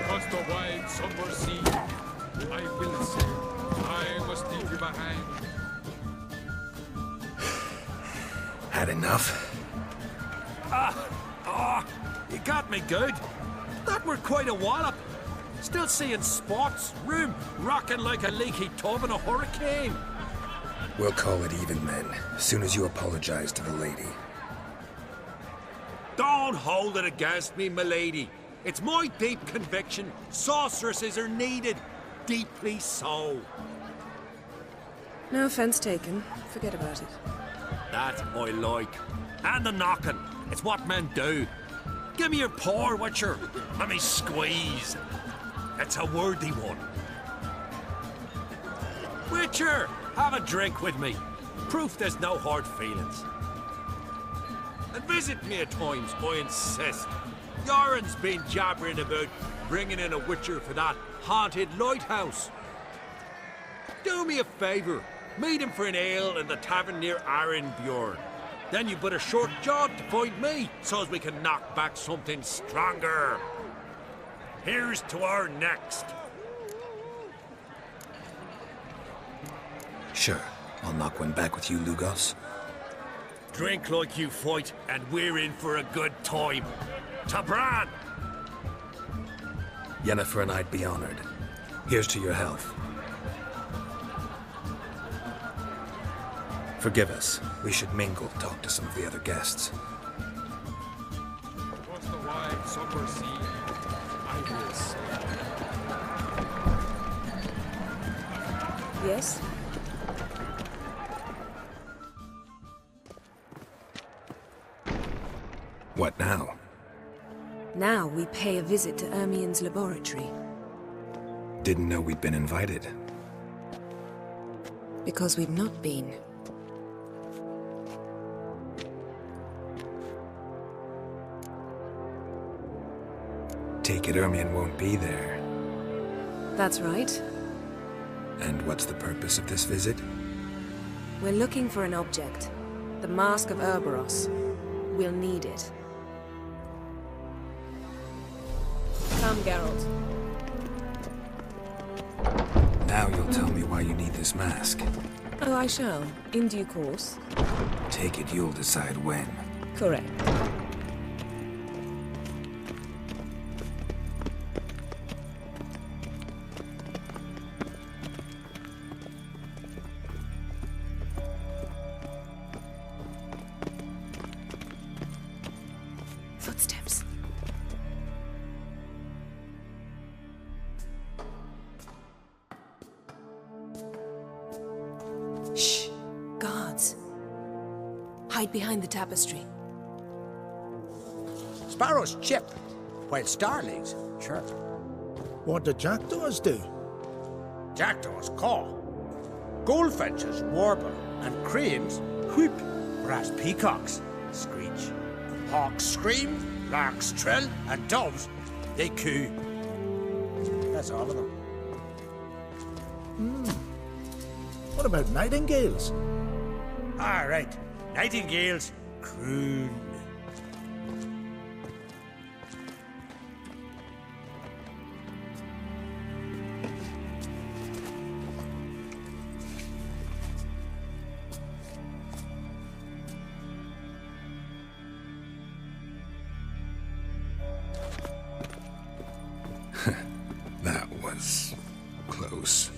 Across the wide somber sea. I will sail. I must leave you behind. Had enough? You got me good. That were quite a wallop. Still seeing spots, room rocking like a leaky tub in a hurricane. We'll call it even then, as soon as you apologize to the lady. Don't hold it against me, milady. It's my deep conviction sorceresses are needed. Deeply so. No offense taken. Forget about it. That I like. And the knocking. It's what men do. Give me your paw, Witcher. Let me squeeze. It's a worthy one. Witcher, have a drink with me. Proof there's no hard feelings. And visit me at times, I insist. Yoren's been jabbering about bringing in a Witcher for that haunted lighthouse. Do me a favour. Meet him for an ale in the tavern near Arenbjorn. Then you but a short job to find me, so as we can knock back something stronger. Here's to our next. Sure. I'll knock one back with you, Lugos. Drink like you fight, and we're in for a good time. Tabran! Yennefer and I'd be honored. Here's to your health. Forgive us. We should mingle, talk to some of the other guests. Across the wide, somber sea, I will sail. Yes? What now? Now we pay a visit to Ermien's laboratory. Didn't know we'd been invited. Because we've not been. Take it Ermien won't be there. That's right. And what's the purpose of this visit? We're looking for an object. The Mask of Ouroboros. We'll need it. Come, Geralt. Now you'll tell me why you need this mask. Oh, I shall. In due course. Take it you'll decide when. Correct. Footsteps. Shh. Guards. Hide behind the tapestry. Sparrows chip, while starlings chirp. What do jackdaws do? Jackdaws caw. Goldfinches warble, and cranes whoop, whereas peacocks screech. Hawks scream, larks trill, and doves, they coo. That's all of them. What about nightingales? All right, nightingales croon. That was close.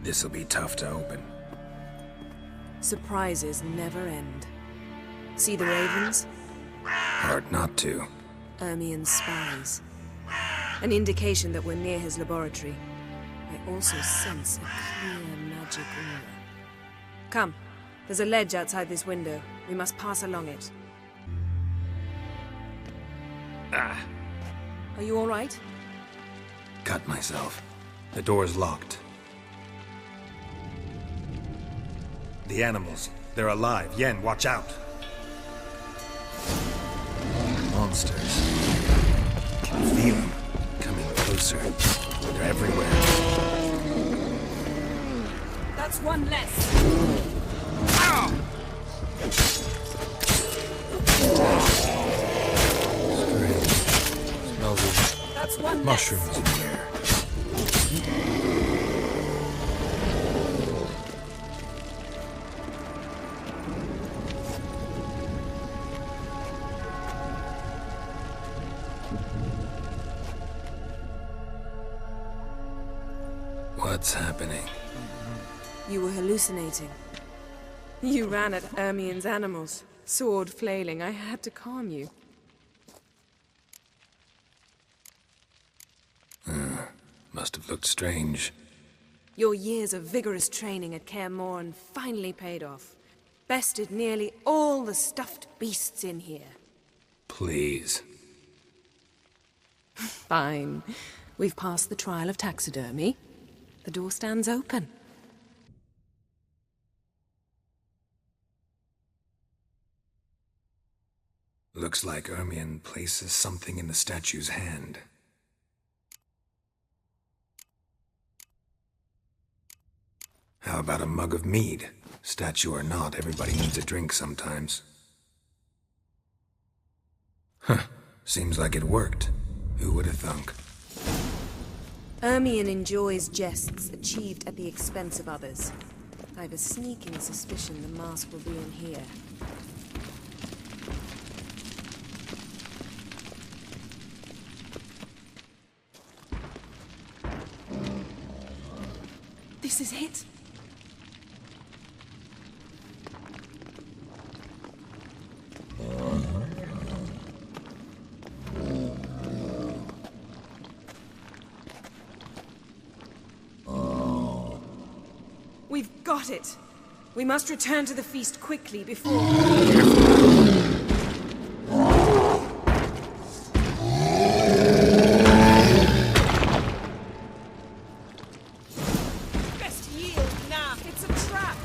This'll be tough to open. Surprises never end. See the ravens? Hard not to. Ermien's spies. An indication that we're near his laboratory. I also sense a clear magic aura. Come. There's a ledge outside this window. We must pass along it. Ah! Are you all right? Cut myself. The door's locked. The animals. They're alive. Yen, watch out. Monsters. Can feel them. Coming closer. They're everywhere. That's one less. Strange. Smells of That's one mushrooms in the air. What's happening? You were hallucinating. You ran at Ermien's animals, sword flailing. I had to calm you. Must have looked strange. Your years of vigorous training at Kaer Morhen finally paid off. Bested nearly all the stuffed beasts in here. Please. Fine. We've passed the trial of taxidermy. The door stands open. Looks like Ermien places something in the statue's hand. How about a mug of mead? Statue or not, everybody needs a drink sometimes. Huh. Seems like it worked. Who would have thunk? Ermion enjoys jests achieved at the expense of others. I've a sneaking suspicion the mask will be in here. This is it? We've got it. We must return to the feast quickly before... Best yield now. It's a trap.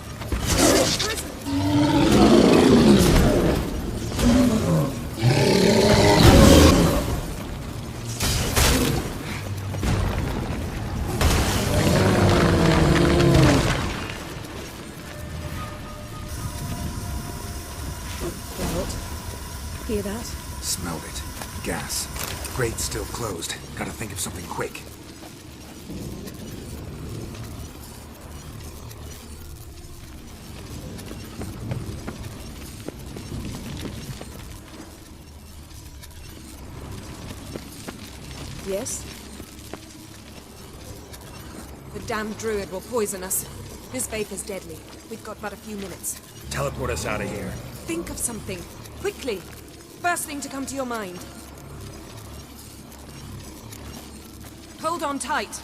Hear that? Smelled it. Gas. Grate's still closed. Gotta think of something quick. Yes? The damned druid will poison us. His vapor's deadly. We've got but a few minutes. Teleport us out of here. Think of something. Quickly. First thing to come to your mind. Hold on tight.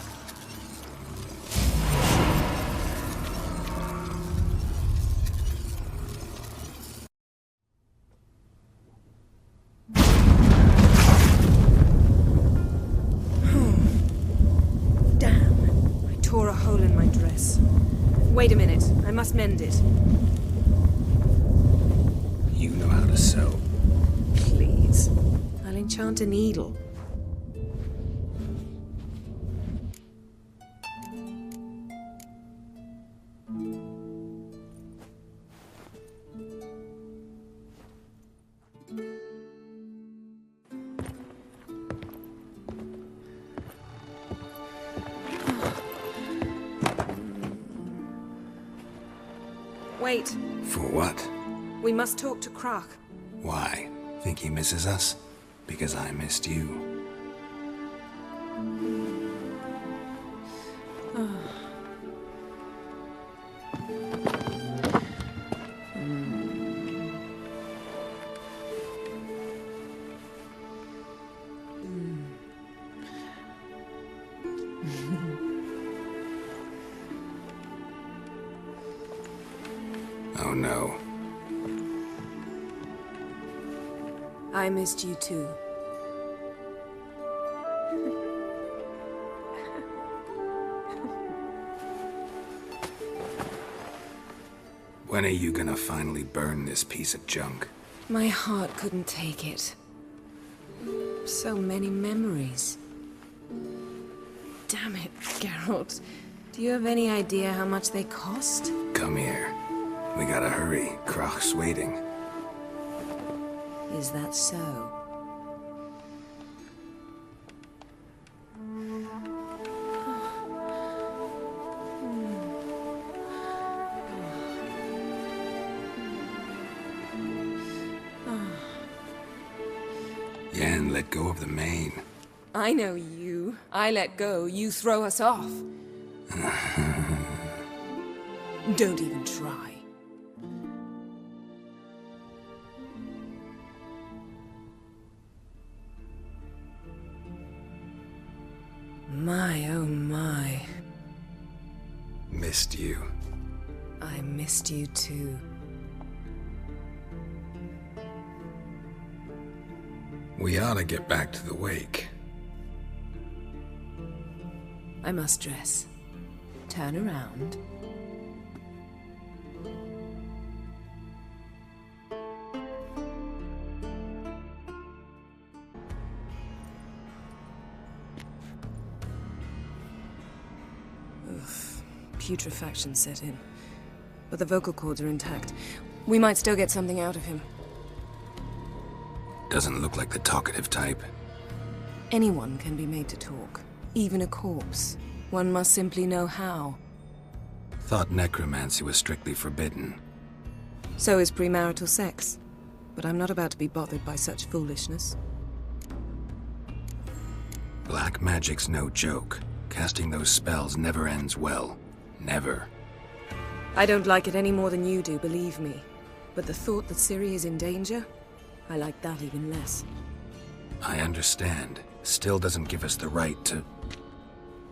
Damn. I tore a hole in my dress. Wait a minute. I must mend it. You know how to sew. Please. I'll enchant a needle. Wait. For what? We must talk to Croc. Why? Think he misses us? Because I missed you. Oh no. I missed you too. When are you gonna finally burn this piece of junk? My heart couldn't take it. So many memories. Damn it, Geralt. Do you have any idea how much they cost? Come here. We gotta hurry. Croc's waiting. Is that so? Yen, let go of the mane. I know you. I let go, you throw us off. Don't even try. My, oh my. Missed you. I missed you too. We ought to get back to the wake. I must dress. Turn around. Oof. Putrefaction set in. But the vocal cords are intact. We might still get something out of him. Doesn't look like the talkative type. Anyone can be made to talk, even a corpse. One must simply know how. Thought necromancy was strictly forbidden. So is premarital sex. But I'm not about to be bothered by such foolishness. Black magic's no joke. Casting those spells never ends well. Never. I don't like it any more than you do, believe me. But the thought that Ciri is in danger? I like that even less. I understand. Still doesn't give us the right to...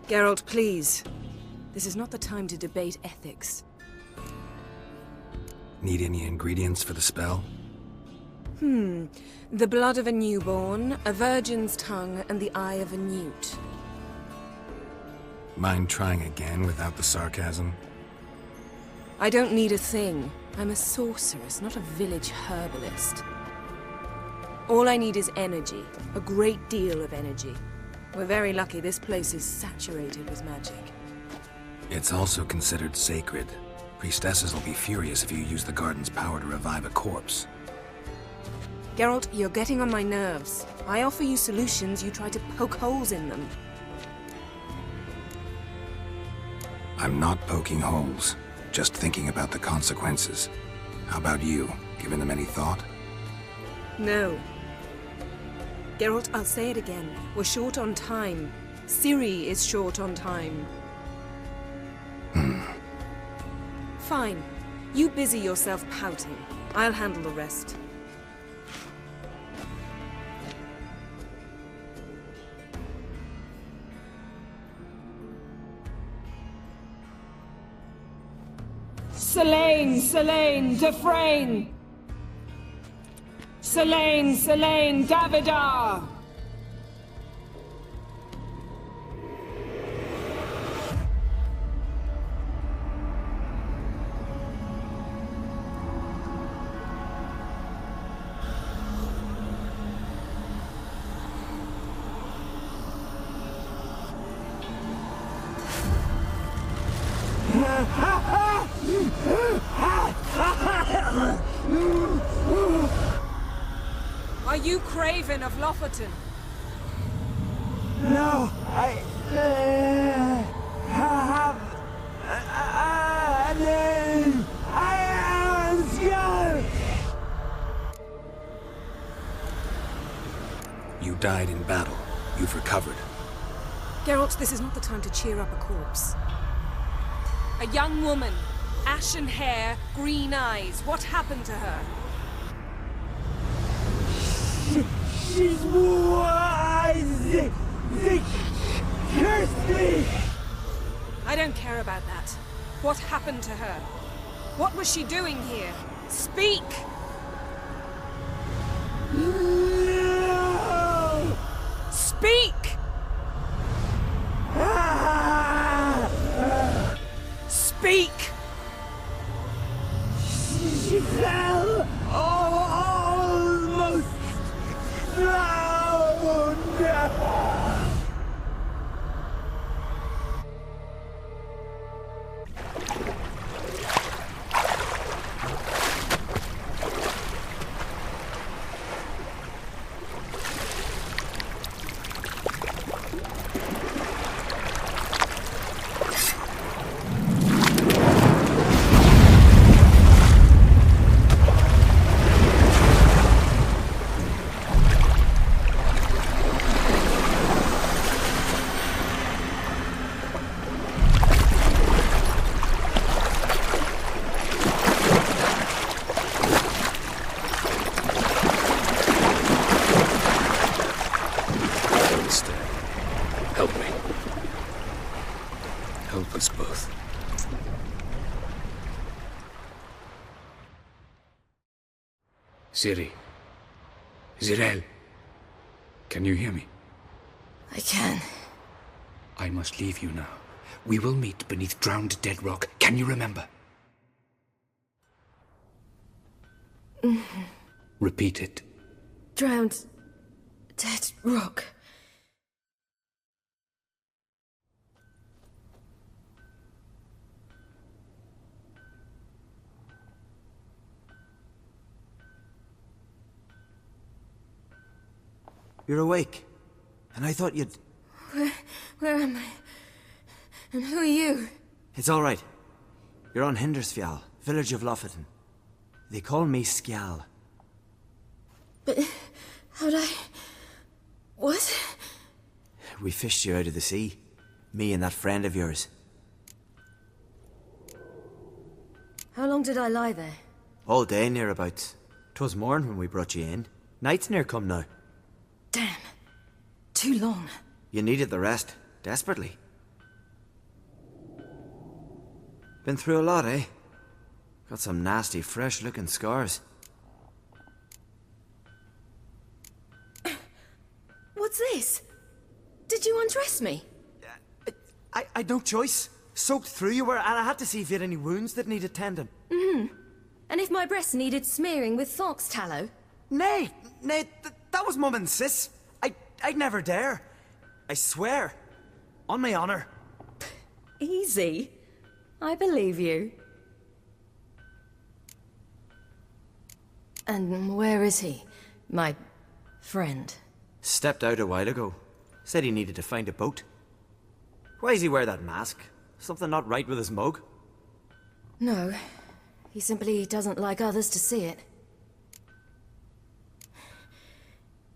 Geralt, please. This is not the time to debate ethics. Need any ingredients for the spell? The blood of a newborn, a virgin's tongue, and the eye of a newt. Mind trying again without the sarcasm? I don't need a thing. I'm a sorceress, not a village herbalist. All I need is energy. A great deal of energy. We're very lucky this place is saturated with magic. It's also considered sacred. Priestesses will be furious if you use the garden's power to revive a corpse. Geralt, you're getting on my nerves. I offer you solutions, you try to poke holes in them. I'm not poking holes, just thinking about the consequences. How about you? Given them any thought? No. Geralt, I'll say it again. We're short on time. Ciri is short on time. Fine. You busy yourself pouting. I'll handle the rest. Selene, Selene, Dufresne! Selene, Selene, Davidar! Are you Craven of Lofoten? No, I have a name. I am Skull. You died in battle. You've recovered. Geralt, this is not the time to cheer up a corpse. A young woman. Ashen hair, green eyes. What happened to her? She's wise. They cursed me. I don't care about that. What happened to her? What was she doing here? Speak! No! Speak! Speak! She fell almost drowned. Help me. Help us both. Ciri. Zirel. Can you hear me? I can. I must leave you now. We will meet beneath drowned dead rock. Can you remember? Repeat it. Drowned. Dead rock. You're awake. And I thought you'd... Where am I? And who are you? It's all right. You're on Hindersfjall, village of Lofoten. They call me Skjal. But how'd I... What? We fished you out of the sea. Me and that friend of yours. How long did I lie there? All day nearabouts. 'Twas morn when we brought you in. Night's near come now. Damn. Too long. You needed the rest, desperately. Been through a lot, eh? Got some nasty, fresh-looking scars. What's this? Did you undress me? I'd no choice. Soaked through you were, and I had to see if you had any wounds that needed tending. And if my breasts needed smearing with fox tallow? Nay, that was Mum and Sis. I'd never dare. I swear. On my honor. Easy. I believe you. And where is he? My friend? Stepped out a while ago. Said he needed to find a boat. Why does he wear that mask? Something not right with his mug? No. He simply doesn't like others to see it.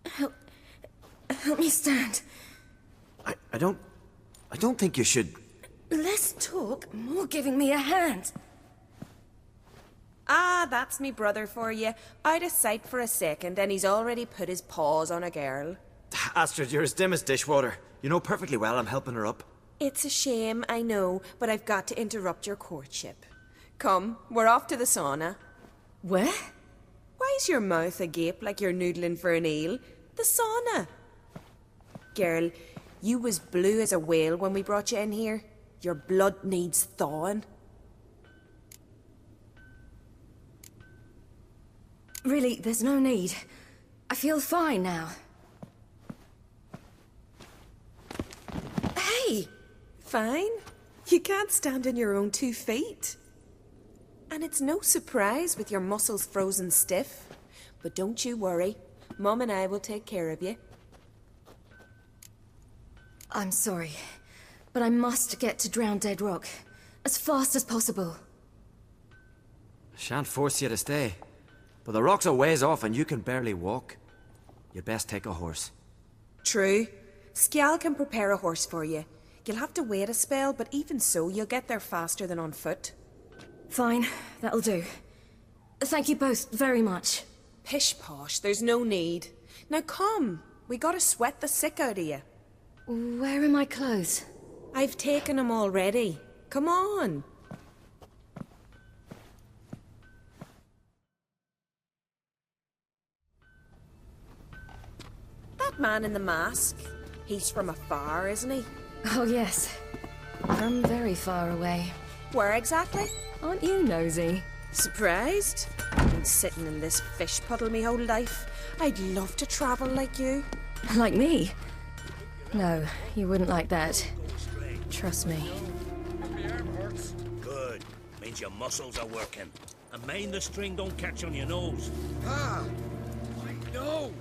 Help me stand. I don't think you should... Less talk, more giving me a hand. Ah, that's me brother for you. Out of sight for a second, and he's already put his paws on a girl. Astrid, you're as dim as dishwater. You know perfectly well I'm helping her up. It's a shame, I know, but I've got to interrupt your courtship. Come, we're off to the sauna. Where? Why's your mouth agape like you're noodling for an eel? The sauna. Girl, you was blue as a whale when we brought you in here. Your blood needs thawing. Really, there's no need. I feel fine now. Hey! Fine? You can't stand on your own 2 feet. And it's no surprise with your muscles frozen stiff. But don't you worry. Mum and I will take care of you. I'm sorry, but I must get to Drowned Dead Rock as fast as possible. Shan't force you to stay. But the rock's a ways off and you can barely walk. You'd best take a horse. True. Skjal can prepare a horse for you. You'll have to wait a spell, but even so, you'll get there faster than on foot. Fine, that'll do. Thank you both very much. Pish-posh, there's no need. Now come, we gotta sweat the sick out of you. Where are my clothes? I've taken them already. Come on. That man in the mask, he's from afar, isn't he? Oh yes, from very far away. Where exactly? Aren't you nosy? Surprised? I've been sitting in this fish puddle me whole life. I'd love to travel like you. Like me? No, you wouldn't like that. Trust me. Good. Means your muscles are working. And mind the string don't catch on your nose. Ah! I know!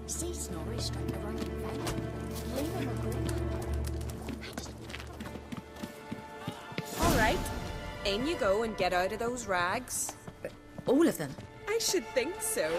See Snorri struck the right fence. Leave him a group. All right. In you go and get out of those rags. All of them? I should think so.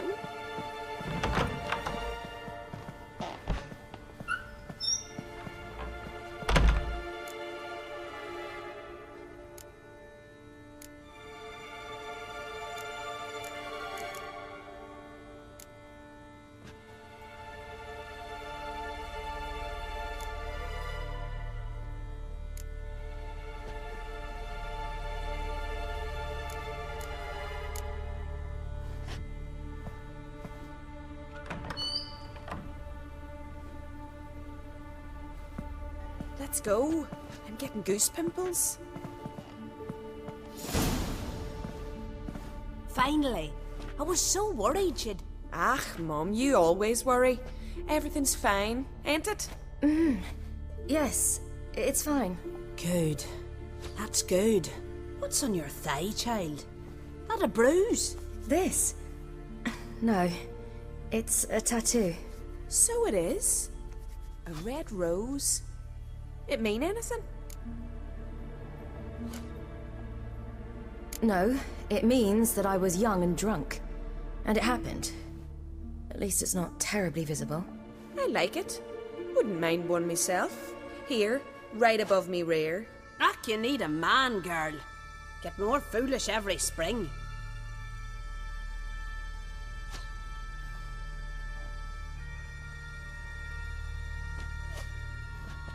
Let's go. I'm getting goose pimples. Finally. I was so worried she'd... Ah, Mum, you always worry. Everything's fine, ain't it? Yes, it's fine. Good. That's good. What's on your thigh, child? That a bruise? This? No. It's a tattoo. So it is. A red rose. It mean anything? No, it means that I was young and drunk. And it happened. At least it's not terribly visible. I like it. Wouldn't mind one myself. Here, right above me rear. Ack, you need a man, girl. Get more foolish every spring.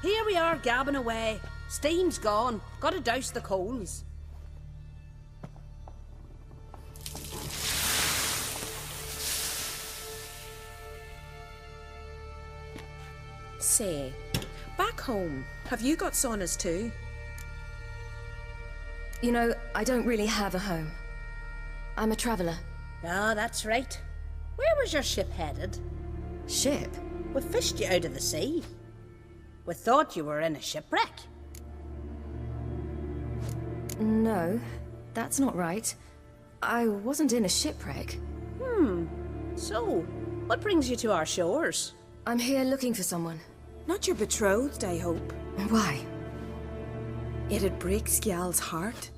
Here we are, gabbing away. Steam's gone. Gotta douse the coals. Say, back home, have you got saunas too? You know, I don't really have a home. I'm a traveller. Ah, that's right. Where was your ship headed? Ship? We fished you out of the sea. We thought you were in a shipwreck. No, that's not right. I wasn't in a shipwreck. So, what brings you to our shores? I'm here looking for someone. Not your betrothed, I hope. Why? It'd break Skjal's heart.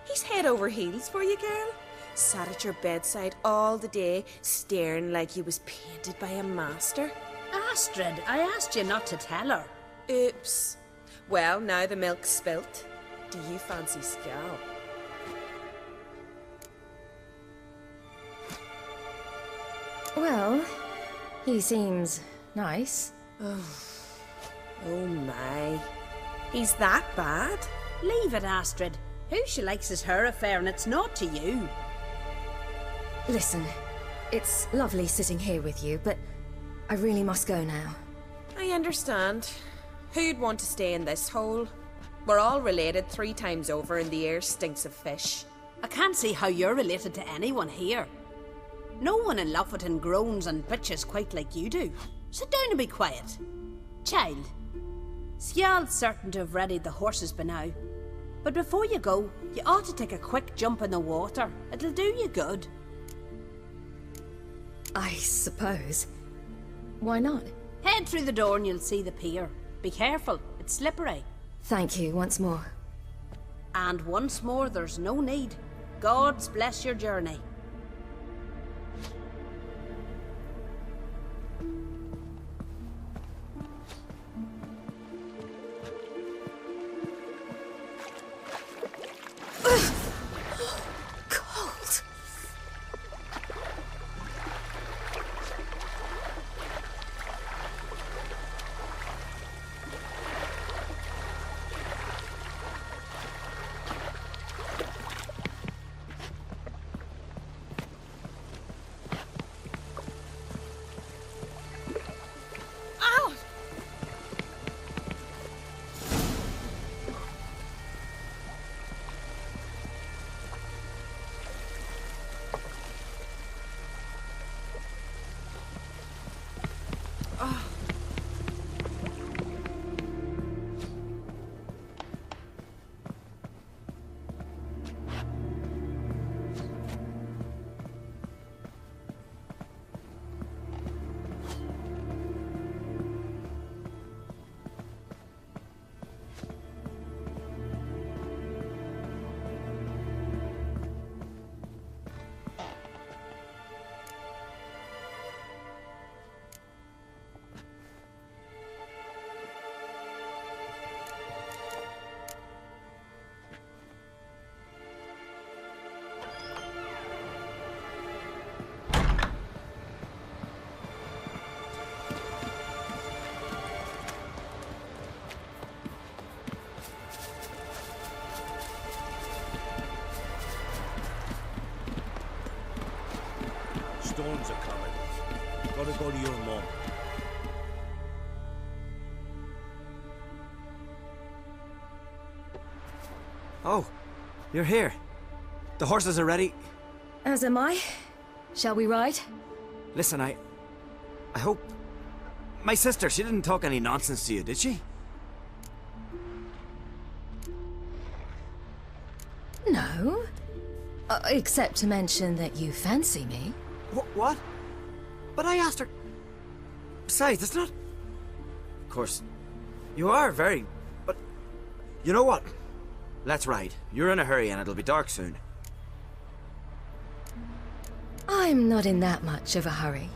He's head over heels for you, girl. Sat at your bedside all the day, staring like he was painted by a master. Astrid, I asked you not to tell her. Oops. Well, now the milk's spilt. Do you fancy Skjal? Well, he seems nice. Oh my. He's that bad? Leave it, Astrid. Who she likes is her affair and it's not to you. Listen, it's lovely sitting here with you, but I really must go now. I understand. Who'd want to stay in this hole? We're all related 3 times over and the air stinks of fish. I can't see how you're related to anyone here. No one in Lofferton groans and bitches quite like you do. Sit down and be quiet. Child, Skjal's certain to have readied the horses by now. But before you go, you ought to take a quick jump in the water. It'll do you good. I suppose. Why not? Head through the door and you'll see the pier. Be careful, it's slippery. Thank you once more. And once more, there's no need. God's bless your journey. Cold. Storms are coming. Gotta go to your mum. Oh, you're here. The horses are ready. As am I. Shall we ride? Listen, I hope... My sister, she didn't talk any nonsense to you, did she? No. Except to mention that you fancy me. What? But I asked her... Besides, it's not... Of course, you are very... But... You know what? Let's ride. You're in a hurry and it'll be dark soon. I'm not in that much of a hurry.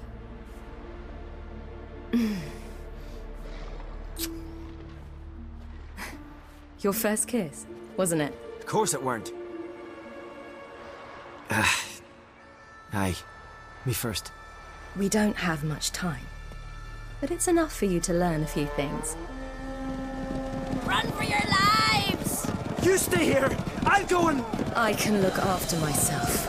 Your first kiss, wasn't it? Of course it weren't. Aye. Me first. We don't have much time. But it's enough for you to learn a few things. Run for your lives! You stay here! I'll go and... I can look after myself.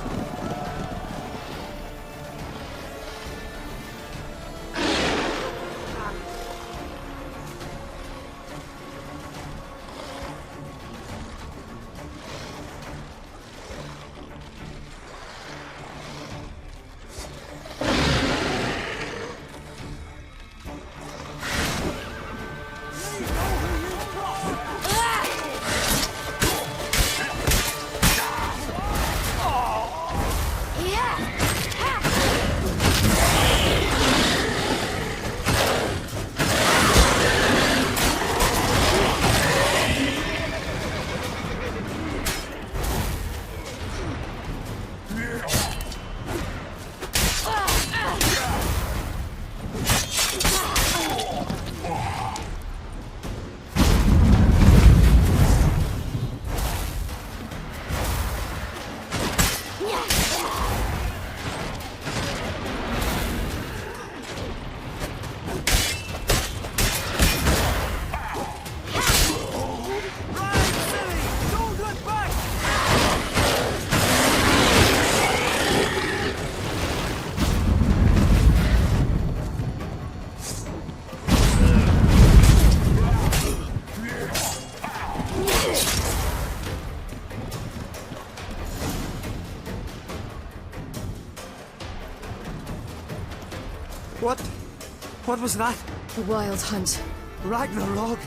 What was that? The Wild Hunt. Ragnarok?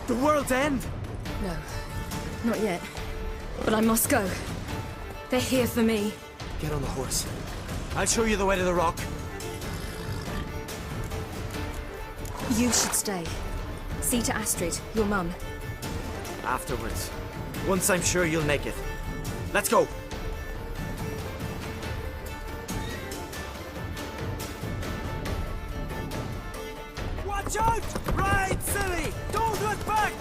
The world's end? No, not yet. But I must go. They're here for me. Get on the horse. I'll show you the way to the rock. You should stay. See to Astrid, your mum. Afterwards. Once I'm sure you'll make it. Let's go. Watch out! Ride, silly! Don't look back!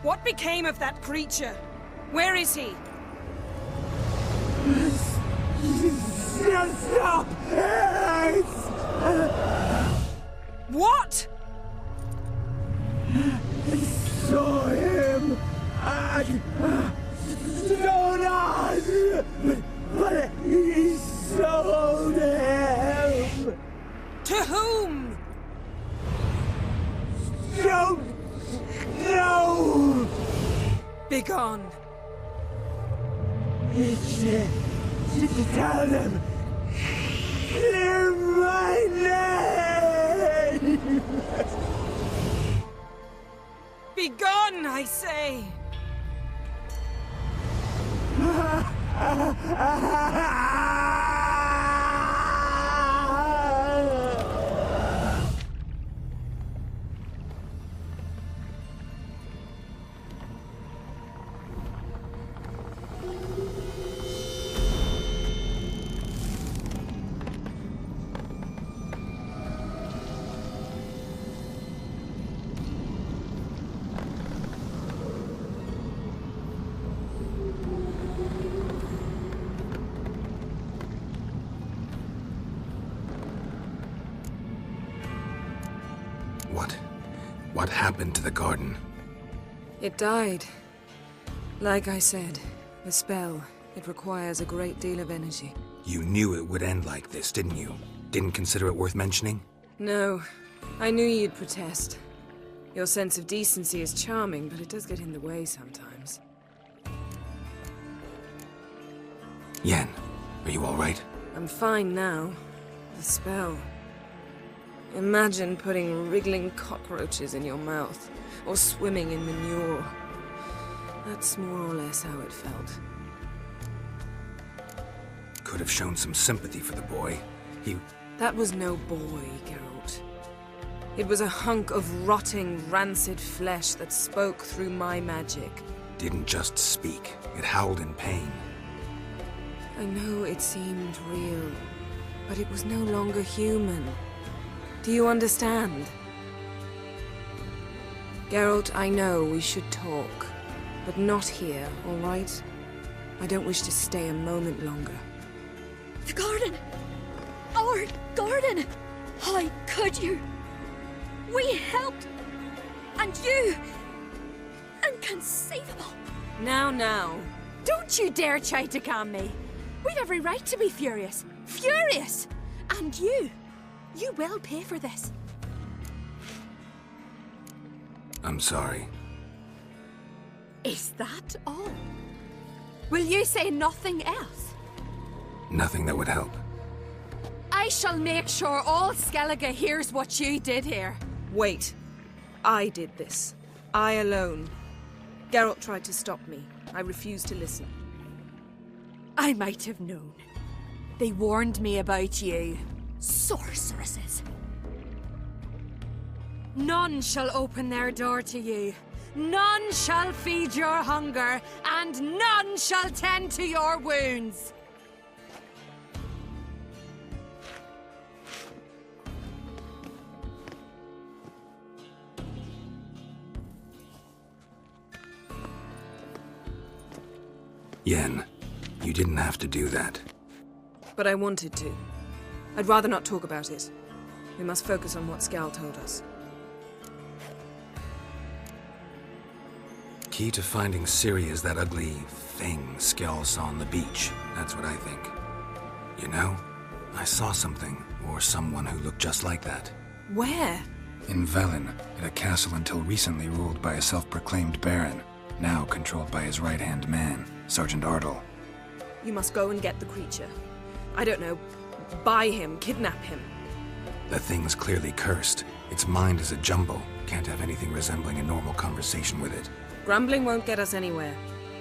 What became of that creature? Where is he? Stop! What? I saw him at Begone! Tell them! Clear my name! Begone, I say! What happened to the garden? It died. Like I said, the spell, it requires a great deal of energy. You knew it would end like this, didn't you? Didn't consider it worth mentioning? No, I knew you'd protest. Your sense of decency is charming, but it does get in the way sometimes. Yen, are you all right? I'm fine now. The spell. Imagine putting wriggling cockroaches in your mouth, or swimming in manure. That's more or less how it felt. Could have shown some sympathy for the boy. That was no boy, Geralt. It was a hunk of rotting, rancid flesh that spoke through my magic. Didn't just speak. It howled in pain. I know it seemed real, but it was no longer human. Do you understand? Geralt, I know we should talk, but not here, all right? I don't wish to stay a moment longer. The garden! Our garden! How could you? We helped! And you! Inconceivable! Now. Don't you dare try to calm me! We'd every right to be furious! Furious! And you will pay for this. I'm sorry. Is that all? Will you say nothing else? Nothing that would help. I shall make sure all Skellige hears what you did here. Wait. I did this. I alone. Geralt tried to stop me. I refused to listen. I might have known. They warned me about you. Sorceresses. None shall open their door to you. None shall feed your hunger, and none shall tend to your wounds. Yen, you didn't have to do that. But I wanted to. I'd rather not talk about it. We must focus on what Skal told us. Key to finding Ciri is that ugly thing Skal saw on the beach. That's what I think. You know, I saw something, or someone who looked just like that. Where? In Velen, at a castle until recently ruled by a self-proclaimed baron, now controlled by his right-hand man, Sergeant Ardle. You must go and get the creature. I don't know, buy him, kidnap him. The thing's clearly cursed. Its mind is a jumble. Can't have anything resembling a normal conversation with it. Grumbling won't get us anywhere.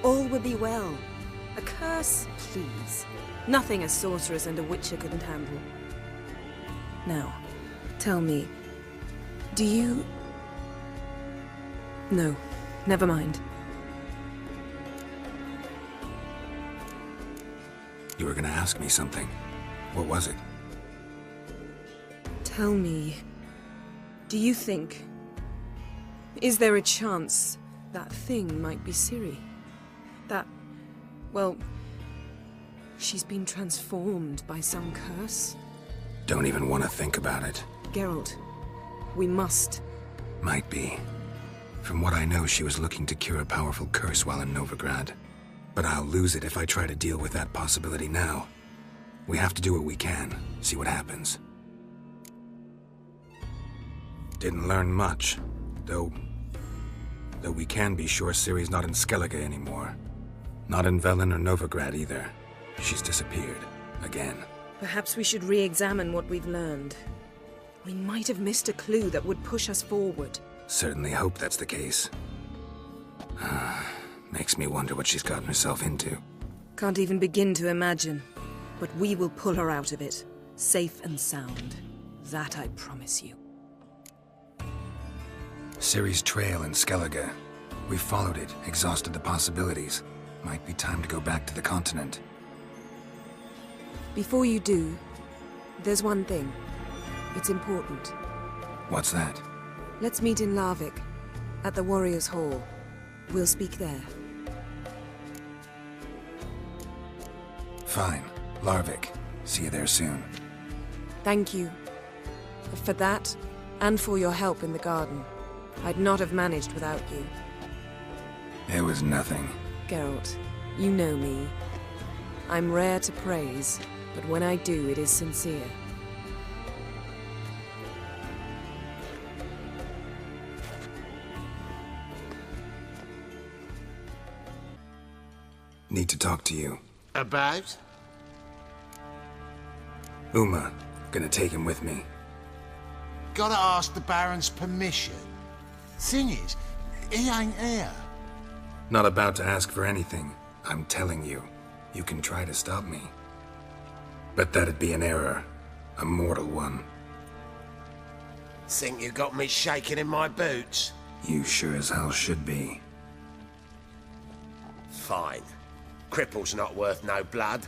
All will be well. A curse, please. Nothing a sorceress and a witcher couldn't handle. Now, tell me, do you... No, never mind. You were gonna ask me something. What was it? Tell me, do you think... Is there a chance that thing might be Ciri? That... well... she's been transformed by some curse? Don't even want to think about it. Geralt, we must. Might be. From what I know, she was looking to cure a powerful curse while in Novigrad. But I'll lose it if I try to deal with that possibility now. We have to do what we can, see what happens. Didn't learn much, though Though we can be sure Ciri's not in Skellige anymore. Not in Velen or Novigrad either. She's disappeared. Again. Perhaps we should re-examine what we've learned. We might have missed a clue that would push us forward. Certainly hope that's the case. Makes me wonder what she's gotten herself into. Can't even begin to imagine. But we will pull her out of it. Safe and sound. That I promise you. Ciri's trail in Skellige. We followed it, exhausted the possibilities. Might be time to go back to the continent. Before you do, there's one thing. It's important. What's that? Let's meet in Larvik, at the Warriors' Hall. We'll speak there. Fine. Larvik. See you there soon. Thank you. For that, and for your help in the garden. I'd not have managed without you. It was nothing. Geralt, you know me. I'm rare to praise, but when I do, it is sincere. Need to talk to you. About? Uma. Gonna take him with me. Gotta ask the Baron's permission. Thing is, he ain't here. Not about to ask for anything. I'm telling you. You can try to stop me. But that'd be an error. A mortal one. Think you got me shaking in my boots? You sure as hell should be. Fine. Cripple's not worth no blood.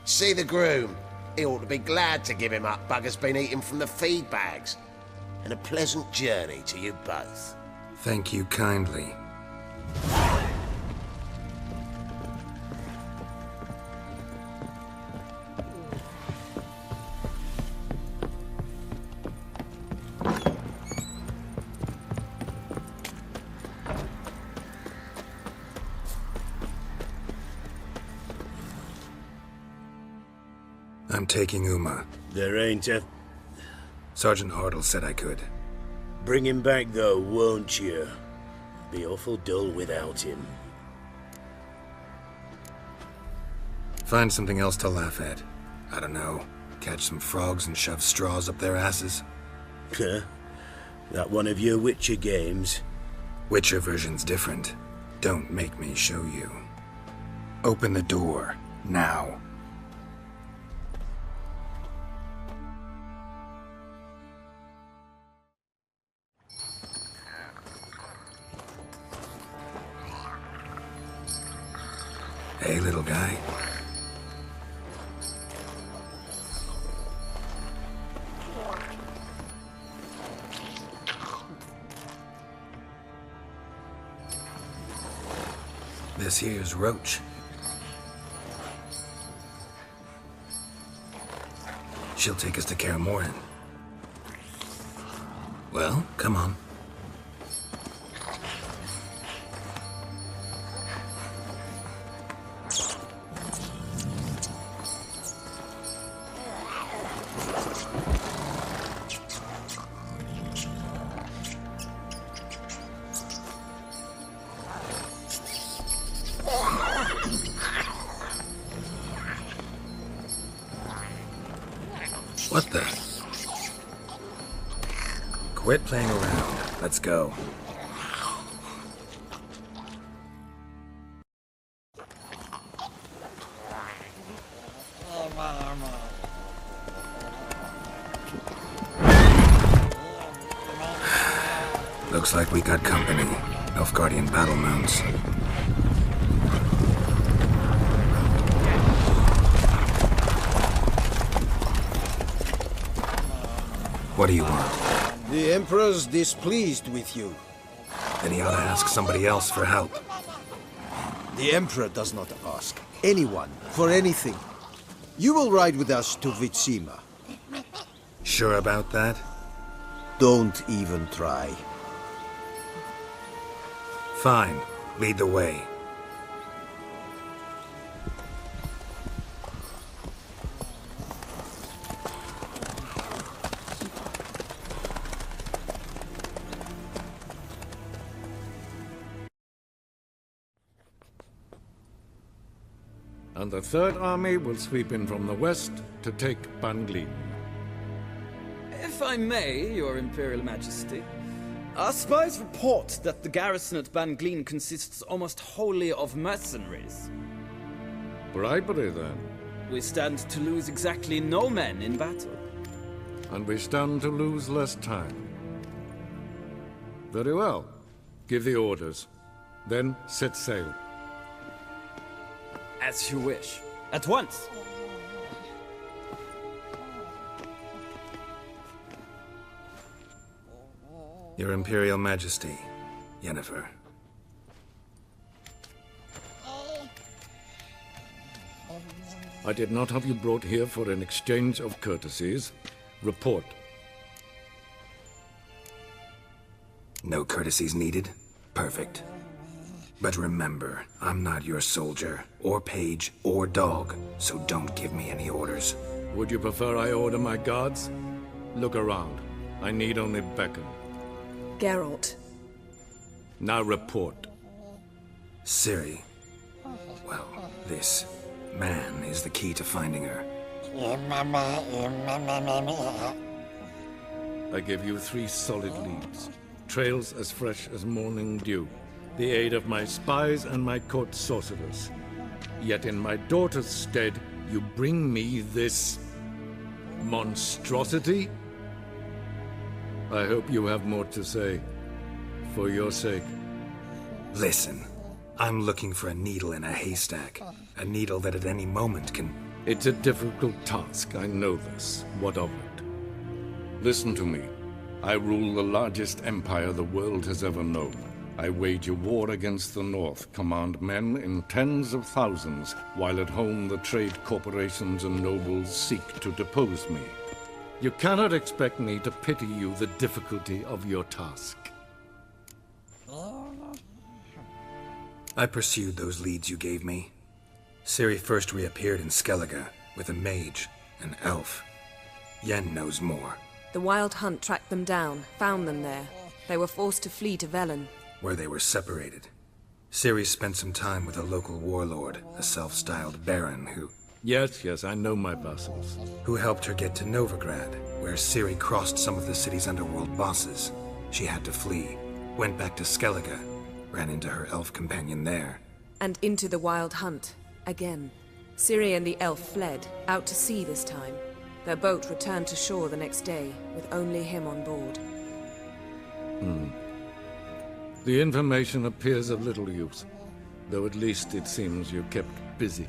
See the groom. He ought to be glad to give him up. Bugger's been eating from the feed bags. And a pleasant journey to you both. Thank you kindly. I'm taking Uma. There ain't a... Sergeant Hartle said I could. Bring him back, though, won't you? Be awful dull without him. Find something else to laugh at. I don't know. Catch some frogs and shove straws up their asses. Huh? That one of your Witcher games? Witcher version's different. Don't make me show you. Open the door. Now. Hey, little guy. This here's Roach. She'll take us to Kaer Morhen. Well, come on. What the? Quit playing around. Let's go. Looks like we got company. Nilfgaardian battle mounts. What do you want? The Emperor's displeased with you. Then he ought to ask somebody else for help. The Emperor does not ask anyone for anything. You will ride with us to Vitsima. Sure about that? Don't even try. Fine. Lead the way. and the Third Army will sweep in from the west to take Banglin. If I may, Your Imperial Majesty, our spies report that the garrison at Banglin consists almost wholly of mercenaries. Bribery, then. We stand to lose exactly no men in battle. And we stand to lose less time. Very well. Give the orders. Then set sail. As you wish. At once! Your Imperial Majesty, Yennefer. I did not have you brought here for an exchange of courtesies. Report. No courtesies needed? Perfect. But remember, I'm not your soldier, or page, or dog, so don't give me any orders. Would you prefer I order my guards? Look around. I need only beckon. Geralt. Now report. Ciri. Well, this man is the key to finding her. I give you 3 solid leads. Trails as fresh as morning dew. The aid of my spies and my court sorcerers. Yet in my daughter's stead, you bring me this monstrosity? I hope you have more to say. For your sake. Listen, I'm looking for a needle in a haystack. A needle that at any moment can... It's a difficult task, I know this. What of it? Listen to me. I rule the largest empire the world has ever known. I wage a war against the North, command men in tens of thousands, while at home the trade corporations and nobles seek to depose me. You cannot expect me to pity you the difficulty of your task. I pursued those leads you gave me. Ciri first reappeared in Skellige with a mage, an elf. Yen knows more. The Wild Hunt tracked them down, found them there. They were forced to flee to Velen. Where they were separated. Ciri spent some time with a local warlord, a self-styled baron who... Yes, I know my vassals. Who helped her get to Novigrad, where Ciri crossed some of the city's underworld bosses. She had to flee, went back to Skellige, ran into her elf companion there. And into the Wild Hunt, again. Ciri and the elf fled, out to sea this time. Their boat returned to shore the next day, with only him on board. The information appears of little use, though at least it seems you kept busy.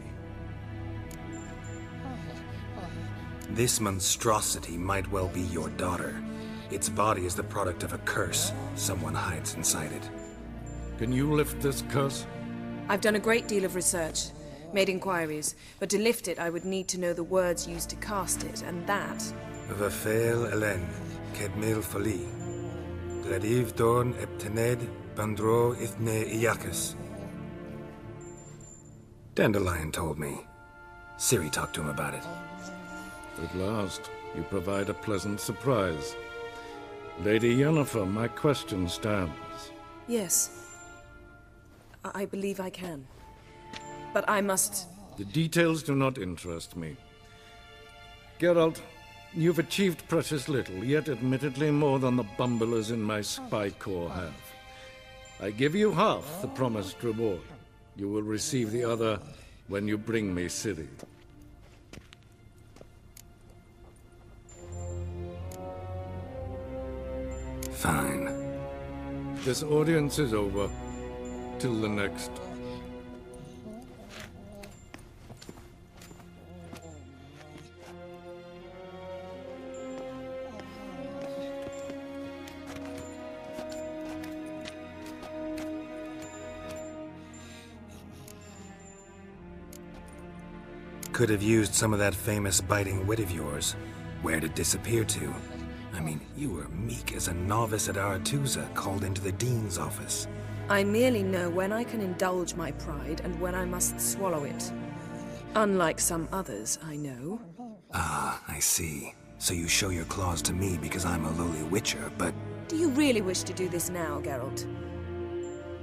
This monstrosity might well be your daughter. Its body is the product of a curse someone hides inside it. Can you lift this curse? I've done a great deal of research, made inquiries, but to lift it I would need to know the words used to cast it, and that... Vafel Elen, Kedmil Fali, Gladiv Dorn Eptened, Bandro Ithne Iacus. Dandelion told me. Ciri talked to him about it. At last, you provide a pleasant surprise. Lady Yennefer, my question stands. Yes. I believe I can. But I must... The details do not interest me. Geralt, you've achieved precious little, yet admittedly more than the bumblers in my spy corps have. I give you half the promised reward. You will receive the other when you bring me Ciri. Fine. This audience is over. Till the next. Could have used some of that famous biting wit of yours. Where'd it disappear to? I mean, you were meek as a novice at Aretusa called into the Dean's office. I merely know when I can indulge my pride and when I must swallow it. Unlike some others, I know. Ah, I see. So you show your claws to me because I'm a lowly witcher, but... Do you really wish to do this now, Geralt?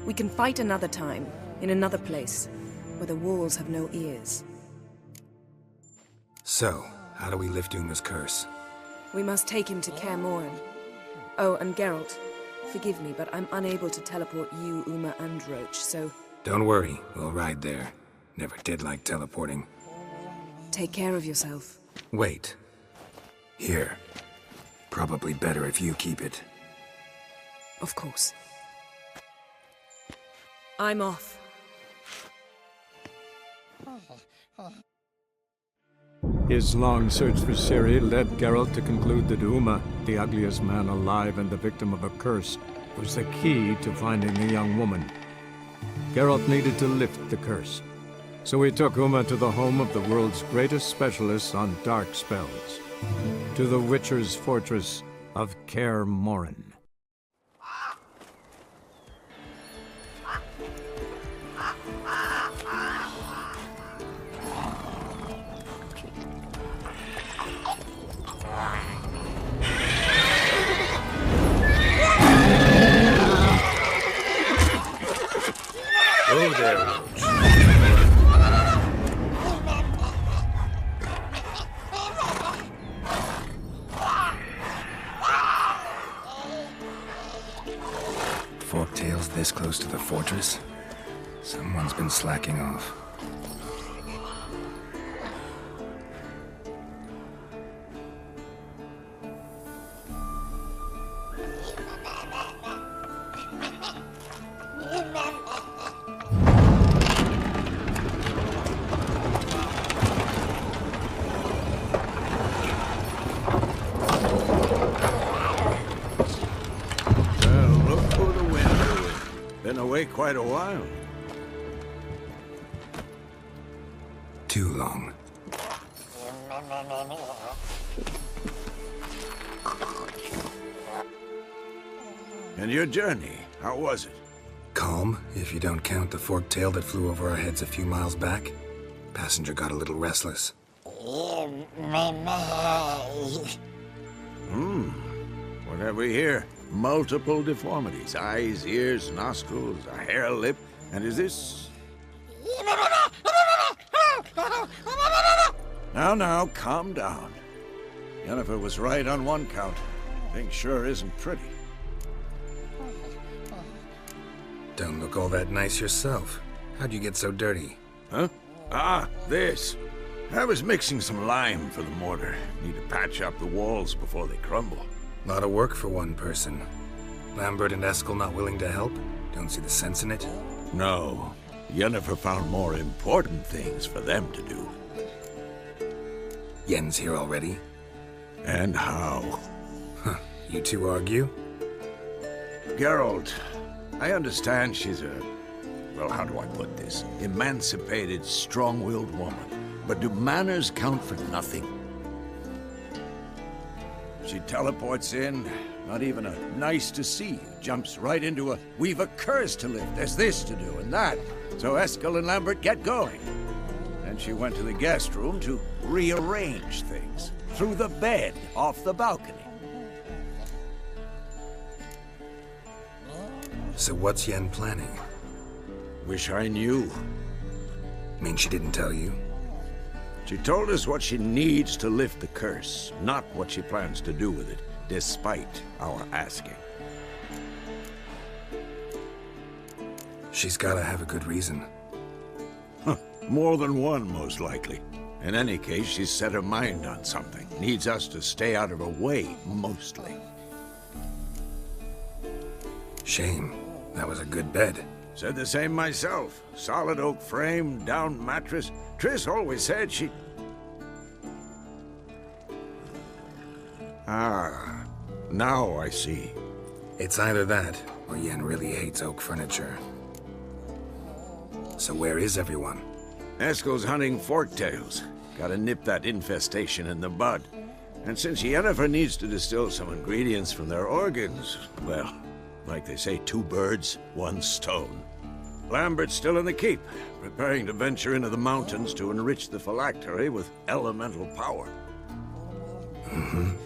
We can fight another time, in another place, where the walls have no ears. So, how do we lift Uma's curse? We must take him to Kaer Morhen. Oh, and Geralt, forgive me, but I'm unable to teleport you, Uma, and Roach, so... Don't worry, we'll ride there. Never did like teleporting. Take care of yourself. Wait. Here. Probably better if you keep it. Of course. I'm off. His long search for Ciri led Geralt to conclude that Uma, the ugliest man alive and the victim of a curse, was the key to finding the young woman. Geralt needed to lift the curse, so he took Uma to the home of the world's greatest specialist on dark spells, to the Witcher's fortress of Kaer Morhen. Oh, there, Roach. Forktails this close to the fortress? Someone's been slacking off. Quite a while. Too long. And your journey, how was it? Calm, if you don't count the forktail that flew over our heads a few miles back. Passenger got a little restless. What have we here? Multiple deformities. Eyes, ears, nostrils, a hair lip. And is this... Now, calm down. Yennefer was right on one count. Thing sure isn't pretty. Don't look all that nice yourself. How'd you get so dirty? Huh? Ah, this. I was mixing some lime for the mortar. Need to patch up the walls before they crumble. Lot of work for one person. Lambert and Eskel not willing to help? Don't see the sense in it? No. Yennefer found more important things for them to do. Yen's here already? And how? Huh. You two argue? Geralt, I understand she's a... well, how do I put this? Emancipated, strong-willed woman. But do manners count for nothing? She teleports in, not even a nice to see you, jumps right into a we've a curse to lift, there's this to do and that. So Eskel and Lambert get going. Then she went to the guest room to rearrange things. Through the bed, off the balcony. So what's Yen planning? Wish I knew. Mean she didn't tell you? She told us what she needs to lift the curse, not what she plans to do with it, despite our asking. She's gotta have a good reason. Huh. More than one, most likely. In any case, she's set her mind on something. Needs us to stay out of her way, mostly. Shame. That was a good bed. Said the same myself. Solid oak frame, down mattress. Triss always said she... Ah, now I see. It's either that, or Yen really hates oak furniture. So where is everyone? Eskel's hunting forktails. Gotta nip that infestation in the bud. And since Yennefer needs to distill some ingredients from their organs, well, like they say, 2 birds, 1 stone. Lambert's still in the keep, preparing to venture into the mountains to enrich the phylactery with elemental power.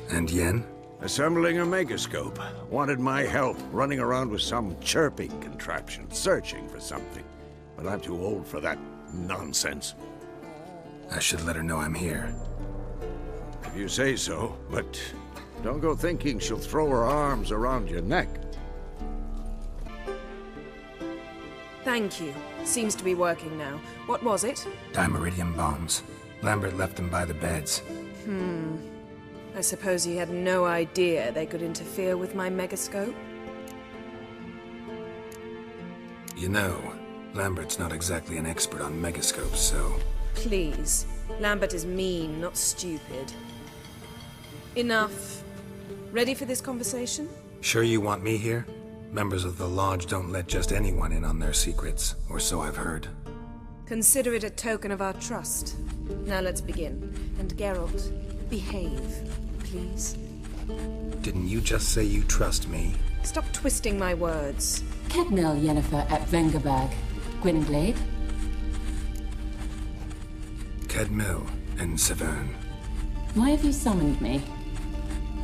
And Yen? Assembling a megascope. Wanted my help, running around with some chirping contraption, searching for something. But I'm too old for that nonsense. I should let her know I'm here. you say so, but don't go thinking she'll throw her arms around your neck. Thank you. Seems to be working now. What was it? Dimeridium bombs. Lambert left them by the beds. I suppose he had no idea they could interfere with my megascope? You know, Lambert's not exactly an expert on megascopes, so... Please. Lambert is mean, not stupid. Enough. Ready for this conversation? Sure you want me here? Members of the Lodge don't let just anyone in on their secrets, or so I've heard. Consider it a token of our trust. Now let's begin. And Geralt, behave, please. Didn't you just say you trust me? Stop twisting my words. Kedmil Yennefer at Vengerberg. Gwynblade? Kedmil and Severn. Why have you summoned me?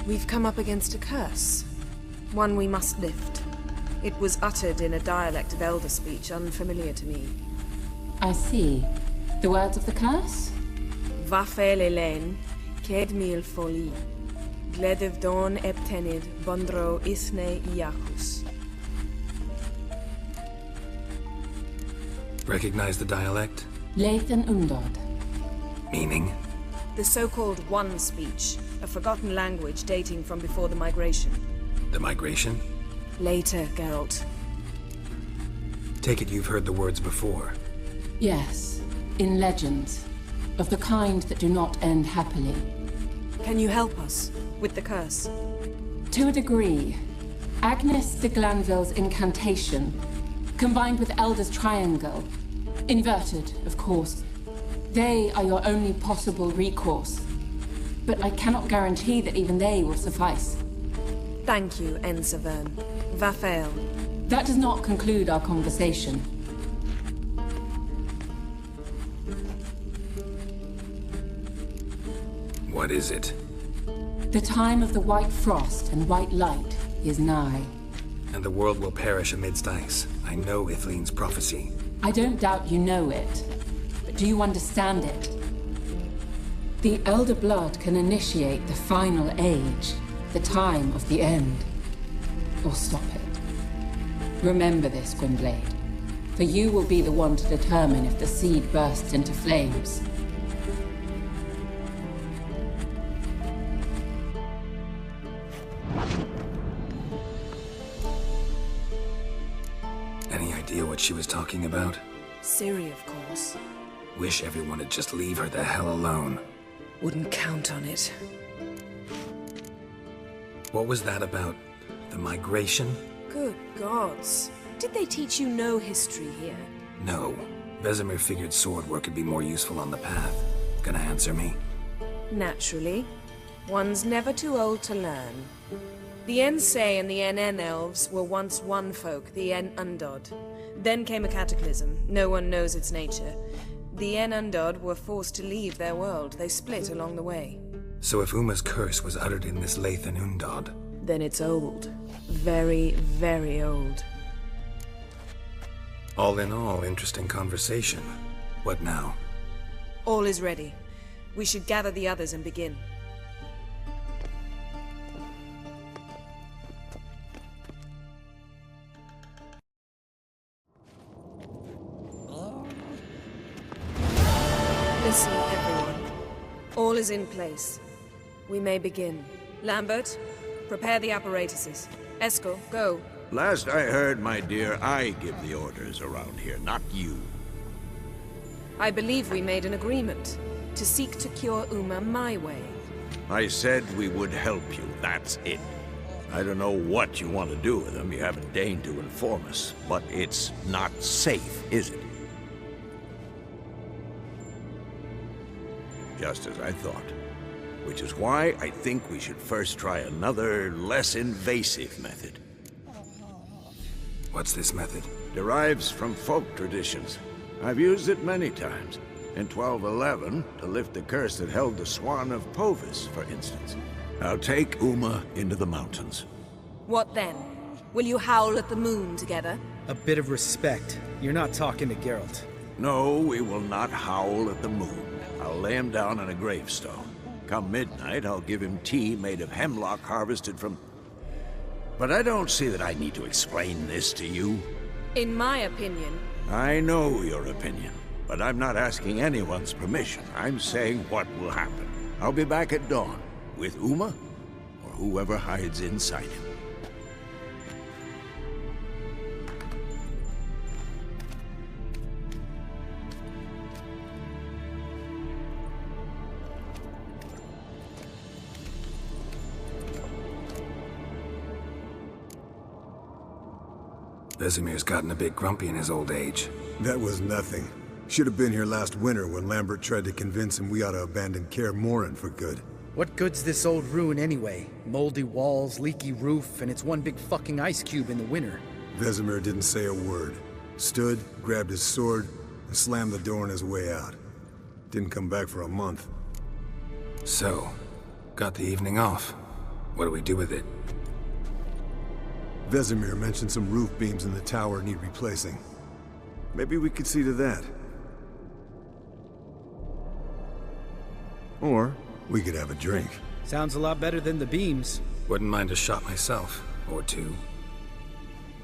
We've come up against a curse. One we must lift. It was uttered in a dialect of Elder speech unfamiliar to me. I see. The words of the curse? Vafel Elen, Kedmil Foli, Gledev Don Eptenid, Bondro Isne Iacus. Recognize the dialect? Lathan Undod. Meaning? The so-called One speech, a forgotten language dating from before the migration. The migration? Later, Geralt. Take it you've heard the words before. Yes, in legends, of the kind that do not end happily. Can you help us with the curse? To a degree. Agnes de Glanville's incantation, combined with Elder's triangle, inverted, of course. They are your only possible recourse. But I cannot guarantee that even they will suffice. Thank you, Severn. Vafel. That does not conclude our conversation. What is it? The time of the white frost and white light is nigh. And the world will perish amidst ice. I know Ithleen's prophecy. I don't doubt you know it. But do you understand it? The Elder Blood can initiate the final age, the time of the end. Or stop it. Remember this, Gwynblade. For you will be the one to determine if the seed bursts into flames. Any idea what she was talking about? Ciri, of course. Wish everyone would just leave her the hell alone. Wouldn't count on it. What was that about? The migration? Good gods. Did they teach you no history here? No. Vesemir figured sword work could be more useful on the path. Gonna answer me? Naturally. One's never too old to learn. The Ensei and the NN elves were once one folk, the En Undod. Then came a cataclysm. No one knows its nature. The En Undod were forced to leave their world. They split along the way. So if Uma's curse was uttered in this Lathan Undod... Then it's old. Very, very old. All in all, interesting conversation. What now? All is ready. We should gather the others and begin. Listen, everyone. All is in place. We may begin. Lambert, prepare the apparatuses. Eskel, go. Last I heard, my dear, I give the orders around here, not you. I believe we made an agreement to seek to cure Uma my way. I said we would help you, that's it. I don't know what you want to do with them, you haven't deigned to inform us, but it's not safe, is it? Just as I thought. Which is why I think we should first try another, less invasive method. What's this method? Derives from folk traditions. I've used it many times. In 1211, to lift the curse that held the Swan of Povis, for instance. I'll take Uma into the mountains. What then? Will you howl at the moon together? A bit of respect. You're not talking to Geralt. No, we will not howl at the moon. I'll lay him down on a gravestone. Come midnight, I'll give him tea made of hemlock harvested from... But I don't see that I need to explain this to you. In my opinion... I know your opinion, but I'm not asking anyone's permission. I'm saying what will happen. I'll be back at dawn, with Uma, or whoever hides inside him. Vesemir's gotten a bit grumpy in his old age. That was nothing. Should have been here last winter when Lambert tried to convince him we ought to abandon Kaer Morhen for good. What good's this old ruin anyway? Moldy walls, leaky roof, and it's one big fucking ice cube in the winter. Vesemir didn't say a word. Stood, grabbed his sword, and slammed the door on his way out. Didn't come back for a month. So, got the evening off. What do we do with it? Vesemir mentioned some roof beams in the tower need replacing. Maybe we could see to that. Or we could have a drink. Sounds a lot better than the beams. Wouldn't mind a shot myself, or two.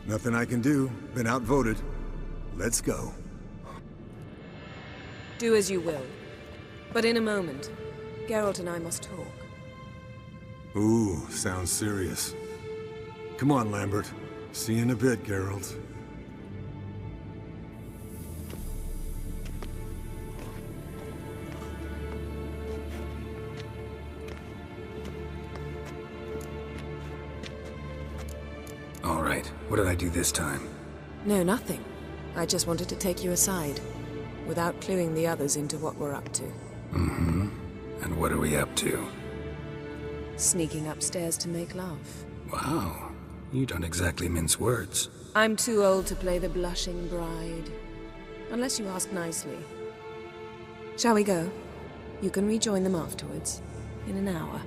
Nothing I can do. Been outvoted. Let's go. Do as you will. But in a moment, Geralt and I must talk. Ooh, sounds serious. Come on, Lambert. See you in a bit, Geralt. All right, what did I do this time? No, nothing. I just wanted to take you aside, without cluing the others into what we're up to. Mm-hmm. And what are we up to? Sneaking upstairs to make love. Wow. You don't exactly mince words. I'm too old to play the blushing bride. Unless you ask nicely. Shall we go? You can rejoin them afterwards. In an hour.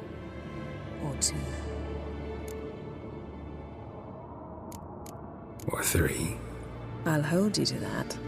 Or two. Or three. I'll hold you to that.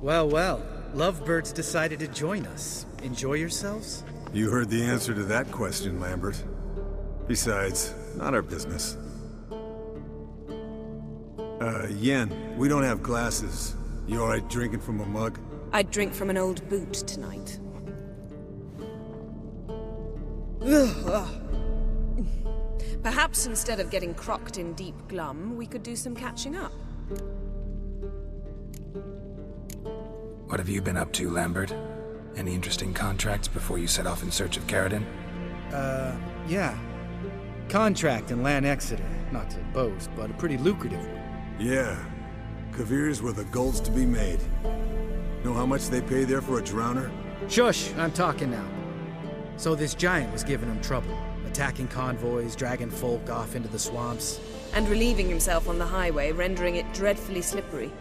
Well, well. Lovebirds decided to join us. Enjoy yourselves? You heard the answer to that question, Lambert. Besides, not our business. Yen, we don't have glasses. You alright drinking from a mug? I'd drink from an old boot tonight. Perhaps instead of getting crocked in deep glum, we could do some catching up. What have you been up to, Lambert? Any interesting contracts before you set off in search of Caradon? Yeah. Contract in Lan Exeter. Not to boast, but a pretty lucrative one. Yeah. Kavir's where the gold's to be made. Know how much they pay there for a drowner? Shush! I'm talking now. So this giant was giving him trouble. Attacking convoys, dragging folk off into the swamps. And relieving himself on the highway, rendering it dreadfully slippery.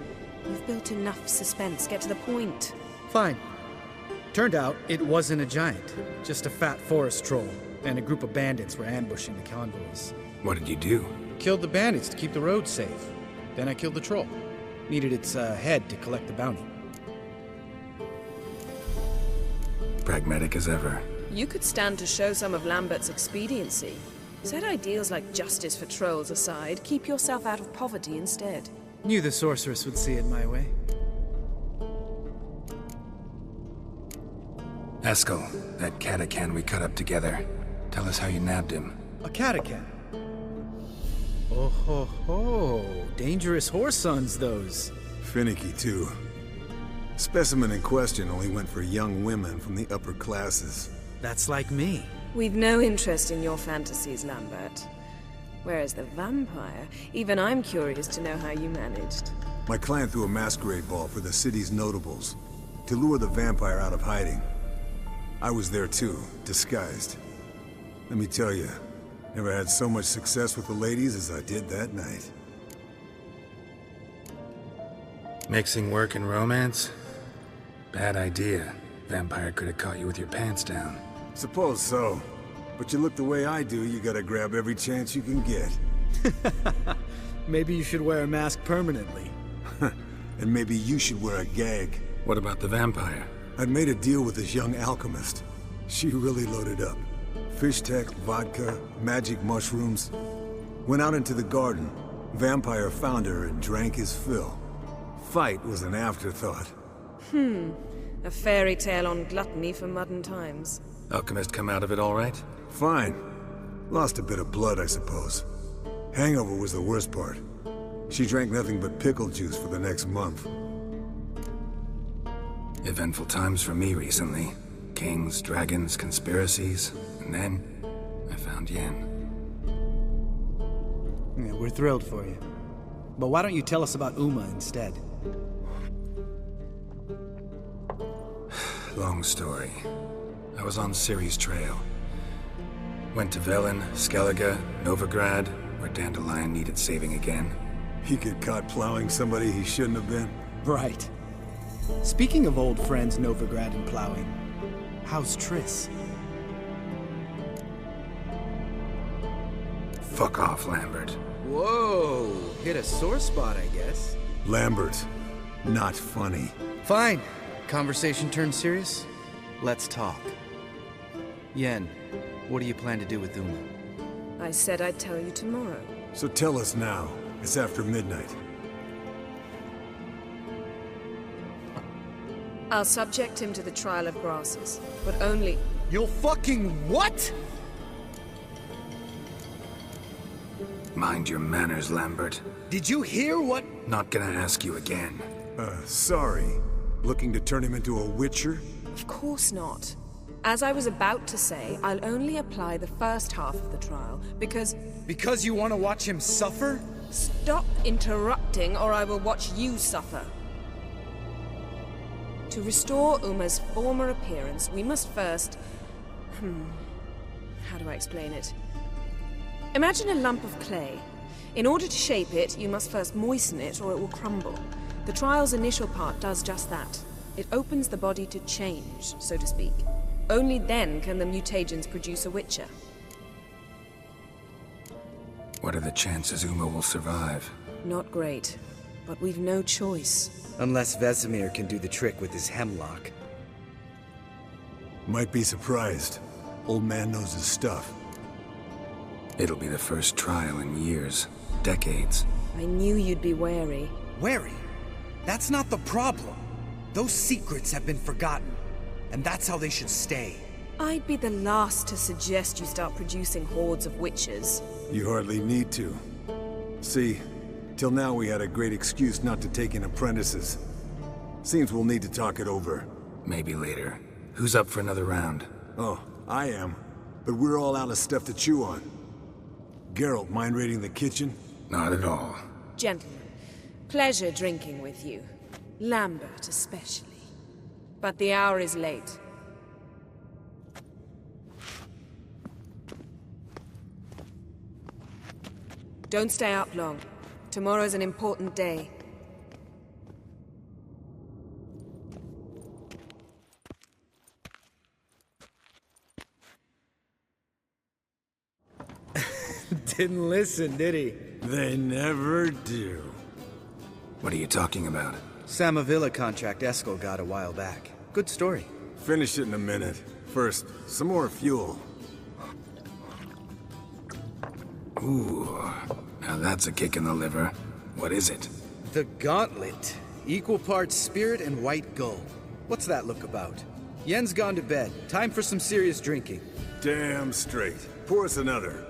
You've built enough suspense. Get to the point. Fine. Turned out it wasn't a giant, just a fat forest troll, and a group of bandits were ambushing the convoys. What did you do? Killed the bandits to keep the roads safe. Then I killed the troll. Needed its head to collect the bounty. Pragmatic as ever. You could stand to show some of Lambert's expediency. Set ideals like justice for trolls aside, keep yourself out of poverty instead. Knew the sorceress would see it my way. Eskel, that catacan we cut up together. Tell us how you nabbed him. A catacan? Oh ho ho. Dangerous horse sons, those. Finicky, too. Specimen in question only went for young women from the upper classes. That's like me. We've no interest in your fantasies, Lambert. Whereas the vampire, even I'm curious to know how you managed. My client threw a masquerade ball for the city's notables, to lure the vampire out of hiding. I was there too, disguised. Let me tell you, never had so much success with the ladies as I did that night. Mixing work and romance? Bad idea. Vampire could have caught you with your pants down. Suppose so. But you look the way I do, you gotta grab every chance you can get. Maybe you should wear a mask permanently. And maybe you should wear a gag. What about the vampire? I'd made a deal with this young alchemist. She really loaded up. Fish tech, vodka, magic mushrooms. Went out into the garden. Vampire found her and drank his fill. Fight was an afterthought. A fairy tale on gluttony for modern times. Alchemist come out of it all right? Fine. Lost a bit of blood, I suppose. Hangover was the worst part. She drank nothing but pickle juice for the next month. Eventful times for me recently. Kings, dragons, conspiracies. And then, I found Yen. Yeah, we're thrilled for you. But why don't you tell us about Uma instead? Long story. I was on Ciri's trail. Went to Velen, Skellige, Novigrad, where Dandelion needed saving again. He get caught plowing somebody he shouldn't have been? Right. Speaking of old friends Novigrad and plowing, how's Triss? Fuck off, Lambert. Whoa, hit a sore spot, I guess. Lambert, not funny. Fine. Conversation turned serious? Let's talk. Yen, what do you plan to do with Uma? I said I'd tell you tomorrow. So tell us now. It's after midnight. I'll subject him to the trial of grasses, but only... You'll fucking what? Mind your manners, Lambert. Did you hear what? Not gonna ask you again. Sorry. Looking to turn him into a witcher? Of course not. As I was about to say, I'll only apply the first half of the trial, because... Because you want to watch him suffer? Stop interrupting, or I will watch you suffer. To restore Uma's former appearance, we must first... How do I explain it? Imagine a lump of clay. In order to shape it, you must first moisten it, or it will crumble. The trial's initial part does just that. It opens the body to change, so to speak. Only then can the mutagens produce a witcher. What are the chances Uma will survive? Not great, but we've no choice. Unless Vesemir can do the trick with his hemlock. Might be surprised. Old man knows his stuff. It'll be the first trial in years. Decades. I knew you'd be wary. Wary? That's not the problem. Those secrets have been forgotten, and that's how they should stay. I'd be the last to suggest you start producing hordes of witches. You hardly need to. See, till now we had a great excuse not to take in apprentices. Seems we'll need to talk it over. Maybe later. Who's up for another round? Oh, I am. But we're all out of stuff to chew on. Geralt, mind raiding the kitchen? Not at all. Gentlemen, pleasure drinking with you. Lambert especially. But the hour is late. Don't stay up long. Tomorrow's an important day. Didn't listen, did he? They never do. What are you talking about? Samavilla contract Eskel got a while back. Good story. Finish it in a minute. First, some more fuel. Ooh, now that's a kick in the liver. What is it? The Gauntlet. Equal parts spirit and white gull. What's that look about? Yen's gone to bed. Time for some serious drinking. Damn straight. Pour us another.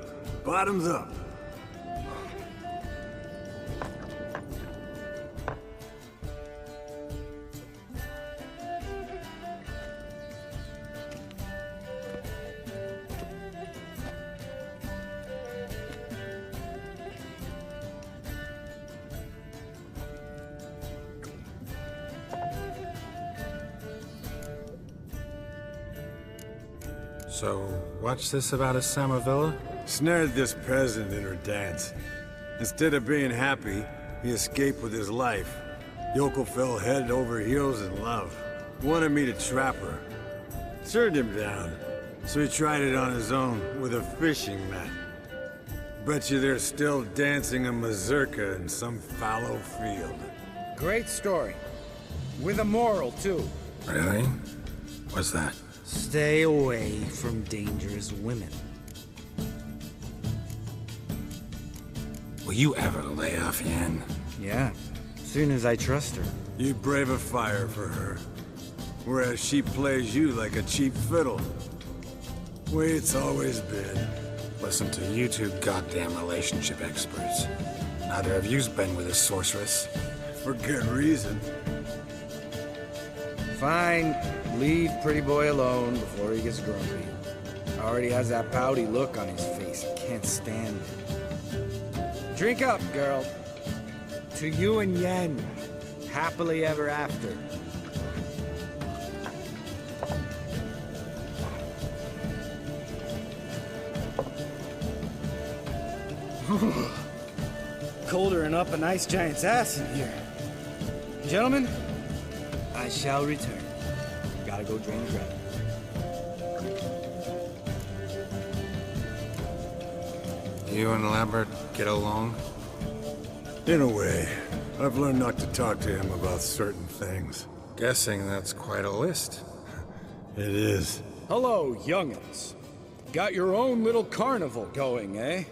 Bottoms up. So, what's this about a Samavilla? Snared this peasant in her dance. Instead of being happy, he escaped with his life. Yoko fell head over heels in love. Wanted me to trap her. Turned him down. So he tried it on his own with a fishing net. Bet you they're still dancing a mazurka in some fallow field. Great story. With a moral, too. Really? What's that? Stay away from dangerous women. Will you ever lay off Yen? Yeah, soon as I trust her. You brave a fire for her. Whereas she plays you like a cheap fiddle. Way it's always been. Listen to you two goddamn relationship experts. Neither of you's been with a sorceress. For good reason. Fine. Leave Pretty Boy alone before he gets grumpy. Already has that pouty look on his face. I can't stand it. Drink up, girl. To you and Yen. Happily ever after. Colder than up an ice giant's ass in here. Gentlemen, I shall return. Gotta go drain the dragon. You and Lambert get along? In a way. I've learned not to talk to him about certain things. Guessing that's quite a list. It is. Hello, young'uns. Got your own little carnival going, eh?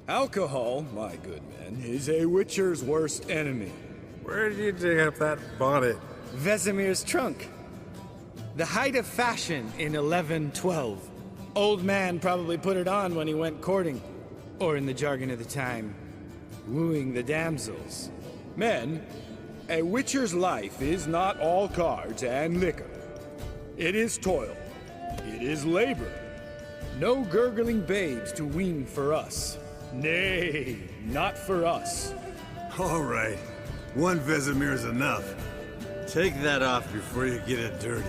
Alcohol, my good men, is a witcher's worst enemy. Where did you dig up that bonnet? Vesemir's trunk. The height of fashion in 1112. Old man probably put it on when he went courting. Or in the jargon of the time, wooing the damsels. Men, a witcher's life is not all cards and liquor. It is toil. It is labor. No gurgling babes to wean for us. Nay, not for us. All right. One Vesemir's enough. Take that off before you get it dirty.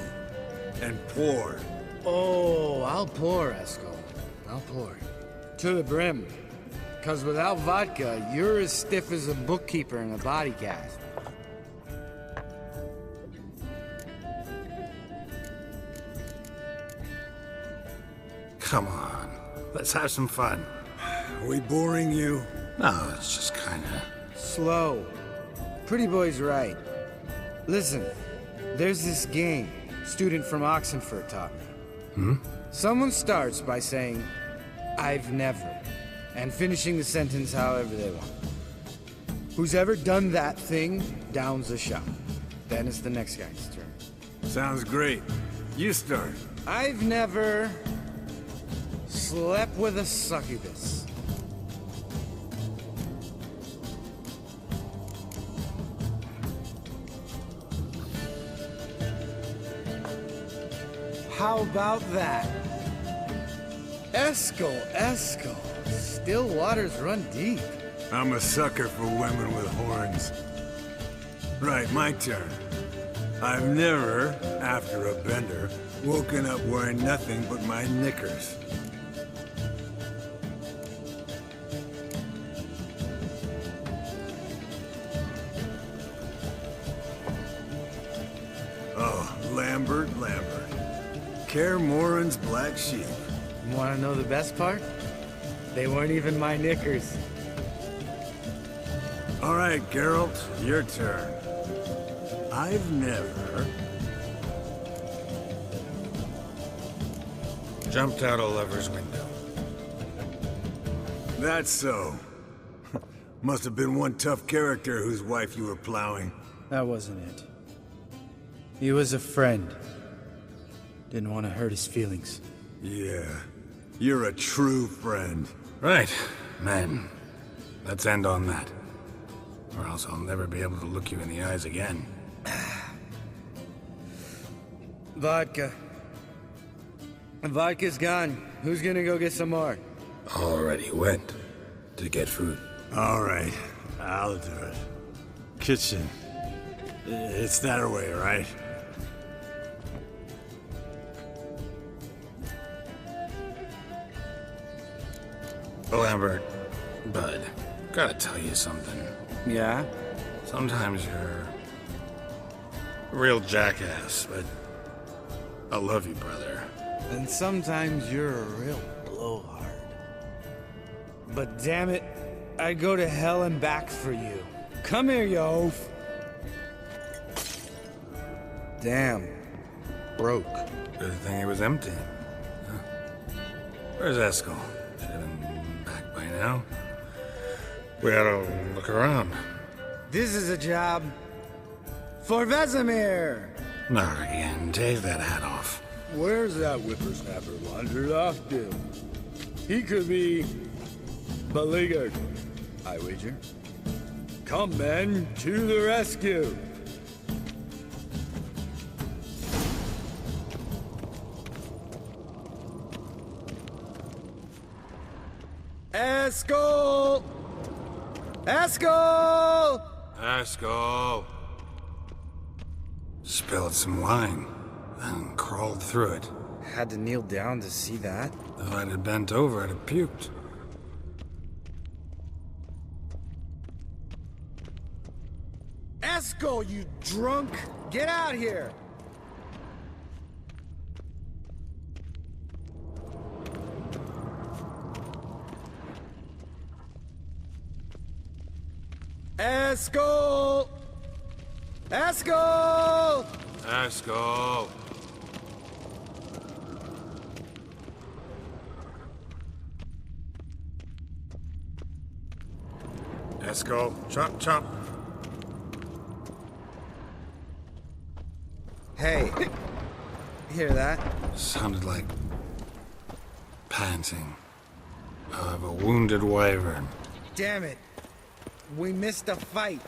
And pour. Oh, I'll pour, Eskel. I'll pour. To the brim. 'Cause without vodka, you're as stiff as a bookkeeper in a body cast. Come on. Let's have some fun. We boring you? No, it's just kinda... Slow. Pretty Boy's right. Listen, there's this game student from Oxenford taught me. Hmm? Someone starts by saying, I've never, and finishing the sentence however they want. Who's ever done that thing downs a shot. Then it's the next guy's turn. Sounds great. You start. I've never slept with a succubus. How about that? Eskel. Still waters run deep. I'm a sucker for women with horns. Right, my turn. I've never, after a bender, woken up wearing nothing but my knickers. Oh, Lambert. Kaer Morhen's black sheep. You want to know the best part? They weren't even my knickers. All right, Geralt, your turn. I've never... Jumped out a lover's window. That's so. Must have been one tough character whose wife you were plowing. That wasn't it. He was a friend. Didn't want to hurt his feelings. Yeah, you're a true friend. Right, men. Let's end on that. Or else I'll never be able to look you in the eyes again. Vodka. Vodka's gone. Who's gonna go get some more? Already went to get food. All right, I'll do it. Kitchen. It's that way, right? Lambert, bud, gotta tell you something. Yeah? Sometimes you're a real jackass, but I love you, brother. And sometimes you're a real blowhard. But damn it, I'd go to hell and back for you. Come here, you oaf. Damn. Broke. Good thing it was empty. Huh. Where's Eskel? Should have been back by now. We gotta look around. This is a job for Vesemir. Not again. Take that hat off. Where's that whippersnapper wandered off to? He could be beleaguered, I wager. Come, men, to the rescue! Eskel! Eskel! Eskel! Spilled some wine, then crawled through it. Had to kneel down to see that. If I'd have bent over, I'd have puked. Eskel, you drunk! Get out here! Eskel! Eskel! Eskel! Eskel, chop, chop. Hey, hear that? Sounded like panting of a wounded wyvern. Damn it. We missed a fight.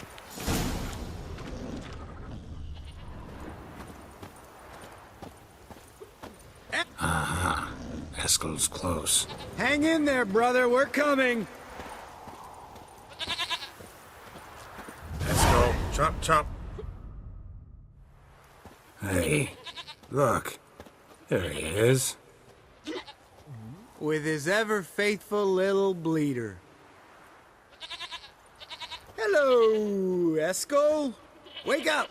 Aha. Eskel's close. Hang in there, brother. We're coming. Eskel, chop, chop. Hey, look. There he is. With his ever-faithful little bleeder. Hello, Eskel. Wake up.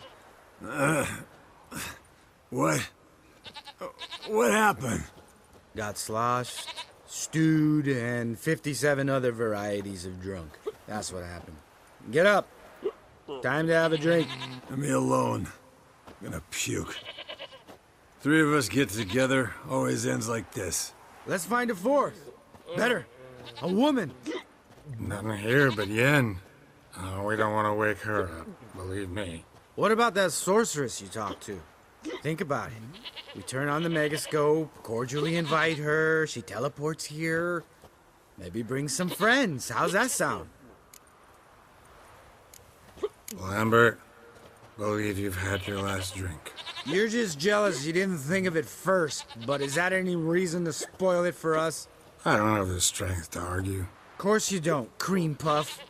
What? What happened? Got sloshed, stewed, and 57 other varieties of drunk. That's what happened. Get up. Time to have a drink. Leave me alone. I'm gonna puke. Three of us get together, always ends like this. Let's find a fourth. Better. A woman. Nothing here but Yen. We don't want to wake her up, believe me. What about that sorceress you talked to? Think about it. We turn on the megascope, cordially invite her, she teleports here. Maybe bring some friends. How's that sound? Lambert, believe you've had your last drink. You're just jealous you didn't think of it first, but is that any reason to spoil it for us? I don't have the strength to argue. Of course you don't, cream puff.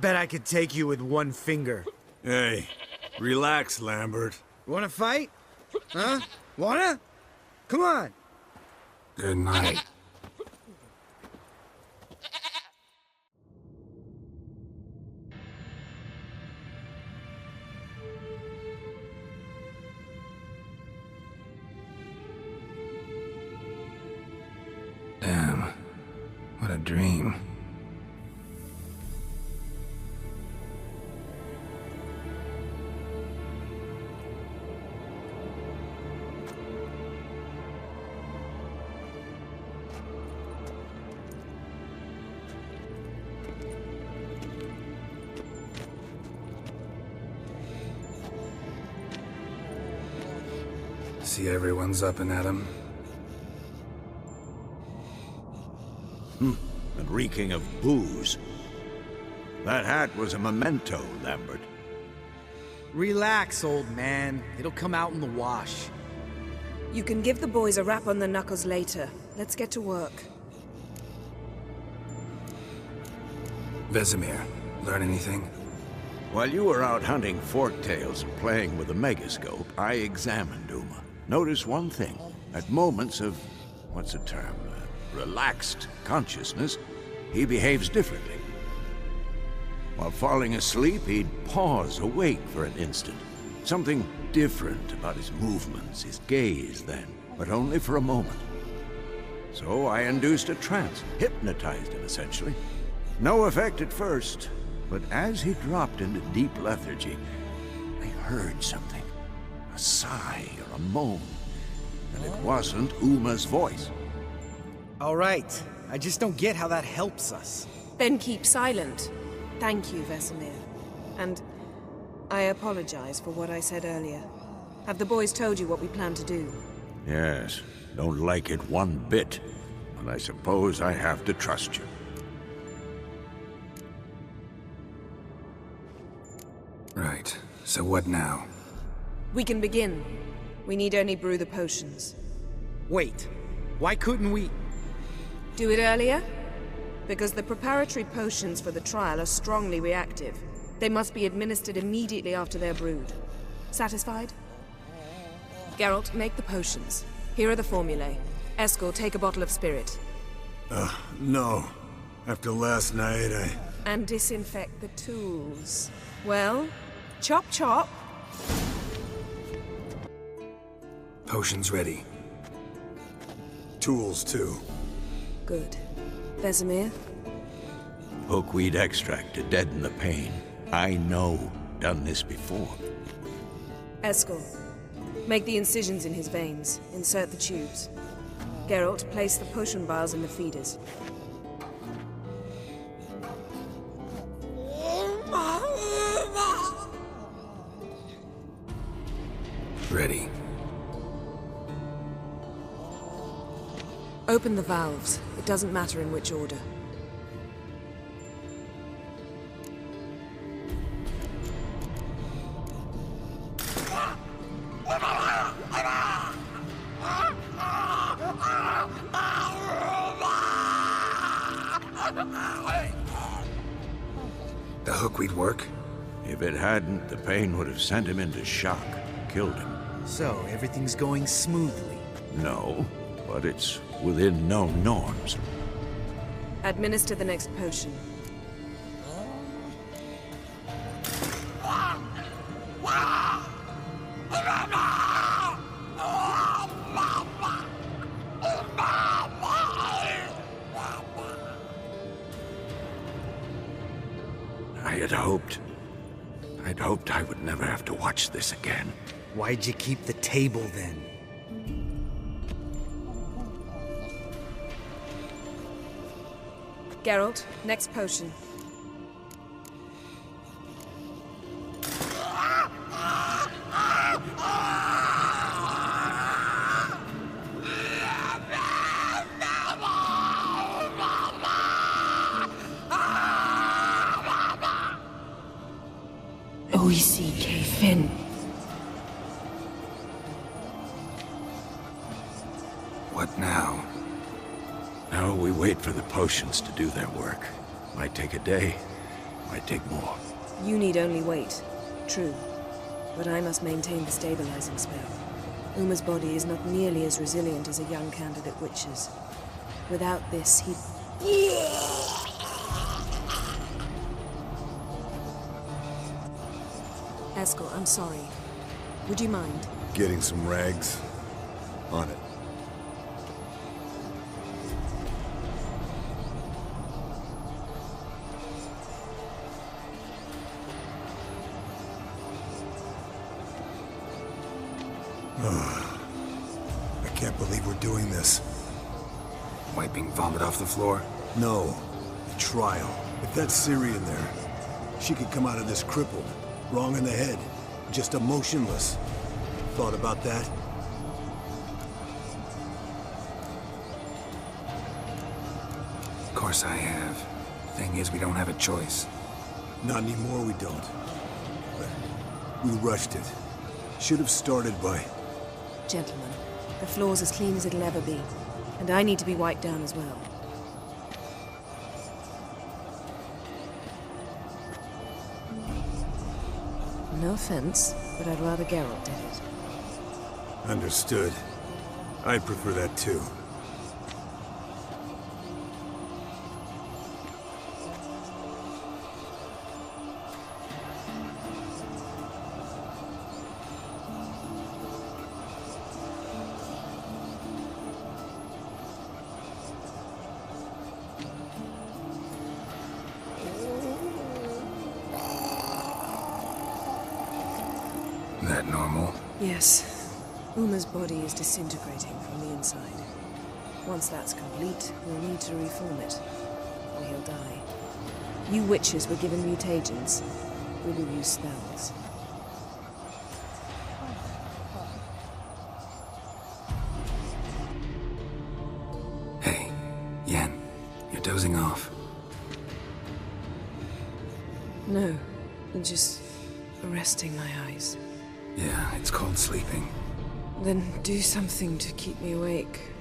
Bet I could take you with one finger. Hey, relax, Lambert. Wanna fight? Huh? Wanna? Come on. Good night. Damn. What a dream. See everyone's up and at 'em. And reeking of booze. That hat was a memento, Lambert. Relax, old man. It'll come out in the wash. You can give the boys a rap on the knuckles later. Let's get to work. Vesemir, learn anything? While you were out hunting forktails and playing with the megascope, I examined Uma. Notice one thing. At moments of, what's the term, relaxed consciousness, he behaves differently. While falling asleep, he'd pause awake for an instant. Something different about his movements, his gaze then, but only for a moment. So I induced a trance, hypnotized him essentially. No effect at first, but as he dropped into deep lethargy, I heard something. A sigh or a moan. And it wasn't Uma's voice. All right. I just don't get how that helps us. Then keep silent. Thank you, Vesemir. And I apologize for what I said earlier. Have the boys told you what we plan to do? Yes, don't like it one bit. And I suppose I have to trust you. Right. So what now? We can begin. We need only brew the potions. Wait. Why couldn't we... Do it earlier? Because the preparatory potions for the trial are strongly reactive. They must be administered immediately after they're brewed. Satisfied? Geralt, make the potions. Here are the formulae. Eskel, take a bottle of spirit. No. After last night, And disinfect the tools. Well, chop chop. Potions ready. Tools, too. Good. Vesemir? Hookweed extract to deaden the pain. I know. Done this before. Eskel, make the incisions in his veins. Insert the tubes. Geralt, place the potion vials in the feeders. Ready. Open the valves. It doesn't matter in which order. The hookweed work? If it hadn't, the pain would have sent him into shock, killed him. So, everything's going smoothly? No, but it's within known norms. Administer the next potion. I'd hoped I would never have to watch this again. Why'd you keep the table then? Geralt, next potion. OECK Finn. What now? Now we wait for the potions to do their work. Might take a day, might take more. You need only wait. True. But I must maintain the stabilizing spell. Uma's body is not nearly as resilient as a young candidate witch's. Without this, he'd... Eskel, I'm sorry. Would you mind? Getting some rags? On it. believe we're doing this. Wiping vomit off the floor? No. The trial. If that's Ciri in there, she could come out of this crippled, wrong in the head, just emotionless. Thought about that? Of course I have. Thing is, we don't have a choice. Not anymore, we don't. But we rushed it. Should have started by... Gentlemen, the floor's as clean as it'll ever be. And I need to be wiped down as well. No offense, but I'd rather Geralt did it. Understood. I'd prefer that too. That normal? Yes. Uma's body is disintegrating from the inside. Once that's complete, we'll need to reform it, or he'll die. You witches were given mutagens. We will use spells. Hey, Yen, you're dozing off. No, I'm just resting my eyes. Yeah, it's called sleeping. Then do something to keep me awake.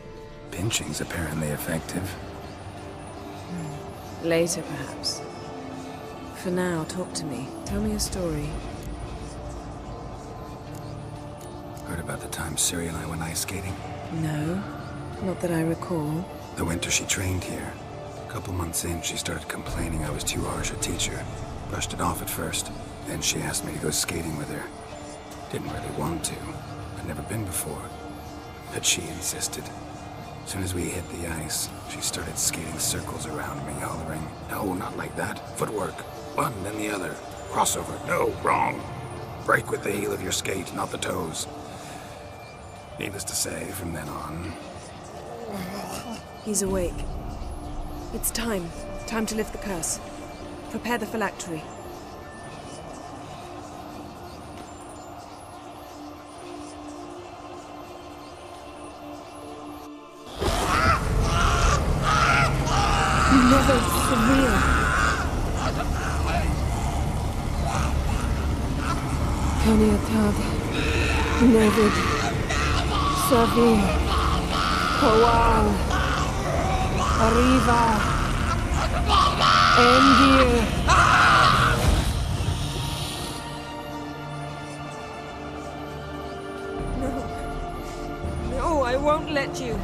Pinching's apparently effective. Later, perhaps. For now, talk to me. Tell me a story. Heard about the time Ciri and I went ice skating? No, not that I recall. The winter she trained here. A couple months in, she started complaining I was too harsh a teacher. Brushed it off at first. Then she asked me to go skating with her. Didn't really want to. I'd never been before. But she insisted. As soon as we hit the ice, she started skating circles around me, hollering, "No, not like that. Footwork. One, then the other. Crossover. No, wrong. Break with the heel of your skate, not the toes." Needless to say, from then on... He's awake. It's time. Time to lift the curse. Prepare the phylactery. Never severe. Caniatad. Nevid. Severe. Kowal. Arriva. Endir. No. No, I won't let you.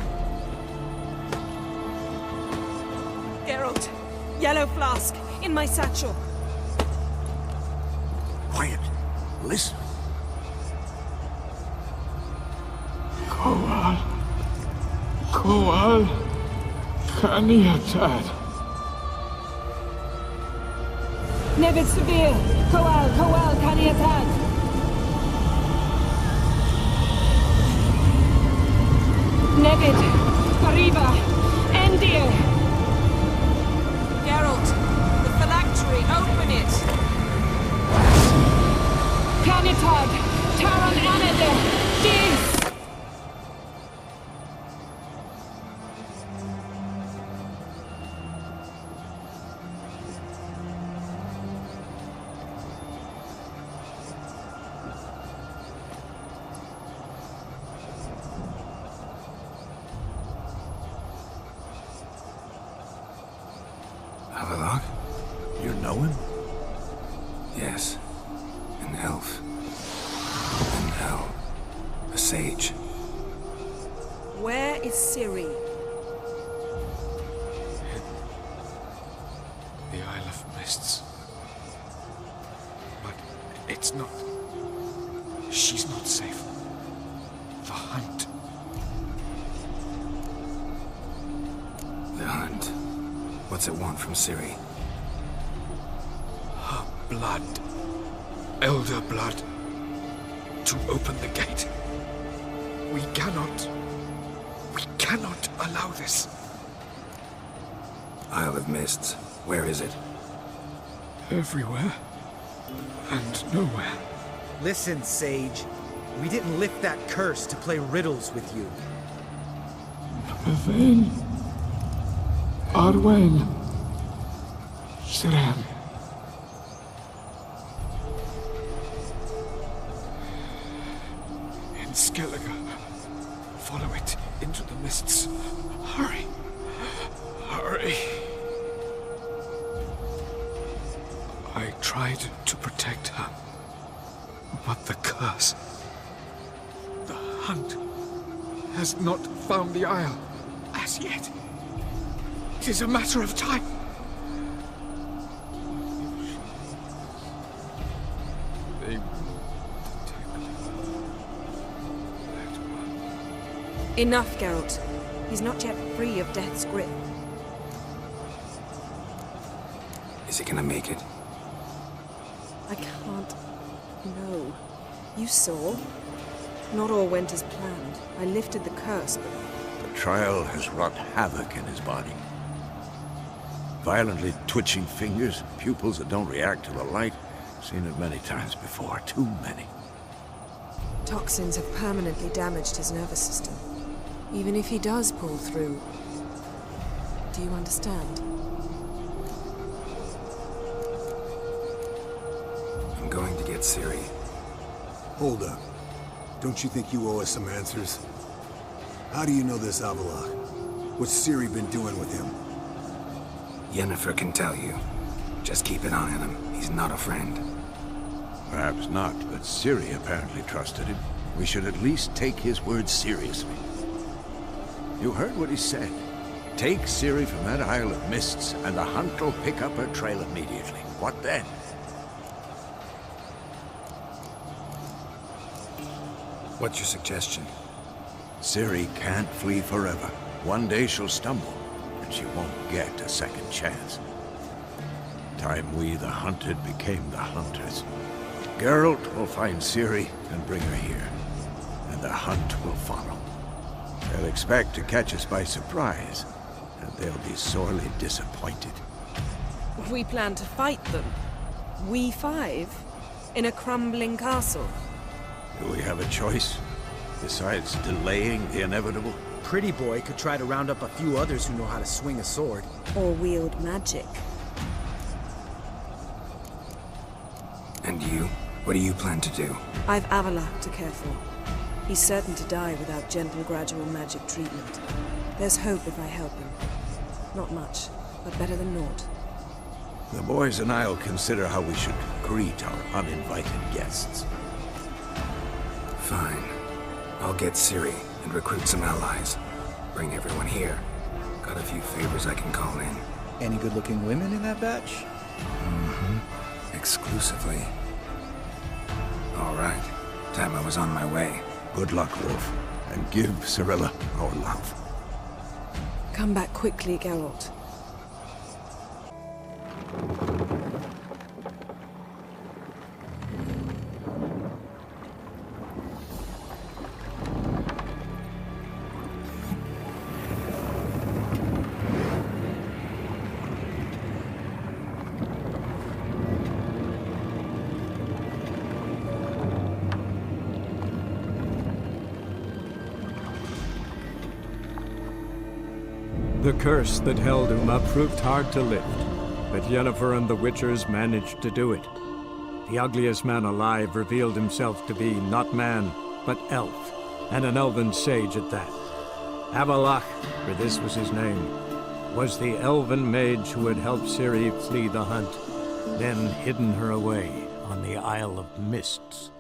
Geralt, yellow flask, in my satchel. Quiet. Listen. Kowal. Kowal. Kaniatad. Nevid Severe. Kowal, Kowal, Kaniatad. Nevid. Arriva. Endir. Geralt, the phylactery, open it! Canitad, Taran Anade, Dis! Havelock? You know him? Yes. An elf. And hell. A sage. Where is Ciri? The Isle of Mists. But it's not... She's not safe. The hunt. The hunt. What's it want from Ciri? Her blood. Elder blood. To open the gate. We cannot. cannot allow this. Isle of Mists. Where is it? Everywhere. And nowhere. Listen, Sage. We didn't lift that curse to play riddles with you. Yvain. Arwen. Siren. In Skellige. Follow it into the mists. Hurry. Hurry. I tried to protect her. But the curse... The hunt has not found the Isle as yet. It is a matter of time. They Enough, Geralt. He's not yet free of death's grip. Is he gonna make it? I can't... No. You saw? Not all went as planned. I lifted the curse, but... The trial has wrought havoc in his body. Violently twitching fingers, pupils that don't react to the light. Seen it many times before, too many. Toxins have permanently damaged his nervous system. Even if he does pull through... Do you understand? I'm going to get Ciri. Hold up. Don't you think you owe us some answers? How do you know this Avallac'h? What's Ciri been doing with him? Yennefer can tell you. Just keep an eye on him. He's not a friend. Perhaps not, but Ciri apparently trusted him. We should at least take his words seriously. You heard what he said. Take Ciri from that Isle of Mists, and the hunt will pick up her trail immediately. What then? What's your suggestion? Ciri can't flee forever. One day she'll stumble, and she won't get a second chance. Time we, the hunted, became the hunters. Geralt will find Ciri and bring her here, and the hunt will follow. They'll expect to catch us by surprise, and they'll be sorely disappointed. We plan to fight them. We five? In a crumbling castle? Do we have a choice? Besides delaying the inevitable? Pretty Boy could try to round up a few others who know how to swing a sword. Or wield magic. And you? What do you plan to do? I've Avallac'h to care for. He's certain to die without gentle, gradual magic treatment. There's hope if I help him. Not much, but better than naught. The boys and I'll consider how we should greet our uninvited guests. Fine. I'll get Ciri and recruit some allies. Bring everyone here. Got a few favors I can call in. Any good-looking women in that batch? Mm-hmm. Exclusively. All right. Time I was on my way. Good luck, Wolf. And give Cirilla our love. Come back quickly, Geralt. The curse that held Uma proved hard to lift, but Yennefer and the Witchers managed to do it. The ugliest man alive revealed himself to be not man, but elf, and an elven sage at that. Avallac'h, for this was his name, was the elven mage who had helped Ciri flee the hunt, then hidden her away on the Isle of Mists.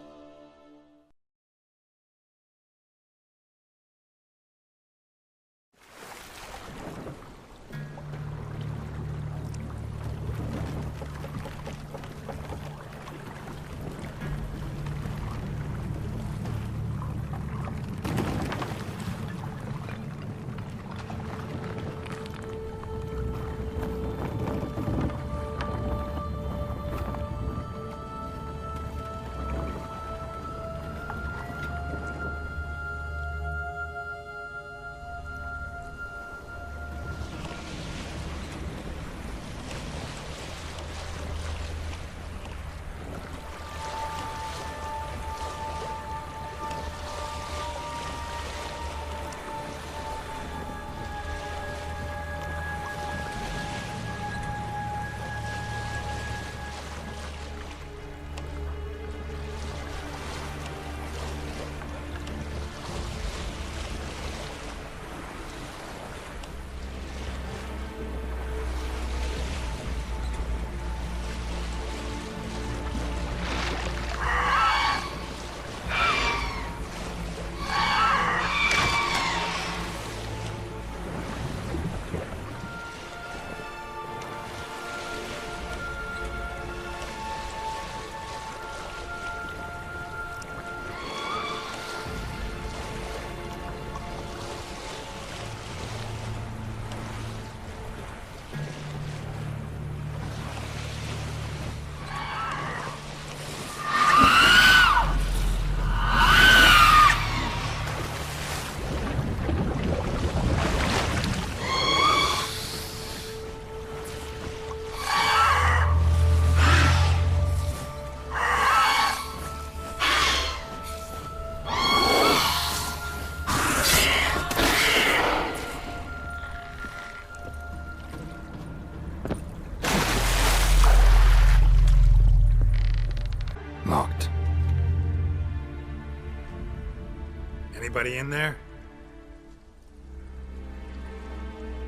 Anybody in there?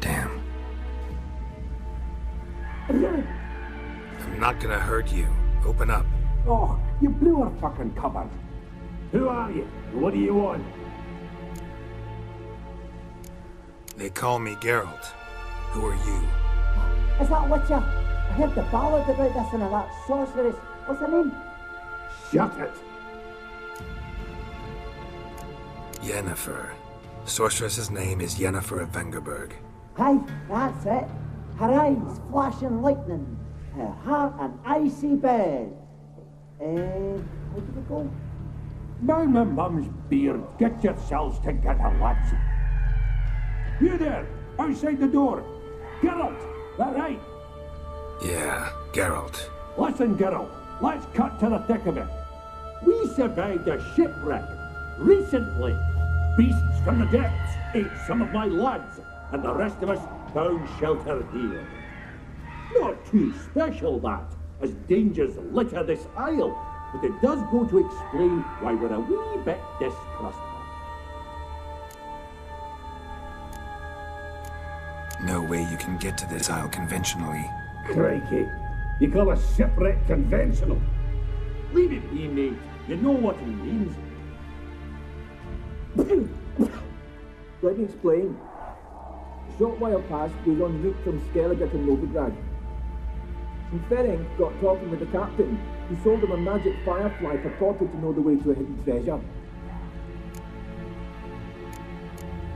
Damn. I'm not gonna hurt you. Open up. Oh, you blew our fucking cupboard. Who are you? What do you want? They call me Geralt. Who are you? Is that Witcher? I heard the ballad about this and that sorceress. What's her name? Shut it! Yennefer. Sorceress's name is Yennefer of Vengerberg. Aye, that's it. Her eyes flashing lightning. Her heart an icy bed. How did it go? Mind my mum's beard. Get yourselves together, lads. You there, outside the door. Geralt, that right? Yeah, Geralt. Listen, Geralt, let's cut to the thick of it. We survived a shipwreck recently. Beasts from the depths ate some of my lads, and the rest of us found shelter here. Not too special, that, as dangers litter this isle, but it does go to explain why we're a wee bit distrustful. No way you can get to this isle conventionally. Crikey, you call a shipwreck conventional? Leave it be, mate. You know what he means. Let me explain. A short while past, we were en route from Skellige to Novigrad. And Ferenc got talking with the captain, who sold him a magic firefly purported to know the way to a hidden treasure.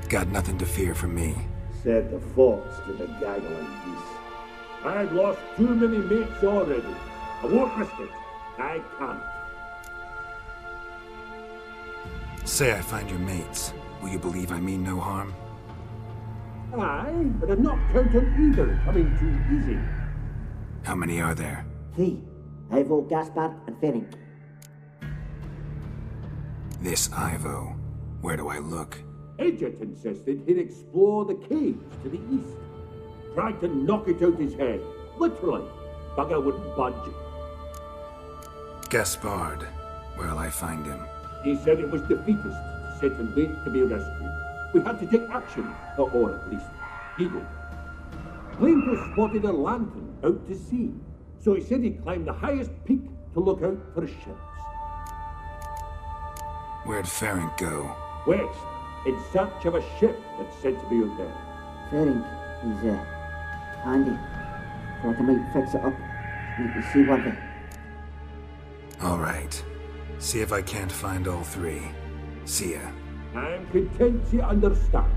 Got nothing to fear from me. Said the fox to the gaggling geese. I've lost too many mates already. I won't risk it. I can't. Say I find your mates. Will you believe I mean no harm? Aye, but I'm not counting either coming too easy. How many are there? 3. Ivo, Gaspard, and Ferenc. This Ivo. Where do I look? Edget insisted he'd explore the caves to the east. Tried to knock it out his head. Literally. Bugger wouldn't budge. Gaspard. Where'll I find him? He said it was defeatist, set and wait to be rescued. We had to take action, or at least he did. Claimed to have spotted a lantern out to sea, so he said he'd climb the highest peak to look out for ships. Where'd Ferenc go? West, in search of a ship that's said to be out there. Ferenc, he's handy. Thought I might fix it up. Make me see what the... All right. See if I can't find all 3. See ya. I'm content you understand.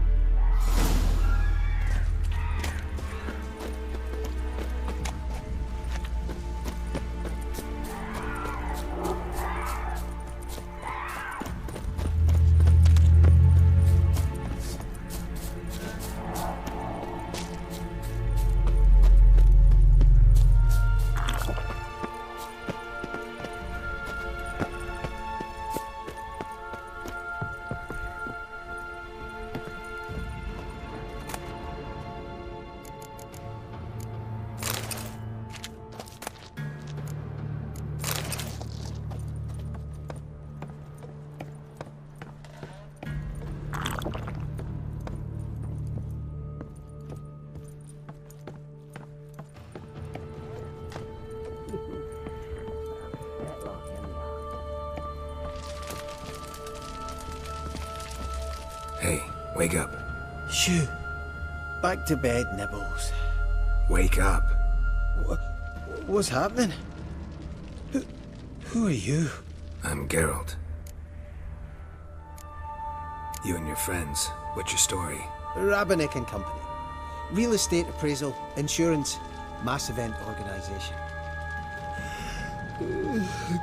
Hey, wake up. Shoo. Back to bed, Nibbles. Wake up. What's happening? Who are you? I'm Geralt. You and your friends. What's your story? Rabbinick and Company. Real estate appraisal, insurance, mass event organisation.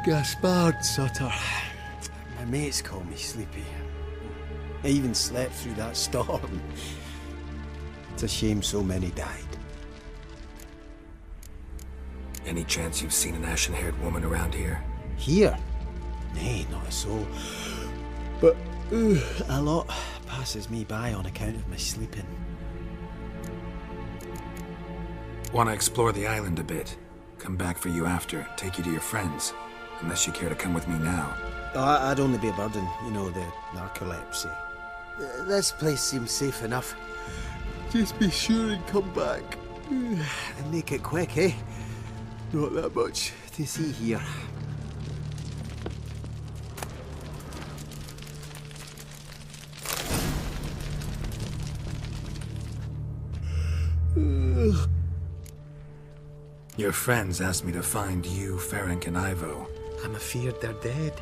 Gaspard Sutter. My mates call me Sleepy. I even slept through that storm. It's a shame so many died. Any chance you've seen an ashen-haired woman around here? Here? Nay, not a soul. But a lot passes me by on account of my sleeping. Want to explore the island a bit? Come back for you after, take you to your friends. Unless you care to come with me now. I'd only be a burden, you know, the narcolepsy. This place seems safe enough. Just be sure and come back. And make it quick, eh? Not that much to see here. Your friends asked me to find you, Ferenc, and Ivo. I'm afeard they're dead.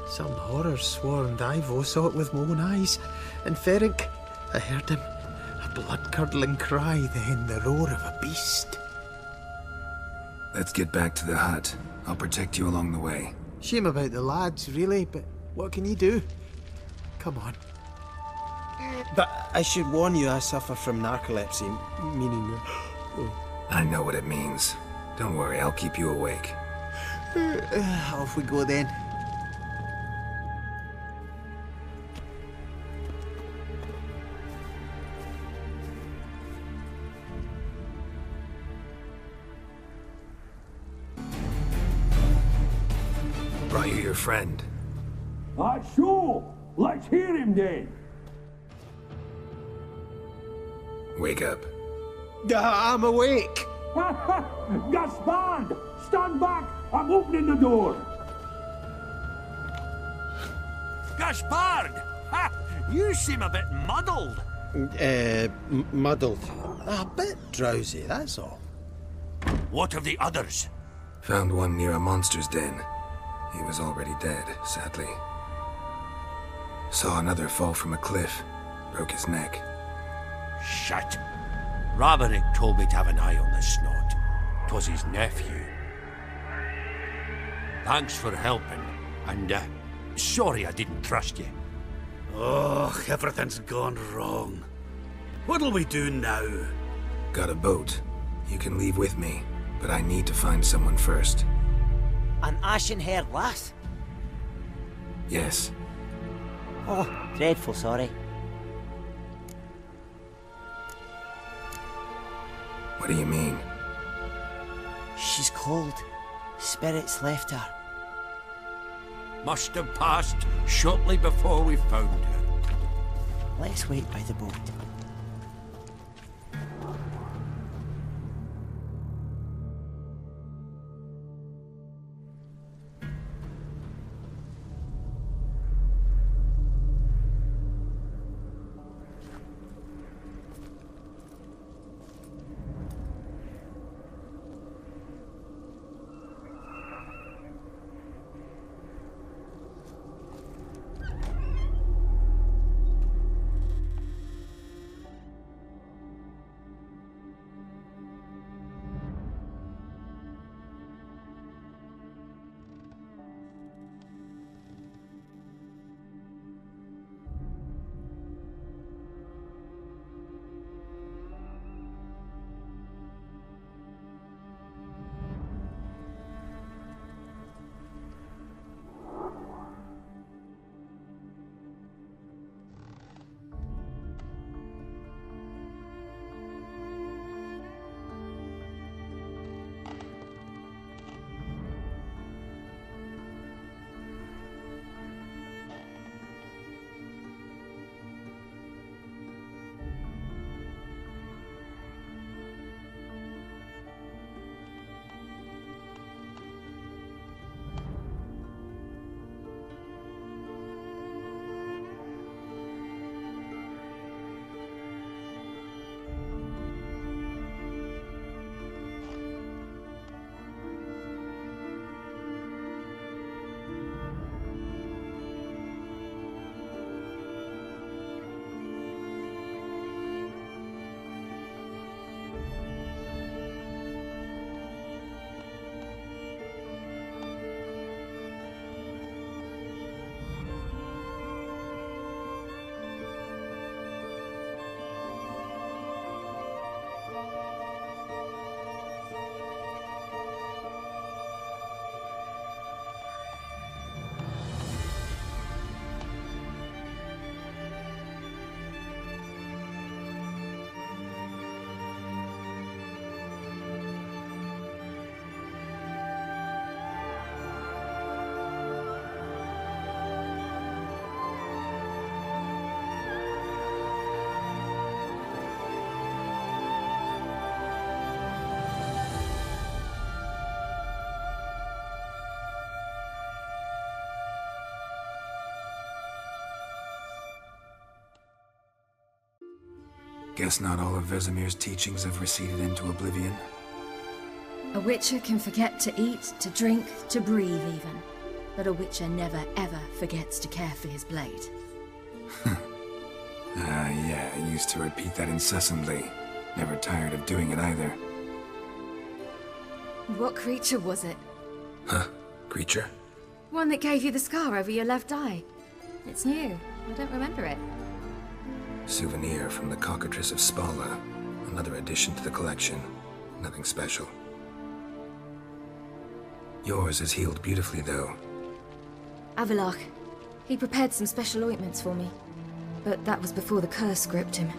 Some horrors swarmed Ivo, saw it with my own eyes. And Ferenc, I heard him. A blood-curdling cry, then the roar of a beast. Let's get back to the hut. I'll protect you along the way. Shame about the lads, really, but what can you do? Come on. But I should warn you, I suffer from narcolepsy, meaning... I know what it means. Don't worry, I'll keep you awake. Off we go then. Brought you your friend. Sure. Let's hear him then. Wake up. I'm awake. Gaspard! Stand back! I'm opening the door! Gaspard! Ha! You seem a bit muddled. Muddled. A bit drowsy, that's all. What of the others? Found one near a monster's den. He was already dead, sadly. Saw another fall from a cliff. Broke his neck. Shit. Roderick told me to have an eye on the snot. 'Twas his nephew. Thanks for helping, and sorry I didn't trust you. Oh, everything's gone wrong. What'll we do now? Got a boat. You can leave with me, but I need to find someone first. An ashen-haired lass? Yes. Oh, dreadful sorry. What do you mean? She's cold. Spirits left her. Must have passed shortly before we found her. Let's wait by the boat. Guess not all of Vesemir's teachings have receded into oblivion. A witcher can forget to eat, to drink, to breathe even. But a witcher never ever forgets to care for his blade. Yeah, I used to repeat that incessantly. Never tired of doing it either. What creature was it? Huh? Creature? One that gave you the scar over your left eye. It's new. I don't remember it. Souvenir from the Cockatrice of Spala. Another addition to the collection. Nothing special. Yours is healed beautifully, though. Avalok. He prepared some special ointments for me. But that was before the curse gripped him.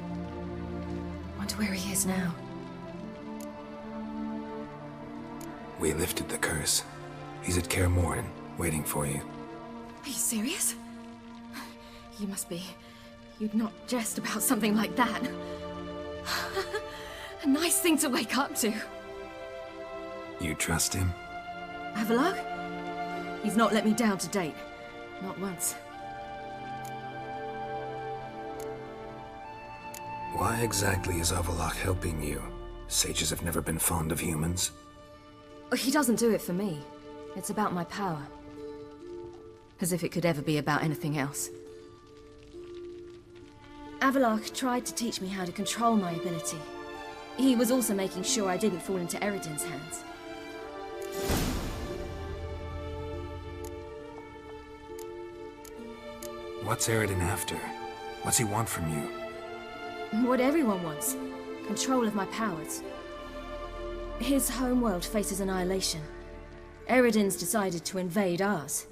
Wonder where he is now. We lifted the curse. He's at Kaer Morhen, waiting for you. Are you serious? You must be. You'd not jest about something like that. A nice thing to wake up to. You trust him? Avalok? He's not let me down to date. Not once. Why exactly is Avalok helping you? Sages have never been fond of humans. He doesn't do it for me. It's about my power. As if it could ever be about anything else. Avalok tried to teach me how to control my ability. He was also making sure I didn't fall into Eredin's hands. What's Eredin after? What's he want from you? What everyone wants. Control of my powers. His homeworld faces annihilation. Eredin's decided to invade ours.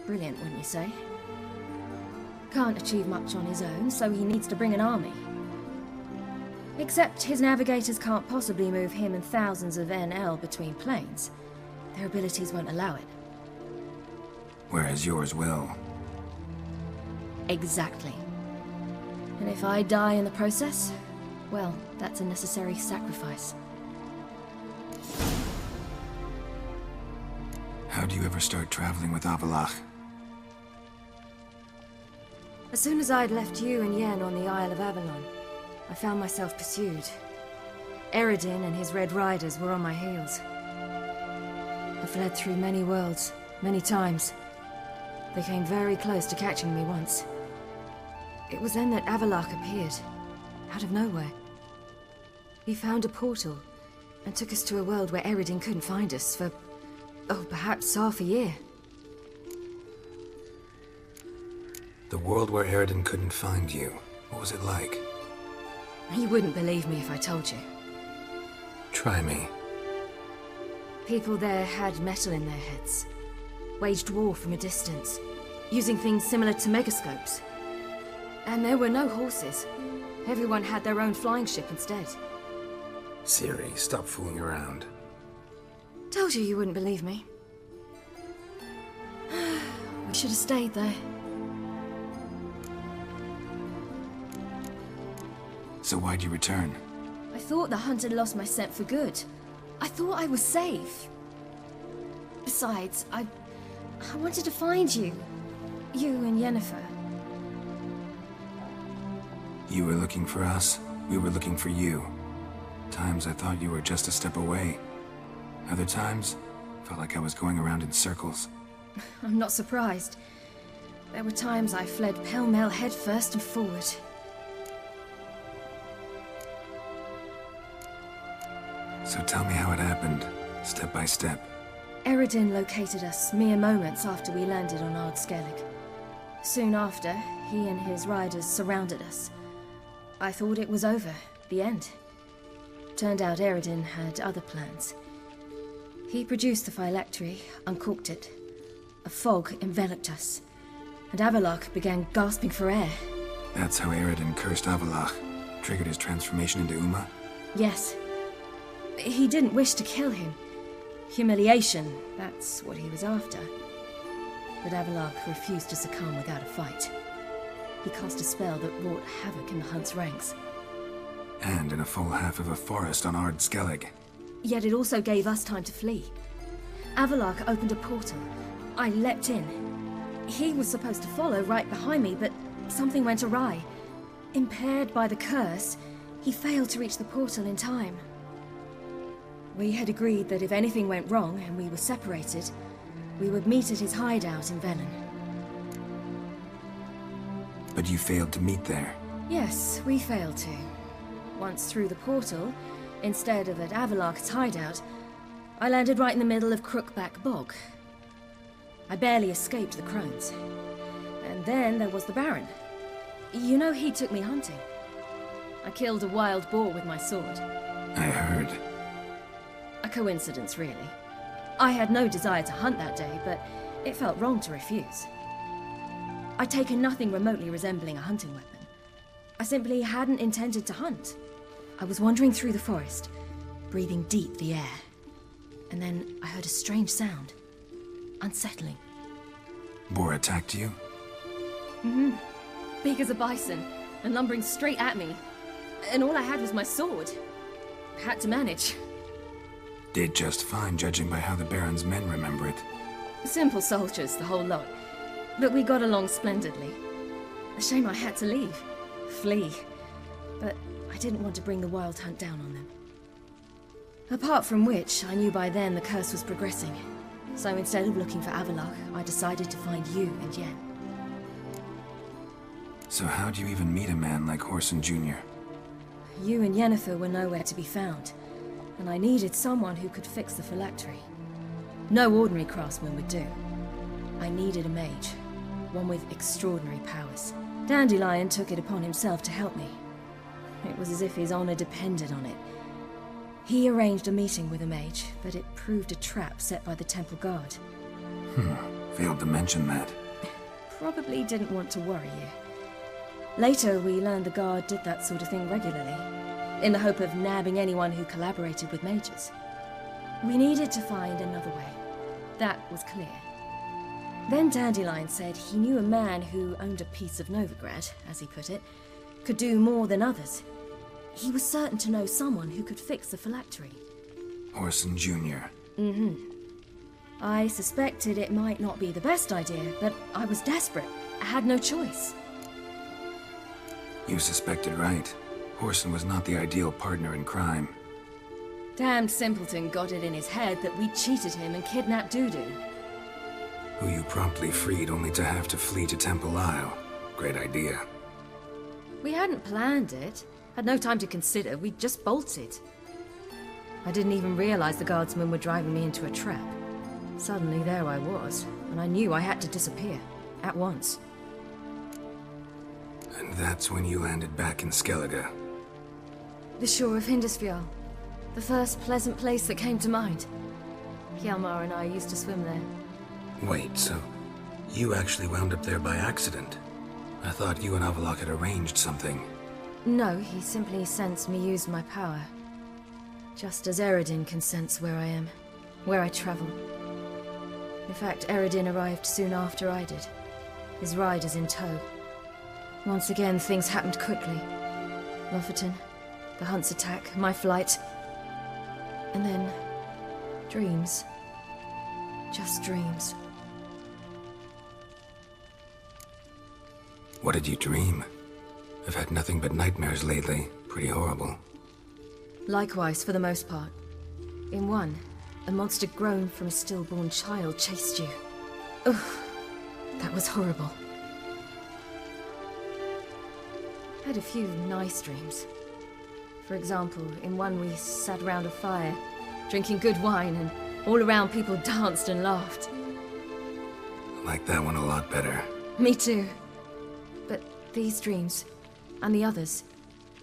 Brilliant, wouldn't you say? Can't achieve much on his own, so he needs to bring an army. Except his navigators can't possibly move him and thousands of NL between planes. Their abilities won't allow it. Whereas yours will. Exactly. And if I die in the process, well, that's a necessary sacrifice. How do you ever start traveling with Avalok? As soon as I'd left you and Yen on the Isle of Avalon, I found myself pursued. Eredin and his Red Riders were on my heels. I fled through many worlds, many times. They came very close to catching me once. It was then that Avalok appeared, out of nowhere. He found a portal, and took us to a world where Eredin couldn't find us for, oh, perhaps half a year. The world where Eredin couldn't find you. What was it like? You wouldn't believe me if I told you. Try me. People there had metal in their heads. Waged war from a distance, using things similar to megascopes. And there were no horses. Everyone had their own flying ship instead. Ciri, stop fooling around. Told you wouldn't believe me. We should have stayed there. So why'd you return? I thought the hunt had lost my scent for good. I thought I was safe. Besides, I wanted to find you. You and Yennefer. You were looking for us, we were looking for you. Times I thought you were just a step away. Other times, felt like I was going around in circles. I'm not surprised. There were times I fled pell-mell headfirst and forward. So tell me how it happened, step by step. Eredin located us mere moments after we landed on Ard Skellig. Soon after, he and his riders surrounded us. I thought it was over, the end. Turned out Eredin had other plans. He produced the phylactery, uncorked it. A fog enveloped us, and Avalok began gasping for air. That's how Eredin cursed Avalok, triggered his transformation into Uma? Yes. He didn't wish to kill him. Humiliation, that's what he was after. But Avalok refused to succumb without a fight. He cast a spell that wrought havoc in the hunt's ranks. And in a full half of a forest on Ard Skellig. Yet it also gave us time to flee. Avalok opened a portal. I leapt in. He was supposed to follow right behind me, but something went awry. Impaired by the curse, He failed to reach the portal in time. We had agreed that if anything went wrong and we were separated, we would meet at his hideout in Velen. But you failed to meet there. Yes, we failed to. Once through the portal, instead of at Avalok's hideout, I landed right in the middle of Crookback Bog. I barely escaped the crones. And then there was the Baron. You know, he took me hunting. I killed a wild boar with my sword. I heard. A coincidence, really. I had no desire to hunt that day, but it felt wrong to refuse. I'd taken nothing remotely resembling a hunting weapon. I simply hadn't intended to hunt. I was wandering through the forest, breathing deep the air. And then I heard a strange sound. Unsettling. Boar attacked you? Mm-hmm. Big as a bison, and lumbering straight at me. And all I had was my sword. I had to manage. Did just fine, judging by how the Baron's men remember it. Simple soldiers, the whole lot. But we got along splendidly. A shame I had to leave. Flee. But I didn't want to bring the wild hunt down on them. Apart from which, I knew by then the curse was progressing. So instead of looking for Avalok, I decided to find you and Yen. So how'd you even meet a man like Whoreson Jr.? You and Yennefer were nowhere to be found, and I needed someone who could fix the phylactery. No ordinary craftsman would do. I needed a mage, one with extraordinary powers. Dandelion took it upon himself to help me. It was as if his honor depended on it. He arranged a meeting with a mage, but it proved a trap set by the temple guard. Failed to mention that. Probably didn't want to worry you. Later, we learned the guard did that sort of thing regularly, in the hope of nabbing anyone who collaborated with mages. We needed to find another way. That was clear. Then Dandelion said he knew a man who owned a piece of Novigrad, as he put it, could do more than others. He was certain to know someone who could fix the phylactery. Whoreson Jr. Mm-hmm. I suspected it might not be the best idea, but I was desperate. I had no choice. You suspected right. Whoreson was not the ideal partner in crime. Damned simpleton got it in his head that we cheated him and kidnapped Dudu. Who you promptly freed only to have to flee to Temple Isle. Great idea. We hadn't planned it. Had no time to consider. We just bolted. I didn't even realize the guardsmen were driving me into a trap. Suddenly there I was, and I knew I had to disappear. At once. And that's when you landed back in Skellige. The shore of Hindisfjall. The first pleasant place that came to mind. Hjalmar and I used to swim there. Wait, so you actually wound up there by accident? I thought you and Avalok had arranged something. No, he simply sensed me use my power. Just as Eredin can sense where I am, where I travel. In fact, Eredin arrived soon after I did. His riders in tow. Once again, things happened quickly. Lofoten, the hunt's attack, my flight. And then, dreams. Just dreams. What did you dream? I've had nothing but nightmares lately. Pretty horrible. Likewise, for the most part. In one, a monster grown from a stillborn child chased you. Ugh, that was horrible. I had a few nice dreams. For example, in one we sat around a fire, drinking good wine, and all around people danced and laughed. I like that one a lot better. Me too. But these dreams, and the others,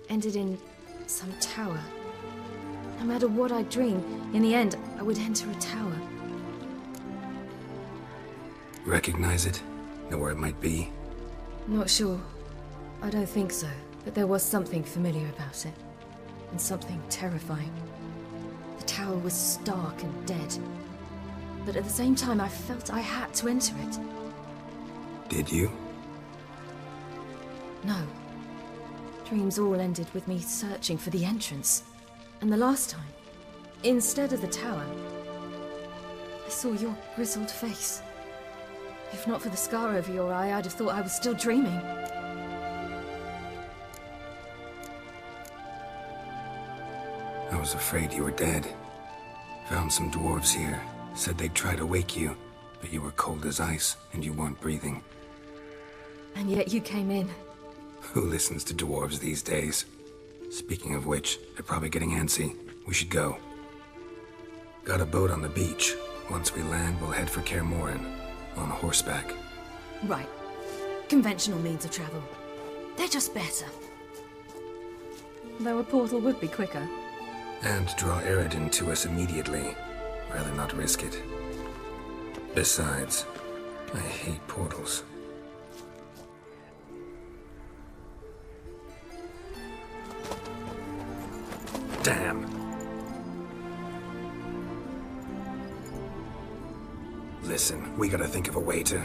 ended in some tower. No matter what I dream, in the end, I would enter a tower. Recognize it? Know where it might be? Not sure. I don't think so, but there was something familiar about it. And something terrifying. The tower was stark and dead. But at the same time, I felt I had to enter it. Did you? No. Dreams all ended with me searching for the entrance. And the last time, instead of the tower, I saw your grizzled face. If not for the scar over your eye, I'd have thought I was still dreaming. I was afraid you were dead. Found some dwarves here. Said they'd try to wake you, but you were cold as ice and you weren't breathing. And yet you came in. Who listens to dwarves these days? Speaking of which, they're probably getting antsy. We should go. Got a boat on the beach. Once we land, we'll head for Kaer Morhen, on horseback. Right. Conventional means of travel. They're just better. Though a portal would be quicker. And draw Eredin to us immediately. Rather not risk it. Besides, I hate portals. Damn. Listen, we gotta think of a way to...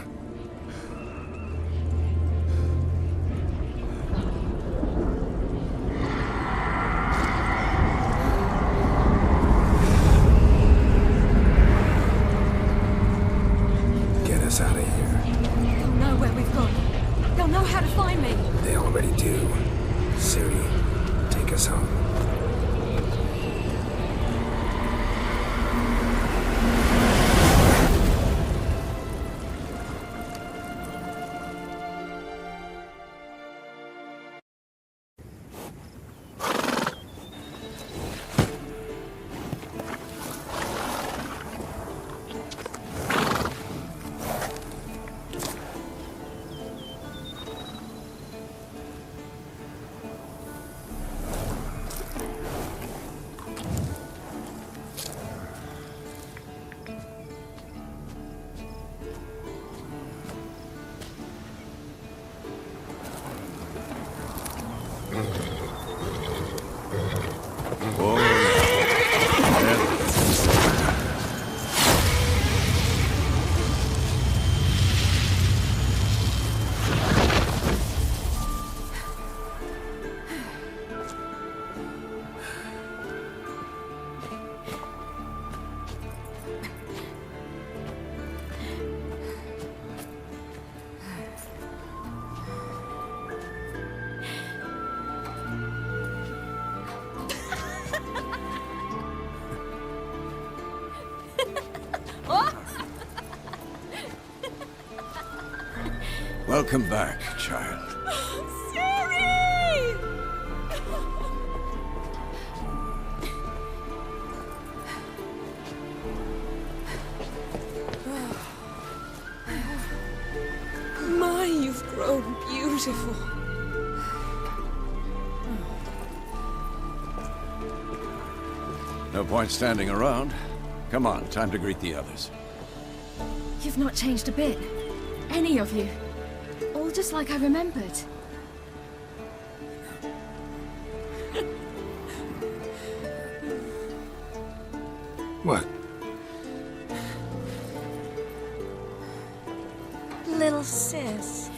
get us out of here. They'll know where we've gone. They'll know how to find me. They already do. Ciri, take us home. Welcome back, child. Ciri! My, you've grown beautiful. No point standing around. Come on, time to greet the others. You've not changed a bit. Any of you. All just like I remembered. What? Little sis.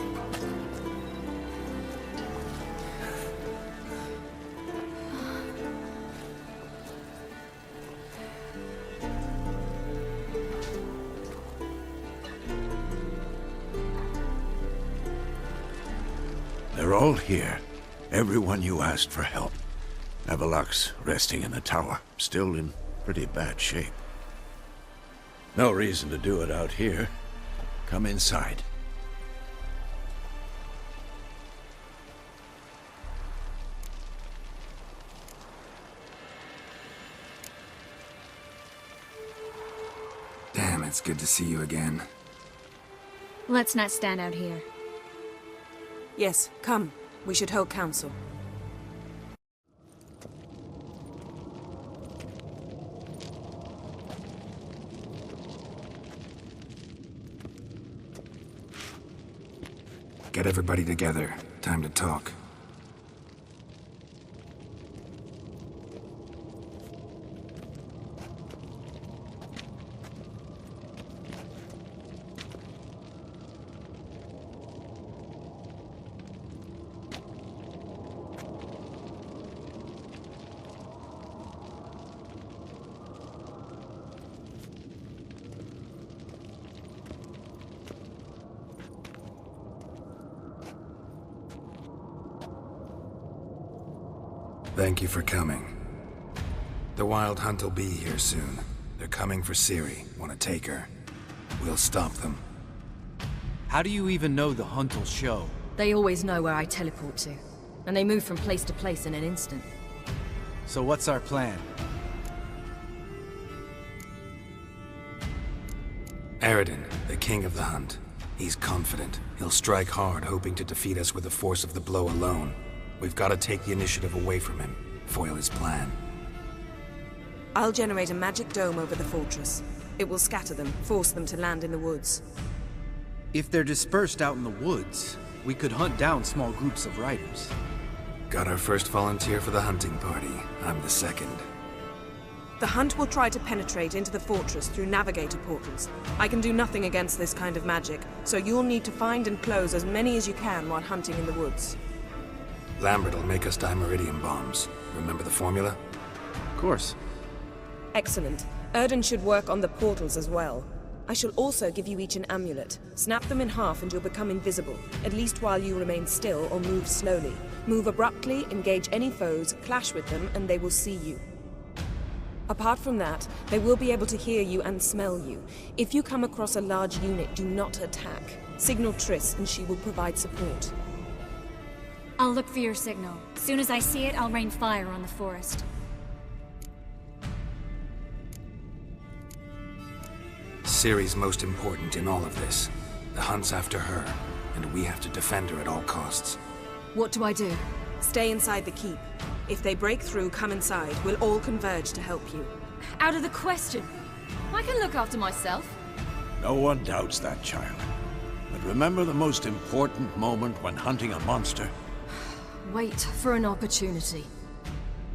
They're all here. Everyone you asked for help. Avalok's resting in the tower, still in pretty bad shape. No reason to do it out here. Come inside. Damn, it's good to see you again. Let's not stand out here. Yes, come. We should hold council. Get everybody together. Time to talk. Thank you for coming. The Wild Hunt will be here soon. They're coming for Ciri. Want to take her. We'll stop them. How do you even know the Hunt will show? They always know where I teleport to. And they move from place to place in an instant. So what's our plan? Eredin, the king of the Hunt. He's confident. He'll strike hard, hoping to defeat us with the force of the blow alone. We've got to take the initiative away from him. Foil his plan. I'll generate a magic dome over the fortress. It will scatter them, force them to land in the woods. If they're dispersed out in the woods, we could hunt down small groups of riders. Got our first volunteer for the hunting party. I'm the second. The Hunt will try to penetrate into the fortress through navigator portals. I can do nothing against this kind of magic, so you'll need to find and close as many as you can while hunting in the woods. Lambert will make us dimeridium bombs. Remember the formula? Of course. Excellent. Erden should work on the portals as well. I shall also give you each an amulet. Snap them in half and you'll become invisible, at least while you remain still or move slowly. Move abruptly, engage any foes, clash with them, and they will see you. Apart from that, they will be able to hear you and smell you. If you come across a large unit, do not attack. Signal Triss and she will provide support. I'll look for your signal. As soon as I see it, I'll rain fire on the forest. Ciri's most important in all of this. The Hunt's after her, and we have to defend her at all costs. What do I do? Stay inside the keep. If they break through, come inside. We'll all converge to help you. Out of the question. I can look after myself. No one doubts that, child. But remember the most important moment when hunting a monster? Wait for an opportunity.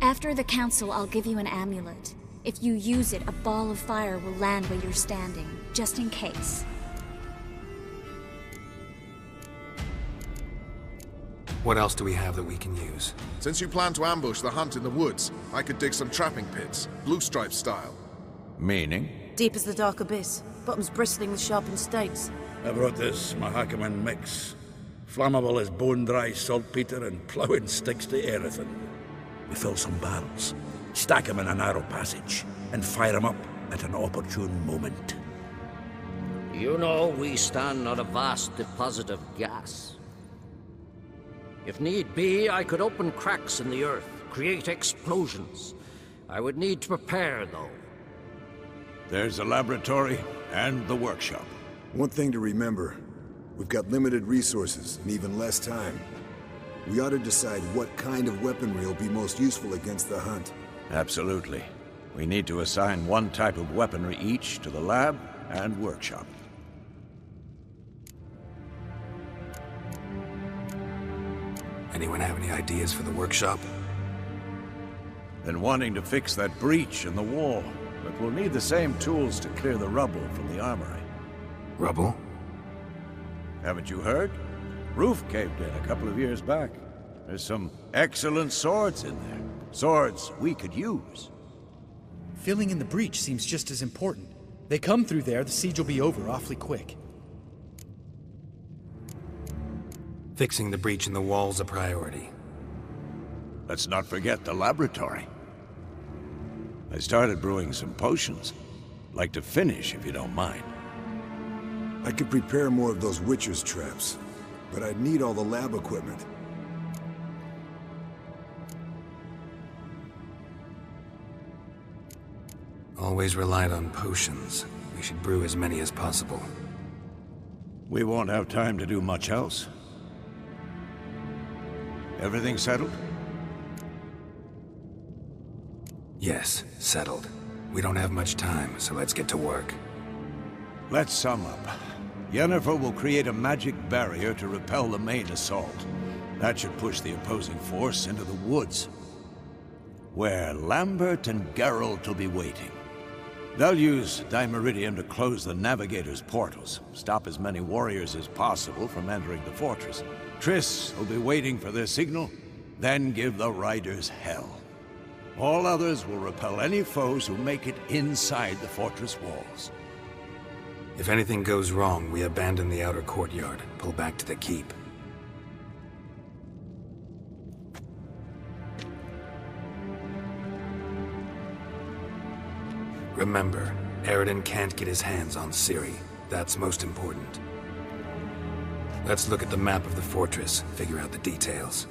After the council, I'll give you an amulet. If you use it, a ball of fire will land where you're standing, just in case. What else do we have that we can use? Since you plan to ambush the Hunt in the woods, I could dig some trapping pits, blue stripe style. Meaning? Deep as the dark abyss, bottoms bristling with sharpened stakes. I brought this Mahakaman mix. Flammable as bone-dry saltpeter and ploughing sticks to everything. We fill some barrels, stack them in a narrow passage, and fire them up at an opportune moment. You know, we stand on a vast deposit of gas. If need be, I could open cracks in the earth, create explosions. I would need to prepare, though. There's the laboratory and the workshop. One thing to remember, we've got limited resources and even less time. We ought to decide what kind of weaponry will be most useful against the Hunt. Absolutely. We need to assign one type of weaponry each to the lab and workshop. Anyone have any ideas for the workshop? Been wanting to fix that breach in the wall, but we'll need the same tools to clear the rubble from the armory. Rubble? Haven't you heard? Roof caved in a couple of years back. There's some excellent swords in there. Swords we could use. Filling in the breach seems just as important. They come through there, the siege will be over awfully quick. Fixing the breach in the wall's a priority. Let's not forget the laboratory. I started brewing some potions. Like to finish, if you don't mind. I could prepare more of those Witcher's traps, but I'd need all the lab equipment. Always relied on potions. We should brew as many as possible. We won't have time to do much else. Everything settled? Yes, settled. We don't have much time, so let's get to work. Let's sum up. Yennefer will create a magic barrier to repel the main assault. That should push the opposing force into the woods, where Lambert and Geralt will be waiting. They'll use Dimeridium to close the Navigator's portals, stop as many warriors as possible from entering the fortress. Triss will be waiting for their signal, then give the riders hell. All others will repel any foes who make it inside the fortress walls. If anything goes wrong, we abandon the outer courtyard, pull back to the keep. Remember, Aridin can't get his hands on Ciri. That's most important. Let's look at the map of the fortress, figure out the details.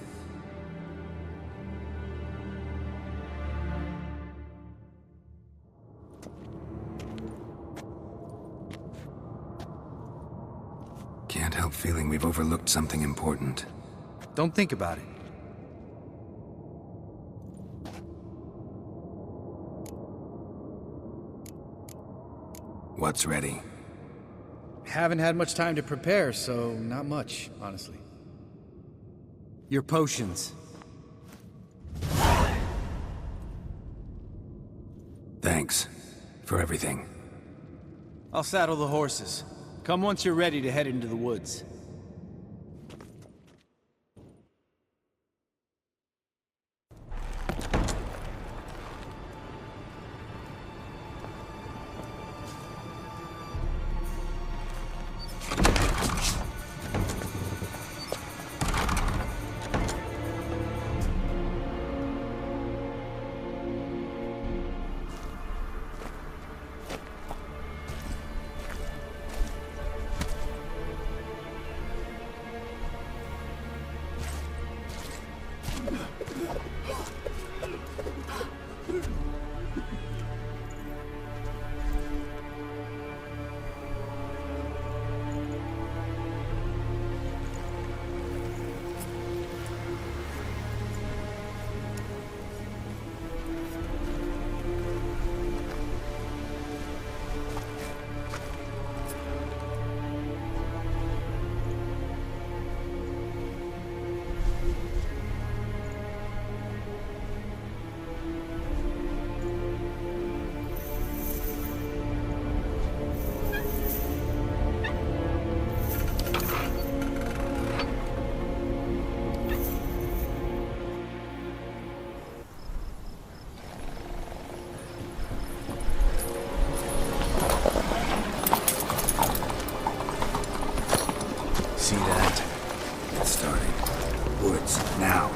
Can't help feeling we've overlooked something important. Don't think about it. What's ready? Haven't had much time to prepare, so not much, honestly. Your potions. Thanks for everything. I'll saddle the horses. Come once you're ready to head into the woods. See that? It's starting. Woods, now.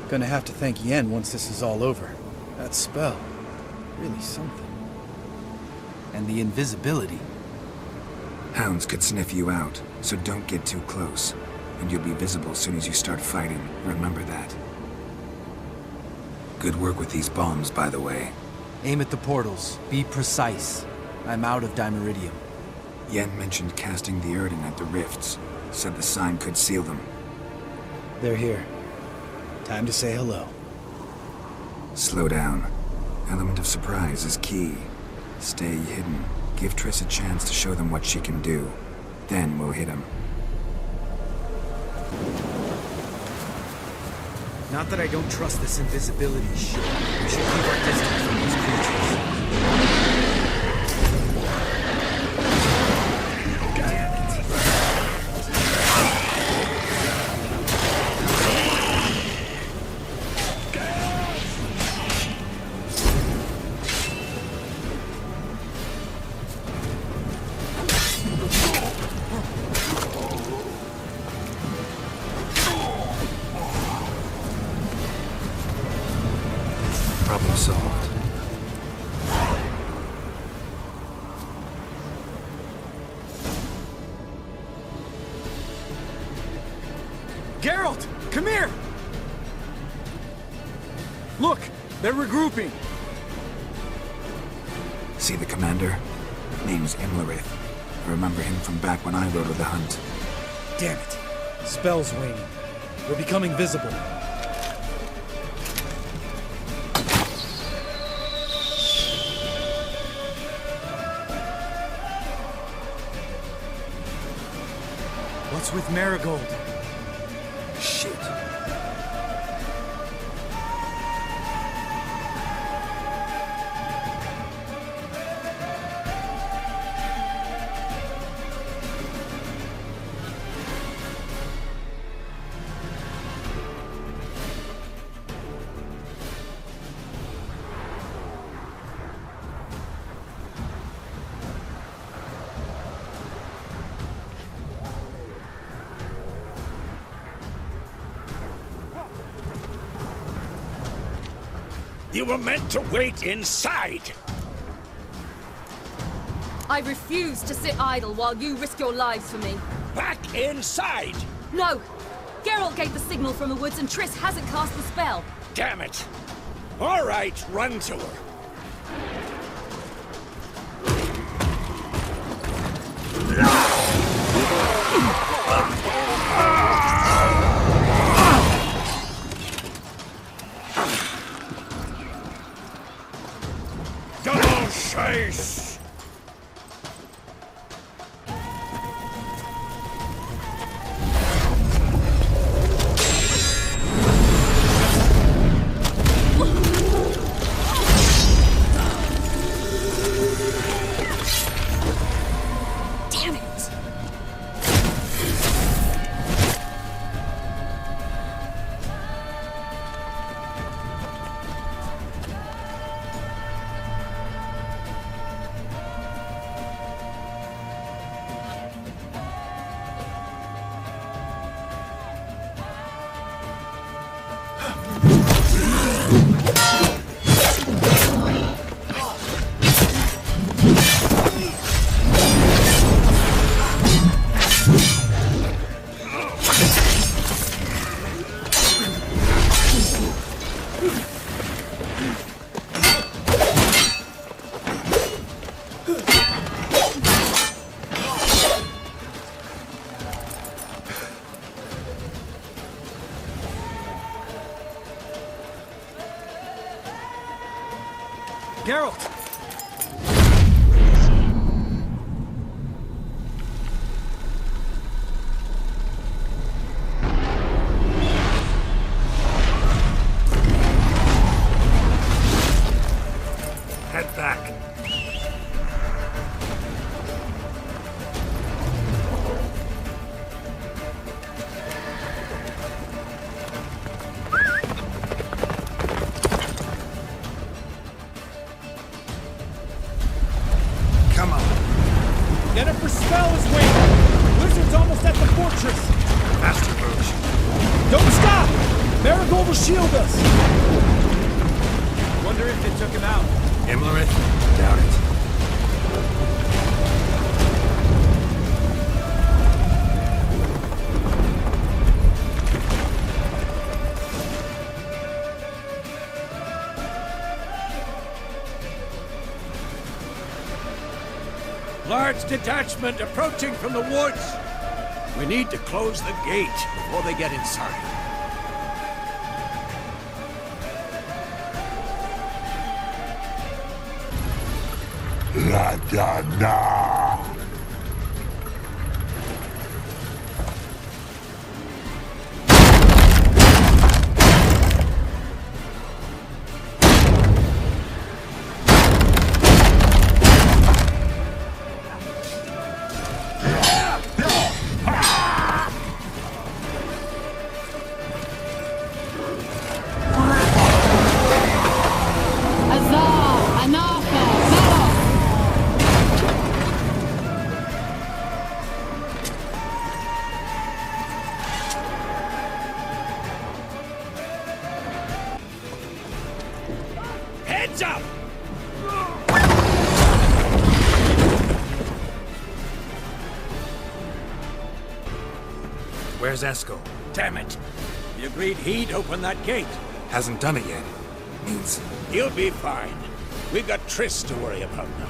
Gonna have to thank Yen once this is all over. That spell, really something. And the invisibility. Hounds could sniff you out, so don't get too close. And you'll be visible as soon as you start fighting. Remember that. Good work with these bombs, by the way. Aim at the portals. Be precise. I'm out of Dimeridium. Yen mentioned casting the Erdin at the rifts. Said the sign could seal them. They're here. Time to say hello. Slow down. Element of surprise is key. Stay hidden. Give Triss a chance to show them what she can do. Then we'll hit him. Not that I don't trust this invisibility shit. We should keep our distance from these creatures. Problem solved. Geralt! Come here! Look! They're regrouping! See the commander? Name's Imlerith. I remember him from back when I rode with the hunt. Damn it! Spell's waning. We're becoming visible. What's with Marigold? Shit. You were meant to wait inside! I refuse to sit idle while you risk your lives for me. Back inside! No! Geralt gave the signal from the woods and Triss hasn't cast the spell. Damn it! All right, run to her. Double chase! Damn it! Geralt! Head back. Come on. Yennefer spell is waiting! Wizard's almost at the fortress! Faster, Bruce. Don't stop! Marigold will shield us! Wonder if they took him out. Imlerith? Doubt it. Large detachment approaching from the woods. We need to close the gate before they get inside. La da da. Heads up! Where's Esco? Damn it! He agreed he'd open that gate. Hasn't done it yet. Means... You'll be fine. We've got Triss to worry about now.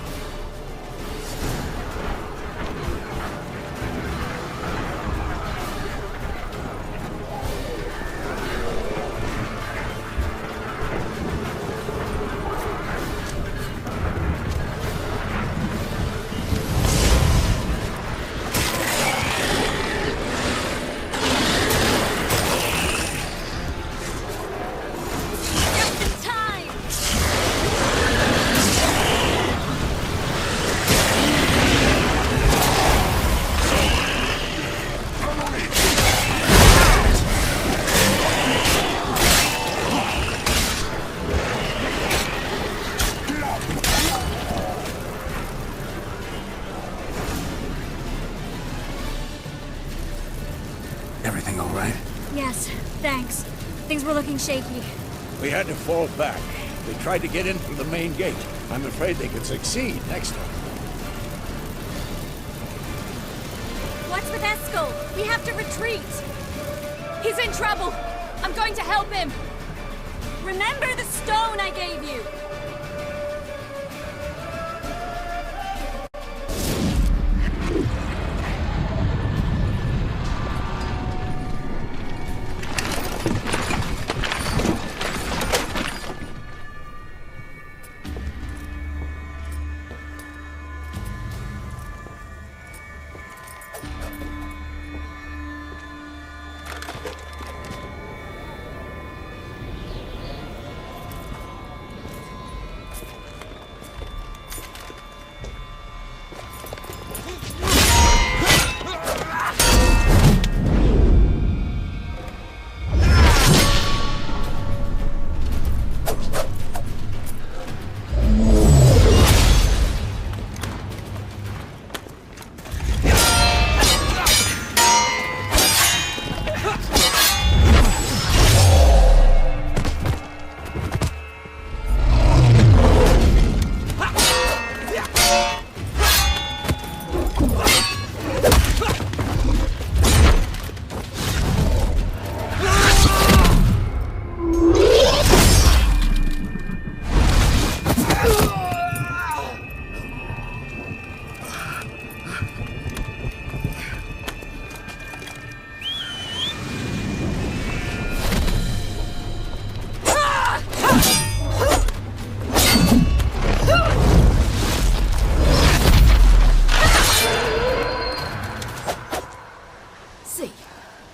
Everything all right? Yes, thanks. Things were looking shaky. We had to fall back. They tried to get in through the main gate. I'm afraid they could succeed next time. What's with Eskel? We have to retreat. He's in trouble. I'm going to help him. Remember the stone I gave you?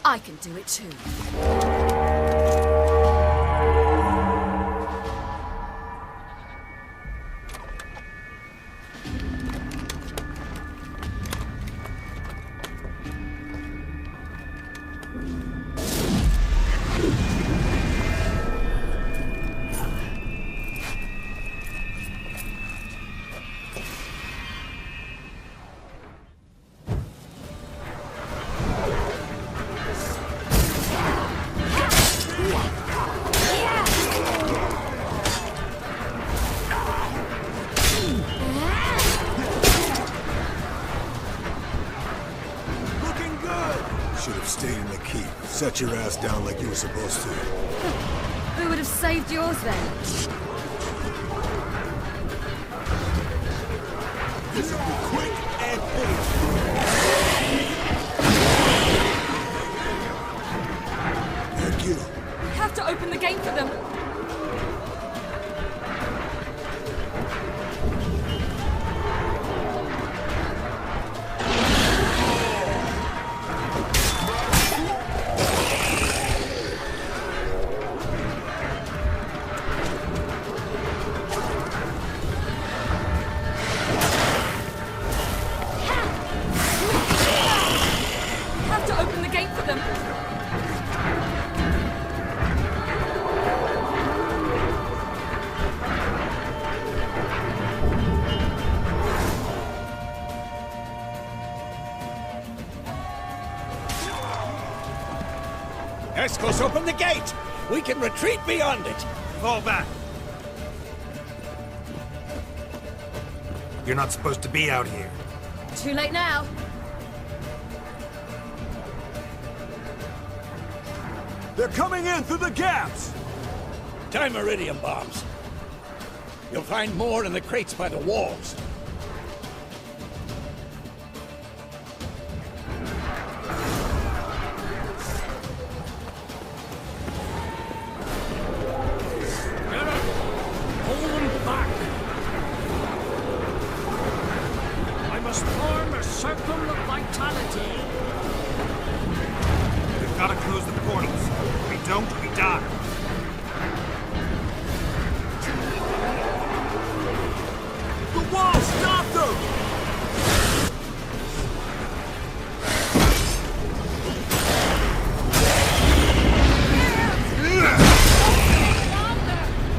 I can do it too. Set your ass down like you were supposed to. Who would have saved yours then? This will be quick and painful. Thank you. We have to open the gate for them. Escos, open the gate! We can retreat beyond it! Fall back. You're not supposed to be out here. Too late now. They're coming in through the gaps! Time iridium bombs. You'll find more in the crates by the walls. Hold them back! I must form a circle of vitality. We've got to close the portals. If we don't, we die. The wall! Stop them!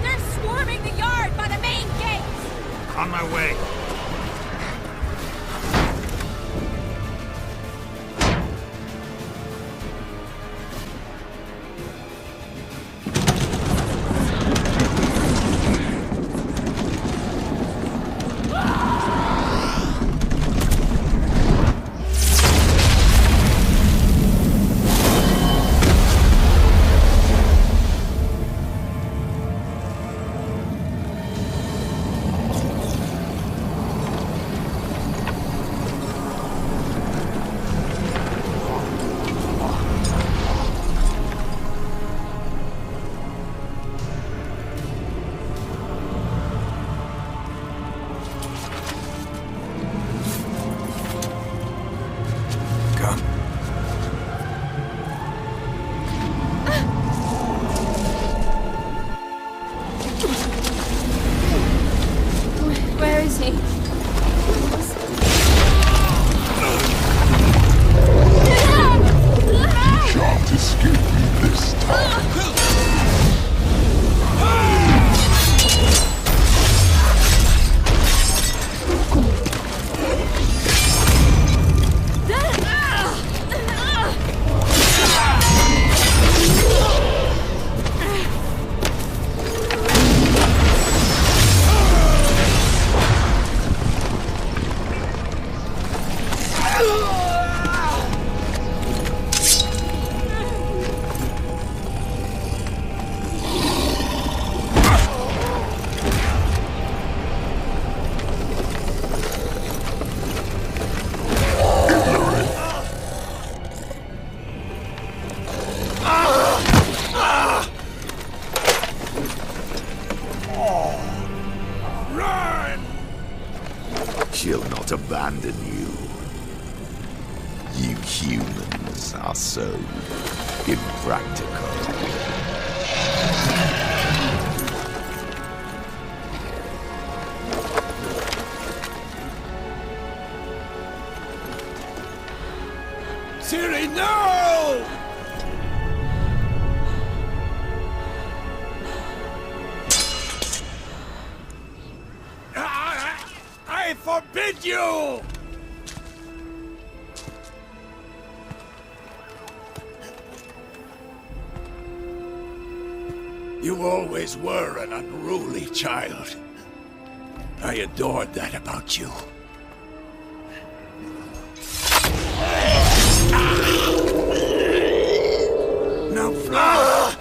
They're swarming the yard by the main gates! On my way. Where is he? Shan't escape me this time. She'll not abandon you. You humans are so impractical. Ciri, no! I forbid you! You always were an unruly child. I adored that about you. Now fly!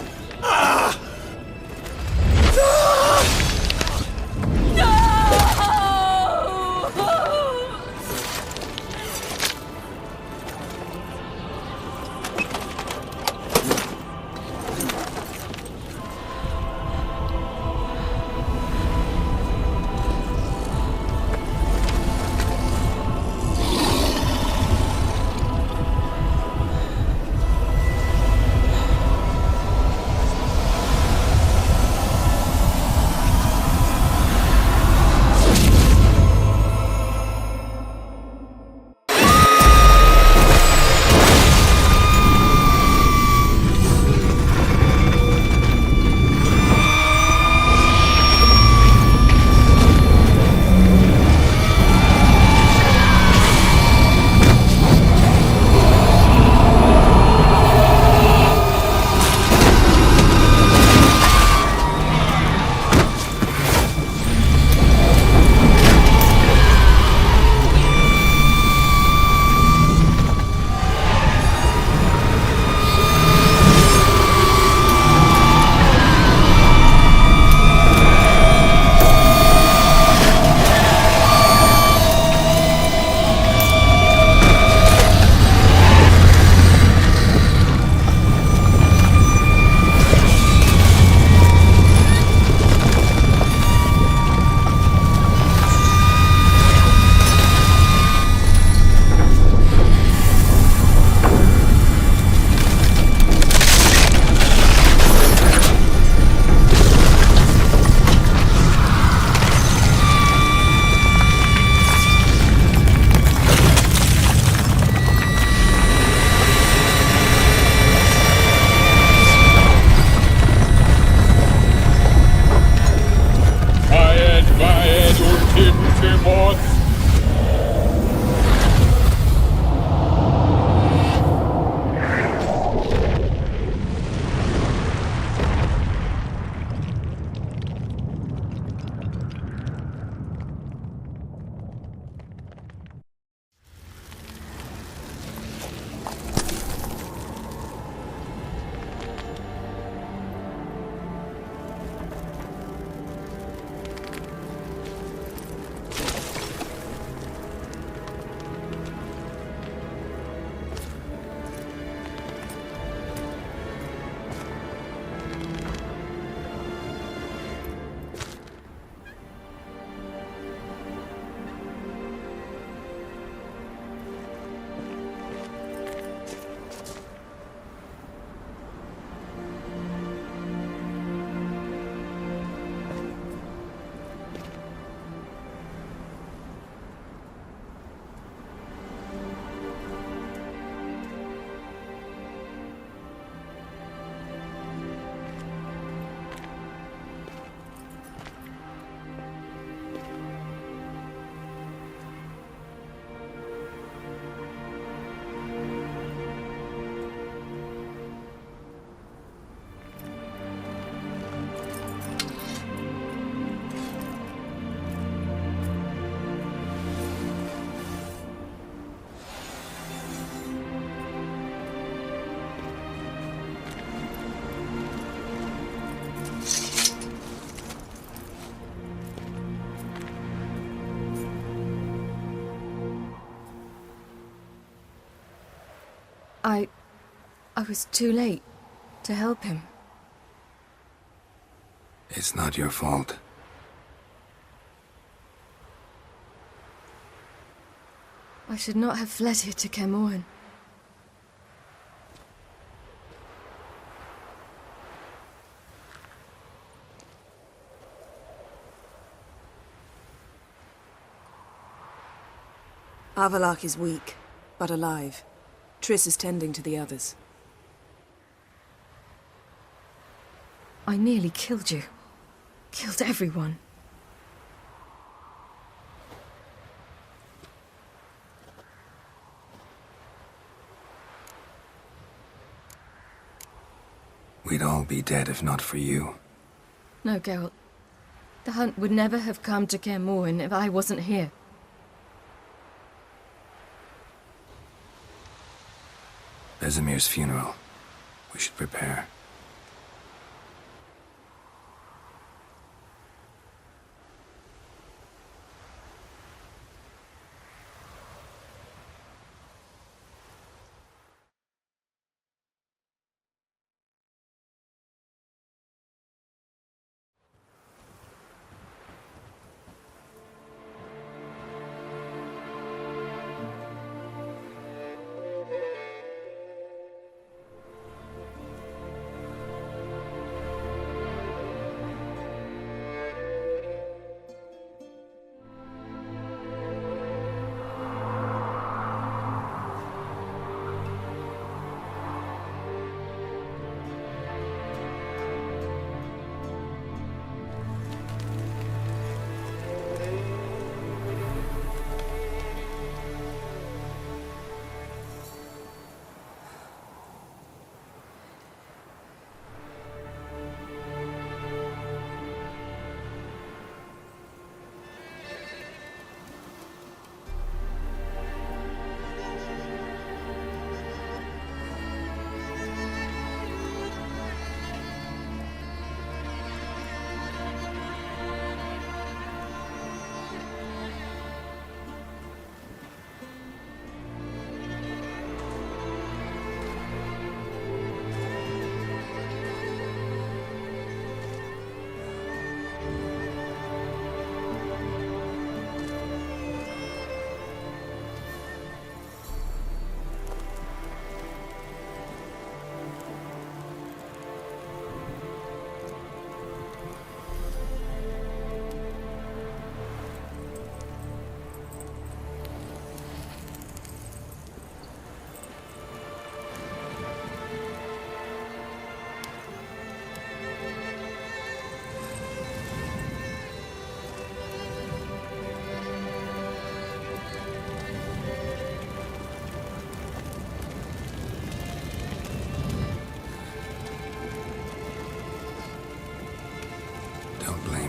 I was too late to help him. It's not your fault. I should not have fled here to Caermorhen. Avallac'h is weak, but alive. Triss is tending to the others. I nearly killed you. Killed everyone. We'd all be dead if not for you. No, Geralt. The hunt would never have come to Caermorhen if I wasn't here. Vesemir's funeral. We should prepare.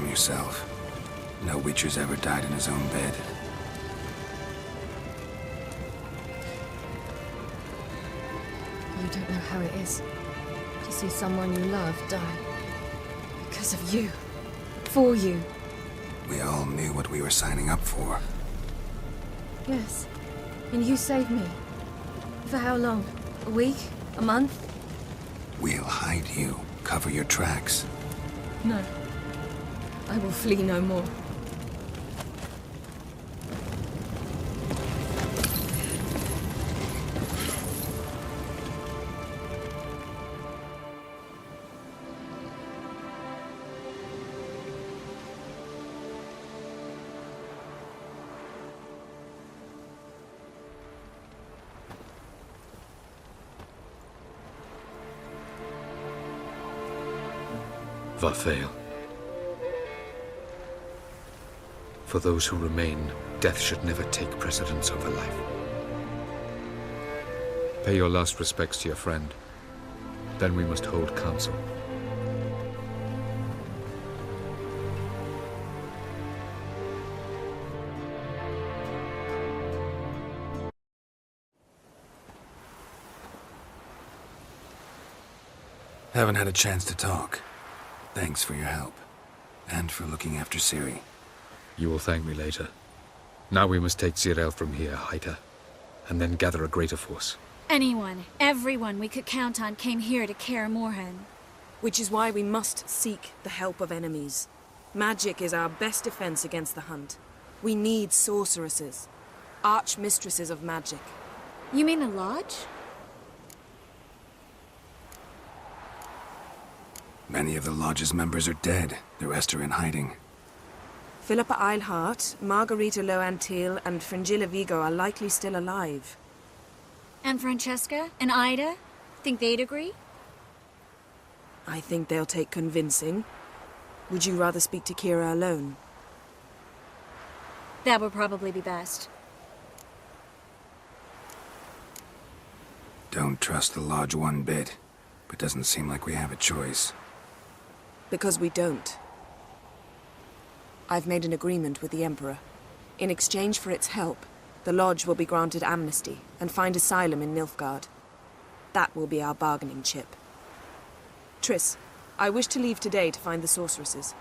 Yourself. No Witcher's ever died in his own bed. You don't know how it is to see someone you love die. Because of you. For you. We all knew what we were signing up for. Yes. And you saved me. For how long? A week? A month? We'll hide you. Cover your tracks. No. I will flee no more. Varfail. For those who remain, death should never take precedence over life. Pay your last respects to your friend. Then we must hold council. Haven't had a chance to talk. Thanks for your help. And for looking after Ciri. You will thank me later. Now we must take Zirael from here, hide her, and then gather a greater force. Anyone, everyone we could count on came here to Kaer Morhen. Which is why we must seek the help of enemies. Magic is our best defense against the hunt. We need sorceresses. Archmistresses of magic. You mean a lodge? Many of the lodge's members are dead. The rest are in hiding. Philippa Eilhart, Margarita Loantil, and Fringilla Vigo are likely still alive. And Francesca? And Ida? Think they'd agree? I think they'll take convincing. Would you rather speak to Kira alone? That would probably be best. Don't trust the lodge one bit, but doesn't seem like we have a choice. Because we don't. I've made an agreement with the Emperor. In exchange for its help, the Lodge will be granted amnesty and find asylum in Nilfgaard. That will be our bargaining chip. Triss, I wish to leave today to find the sorceresses.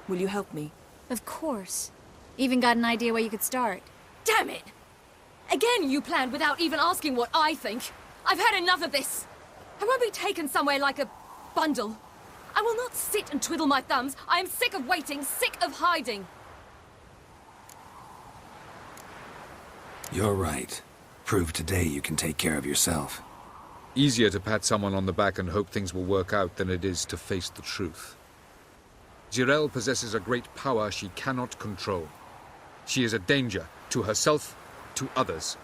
Will you help me? Of course. Even got an idea where you could start. Damn it! Again you planned without even asking what I think. I've had enough of this. I won't be taken somewhere like a bundle. I will not sit and twiddle my thumbs. I am sick of waiting, sick of hiding. You're right. Prove today you can take care of yourself. Easier to pat someone on the back and hope things will work out than it is to face the truth. Jirel possesses a great power she cannot control. She is a danger to herself, to others.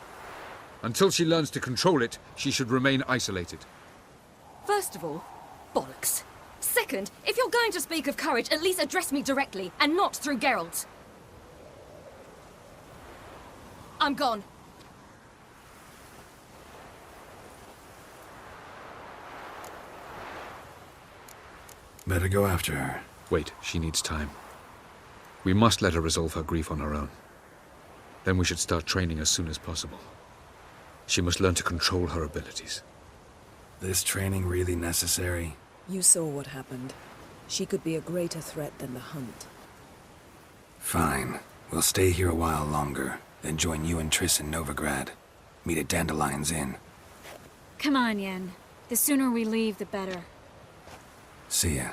Until she learns to control it, she should remain isolated. First of all, bollocks. Second, if you're going to speak of courage, at least address me directly, and not through Geralt. I'm gone. Better go after her. Wait, she needs time. We must let her resolve her grief on her own. Then we should start training as soon as possible. She must learn to control her abilities. This training really necessary? You saw what happened. She could be a greater threat than the hunt. Fine. We'll stay here a while longer, then join you and Triss in Novigrad. Meet at Dandelion's Inn. Come on, Yen. The sooner we leave, the better. See ya.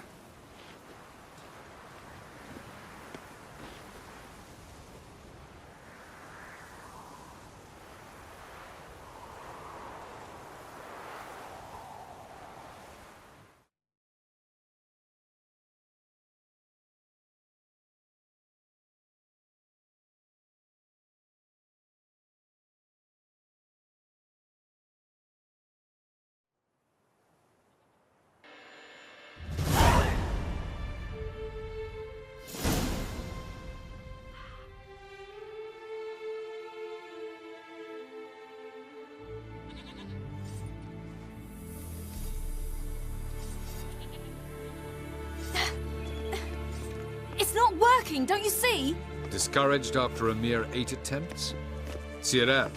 Working, don't you see? Discouraged after a mere 8 attempts? Cyril.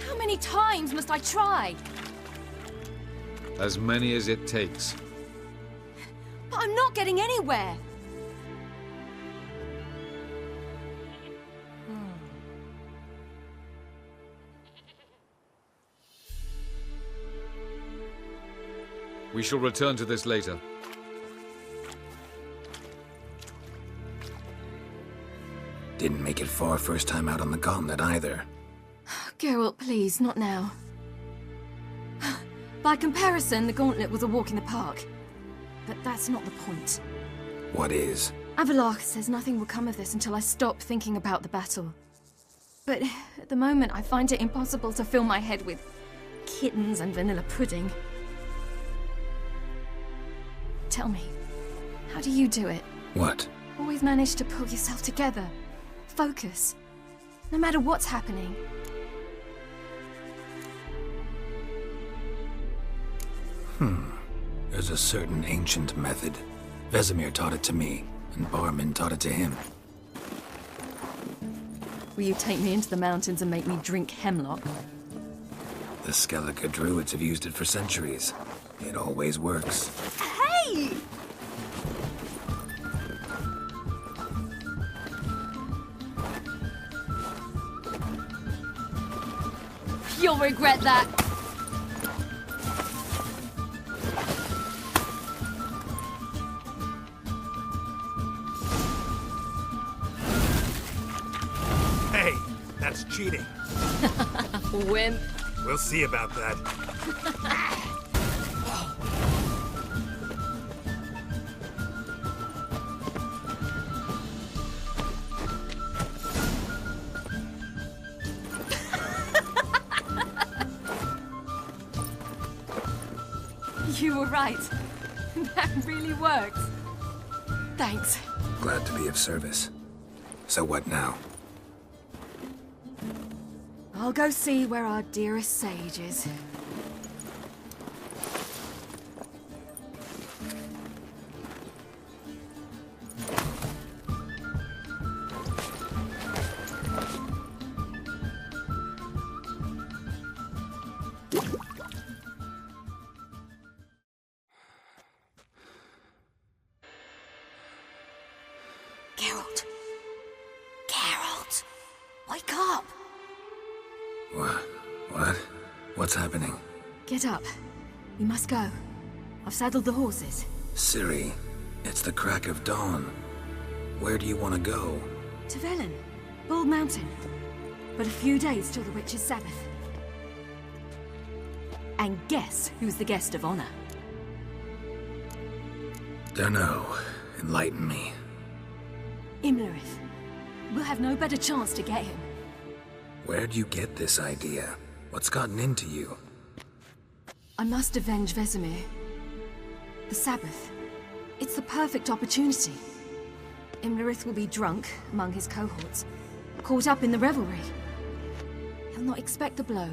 How many times must I try? As many as it takes. But I'm not getting anywhere. We shall return to this later. Didn't make it far first time out on the gauntlet either. Geralt, please, not now. By comparison, the gauntlet was a walk in the park. But that's not the point. What is? Avallac'h says nothing will come of this until I stop thinking about the battle. But at the moment, I find it impossible to fill my head with kittens and vanilla pudding. Tell me, how do you do it? What? Always manage to pull yourself together. Focus. No matter what's happening. There's a certain ancient method. Vesemir taught it to me, and Barman taught it to him. Will you take me into the mountains and make me drink hemlock? The Skellige druids have used it for centuries. It always works. Hey! You'll regret that. cheating. Wimp. We'll see about that. You were right. That really worked. Thanks. Glad to be of service. So what now? I'll go see where our dearest sage is. Geralt! Wake up! What? What's happening? Get up. We must go. I've saddled the horses. Ciri, it's the crack of dawn. Where do you want to go? To Velen. Bald Mountain. But a few days till the Witch's Sabbath. And guess who's the guest of honor? Dunno. Enlighten me. Imlerith. We'll have no better chance to get him. Where'd you get this idea? What's gotten into you? I must avenge Vesemir. The Sabbath. It's the perfect opportunity. Imlerith will be drunk among his cohorts, caught up in the revelry. He'll not expect the blow.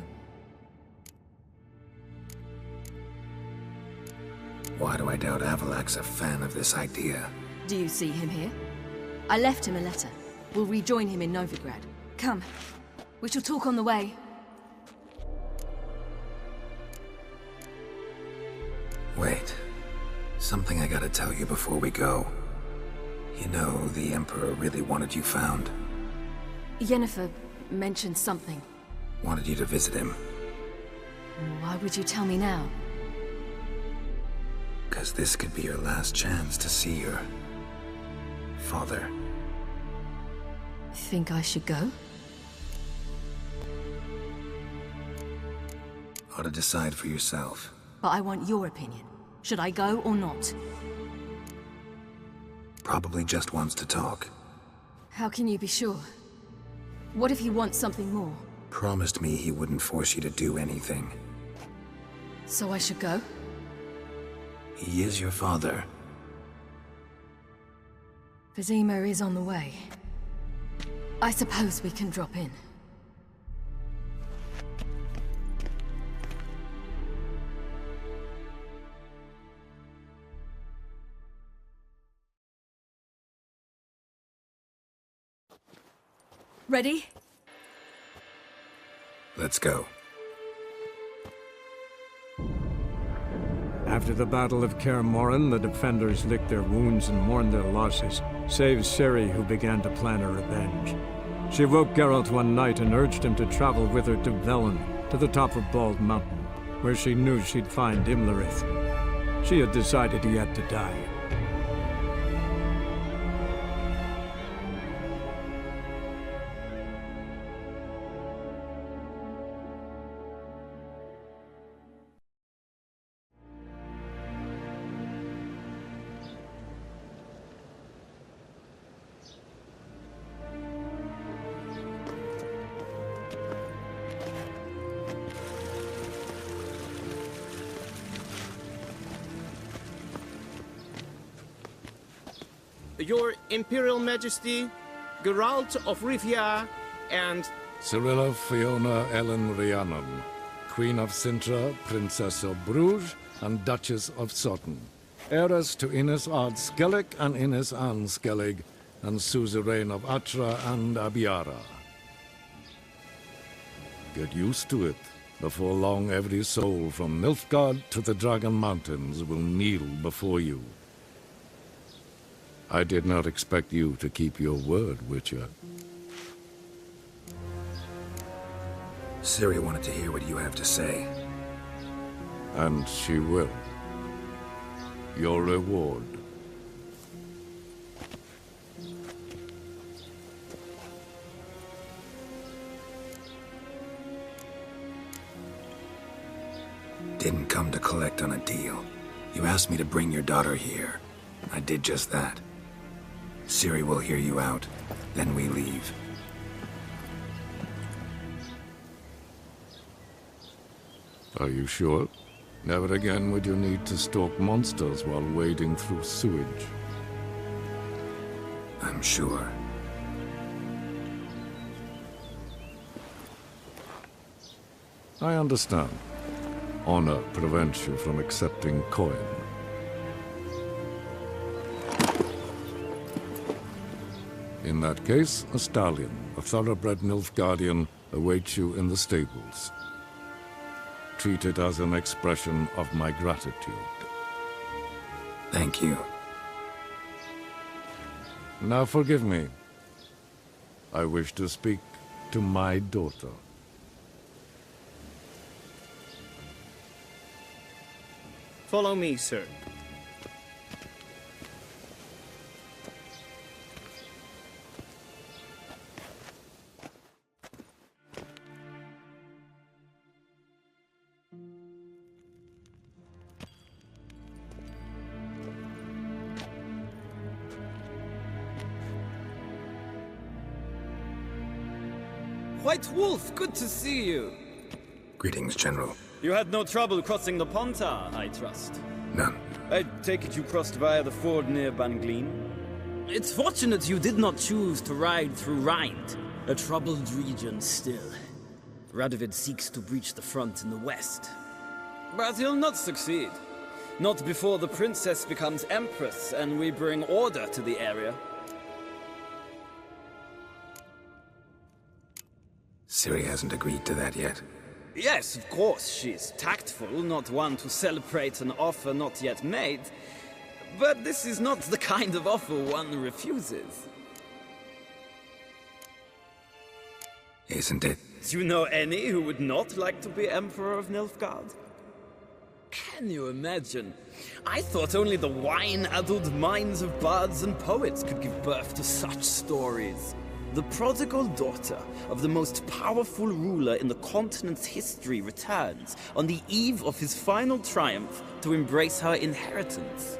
Why do I doubt Avalak's a fan of this idea? Do you see him here? I left him a letter. We'll rejoin him in Novigrad. Come. We shall talk on the way. Wait. Something I gotta tell you before we go. You know, the Emperor really wanted you found. Yennefer mentioned something. Wanted you to visit him. Why would you tell me now? 'Cause this could be your last chance to see your father. Think I should go? Ought to decide for yourself. But I want your opinion. Should I go or not? Probably just wants to talk. How can you be sure? What if he wants something more? Promised me he wouldn't force you to do anything. So I should go? He is your father. Vesemir is on the way. I suppose we can drop in. Ready? Let's go. After the Battle of Kaer Morhen, the defenders licked their wounds and mourned their losses, save Ciri, who began to plan her revenge. She woke Geralt one night and urged him to travel with her to Velen, to the top of Bald Mountain, where she knew she'd find Imlerith. She had decided he had to die. Your Imperial Majesty, Geralt of Rivia, and... Cirilla Fiona Ellen Rhiannon, Queen of Sintra, Princess of Bruges, and Duchess of Sutton. Heiress to Innes Ard Skellig and Innes Anne Skellig, and suzerain of Atra and Abiara. Get used to it. Before long, every soul from Nilfgaard to the Dragon Mountains will kneel before you. I did not expect you to keep your word, Witcher. Ciri wanted to hear what you have to say. And she will. Your reward. didn't come to collect on a deal. You asked me to bring your daughter here. I did just that. Ciri will hear you out, then we leave. Are you sure? Never again would you need to stalk monsters while wading through sewage. I'm sure. I understand. Honor prevents you from accepting coin. In that case, a stallion, a thoroughbred Nilfgaardian, awaits you in the stables. Treat it as an expression of my gratitude. Thank you. Now forgive me. I wish to speak to my daughter. Follow me, sir. White Wolf, good to see you. Greetings, General. You had no trouble crossing the Pontar, I trust. None. I take it you crossed via the ford near Banglin? It's fortunate you did not choose to ride through Rind, a troubled region still. Radovid seeks to breach the front in the west. But he'll not succeed. Not before the princess becomes empress and we bring order to the area. Ciri hasn't agreed to that yet. Yes, of course, she's tactful, not one to celebrate an offer not yet made. But this is not the kind of offer one refuses. Isn't it? Do you know any who would not like to be Emperor of Nilfgaard? Can you imagine? I thought only the wine-addled minds of bards and poets could give birth to such stories. The prodigal daughter of the most powerful ruler in the continent's history returns on the eve of his final triumph to embrace her inheritance.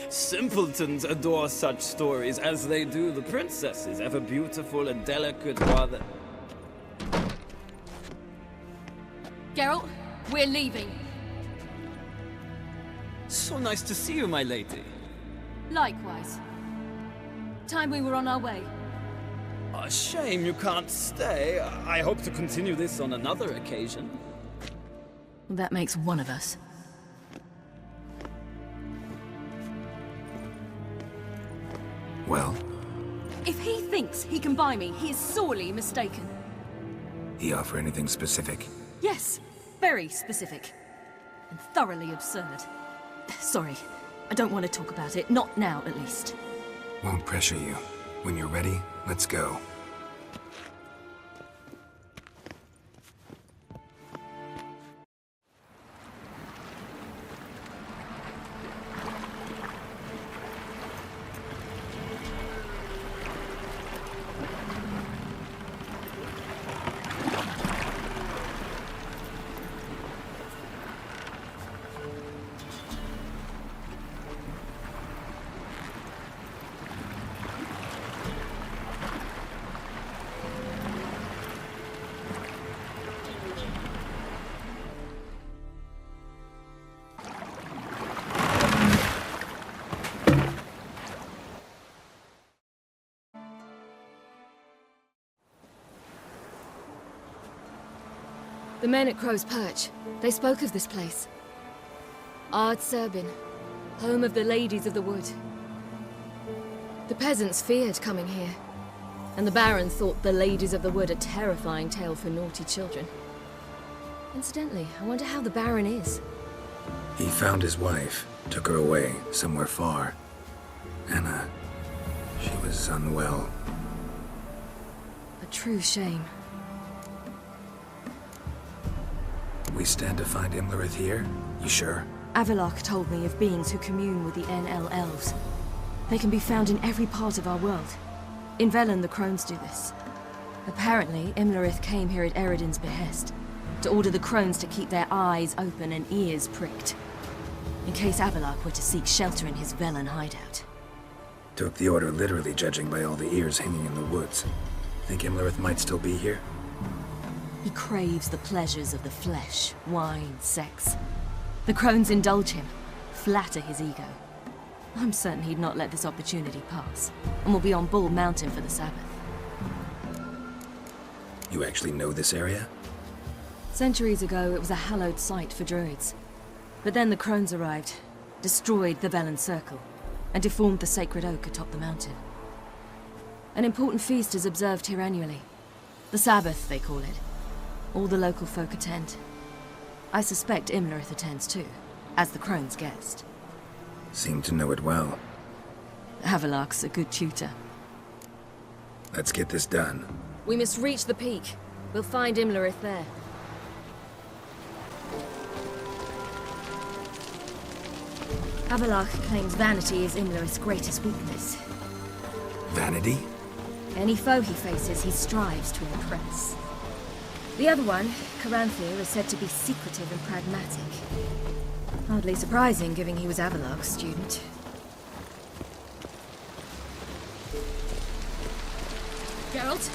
Simpletons adore such stories as they do the princesses, ever beautiful and delicate rather... Geralt, we're leaving. So nice to see you, my lady. Likewise. Time we were on our way. A shame you can't stay. I hope to continue this on another occasion. That makes one of us. Well? If he thinks he can buy me, he is sorely mistaken. He offer anything specific? Yes, very specific. And thoroughly absurd. Sorry, I don't want to talk about it. Not now, at least. Won't pressure you. When you're ready, let's go. The men at Crow's Perch, they spoke of this place. Ard Serbin, home of the Ladies of the Wood. The peasants feared coming here, and the Baron thought the Ladies of the Wood a terrifying tale for naughty children. Incidentally, I wonder how the Baron is. He found his wife, took her away, somewhere far. Anna, she was unwell. A true shame. We stand to find Imlerith here? You sure? Avalok told me of beings who commune with the NL elves. They can be found in every part of our world. In Velen, the Crones do this. Apparently, Imlerith came here at Eredin's behest. to order the crones to keep their eyes open and ears pricked, in case Avallac'h were to seek shelter in his Velen hideout. Took the order literally, judging by all the ears hanging in the woods. Think Imlerith might still be here? He craves the pleasures of the flesh, wine, sex. The crones indulge him, flatter his ego. I'm certain he'd not let this opportunity pass, and will be on Bull Mountain for the Sabbath. You actually know this area? Centuries ago, it was a hallowed site for druids. But then the crones arrived, destroyed the Velen Circle, and deformed the sacred oak atop the mountain. An important feast is observed here annually. The Sabbath, they call it. All the local folk attend. I suspect Imlerith attends too, as the crone's guest. Seem to know it well. Avallac'h's a good tutor. Let's get this done. We must reach the peak. We'll find Imlerith there. Avallac'h claims vanity is Imlerith's greatest weakness. Vanity? Any foe he faces, he strives to impress. The other one, Caranthir, is said to be secretive and pragmatic. Hardly surprising, given he was Avallac'h's student. Geralt?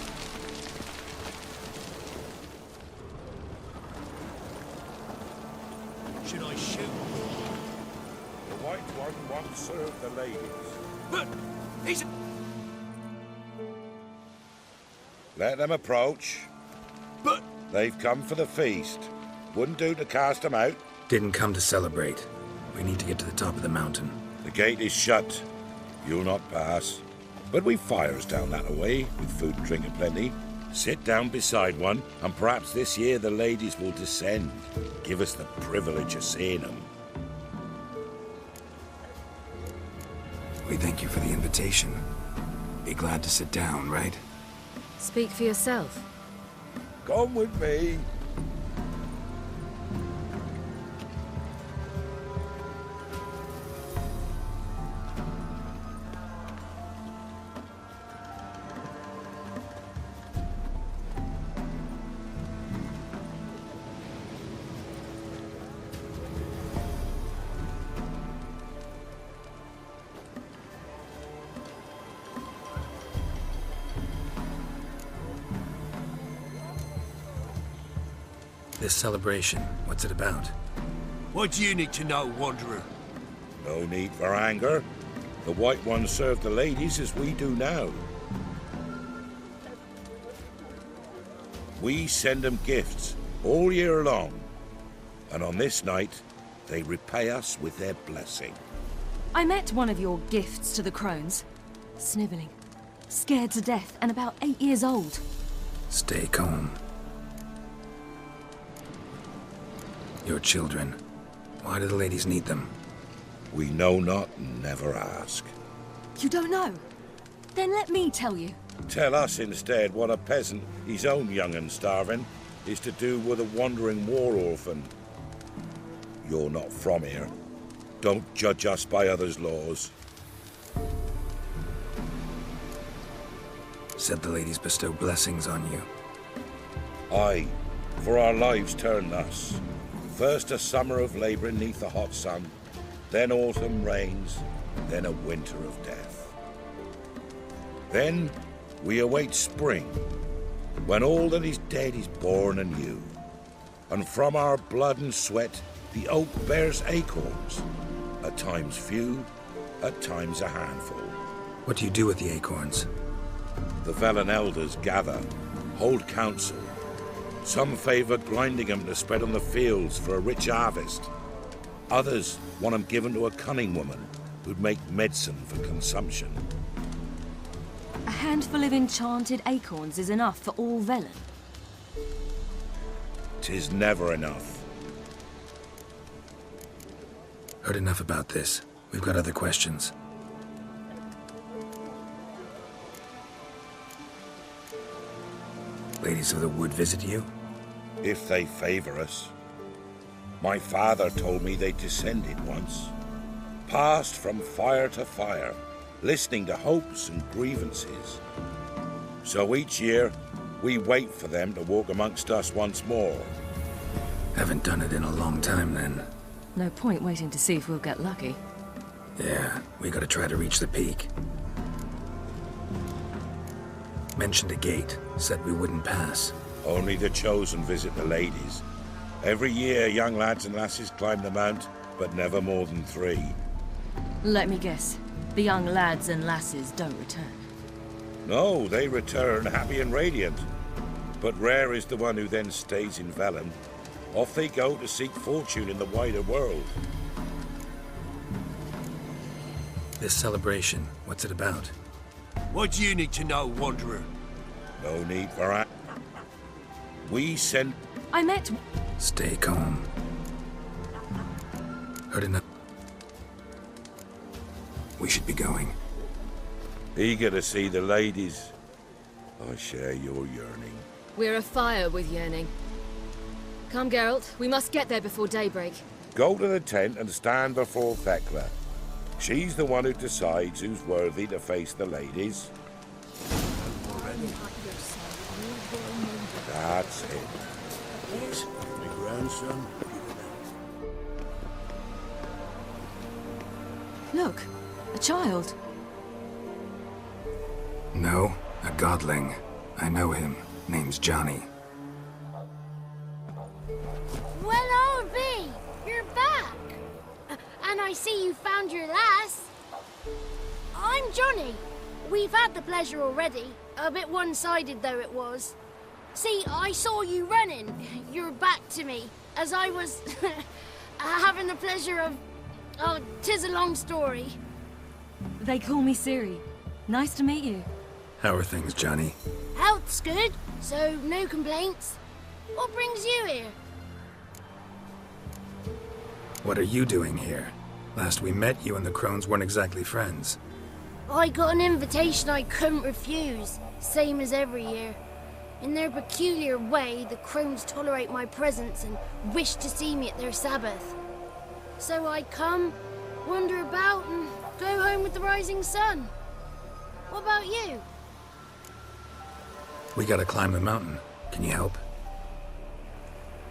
Should I shoot? The White One won't serve the ladies. But he's... Let them approach. But... They've come for the feast. Wouldn't do to cast them out. Didn't come to celebrate. We need to get to the top of the mountain. The gate is shut. You'll not pass. But we've fires down that way, with food and drink aplenty. Sit down beside one, and perhaps this year the ladies will descend. Give us the privilege of seeing them. We thank you for the invitation. Be glad to sit down, right? Speak for yourself. Come with me. This celebration, what's it about? What do you need to know, Wanderer? No need for anger. The White Ones serve the ladies as we do now. We send them gifts all year long. And on this night, they repay us with their blessing. I met one of your gifts to the crones. Snivelling, scared to death, and about 8 years old. Stay calm. Your children. Why do the ladies need them? We know not and never ask. You don't know? Then let me tell you. Tell us instead what a peasant, his own young and starving, is to do with a wandering war orphan. You're not from here. Don't judge us by others' laws. Said the ladies bestow blessings on you. Aye, for our lives turn thus. First a summer of labouring neath the hot sun, then autumn rains, then a winter of death. Then we await spring, when all that is dead is born anew. And from our blood and sweat the oak bears acorns, at times few, at times a handful. What do you do with the acorns? The Velen elders gather, hold council. Some favour grinding them to spread on the fields for a rich harvest. Others want them given to a cunning woman who'd make medicine for consumption. A handful of enchanted acorns is enough for all Velen. 'Tis never enough. Heard enough about this. We've got other questions. Ladies of the Wood visit you? If they favour us. My father told me they descended once. Passed from fire to fire, listening to hopes and grievances. So each year, we wait for them to walk amongst us once more. Haven't done it in a long time, then. No point waiting to see if we'll get lucky. Yeah, we gotta try to reach the peak. Mentioned a gate, said we wouldn't pass. Only the chosen visit the ladies. Every year, young lads and lasses climb the mount, but never more than 3. Let me guess. The young lads and lasses don't return. No, they return happy and radiant. But rare is the one who then stays in Velen. Off they go to seek fortune in the wider world. This celebration, what's it about? What do you need to know, Wanderer? No need for that. We sent... I met... Stay calm. Heard enough. We should be going. Eager to see the ladies. I share your yearning. We're afire with yearning. Come, Geralt. We must get there before daybreak. Go to the tent and stand before Thekla. She's the one who decides who's worthy to face the ladies. That's it. Yes, my grandson. Look, a child. No, a godling. I know him. Name's Johnny. Well, I'll be. You're back. And I see you found your lass. I'm Johnny. We've had the pleasure already. A bit one-sided though it was. See, I saw you running. Your back to me. As I was having the pleasure of... Oh, 'tis a long story. They call me Ciri. Nice to meet you. How are things, Johnny? Health's good, so no complaints. What brings you here? What are you doing here? Last we met, you and the Crones weren't exactly friends. I got an invitation I couldn't refuse, same as every year. In their peculiar way, the Crones tolerate my presence and wish to see me at their Sabbath. So I come, wander about, and go home with the rising sun. What about you? We gotta climb the mountain. Can you help?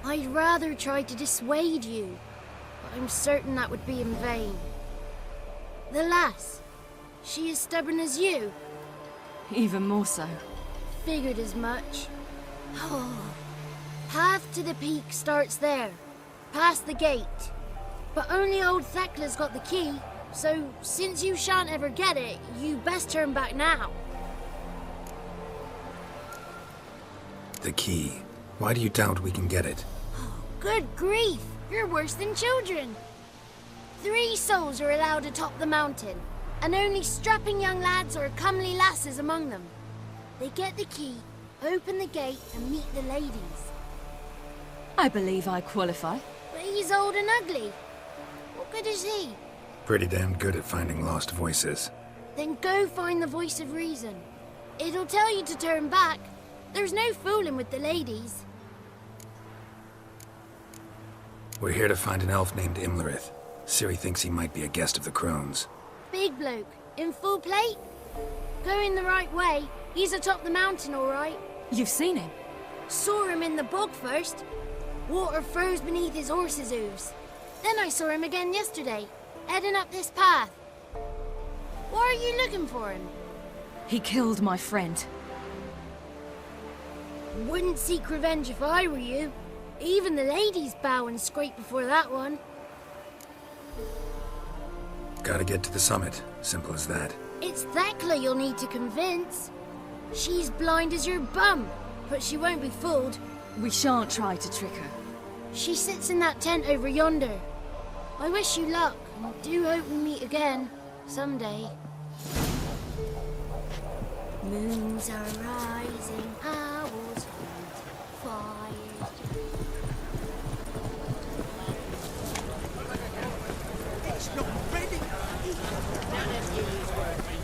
I'd rather try to dissuade you, but I'm certain that would be in vain. The lass, she as stubborn as you? Even more so. Figured as much. Oh. Path to the peak starts there, past the gate. But only old Thekla's got the key, so since you shan't ever get it, you best turn back now. The key. Why do you doubt we can get it? Good grief! You're worse than children. 3 souls are allowed atop the mountain, and only strapping young lads or comely lasses among them. They get the key, open the gate, and meet the ladies. I believe I qualify. But he's old and ugly. What good is he? Pretty damn good at finding lost voices. Then go find the voice of reason. It'll tell you to turn back. There's no fooling with the ladies. We're here to find an elf named Imlerith. Ciri thinks he might be a guest of the Crones. Big bloke, in full plate? Going the right way. He's atop the mountain, all right. You've seen him? Saw him in the bog first. Water froze beneath his horse's hooves. Then I saw him again yesterday, heading up this path. Why are you looking for him? He killed my friend. Wouldn't seek revenge if I were you. Even the ladies bow and scrape before that one. Gotta get to the summit. Simple as that. It's Thekla you'll need to convince. She's blind as your bum, but she won't be fooled. We shan't try to trick her. She sits in that tent over yonder. I wish you luck, and do hope we meet again, someday. Moons are rising, owls hunt fires. It's not ready. None of you is worthy.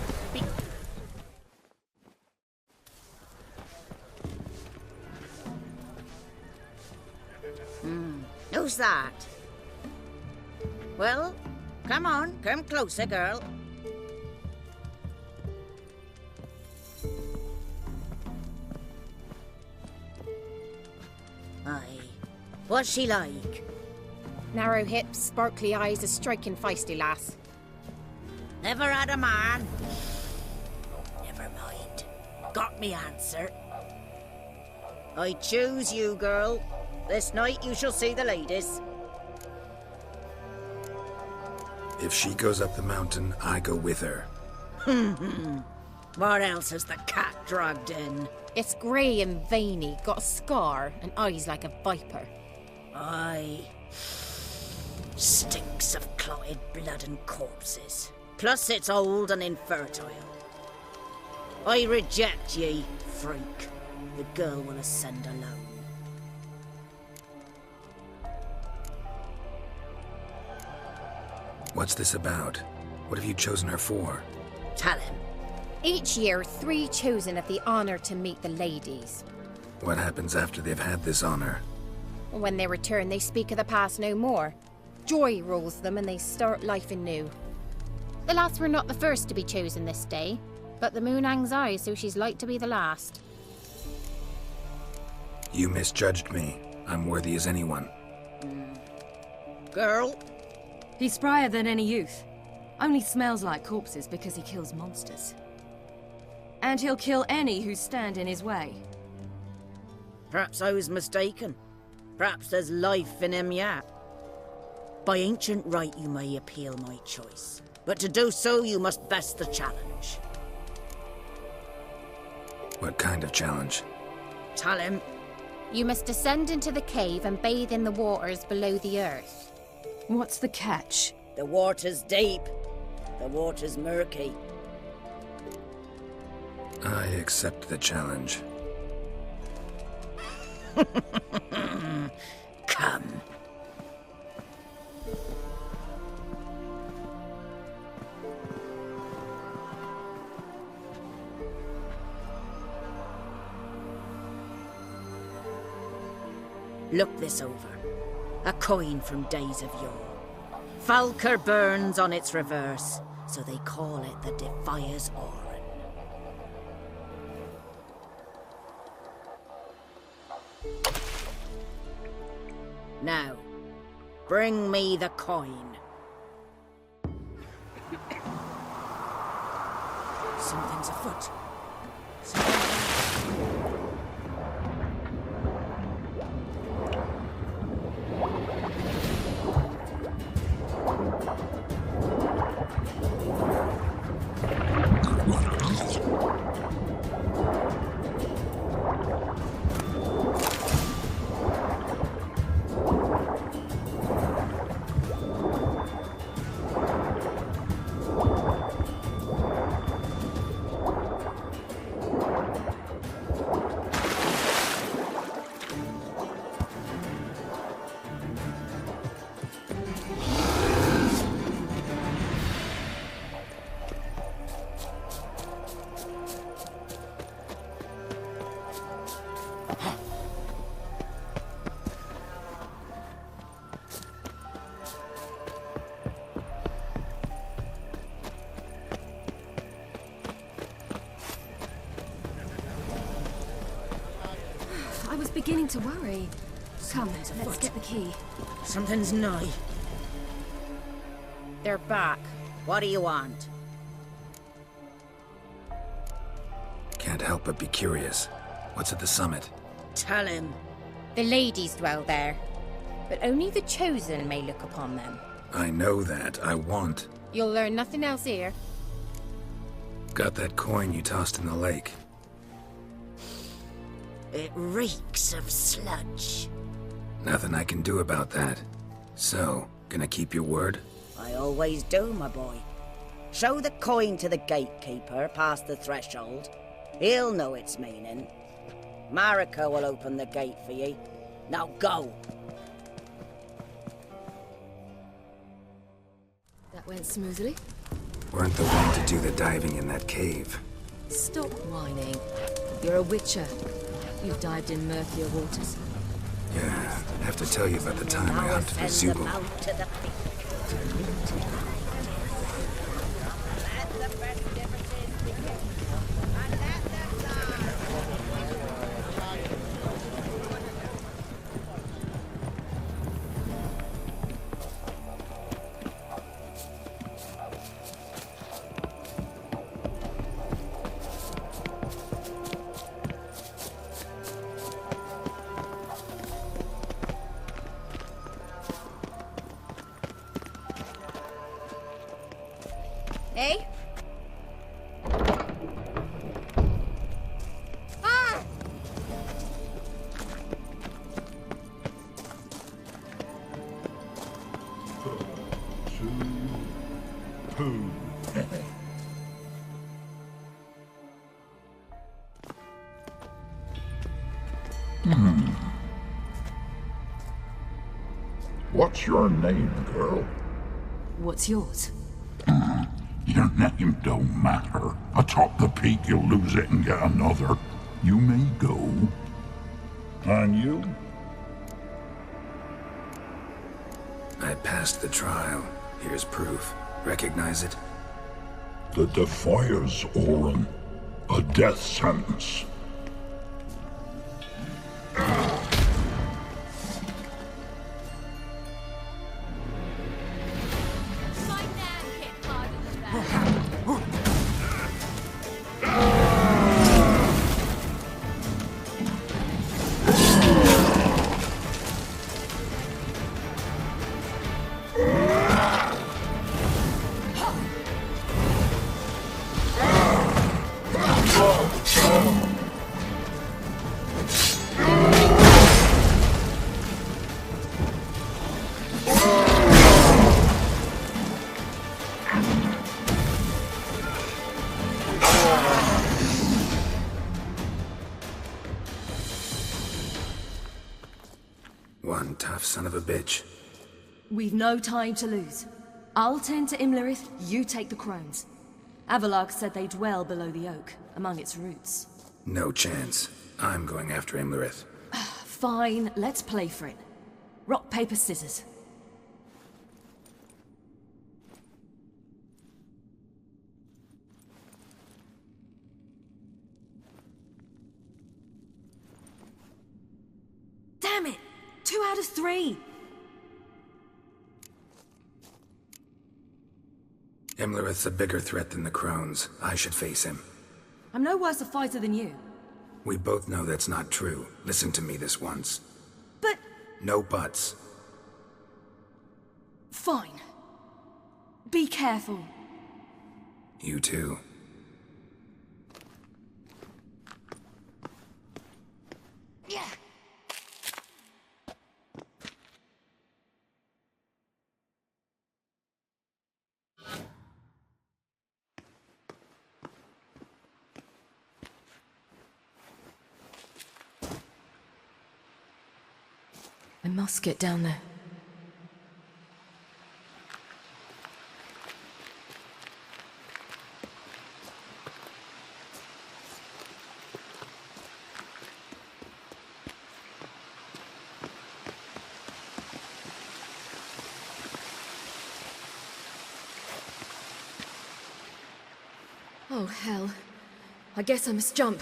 Who's that? Well, come on, come closer, girl. Aye, What's she like? Narrow hips, sparkly eyes, a striking feisty lass. Never had a man. Never mind. Got me answer. I choose you, girl. This night you shall see the ladies. If she goes up the mountain, I go with her. What else has the cat dragged in? It's grey and veiny, got a scar, and eyes like a viper. Aye. Stinks of clotted blood and corpses. Plus it's old and infertile. I reject ye, freak. The girl will ascend alone. What's this about? What have you chosen her for? Tell him. Each year, 3 chosen have the honour to meet the ladies. What happens after they've had this honor? When they return, they speak of the past no more. Joy rules them and they start life anew. The lads were not the first to be chosen this day, but the moon hangs high, so she's like to be the last. You misjudged me. I'm worthy as anyone. Girl? He's sprier than any youth. Only smells like corpses because he kills monsters. And he'll kill any who stand in his way. Perhaps I was mistaken. Perhaps there's life in him yet. By ancient right you may appeal my choice, but to do so you must best the challenge. What kind of challenge? Tell him. You must descend into the cave and bathe in the waters below the earth. What's the catch? The water's deep. The water's murky. I accept the challenge. Come. Look this over. A coin from days of yore. Falker burns on its reverse, so they call it the Defier's Oran. Now, bring me the coin. Something's afoot. I was beginning to worry. Come, let's get the key. Something's nigh. They're back. What do you want? Can't help but be curious. What's at the summit? Tell him. The ladies dwell there, but only the chosen may look upon them. I know that. I want. You'll learn nothing else here. Got that coin you tossed in the lake. It reeks of sludge. Nothing I can do about that. So, gonna keep your word? I always do, my boy. Show the coin to the gatekeeper past the threshold. He'll know its meaning. Marika will open the gate for ye. Now go. That went smoothly. Weren't the one to do the diving in that cave. Stop whining. You're a witcher. You've dived in murkier waters. Yeah, I have to tell you about the time I hunted a Zubo. What's your name, girl? What's yours? Your name don't matter. Atop the peak, you'll lose it and get another. You may go. And you? I passed the trial. Here's proof. Recognize it? The Defiers, Orin. A death sentence. One tough son of a bitch. We've no time to lose. I'll tend to Imlerith, you take the crones. Avalark said they dwell below the oak, among its roots. No chance. I'm going after Imlerith. Fine, let's play for it. Rock, paper, scissors. Damn it! 2 out of 3! Imlerith's a bigger threat than the crones. I should face him. I'm no worse a fighter than you. We both know that's not true. Listen to me this once. But... No buts. Fine. Be careful. You too. Yeah. I must get down there. Oh, hell. I guess I must jump.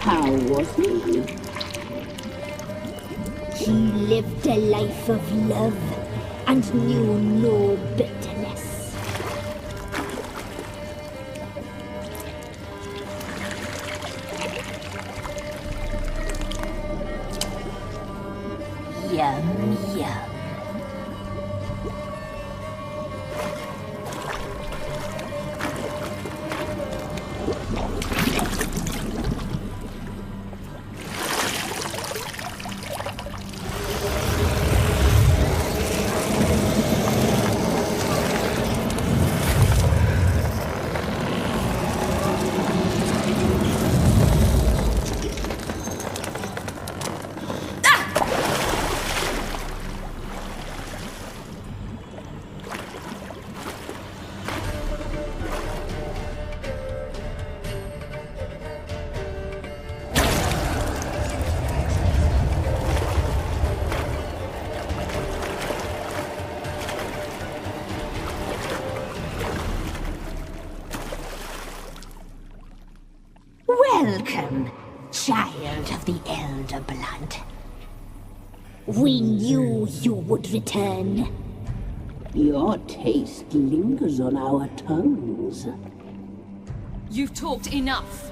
How was he? He lived a life of love and knew no bitterness. Yum, yum. Welcome, child of the Elder Blood. We knew you would return. Your taste lingers on our tongues. You've talked enough.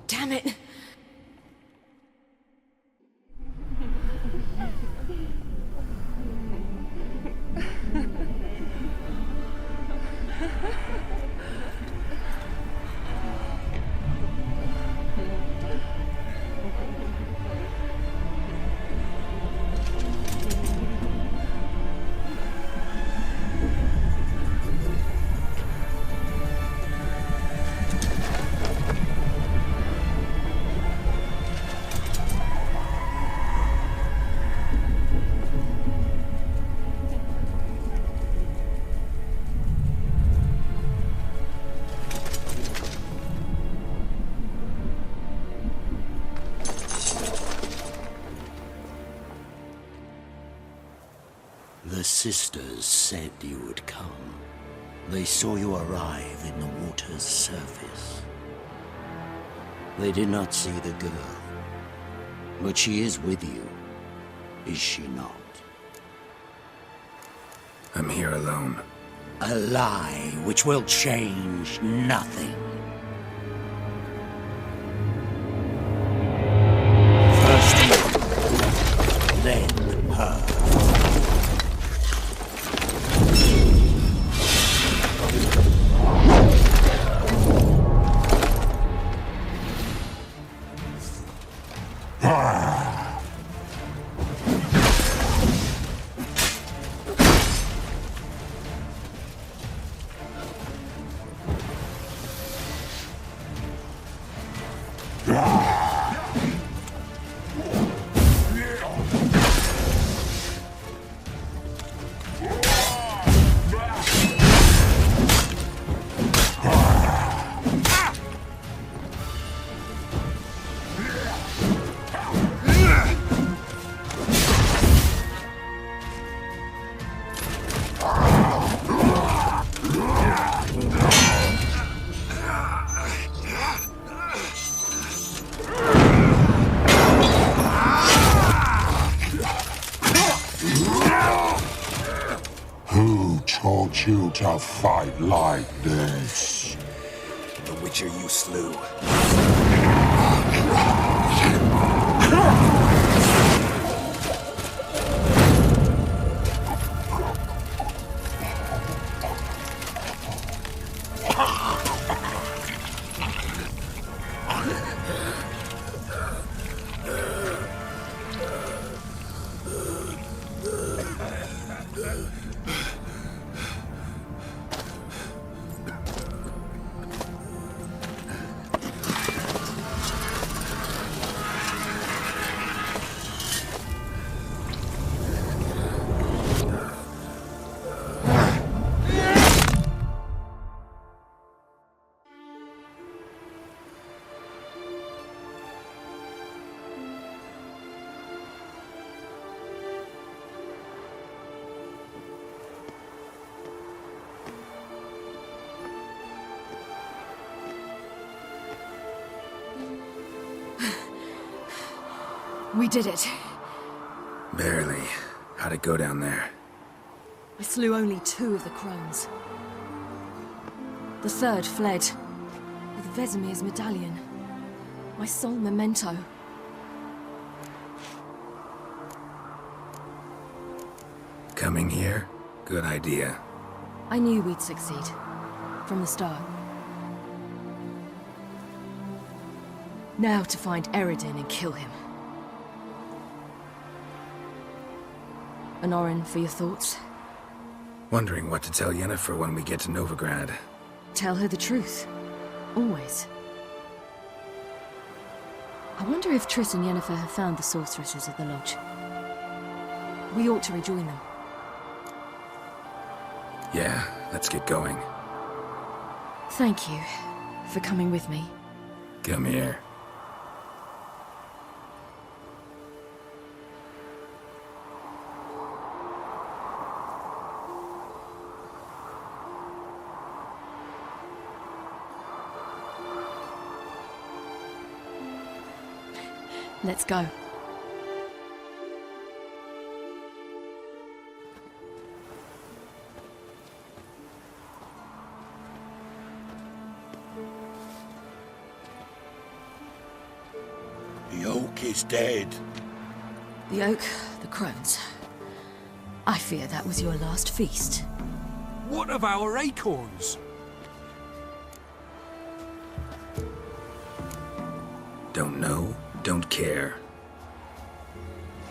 Damn it! The sisters said you would come. They saw you arrive in the water's surface. They did not see the girl. But she is with you, is she not? I'm here alone. A lie which will change nothing. First you, then her. Who taught you to fight like this? The Witcher you slew. We did it. Barely. How'd it go down there? I slew only 2 of the crones. The third fled, with Vesemir's medallion. My sole memento. Coming here? Good idea. I knew we'd succeed. From the start. Now to find Eredin and kill him. Honorin, for your thoughts? Wondering what to tell Yennefer when we get to Novigrad. Tell her the truth. Always. I wonder if Triss and Yennefer have found the sorceresses at the lodge. We ought to rejoin them. Yeah, let's get going. Thank you for coming with me. Come here. Let's go. The oak is dead. The oak, the crones. I fear that was your last feast. What of our acorns? Don't know, don't care.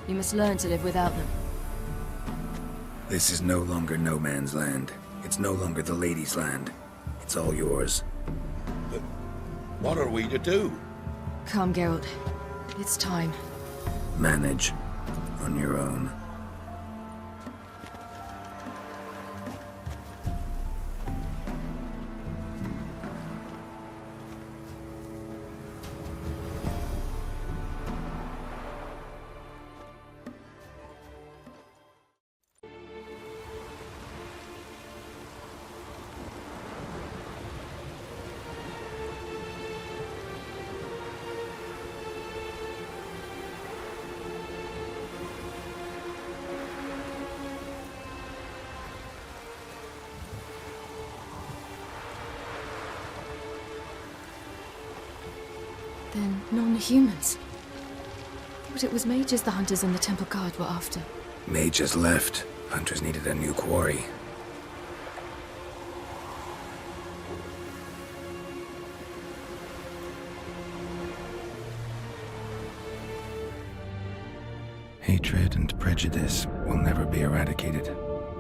You must learn to live without them. This is no longer no man's land. It's no longer the lady's land. It's all yours. But what are we to do? Come, Geralt. It's time. Manage. On your own. Then non-humans. But it was mages the hunters and the temple guard were after. Mages left. Hunters needed a new quarry. Hatred and prejudice will never be eradicated,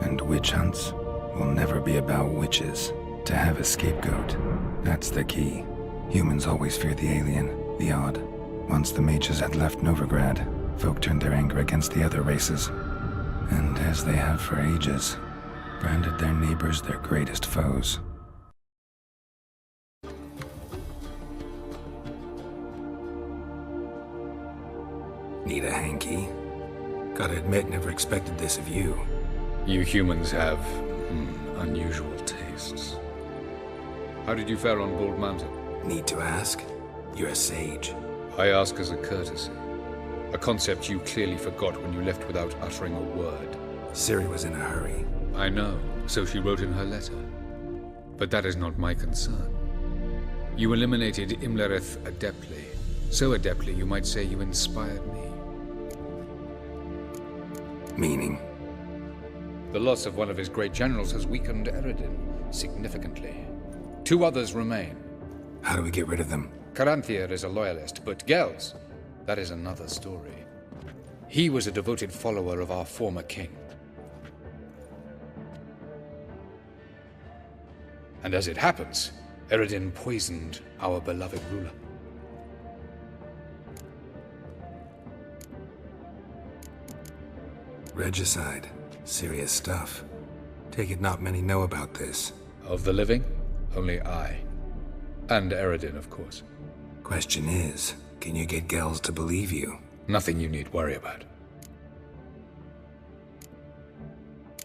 and witch hunts will never be about witches. To have a scapegoat, that's the key. Humans always fear the alien, the odd. Once the mages had left Novigrad, folk turned their anger against the other races. And as they have for ages, branded their neighbors their greatest foes. Need a hanky? Gotta admit, never expected this of you. You humans have unusual tastes. How did you fare on Bald Mountain? Need to ask? You're a sage. I ask as a courtesy. A concept you clearly forgot when you left without uttering a word. Ciri was in a hurry. I know, so she wrote in her letter. But that is not my concern. You eliminated Imlerith adeptly. So adeptly, you might say you inspired me. Meaning? The loss of one of his great generals has weakened Eredin significantly. 2 others remain. How do we get rid of them? Caranthir is a loyalist, but Gels, that is another story. He was a devoted follower of our former king. And as it happens, Eredin poisoned our beloved ruler. Regicide. Serious stuff. Take it not many know about this. Of the living, only I. And Eredin, of course. Question is, can you get Gels to believe you? Nothing you need worry about.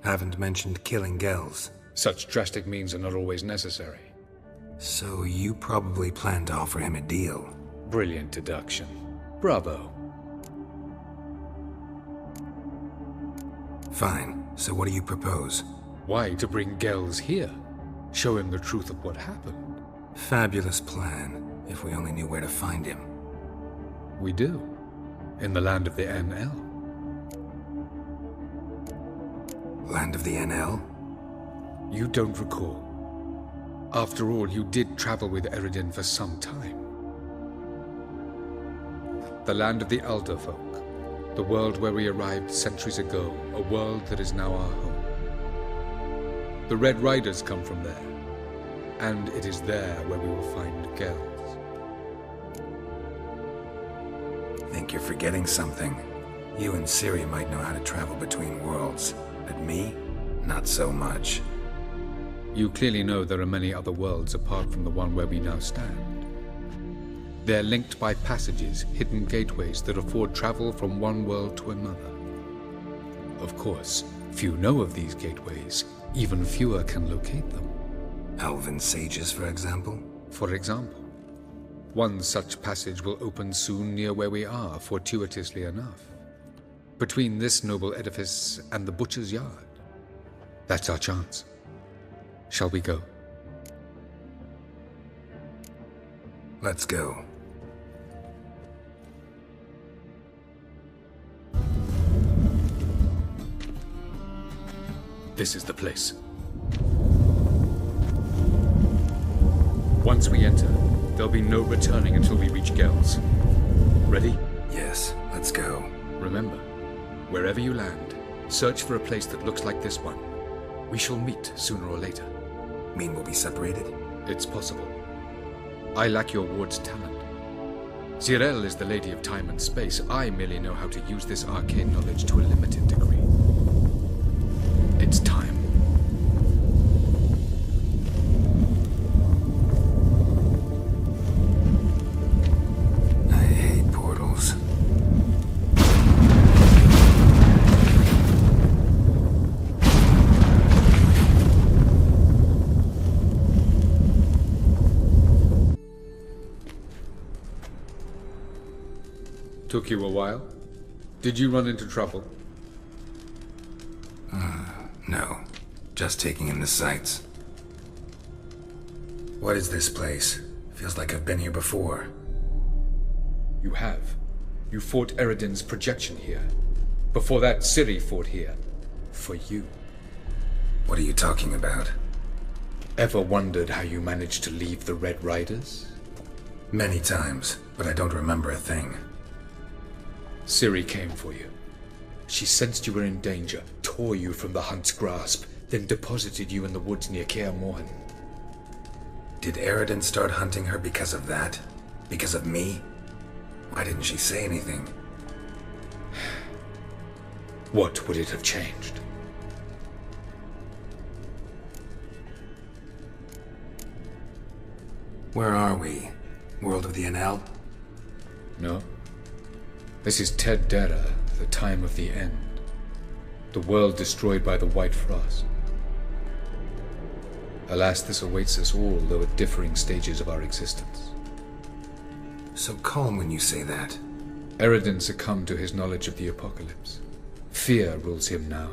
Haven't mentioned killing Gels. Such drastic means are not always necessary. So you probably plan to offer him a deal. Brilliant deduction. Bravo. Fine. So what do you propose? Why, to bring Gels here. Show him the truth of what happened. Fabulous plan, if we only knew where to find him. We do. In the land of the NL. Land of the NL? You don't recall. After all, you did travel with Eredin for some time. The land of the Elder Folk. The world where we arrived centuries ago. A world that is now our home. The Red Riders come from there. And it is there where we will find Gels. Think you're forgetting something. You and Ciri might know how to travel between worlds, but me? Not so much. You clearly know there are many other worlds apart from the one where we now stand. They're linked by passages, hidden gateways that afford travel from one world to another. Of course, few know of these gateways. Even fewer can locate them. Elven sages, for example? For example. One such passage will open soon near where we are, fortuitously enough. Between this noble edifice and the butcher's yard. That's our chance. Shall we go? Let's go. This is the place. Once we enter, there'll be no returning until we reach Gels. Ready? Yes, let's go. Remember, wherever you land, search for a place that looks like this one. We shall meet sooner or later. Mean we'll be separated? It's possible. I lack your ward's talent. Zirel is the Lady of Time and Space. I merely know how to use this arcane knowledge to a limited degree. It's time. I hate portals. Took you a while? Did you run into trouble? No. Just taking in the sights. What is this place? Feels like I've been here before. You have. You fought Eredin's projection here. Before that, Ciri fought here. For you. What are you talking about? Ever wondered how you managed to leave the Red Riders? Many times, but I don't remember a thing. Ciri came for you. She sensed you were in danger, tore you from the Hunt's grasp, then deposited you in the woods near Kaer Morhen. Did Eredin start hunting her because of that? Because of me? Why didn't she say anything? What would it have changed? Where are we? World of the NL? No. This is Ted Dera, the time of the end. The world destroyed by the White Frost. Alas, this awaits us all, though at differing stages of our existence. So calm when you say that. Eredin succumbed to his knowledge of the apocalypse. Fear rules him now.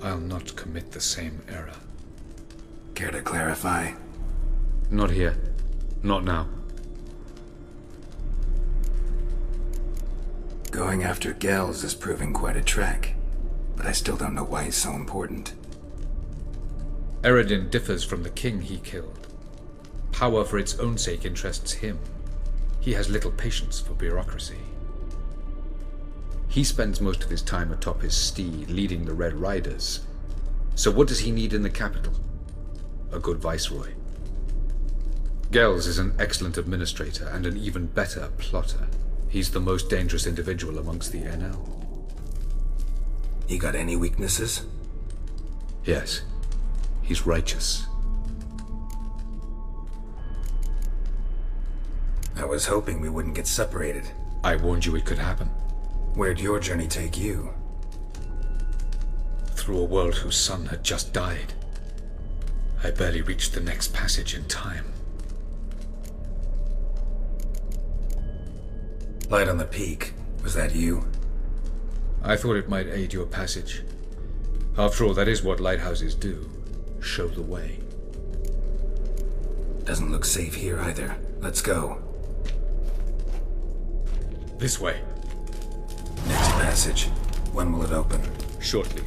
I'll not commit the same error. Care to clarify? Not here. Not now. Going after Gels is proving quite a trek, but I still don't know why he's so important. Eredin differs from the king he killed. Power for its own sake interests him. He has little patience for bureaucracy. He spends most of his time atop his steed, leading the Red Riders. So what does he need in the capital? A good viceroy. Gels is an excellent administrator and an even better plotter. He's the most dangerous individual amongst the NL. You got any weaknesses? Yes. He's righteous. I was hoping we wouldn't get separated. I warned you it could happen. Where'd your journey take you? Through a world whose son had just died. I barely reached the next passage in time. Light on the peak. Was that you? I thought it might aid your passage. After all, that is what lighthouses do. Show the way. Doesn't look safe here either. Let's go. This way. Next passage. When will it open? Shortly.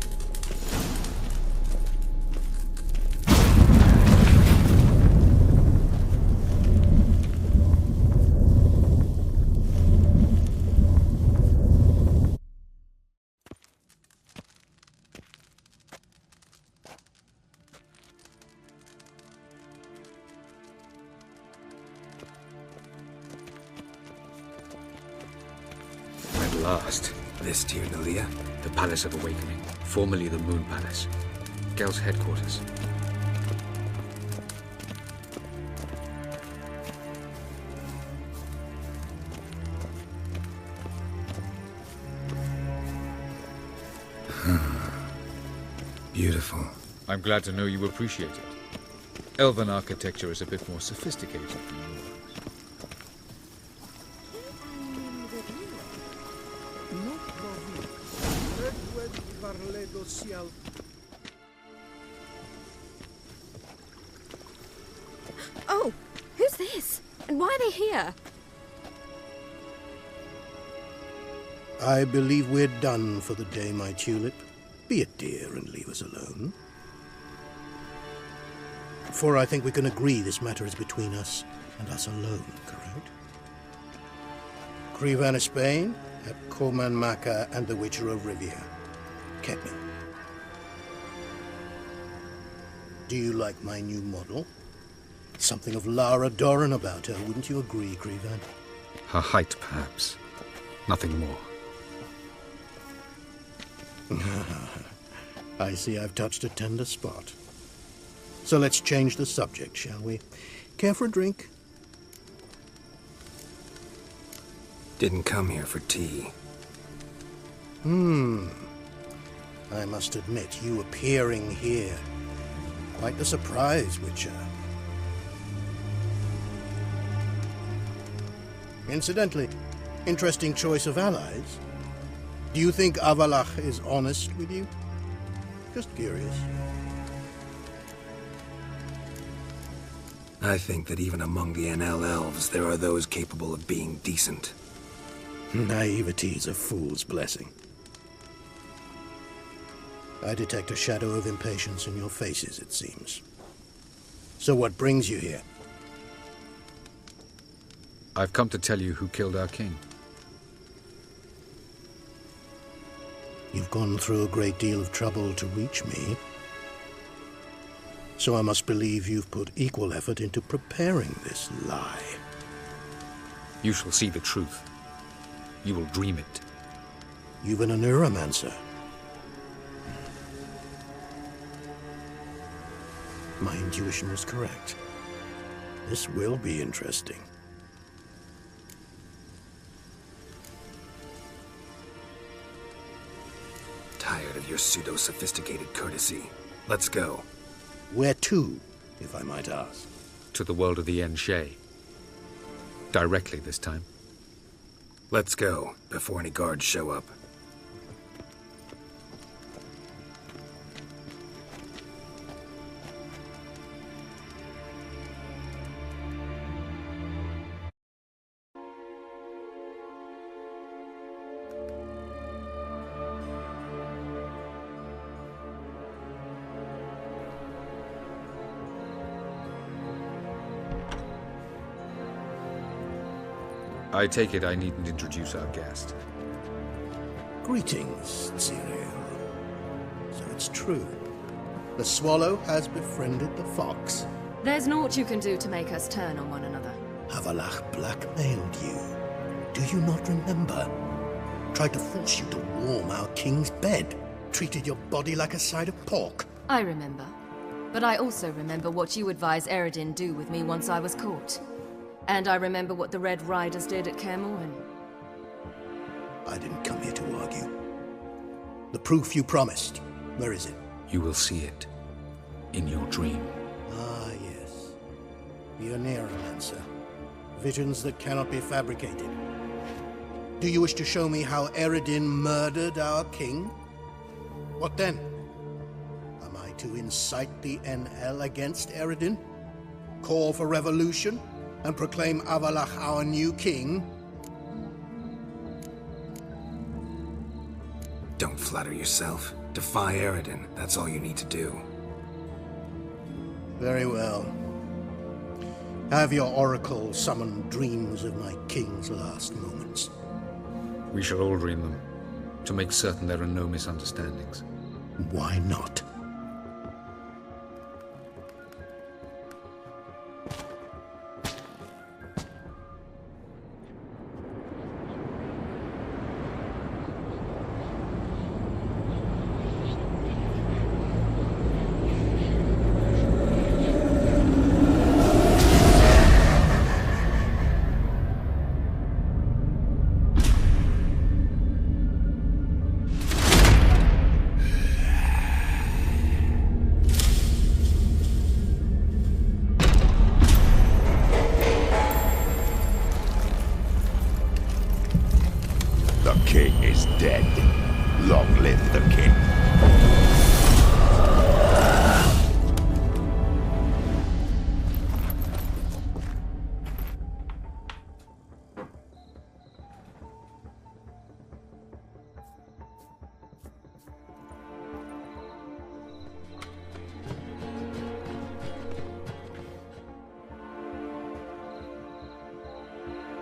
Last. This Tirnalia? The Palace of Awakening, formerly the Moon Palace. Gel's headquarters. Beautiful. I'm glad to know you appreciate it. Elven architecture is a bit more sophisticated than yours. Oh, who's this? And why are they here? I believe we're done for the day, my tulip. Be a dear and leave us alone. For I think we can agree this matter is between us and us alone, correct? Krivan of Spain, at Coman Maca and the Witcher of Rivia. Ketman. Do you like my new model? Something of Lara Doran about her, wouldn't you agree, Krivan? Her height, perhaps. Nothing more. I see I've touched a tender spot. So let's change the subject, shall we? Care for a drink? Didn't come here for tea. I must admit, you appearing here. Quite the surprise, Witcher. Incidentally, interesting choice of allies. Do you think Avalach is honest with you? Just curious. I think that even among the NL elves, there are those capable of being decent. Naivety is a fool's blessing. I detect a shadow of impatience in your faces, it seems. So what brings you here? I've come to tell you who killed our king. You've gone through a great deal of trouble to reach me. So I must believe you've put equal effort into preparing this lie. You shall see the truth. You will dream it. You've been a neuromancer. My intuition was correct. This will be interesting. Tired of your pseudo-sophisticated courtesy. Let's go. Where to, if I might ask? To the world of the Enshe. Directly this time. Let's go, before any guards show up. I take it I needn't introduce our guest. Greetings, Cyril. So it's true. The swallow has befriended the fox. There's naught you can do to make us turn on one another. Avalach blackmailed you. Do you not remember? Tried to force you to warm our king's bed. Treated your body like a side of pork. I remember. But I also remember what you advised Eredin do with me once I was caught. And I remember what the Red Riders did at Kaer Morhen. I didn't come here to argue. The proof you promised, where is it? You will see it. In your dream. Ah, yes. The Neuromancer. Visions that cannot be fabricated. Do you wish to show me how Eredin murdered our king? What then? Am I to incite the NL against Eredin? Call for revolution? And proclaim Avalach our new king? Don't flatter yourself. Defy Eredin. That's all you need to do. Very well. Have your oracle summon dreams of my king's last moments. We shall all dream them, to make certain there are no misunderstandings. Why not?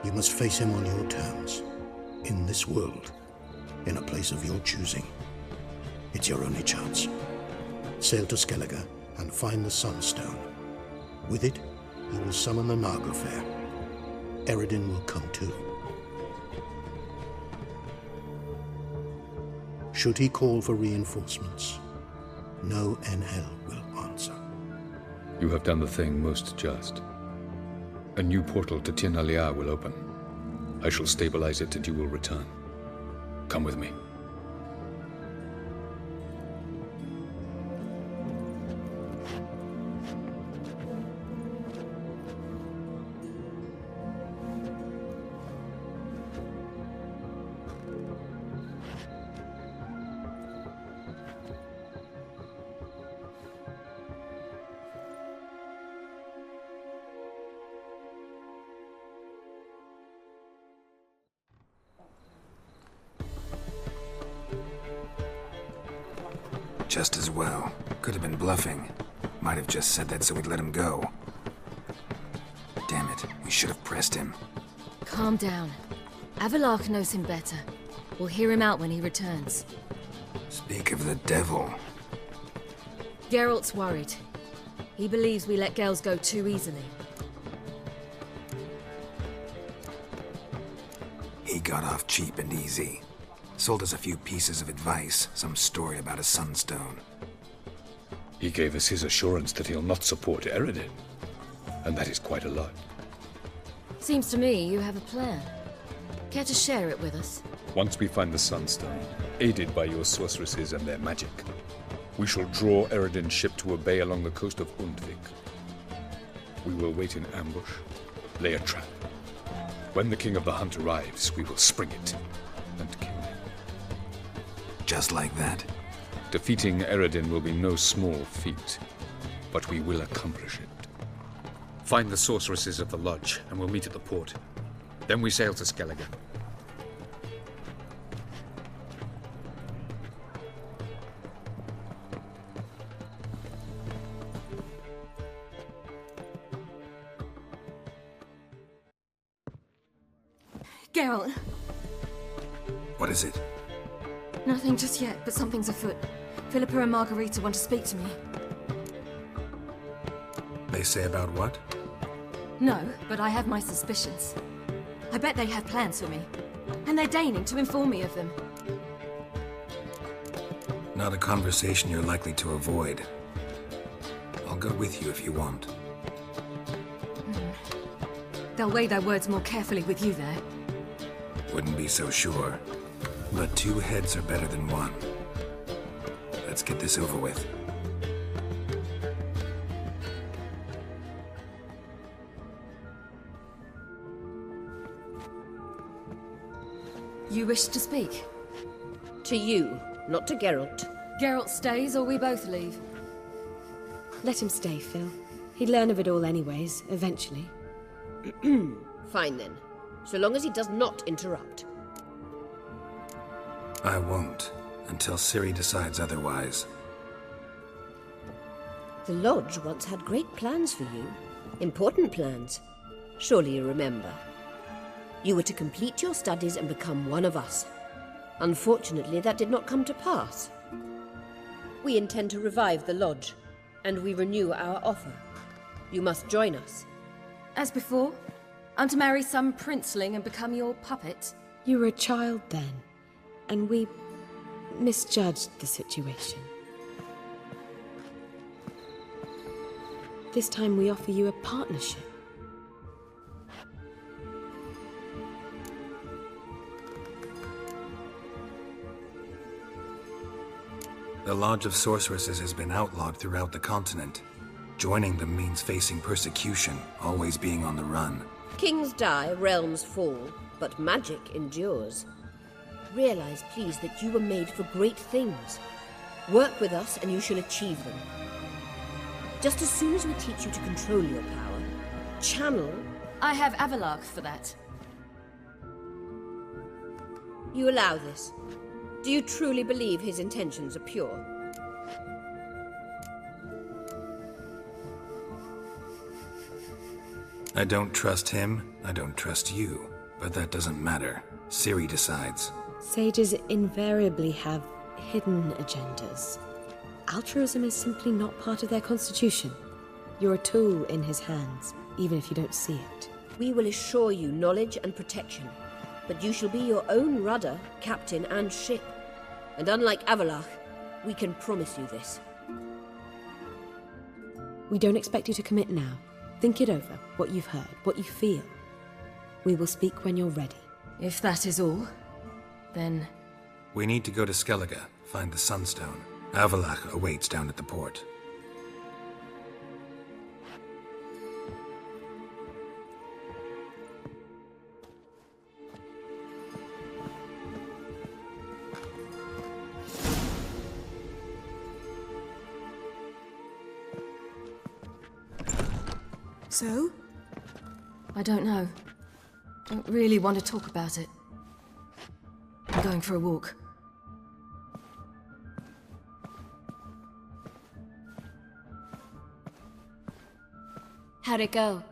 You must face him on your terms. In this world. In a place of your choosing. It's your only chance. Sail to Skellige and find the Sunstone. With it, you will summon the Naga Fair. Eredin will come too. Should he call for reinforcements, no NL will answer. You have done the thing most just. A new portal to Tir Nalia will open. I shall stabilize it and you will return. Come with me. Just as well. Could have been bluffing. Might have just said that so we'd let him go. Damn it, we should have pressed him. Calm down. Avalach knows him better. We'll hear him out when he returns. Speak of the devil. Geralt's worried. He believes we let girls go too easily. He got off cheap and easy. Sold us a few pieces of advice, some story about a sunstone. He gave us his assurance that he'll not support Eredin. And that is quite a lot. Seems to me you have a plan. Care to share it with us? Once we find the Sunstone, aided by your sorceresses and their magic, we shall draw Eredin's ship to a bay along the coast of Undvik. We will wait in ambush, lay a trap. When the King of the Hunt arrives, we will spring it and kill him. Just like that? Defeating Eredin will be no small feat, but we will accomplish it. Find the sorceresses of the lodge, and we'll meet at the port. Then we sail to Skellige. Geralt! What is it? Nothing just yet, but something's afoot. Philippa and Margarita want to speak to me. They say about what? No, but I have my suspicions. I bet they have plans for me. And they're deigning to inform me of them. Not a conversation you're likely to avoid. I'll go with you if you want. They'll weigh their words more carefully with you there. Wouldn't be so sure. But 2 heads are better than 1. Let's get this over with. You wish to speak? To you, not to Geralt. Geralt stays or we both leave. Let him stay, Phil. He'd learn of it all anyways, eventually. Fine then. So long as he does not interrupt. I won't, until Ciri decides otherwise. The Lodge once had great plans for you. Important plans. Surely you remember. You were to complete your studies and become one of us. Unfortunately, that did not come to pass. We intend to revive the Lodge, and we renew our offer. You must join us. As before? I'm to marry some princeling and become your puppet? You were a child then, and we misjudged the situation. This time we offer you a partnership. The Lodge of Sorceresses has been outlawed throughout the continent. Joining them means facing persecution, always being on the run. Kings die, realms fall, but magic endures. Realize, please, that you were made for great things. Work with us and you shall achieve them. Just as soon as we teach you to control your power, channel... I have Avalach for that. You allow this? Do you truly believe his intentions are pure? I don't trust him, I don't trust you. But that doesn't matter. Ciri decides. Sages invariably have hidden agendas. Altruism is simply not part of their constitution. You're a tool in his hands, even if you don't see it. We will assure you knowledge and protection, but you shall be your own rudder, captain, and ship. And unlike Avalach, we can promise you this. We don't expect you to commit now. Think it over, what you've heard, what you feel. We will speak when you're ready. If that is all, then... We need to go to Skellige, find the Sunstone. Avalach awaits down at the port. So? I don't know. Don't really want to talk about it. I'm going for a walk. How'd it go?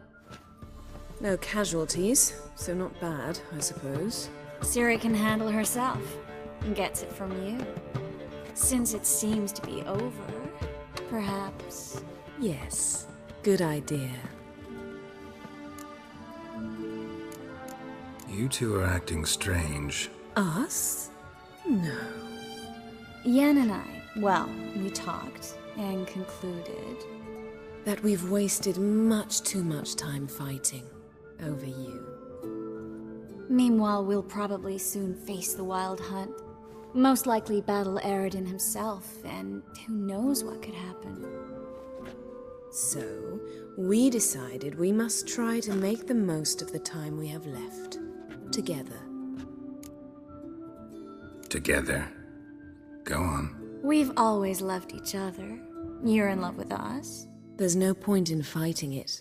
No casualties, so not bad, I suppose. Ciri can handle herself, and gets it from you. Since it seems to be over, perhaps... Yes, good idea. You two are acting strange. Us? No. Yen and I, well, we talked, and concluded... that we've wasted much too much time fighting over you. Meanwhile, we'll probably soon face the Wild Hunt. Most likely battle Eredin himself, and who knows what could happen. So, we decided we must try to make the most of the time we have left. Together. Together? Go on. We've always loved each other. You're in love with us. There's no point in fighting it.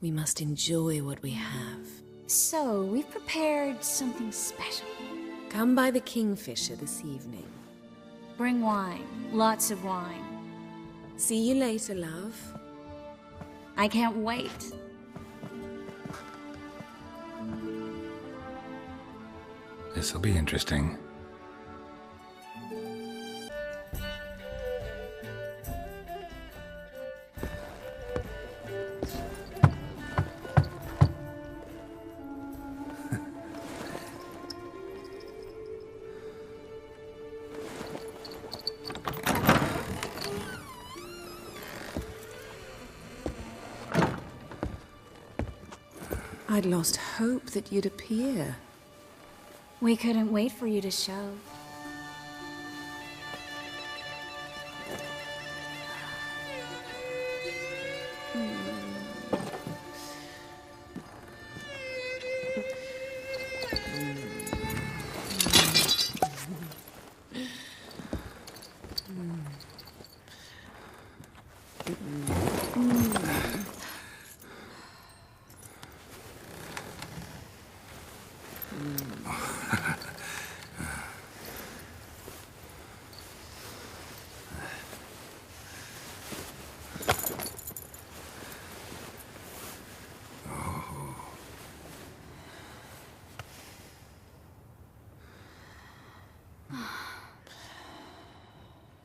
We must enjoy what we have. So, we've prepared something special. Come by the Kingfisher this evening. Bring wine. Lots of wine. See you later, love. I can't wait. This'll be interesting. I'd lost hope that you'd appear. We couldn't wait for you to show.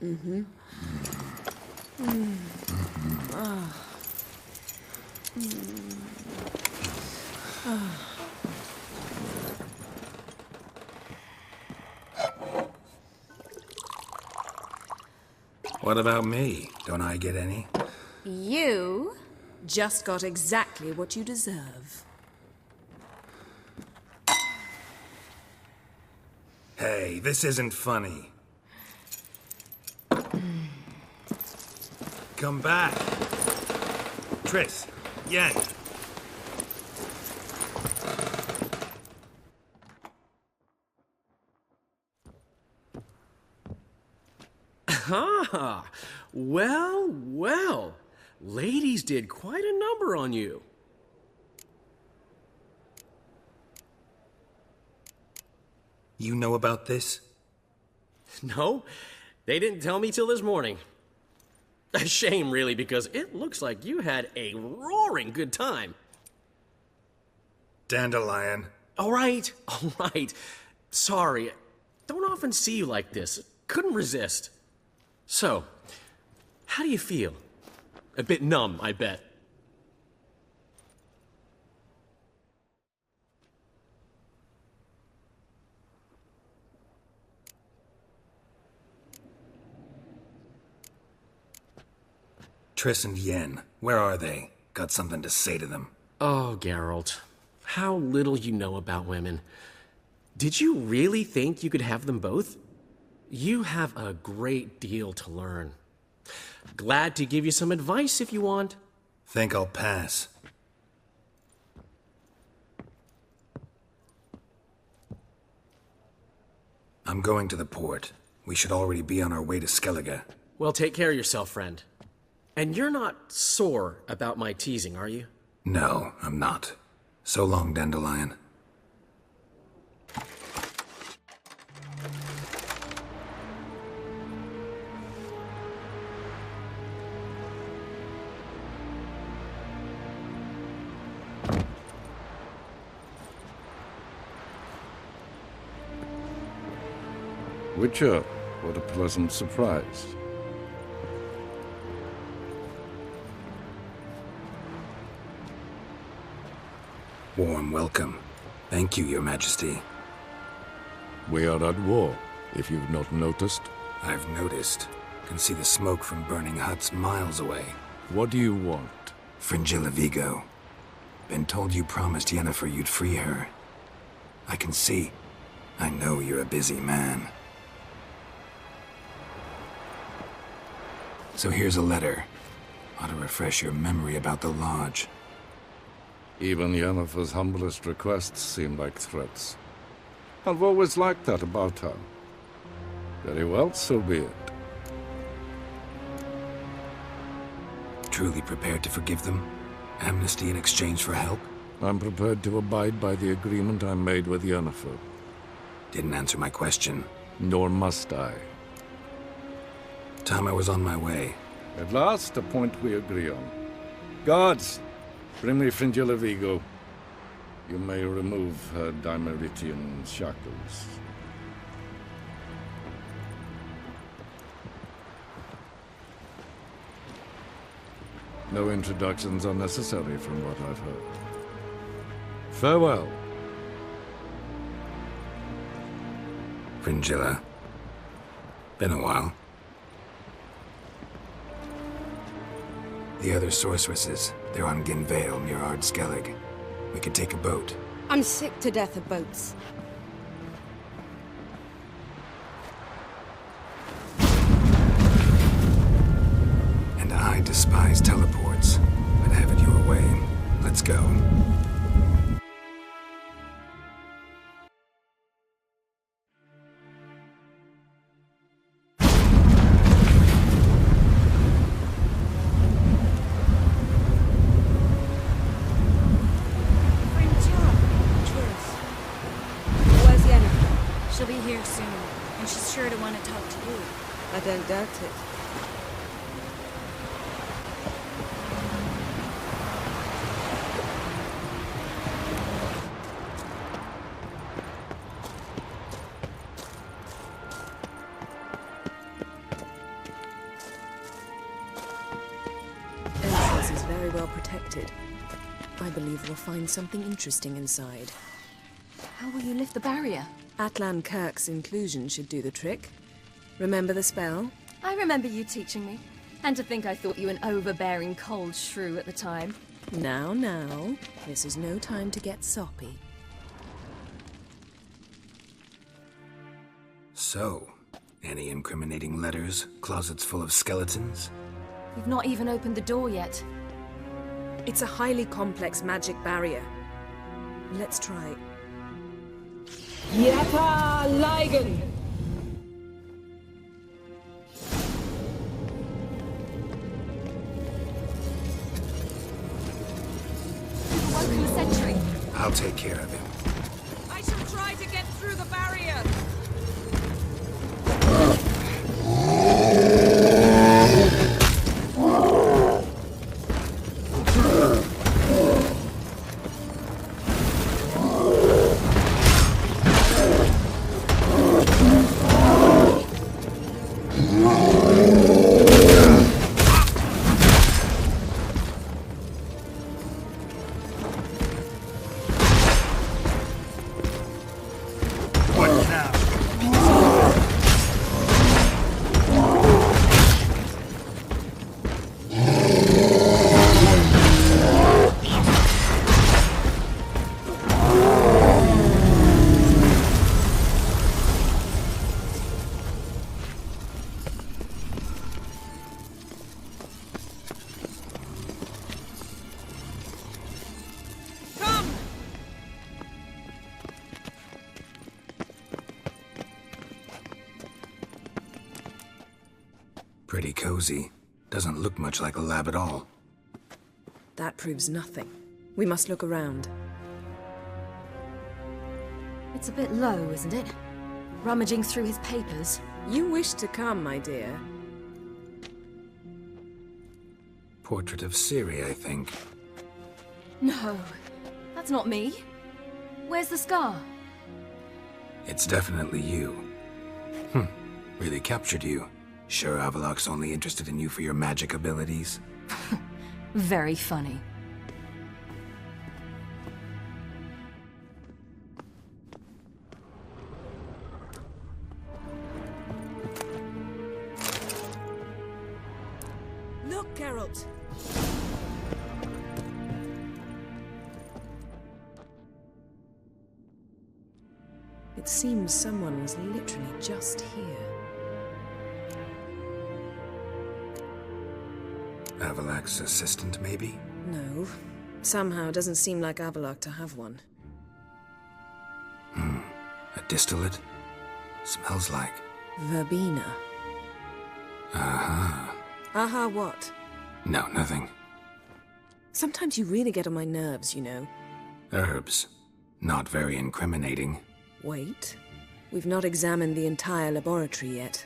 Mm-hmm. What about me? Don't I get any? You just got exactly what you deserve. Hey, this isn't funny. Come back. Triss, Yen. Ah, well, well. Ladies did quite a number on you. You know about this? No, they didn't tell me till this morning. A shame, really, because it looks like you had a roaring good time. Dandelion. All right. Sorry. Don't often see you like this. Couldn't resist. So, how do you feel? A bit numb, I bet. Triss and Yen, where are they? Got something to say to them. Oh, Geralt. How little you know about women. Did you really think you could have them both? You have a great deal to learn. Glad to give you some advice if you want. Think I'll pass. I'm going to the port. We should already be on our way to Skellige. Well, take care of yourself, friend. And you're not sore about my teasing, are you? No, I'm not. So long, Dandelion. Witcher, what a pleasant surprise. Warm welcome. Thank you, Your Majesty. We are at war, if you've not noticed. I've noticed. Can see the smoke from burning huts miles away. What do you want? Fringilla Vigo. Been told you promised Yennefer you'd free her. I can see. I know you're a busy man. So here's a letter. Ought to refresh your memory about the Lodge. Even Yennefer's humblest requests seem like threats. I've always liked that about her. Very well, so be it. Truly prepared to forgive them? Amnesty in exchange for help? I'm prepared to abide by the agreement I made with Yennefer. Didn't answer my question. Nor must I. Time I was on my way. At last, a point we agree on. Guards, bring me Fringilla Vigo. You may remove her Dimeritian shackles. No introductions are necessary from what I've heard. Farewell. Fringilla. Been a while. The other sorceresses, they're on Ginvale near Ard Skellig. We could take a boat. I'm sick to death of boats. And I despise teleports, but have it your way. Let's go. She'll be here soon, and she's sure to want to talk to you. I don't doubt it. expected. I believe we'll find something interesting inside. How will you lift the barrier? Atlan Kirk's inclusion should do the trick. Remember the spell? I remember you teaching me. And to think I thought you an overbearing cold shrew at the time. Now, now. This is no time to get soppy. So, any incriminating letters? Closets full of skeletons? We've not even opened the door yet. It's a highly complex magic barrier. Let's try. Yeta Ligen! You've awoken the sentry. I'll take care of him. I shall try to get through the barrier! Pretty cozy. Doesn't look much like a lab at all. That proves nothing. We must look around. It's a bit low, isn't it? Rummaging through his papers. You wish to come, my dear. Portrait of Ciri, I think. No, that's not me. Where's the scar? It's definitely you. Really captured you. Sure Avalok's only interested in you for your magic abilities? Very funny. Look, Geralt! It seems someone was literally just here. Avalok's assistant, maybe? No. Somehow doesn't seem like Avalok to have one. A distillate? Smells like... Verbena. Aha. Aha what? No, nothing. Sometimes you really get on my nerves, you know. Herbs. Not very incriminating. Wait. We've not examined the entire laboratory yet.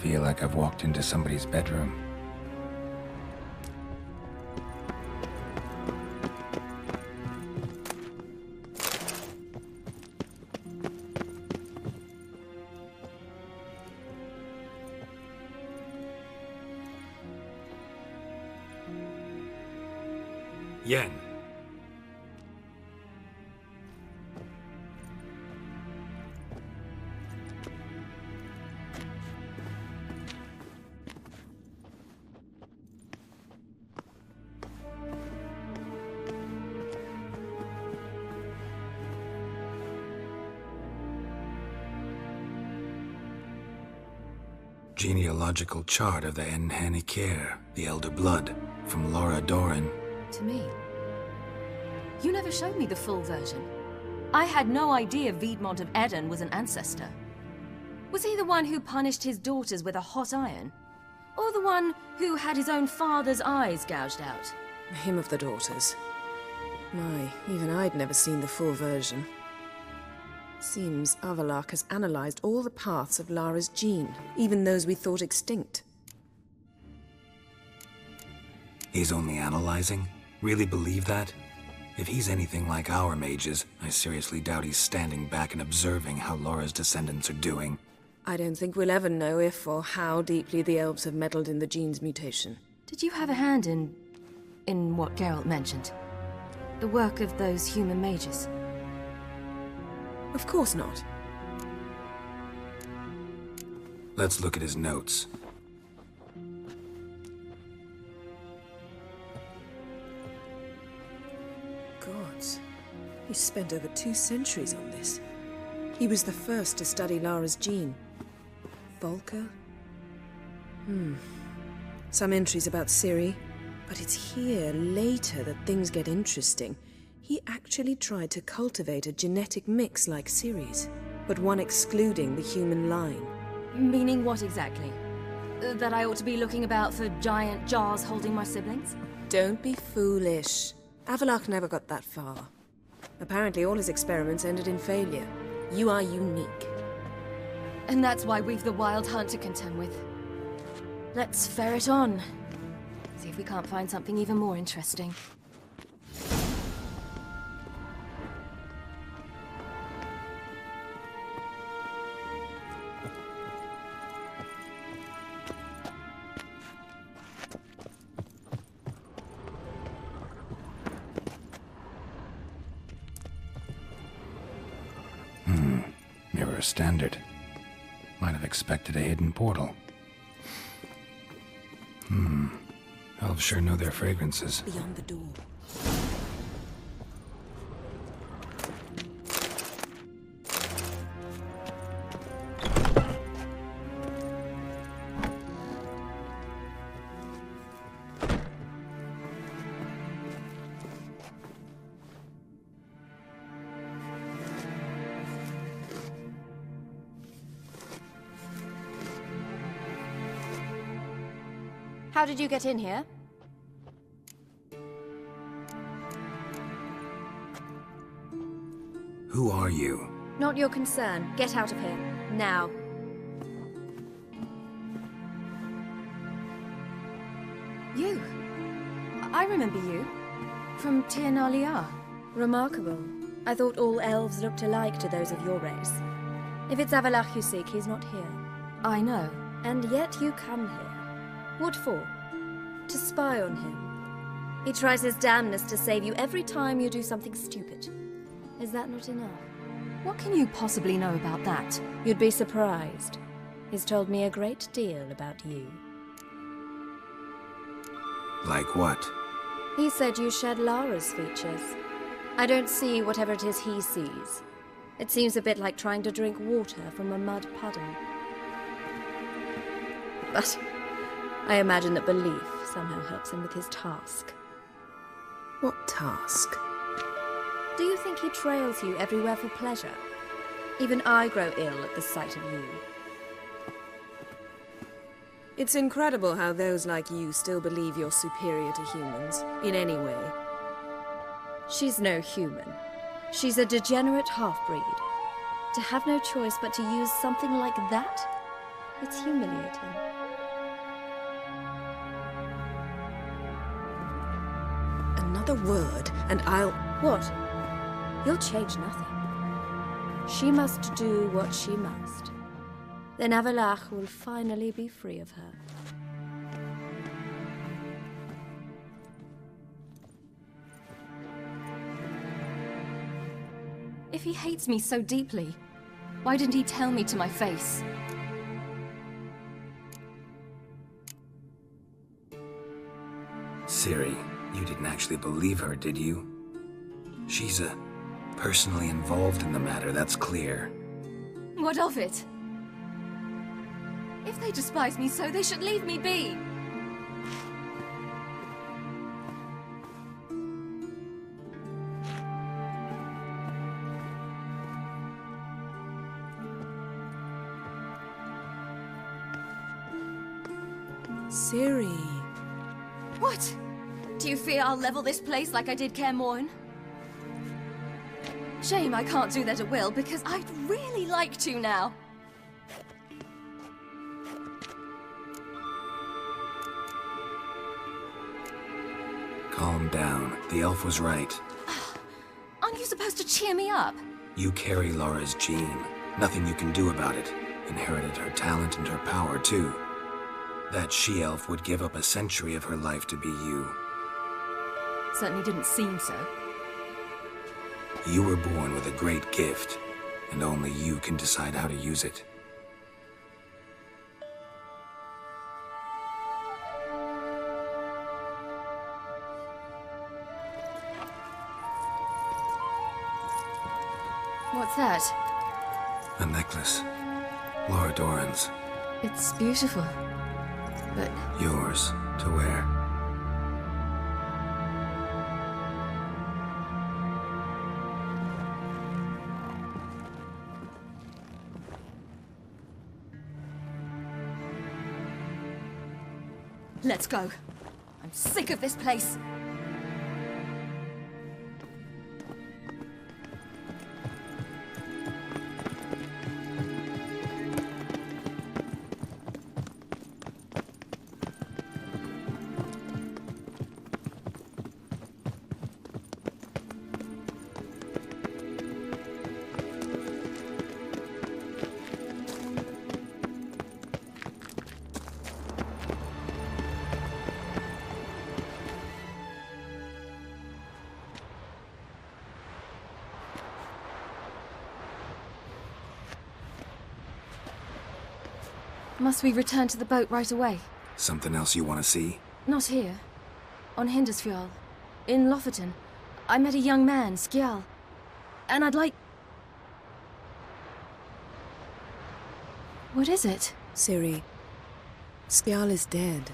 Feel like I've walked into somebody's bedroom. Yen. Genealogical chart of the Enhanikir, the Elder Blood, from Laura Doran. To me. You never showed me the full version. I had no idea Viedmont of Eden was an ancestor. Was he the one who punished his daughters with a hot iron? Or the one who had his own father's eyes gouged out? Him of the daughters. My, even I'd never seen the full version. Seems Avalok has analyzed all the paths of Lara's gene, even those we thought extinct. He's only analyzing? Really believe that? If he's anything like our mages, I seriously doubt he's standing back and observing how Laura's descendants are doing. I don't think we'll ever know if or how deeply the elves have meddled in the gene's mutation. Did you have a hand in what Geralt mentioned? The work of those human mages? Of course not. Let's look at his notes. Gods. He spent over 2 centuries on this. He was the first to study Lara's gene. Volker? Some entries about Ciri, but it's here, later, that things get interesting. He actually tried to cultivate a genetic mix like Ciri's, but one excluding the human line. Meaning what exactly? That I ought to be looking about for giant jars holding my siblings? Don't be foolish. Avallac'h never got that far. Apparently all his experiments ended in failure. You are unique. And that's why we've the Wild Hunt to contend with. Let's ferret on. See if we can't find something even more interesting. Mirror standard. Might have expected a hidden portal. Elves sure know their fragrances. Beyond the door. How did you get in here? Who are you? Not your concern. Get out of here. Now. You? I remember you. From Tir na Liar. Remarkable. I thought all elves looked alike to those of your race. If it's Avallac'h you seek, he's not here. I know. And yet you come here. What for? To spy on him. He tries his damnedest to save you every time you do something stupid. Is that not enough? What can you possibly know about that? You'd be surprised. He's told me a great deal about you. Like what? He said you shared Lara's features. I don't see whatever it is he sees. It seems a bit like trying to drink water from a mud puddle. But I imagine that belief somehow helps him with his task. What task? Do you think he trails you everywhere for pleasure? Even I grow ill at the sight of you. It's incredible how those like you still believe you're superior to humans, in any way. She's no human. She's a degenerate half-breed. To have no choice but to use something like that? It's humiliating. Another word, and I'll... What? You'll change nothing. She must do what she must. Then Avallac'h will finally be free of her. If he hates me so deeply, why didn't he tell me to my face? Ciri, you didn't actually believe her, did you? She's personally involved in the matter, that's clear. What of it? If they despise me so, they should leave me be. Ciri. What? Do you fear I'll level this place like I did Kaer Morhen? Shame I can't do that at will, because I'd really like to now. Calm down. The elf was right. Aren't you supposed to cheer me up? You carry Laura's gene. Nothing you can do about it. Inherited her talent and her power, too. That she-elf would give up a century of her life to be you. Certainly didn't seem so. You were born with a great gift, and only you can decide how to use it. What's that? A necklace. Laura Doran's. It's beautiful, but... Yours to wear. Let's go. I'm sick of this place. Must we return to the boat right away? Something else you want to see? Not here. On Hindersfjall. In Lofoten. I met a young man, Skjal. And I'd like... What is it? Ciri, Skjal is dead.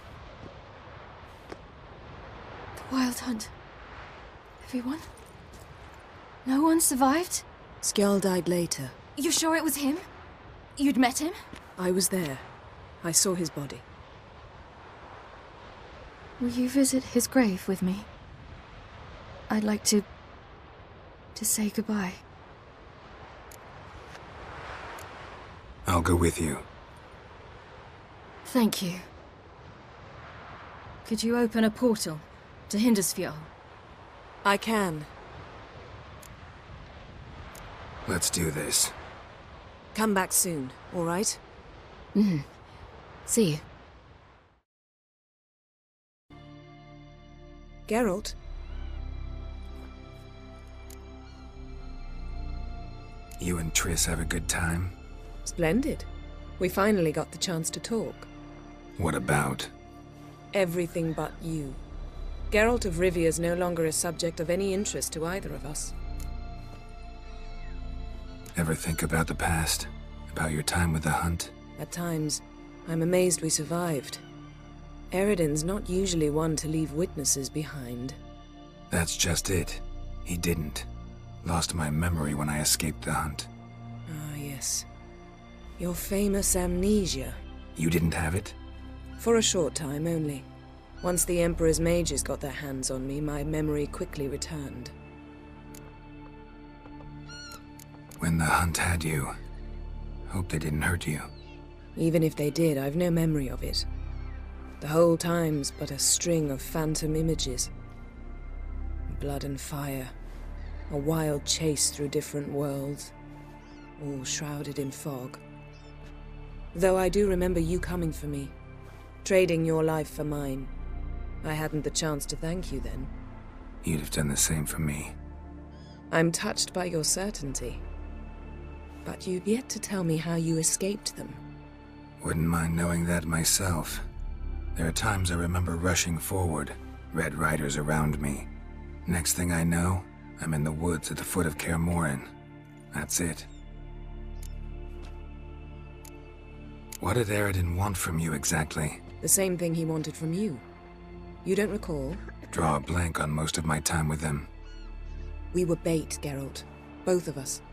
The Wild Hunt. Everyone? No one survived? Skjal died later. You sure it was him? You'd met him? I was there. I saw his body. Will you visit his grave with me? I'd like to say goodbye. I'll go with you. Thank you. Could you open a portal to Hindersfjall? I can. Let's do this. Come back soon, all right? See you. Geralt? You and Triss have a good time? Splendid. We finally got the chance to talk. What about? Everything but you. Geralt of Rivia is no longer a subject of any interest to either of us. Ever think about the past? About your time with the Hunt? At times, I'm amazed we survived. Eredin's not usually one to leave witnesses behind. That's just it. He didn't. Lost my memory when I escaped the Hunt. Ah, yes. Your famous amnesia. You didn't have it? For a short time only. Once the Emperor's mages got their hands on me, my memory quickly returned. When the Hunt had you, hope they didn't hurt you. Even if they did, I've no memory of it. The whole time's but a string of phantom images. Blood and fire. A wild chase through different worlds. All shrouded in fog. Though I do remember you coming for me. Trading your life for mine. I hadn't the chance to thank you then. You'd have done the same for me. I'm touched by your certainty. But you've yet to tell me how you escaped them. Wouldn't mind knowing that myself. There are times I remember rushing forward, Red Riders around me. Next thing I know, I'm in the woods at the foot of Kaer Morhen. That's it. What did Eredin want from you exactly? The same thing he wanted from you. You don't recall? Draw a blank on most of my time with them. We were bait, Geralt. Both of us.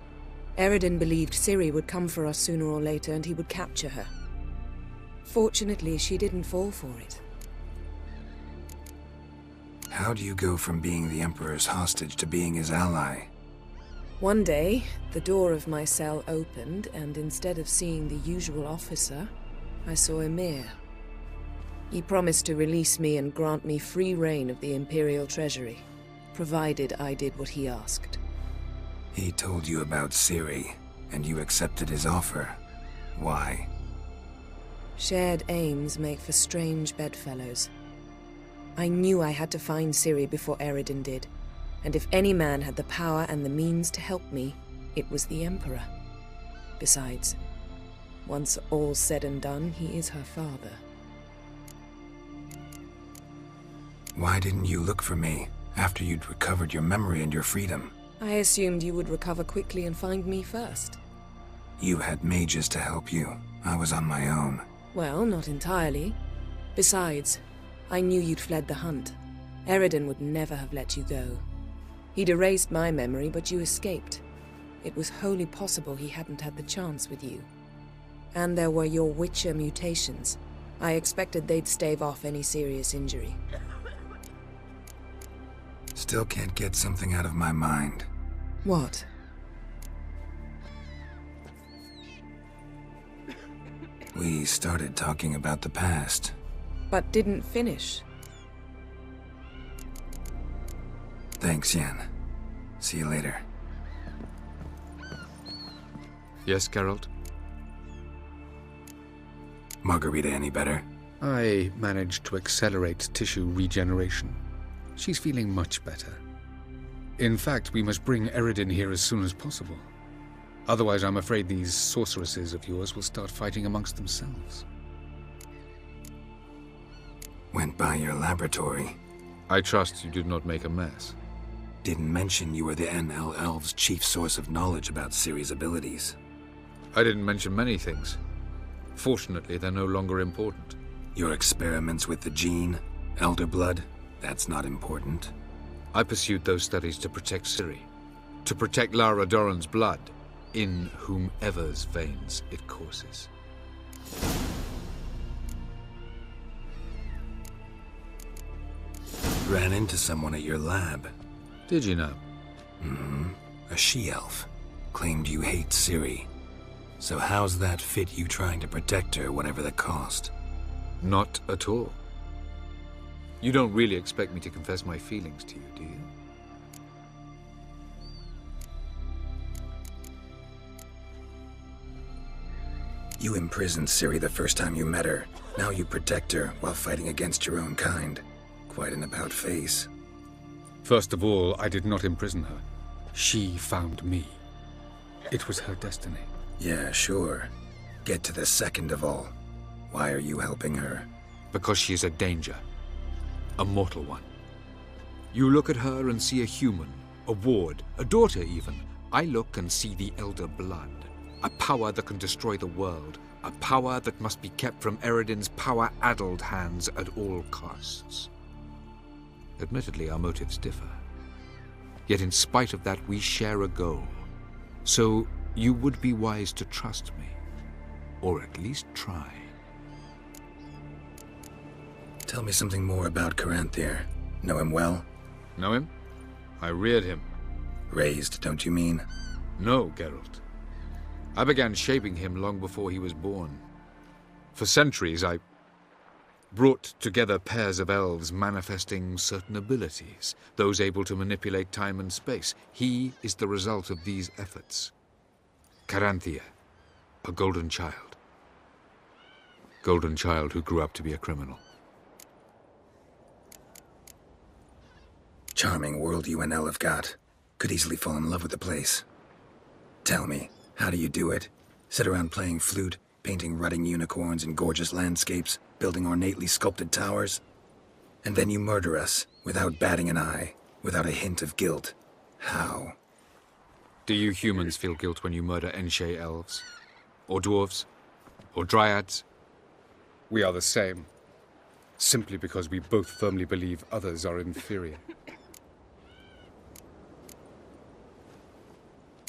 Eredin believed Ciri would come for us sooner or later and he would capture her. Fortunately, she didn't fall for it. How do you go from being the Emperor's hostage to being his ally? One day, the door of my cell opened, and instead of seeing the usual officer, I saw Emir. He promised to release me and grant me free reign of the Imperial Treasury, provided I did what he asked. He told you about Ciri, and you accepted his offer. Why? Shared aims make for strange bedfellows. I knew I had to find Ciri before Eredin did, and if any man had the power and the means to help me, it was the Emperor. Besides, once all's said and done, he is her father. Why didn't you look for me after you'd recovered your memory and your freedom? I assumed you would recover quickly and find me first. You had mages to help you. I was on my own. Well, not entirely. Besides, I knew you'd fled the hunt. Eredin would never have let you go. He'd erased my memory, but you escaped. It was wholly possible he hadn't had the chance with you. And there were your Witcher mutations. I expected they'd stave off any serious injury. Still can't get something out of my mind. What? We started talking about the past. But didn't finish. Thanks, Yen. See you later. Yes, Geralt? Margarita any better? I managed to accelerate tissue regeneration. She's feeling much better. In fact, we must bring Eredin here as soon as possible. Otherwise, I'm afraid these sorceresses of yours will start fighting amongst themselves. Went by your laboratory. I trust you did not make a mess. Didn't mention you were the NL Elves' chief source of knowledge about Ciri's abilities. I didn't mention many things. Fortunately, they're no longer important. Your experiments with the gene, Elder Blood, that's not important. I pursued those studies to protect Ciri. To protect Lara Doran's blood, in whomever's veins it courses. Ran into someone at your lab. Did you know? Mm-hmm. A she-elf. Claimed you hate Ciri. So how's that fit you trying to protect her, whatever the cost? Not at all. You don't really expect me to confess my feelings to you, do you? You imprisoned Ciri the first time you met her. Now you protect her while fighting against your own kind. Quite an about-face. First of all, I did not imprison her. She found me. It was her destiny. Yeah, sure. Get to the second of all. Why are you helping her? Because she is a danger. A mortal one. You look at her and see a human, a ward, a daughter even. I look and see the Elder Blood. A power that can destroy the world. A power that must be kept from Eredin's power-addled hands at all costs. Admittedly, our motives differ. Yet in spite of that, we share a goal. So you would be wise to trust me. Or at least try. Tell me something more about Caranthir. Know him well? Know him? I reared him. Raised, don't you mean? No, Geralt. I began shaping him long before he was born. For centuries, I brought together pairs of elves manifesting certain abilities, those able to manipulate time and space. He is the result of these efforts. Caranthir, a golden child. Golden child who grew up to be a criminal. Charming world you and El have got. Could easily fall in love with the place. Tell me, how do you do it? Sit around playing flute, painting rutting unicorns in gorgeous landscapes, building ornately sculpted towers? And then you murder us, without batting an eye, without a hint of guilt. How? Do you humans feel guilt when you murder Enshe elves? Or dwarves? Or dryads? We are the same. Simply because we both firmly believe others are inferior.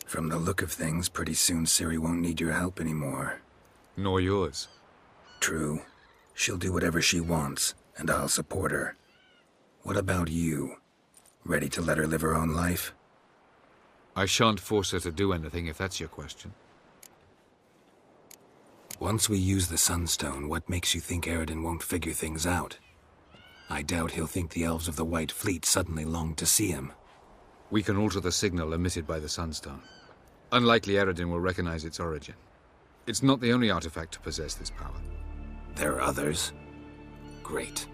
From the look of things, pretty soon Ciri won't need your help anymore. Nor yours. True. She'll do whatever she wants, and I'll support her. What about you? Ready to let her live her own life? I shan't force her to do anything, if that's your question. Once we use the Sunstone, what makes you think Eredin won't figure things out? I doubt he'll think the elves of the White Fleet suddenly long to see him. We can alter the signal emitted by the Sunstone. Unlikely Eredin will recognize its origin. It's not the only artifact to possess this power. There are others? Great.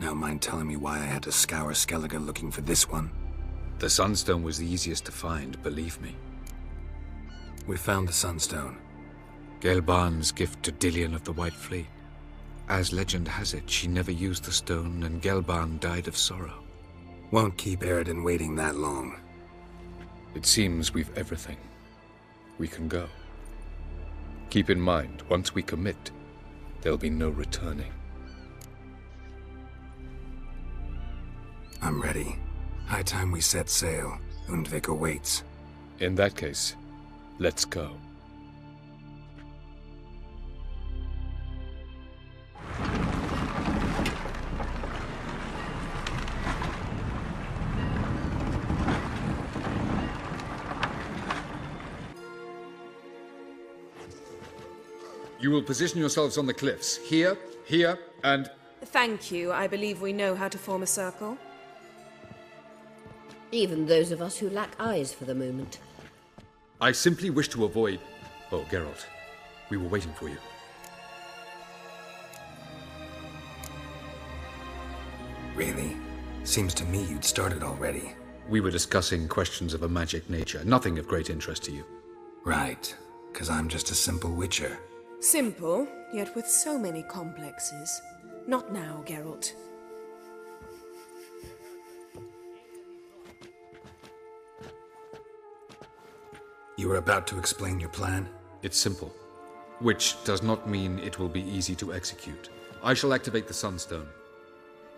Now mind telling me why I had to scour Skellige looking for this one? The Sunstone was the easiest to find, believe me. We found the Sunstone. Gelban's gift to Dillion of the White Fleet. As legend has it, she never used the stone, and Gelban died of sorrow. Won't keep Eredin waiting that long. It seems we've everything. We can go. Keep in mind, once we commit, there'll be no returning. I'm ready. High time we set sail. Undvik awaits. In that case, let's go. You will position yourselves on the cliffs. Here, here, and... Thank you. I believe we know how to form a circle. Even those of us who lack eyes for the moment. I simply wish to avoid... Oh, Geralt. We were waiting for you. Really? Seems to me you'd started already. We were discussing questions of a magic nature, nothing of great interest to you. Right, 'cause I'm just a simple witcher. Simple, yet with so many complexes. Not now, Geralt. You were about to explain your plan? It's simple. Which does not mean it will be easy to execute. I shall activate the Sunstone.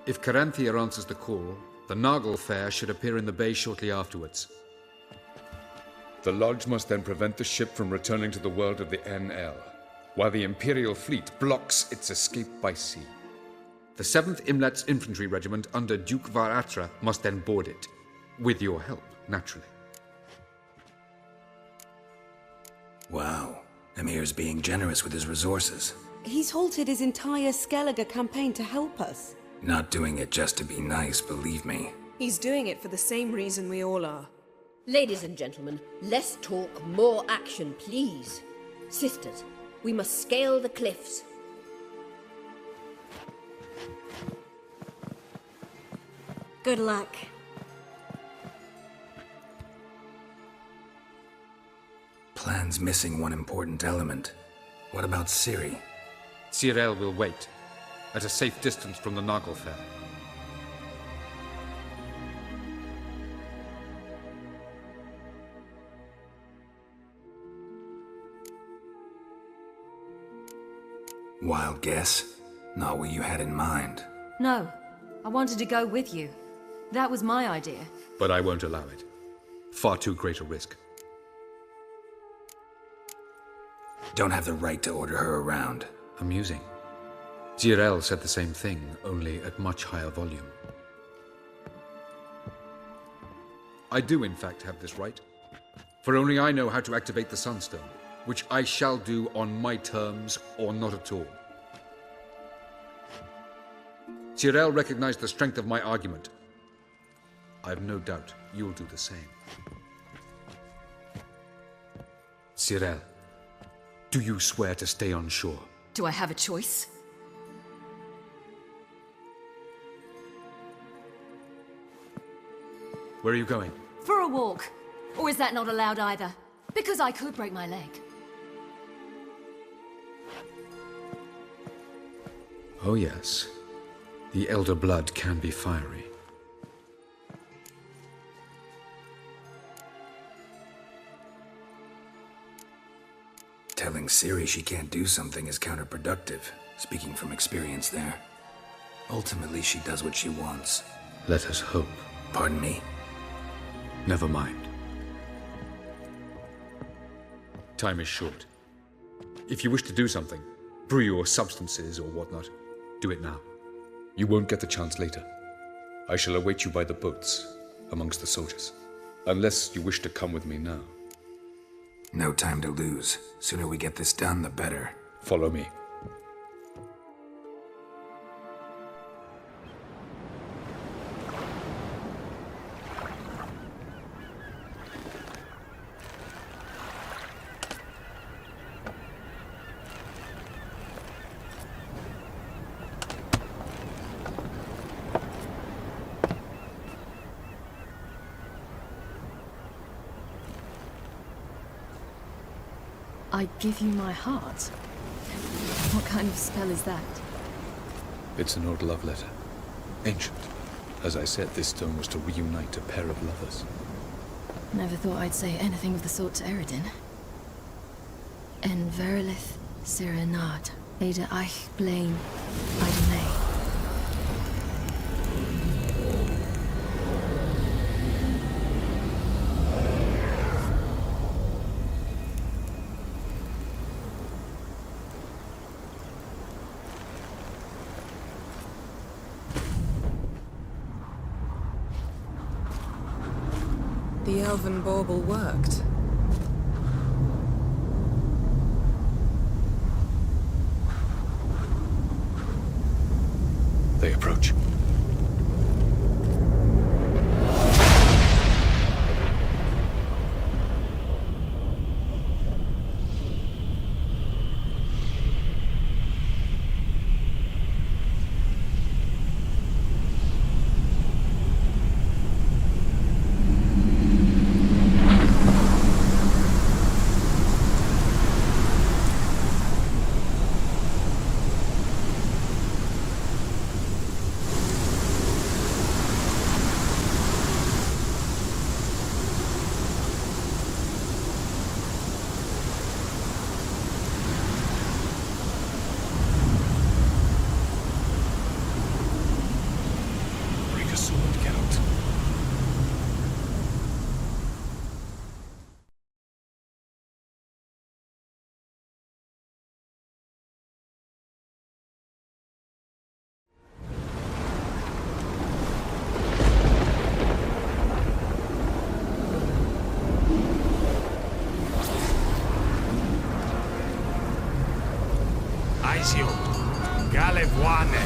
If Caranthia answers the call, the Nagel Fair should appear in the bay shortly afterwards. The Lodge must then prevent the ship from returning to the world of the NL, while the Imperial fleet blocks its escape by sea. The 7th Imlet's infantry regiment under Duke Varatra must then board it. With your help, naturally. Wow. Emir's being generous with his resources. He's halted his entire Skellige campaign to help us. Not doing it just to be nice, believe me. He's doing it for the same reason we all are. Ladies and gentlemen, less talk, more action, please. Sisters, we must scale the cliffs. Good luck. Plan's missing one important element. What about Ciri? Cyril will wait, at a safe distance from the Nagel Fair. Wild guess? Not what you had in mind. No, I wanted to go with you. That was my idea. But I won't allow it. Far too great a risk. Don't have the right to order her around. Amusing. Cyril said the same thing, only at much higher volume. I do, in fact, have this right. For only I know how to activate the Sunstone, which I shall do on my terms or not at all. Cyril recognized the strength of my argument. I have no doubt you'll do the same. Cyril, do you swear to stay on shore? Do I have a choice? Where are you going? For a walk. Or is that not allowed either? Because I could break my leg. Oh yes. The elder blood can be fiery. Telling Ciri she can't do something is counterproductive, speaking from experience there. Ultimately, she does what she wants. Let us hope. Pardon me? Never mind. Time is short. If you wish to do something, brew your substances or whatnot, do it now. You won't get the chance later. I shall await you by the boats, amongst the soldiers. Unless you wish to come with me now. No time to lose. Sooner we get this done, the better. Follow me. I give you my heart? What kind of spell is that? It's an old love letter. Ancient. As I said, this stone was to reunite a pair of lovers. Never thought I'd say anything of the sort to Eredin. En verilith serenad, Ada eich blaen, Ida May. The elven bauble worked. They approach. Aizio, Galevuane.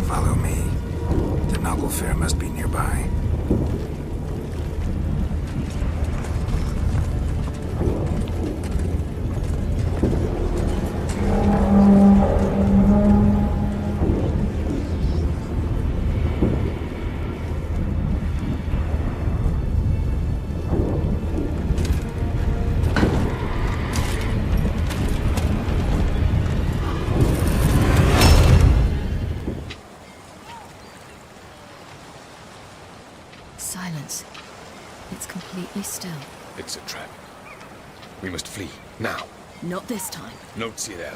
Follow me. The noble fair must be nearby. Silence. It's completely still. It's a trap. We must flee, now. Not this time. Note, Cyril.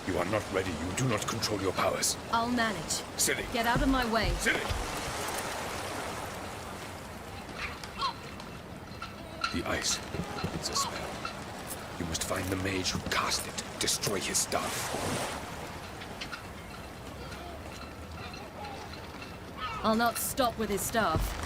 You are not ready. You do not control your powers. I'll manage. Silly. Get out of my way. Silly. The ice. It's a spell. You must find the mage who cast it. Destroy his staff. I'll not stop with his staff.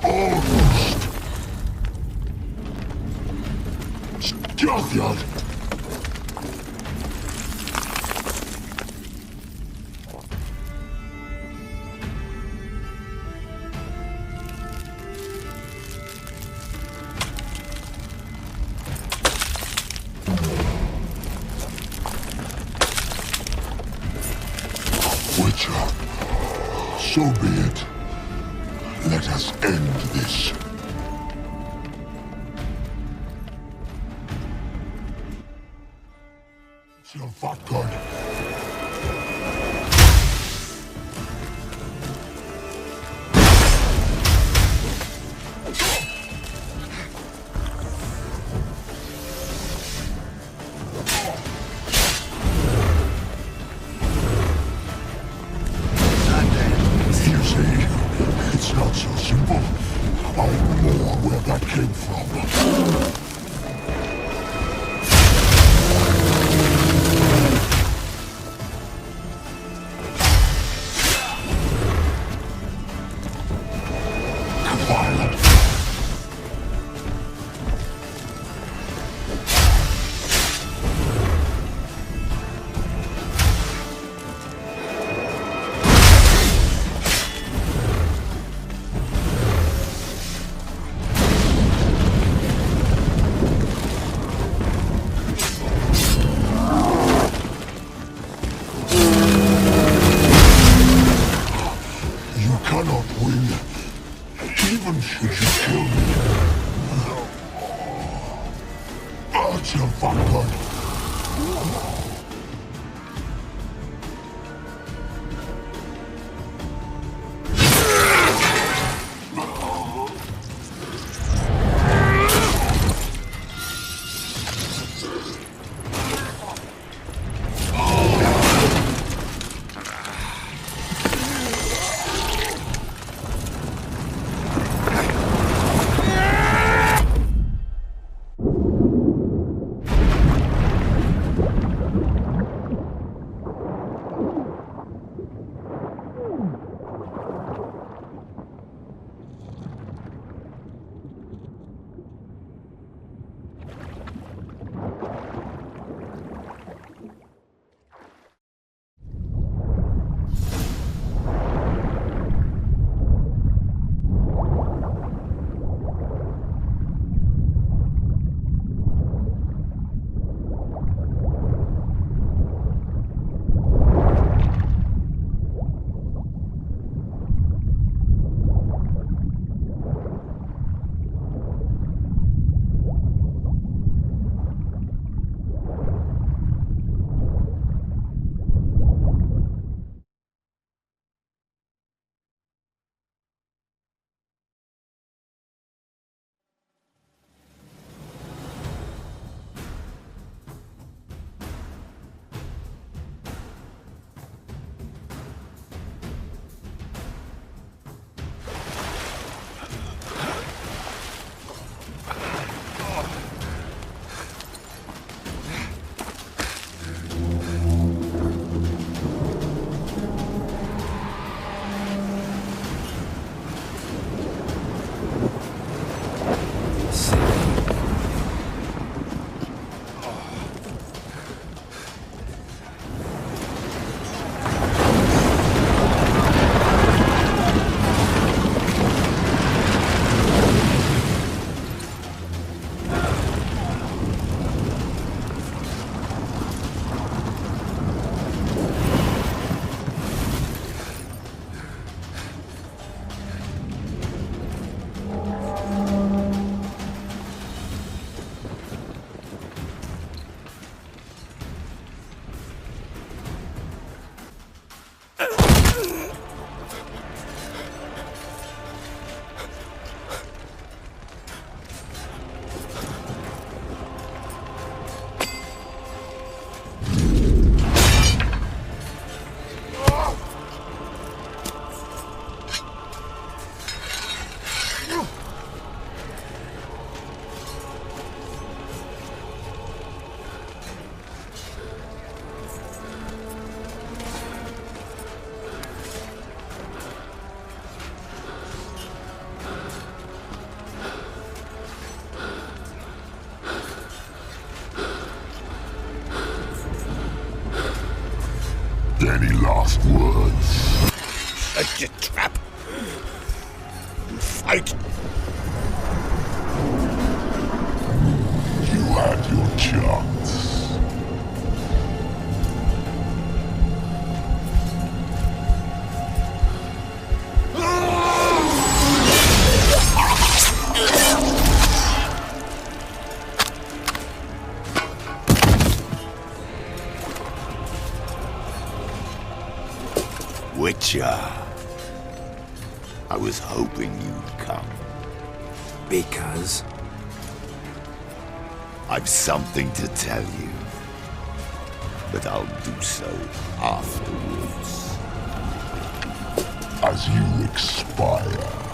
Almost. Stjärnjad. Witcher, so be it. Let us end this. Till Vatgon. You see, it's not so simple. I know where that came from. Violent. You cannot win, even should you kill me. Till Vatgon. Any last words? That's your trap. Fight. You had your chance. Witcher. I was hoping you'd come. Because? I've something to tell you. But I'll do so afterwards. As you expire.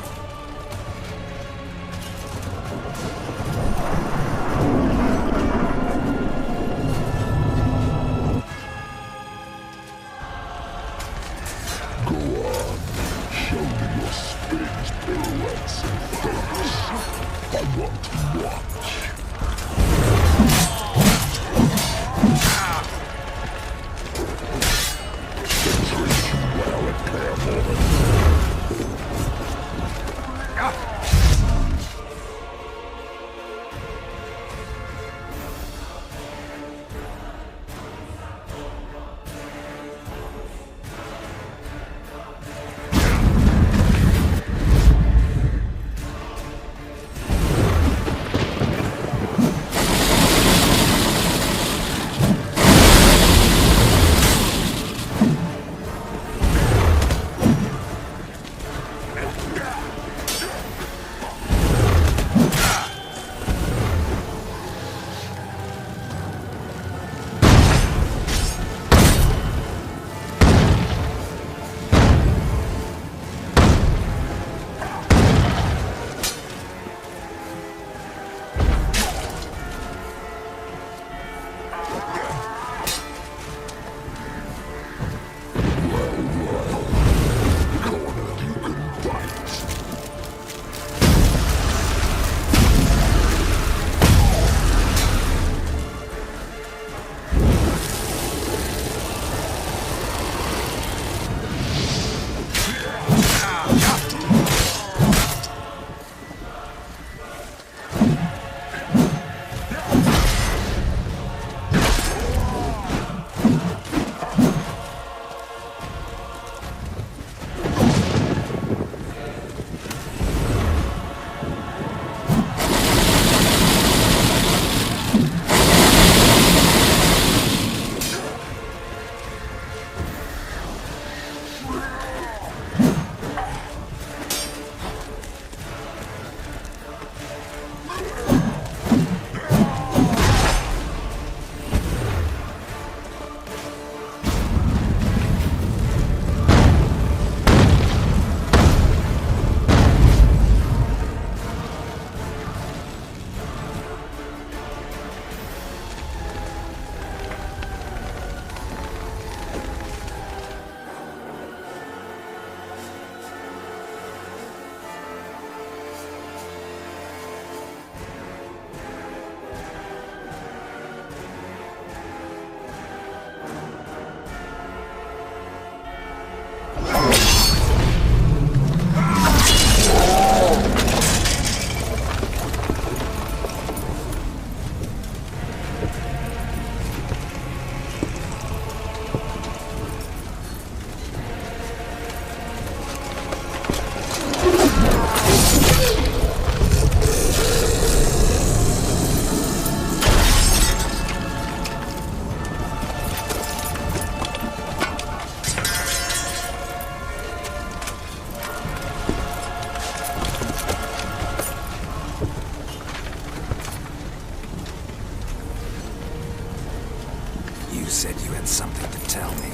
said you had something to tell me.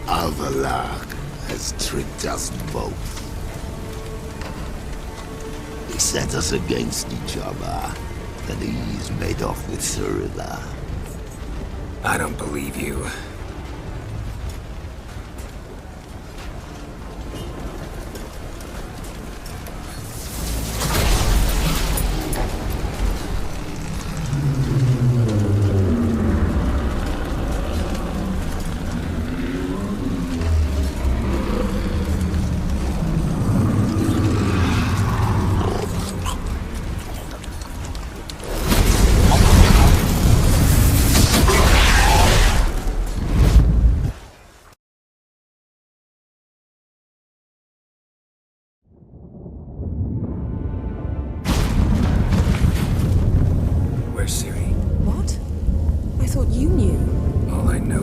Avallac'h has tricked us both. He set us against each other, and he's made off with Cyrilla. I don't believe you.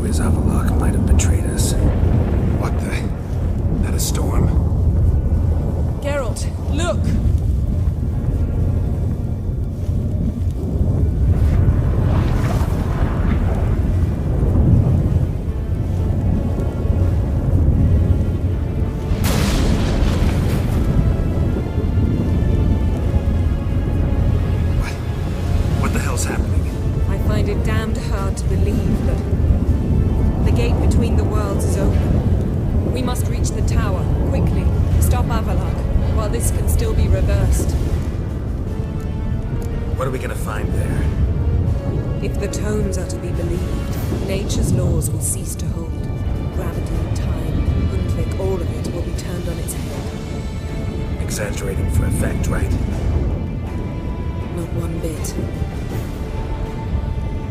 is Avallac'h might have betrayed us. What the? That a storm? Geralt, look! What the hell's happening? I find it damned hard to believe, but the gate between the worlds is open. We must reach the tower, quickly. Stop Avallac'h, while this can still be reversed. What are we gonna find there? If the tomes are to be believed, nature's laws will cease to hold. Gravity, time, Undvik, all of it will be turned on its head. Exaggerating for effect, right? Not one bit.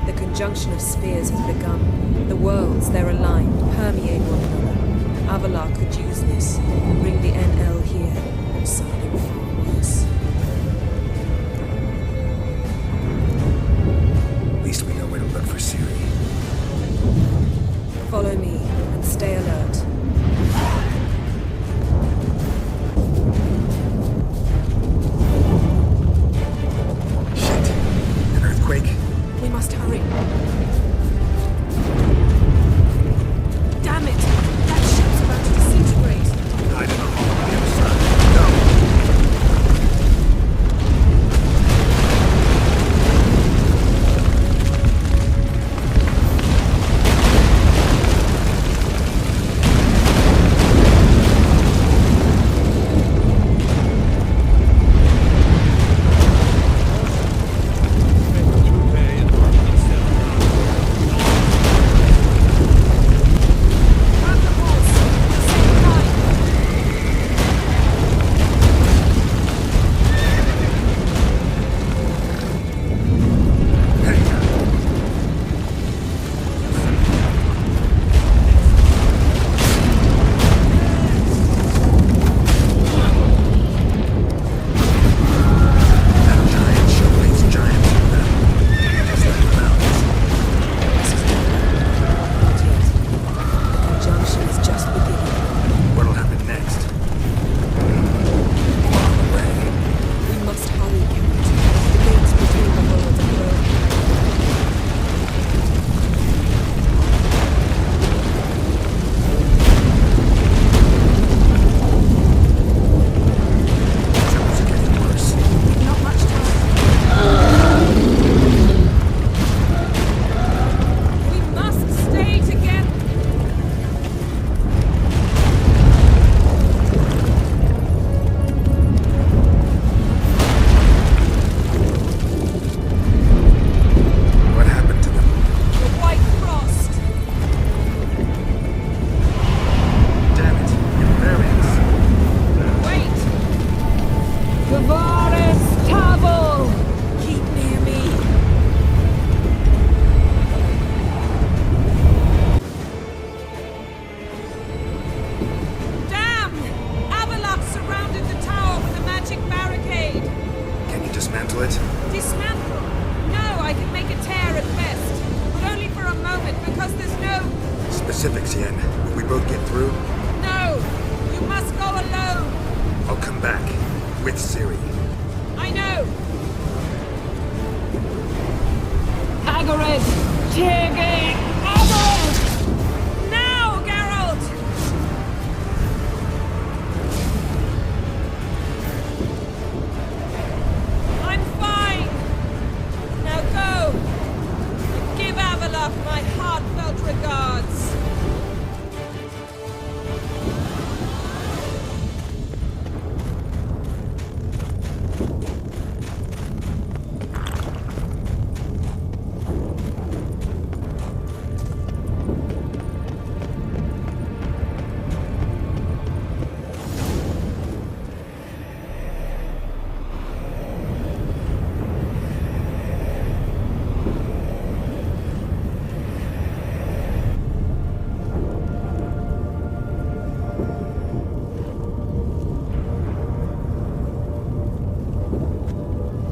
The conjunction of spheres has begun. The worlds, they're aligned, permeate one another. Avallac'h could use this, bring the NL here, or something far worse. At least we know where to look for Ciri. Follow me, and stay alert. Shit. An earthquake? We must hurry. Damn it! That ship's about to disintegrate. Hide in the hall on the other side. Go! Specifics, Yen. Will we both get through? No! You must go alone! I'll come back. With Ciri. I know! Agared! Tege! Agared! Now, Geralt! I'm fine! Now go! Give Avallac'h my heartfelt regards!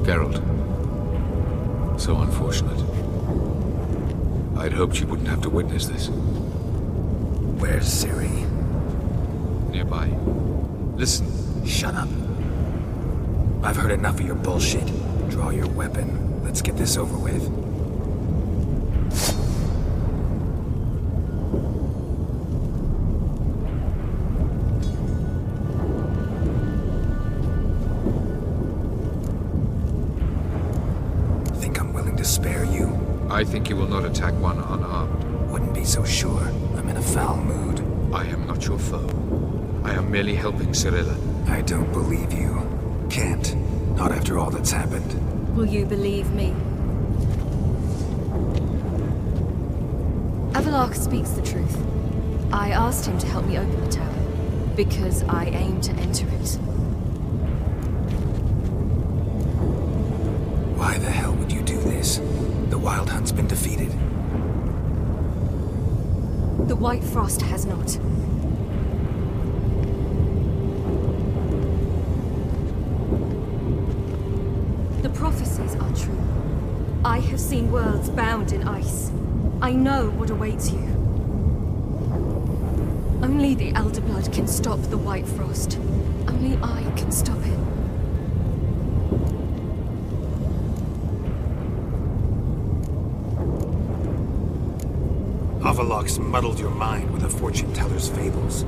Geralt. So unfortunate. I'd hoped you wouldn't have to witness this. Where's Ciri? Nearby. Listen. Shut up. I've heard enough of your bullshit. Draw your weapon. Let's get this over with. Think I'm willing to spare you? I think you will not attack one unarmed. Wouldn't be so sure. I'm in a foul mood. I am not your foe. I am merely helping Cirilla. I don't believe you. Can't. Not after all that's happened. Will you believe me? Avalark speaks the truth. I asked him to help me open the tower, because I aim to enter it. Why the hell would you do this? The Wild Hunt's been defeated. The White Frost has not. The prophecies are true. I have seen worlds bound in ice. I know what awaits you. Only the Elder Blood can stop the White Frost. Only I can stop it. Avalark's muddled your mind with a fortune teller's fables.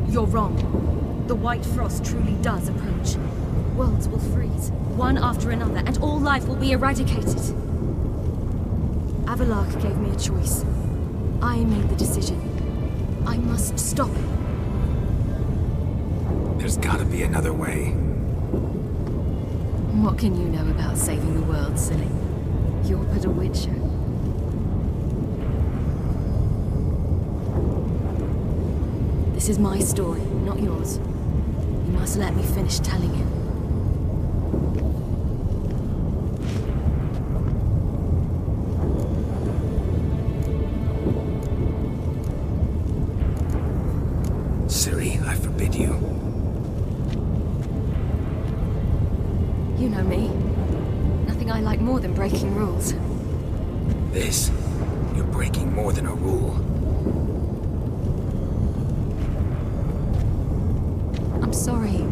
You're wrong. The White Frost truly does approach. Worlds will freeze, one after another, and all life will be eradicated. Avalark gave me a choice. I made the decision. I must stop it. There's gotta be another way. What can you know about saving the world, silly? You're but a witcher. This is my story, not yours. You must let me finish telling it. Ciri, I forbid you. You know me. Nothing I like more than breaking rules. This, you're breaking more than a rule. I'm sorry.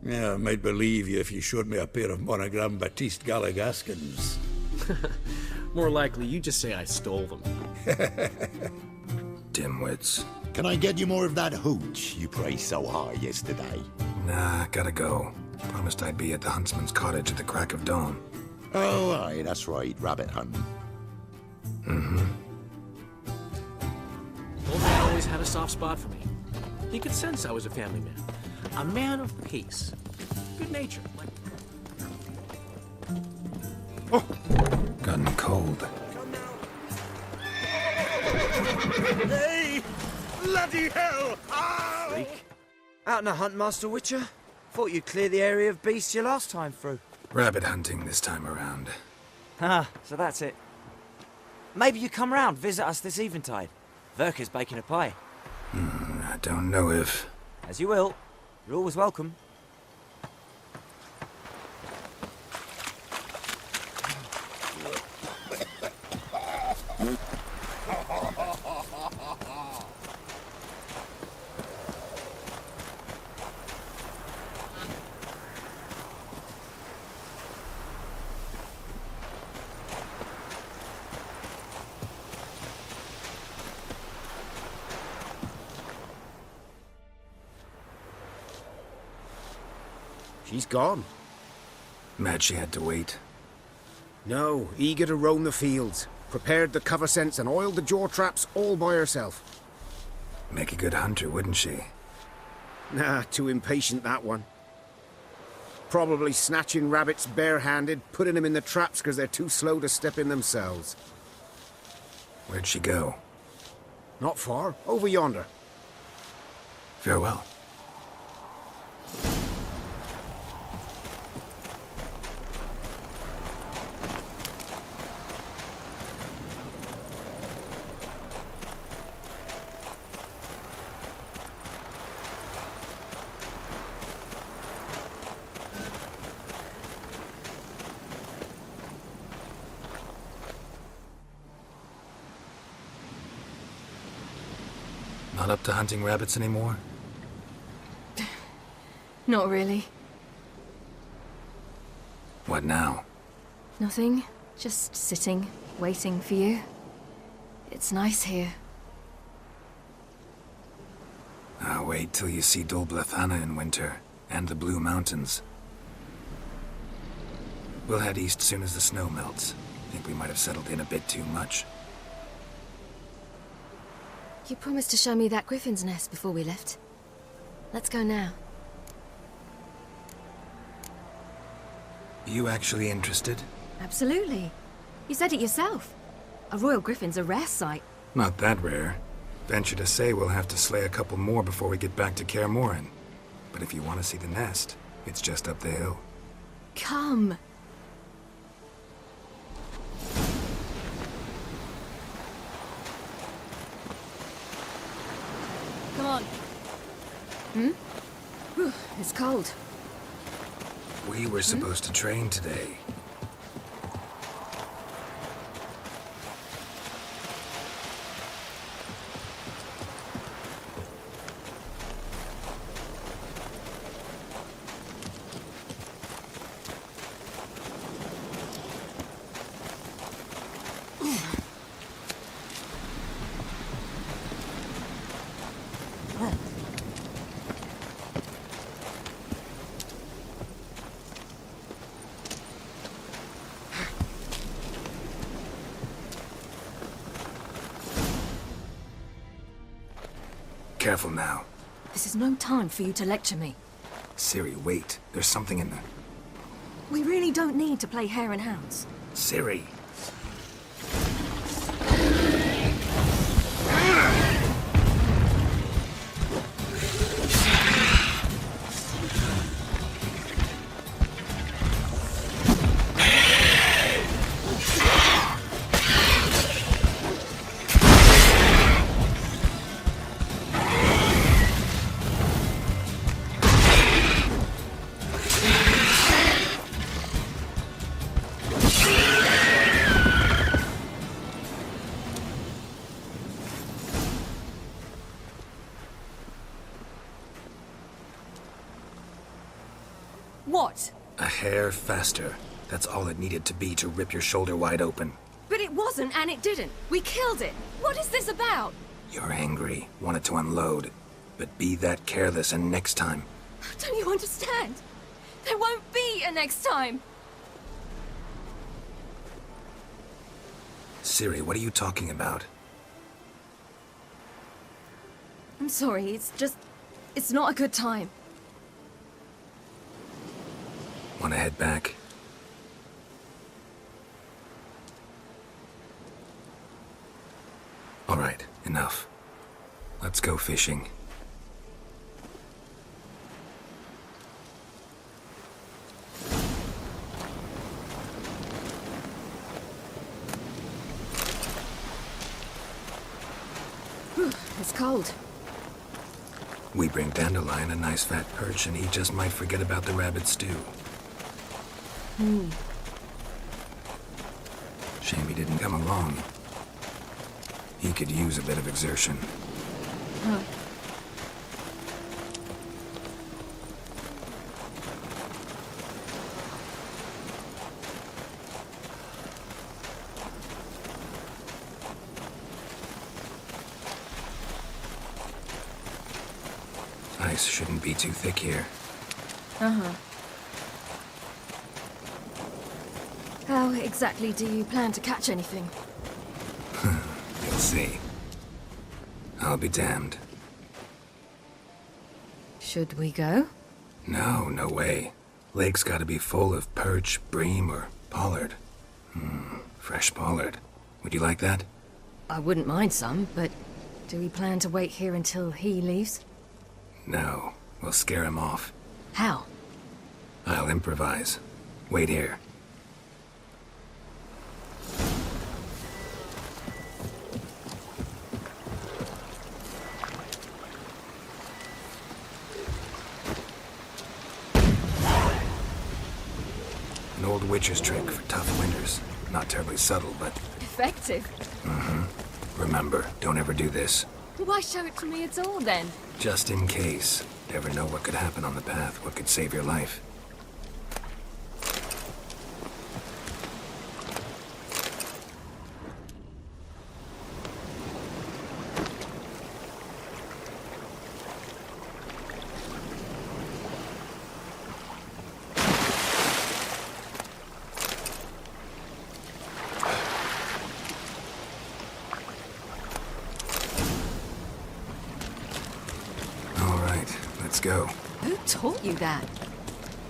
Yeah, I might believe you if you showed me a pair of monogram Batiste Galligaskins. More likely, you just say I stole them. Dimwits. Can I get you more of that hooch you praised so high yesterday? Nah, gotta go. Promised I'd be at the huntsman's cottage at the crack of dawn. Oh, aye, that's right, rabbit hunting. Mm-hmm. Old man always had a soft spot for me. He could sense I was a family man. A man of peace. Good nature. Like... Oh! Gotten cold. Hey! Bloody hell! Ow! Freak. Out on a hunt, Master Witcher? Thought you'd clear the area of beasts your last time through. Rabbit hunting this time around. Ah, so that's it. Maybe you come round, visit us this eventide. Verka's baking a pie. I don't know if... As you will. You're always welcome. She's gone. Mad she had to wait. No, eager to roam the fields. Prepared the cover scents and oiled the jaw traps all by herself. Make a good hunter, wouldn't she? Nah, too impatient, that one. Probably snatching rabbits barehanded, putting them in the traps because they're too slow to step in themselves. Where'd she go? Not far. Over yonder. Farewell. Not up to hunting rabbits anymore? Not really. What now? Nothing. Just sitting, waiting for you. It's nice here. I'll wait till you see Dol Blethana in winter, and the Blue Mountains. We'll head east soon as the snow melts. Think we might have settled in a bit too much. You promised to show me that griffin's nest before we left. Let's go now. You actually interested? Absolutely. You said it yourself. A royal griffin's a rare sight. Not that rare. Venture to say we'll have to slay a couple more before we get back to Kaer Morhen. But if you want to see the nest, it's just up the hill. Come. Come on. Whew, it's cold. We were supposed to train today. Careful now. This is no time for you to lecture me. Ciri, wait. There's something in there. We really don't need to play hare and hounds. Ciri. A hair faster. That's all it needed to be to rip your shoulder wide open. But it wasn't, and it didn't. We killed it. What is this about? You're angry, wanted to unload. But be that careless and next time. Don't you understand? There won't be a next time. Ciri, what are you talking about? I'm sorry, it's not a good time. Want to head back? All right, enough. Let's go fishing. It's cold. We bring Dandelion a nice fat perch, and he just might forget about the rabbit stew. Shame he didn't come along. He could use a bit of exertion. Huh. Ice shouldn't be too thick here. Uh-huh. How exactly do you plan to catch anything? You'll see. I'll be damned. Should we go? No, no way. Lake's gotta be full of perch, bream, or pollard. Fresh pollard. Would you like that? I wouldn't mind some, but do we plan to wait here until he leaves? No, we'll scare him off. How? I'll improvise. Wait here. An old witcher's trick for tough winters. Not terribly subtle, but... Effective. Remember, don't ever do this. Why show it to me at all, then? Just in case. Never know what could happen on the path, what could save your life. Let's go. Who taught you that?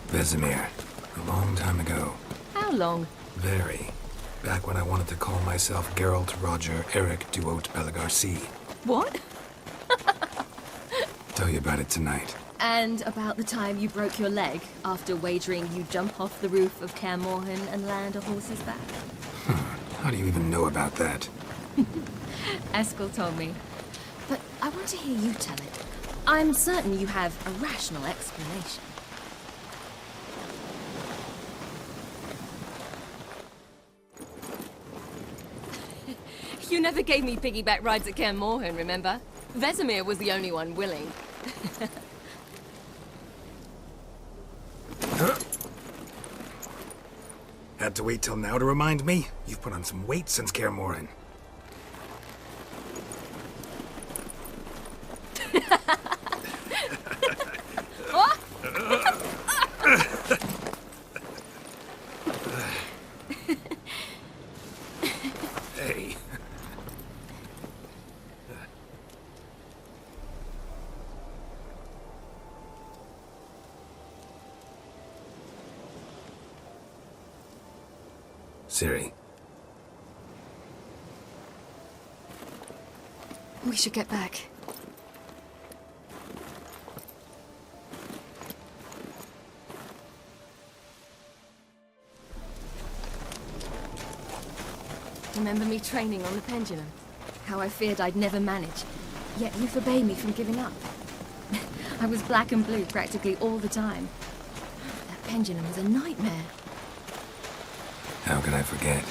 Vesemir. A long time ago. How long? Very. Back when I wanted to call myself Geralt Roger Eric Duote Peligarcy. What? Tell you about it tonight. And about the time you broke your leg after wagering you jump off the roof of Kaer Morhen and land a horse's back? How do you even know about that? Eskel told me. But I want to hear you tell it. I'm certain you have a rational explanation. You never gave me piggyback rides at Kaer Morhen, remember? Vesemir was the only one willing. Had to wait till now to remind me? You've put on some weight since Kaer Morhen. Hey. Ciri. We should get back. Remember me training on the pendulum? How I feared I'd never manage. Yet you forbade me from giving up. I was black and blue practically all the time. That pendulum was a nightmare. How can I forget?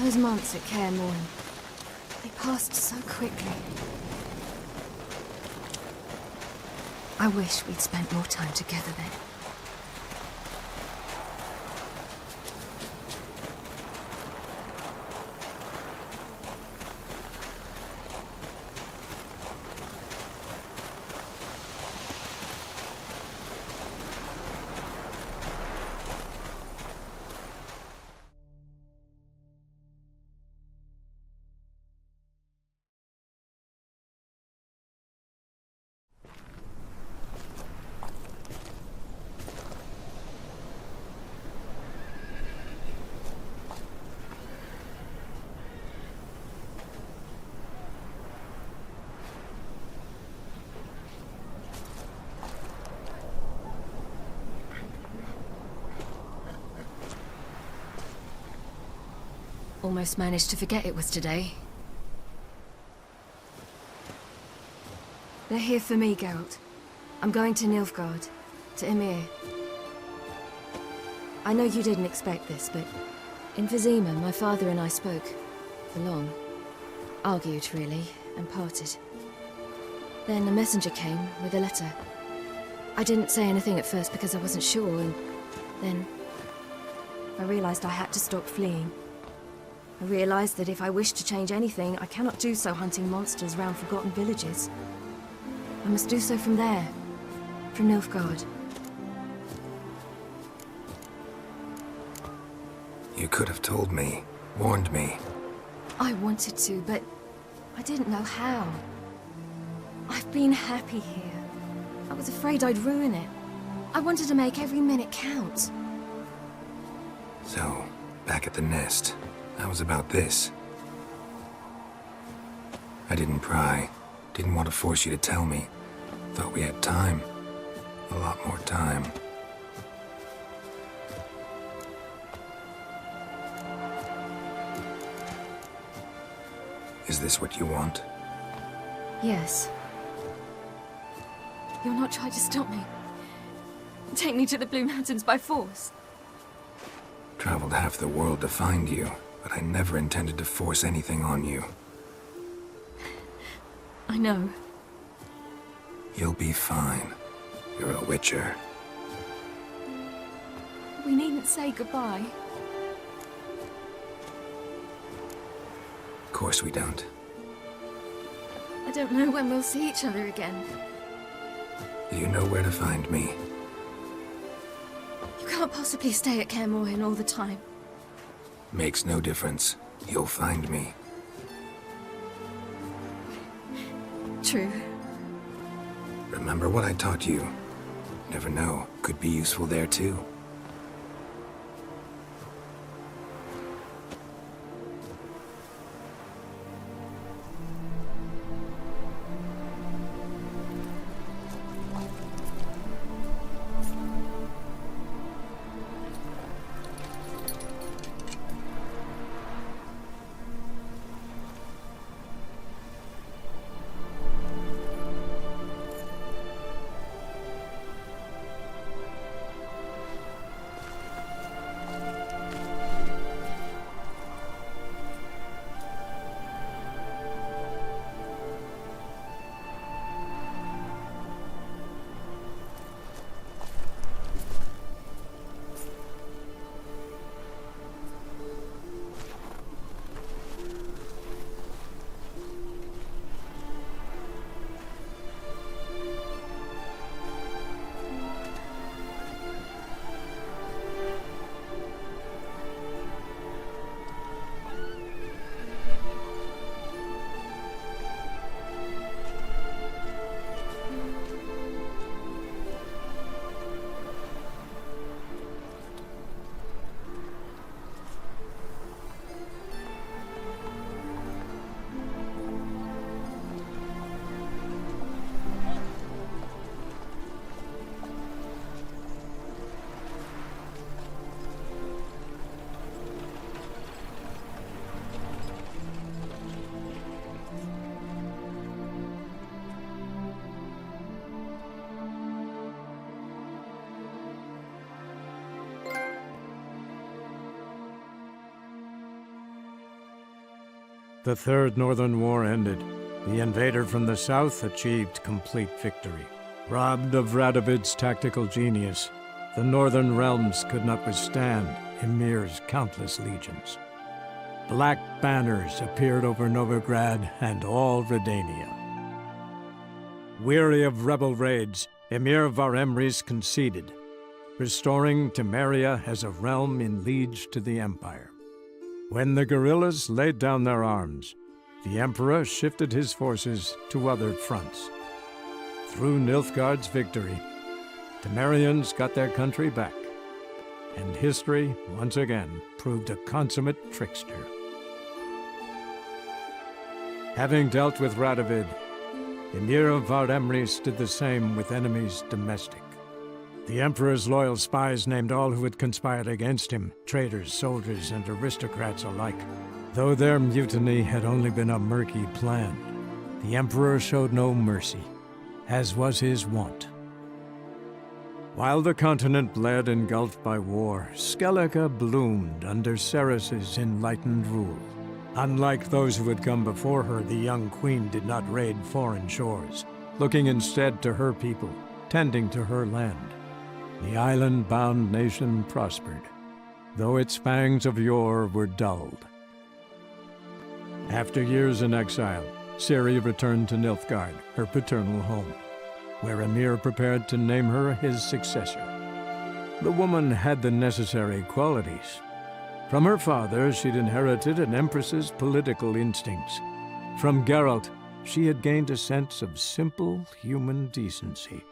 Those months at Kaer Morhen, they passed so quickly. I wish we'd spent more time together then. Almost managed to forget it was today. They're here for me, Geralt. I'm going to Nilfgaard, to Emir. I know you didn't expect this, but in Vizima, my father and I spoke. For long. Argued, really, and parted. Then a messenger came with a letter. I didn't say anything at first because I wasn't sure, and then I realized I had to stop fleeing. I realized that if I wish to change anything, I cannot do so hunting monsters round forgotten villages. I must do so from there, from Nilfgaard. You could have told me, warned me. I wanted to, but I didn't know how. I've been happy here. I was afraid I'd ruin it. I wanted to make every minute count. So, back at the nest, I was about this. I didn't pry. Didn't want to force you to tell me. Thought we had time. A lot more time. Is this what you want? Yes. You're not trying to stop me. Take me to the Blue Mountains by force. Traveled half the world to find you, but I never intended to force anything on you. I know. You'll be fine. You're a witcher. We needn't say goodbye. Of course we don't. I don't know when we'll see each other again. You know where to find me. You can't possibly stay at Kaer Morhen all the time. Makes no difference. You'll find me. True. Remember what I taught you. Never know. Could be useful there too. The Third Northern War ended. The invader from the south achieved complete victory. Robbed of Radovid's tactical genius, the northern realms could not withstand Emir's countless legions. Black banners appeared over Novigrad and all Redania. Weary of rebel raids, Emir Var-Emreis conceded, restoring Temeria as a realm in liege to the Empire. When the guerrillas laid down their arms, the Emperor shifted his forces to other fronts. Through Nilfgaard's victory, Temerians got their country back, and history once again proved a consummate trickster. Having dealt with Radovid, Emir of Var-Emreis did the same with enemies domestic. The Emperor's loyal spies named all who had conspired against him, traitors, soldiers, and aristocrats alike. Though their mutiny had only been a murky plan, the Emperor showed no mercy, as was his wont. While the continent bled engulfed by war, Skellige bloomed under Ceres's enlightened rule. Unlike those who had come before her, the young queen did not raid foreign shores, looking instead to her people, tending to her land. The island-bound nation prospered, though its fangs of yore were dulled. After years in exile, Ciri returned to Nilfgaard, her paternal home, where Emir prepared to name her his successor. The woman had the necessary qualities. From her father, she'd inherited an empress's political instincts. From Geralt, she had gained a sense of simple human decency.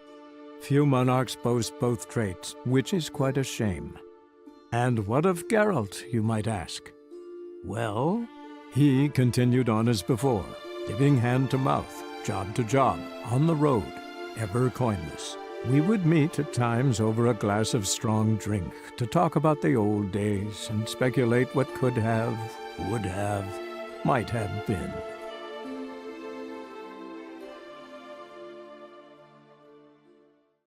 Few monarchs boast both traits, which is quite a shame. And what of Geralt, you might ask? Well, he continued on as before, giving hand to mouth, job to job, on the road, ever coinless. We would meet at times over a glass of strong drink to talk about the old days and speculate what could have, would have, might have been.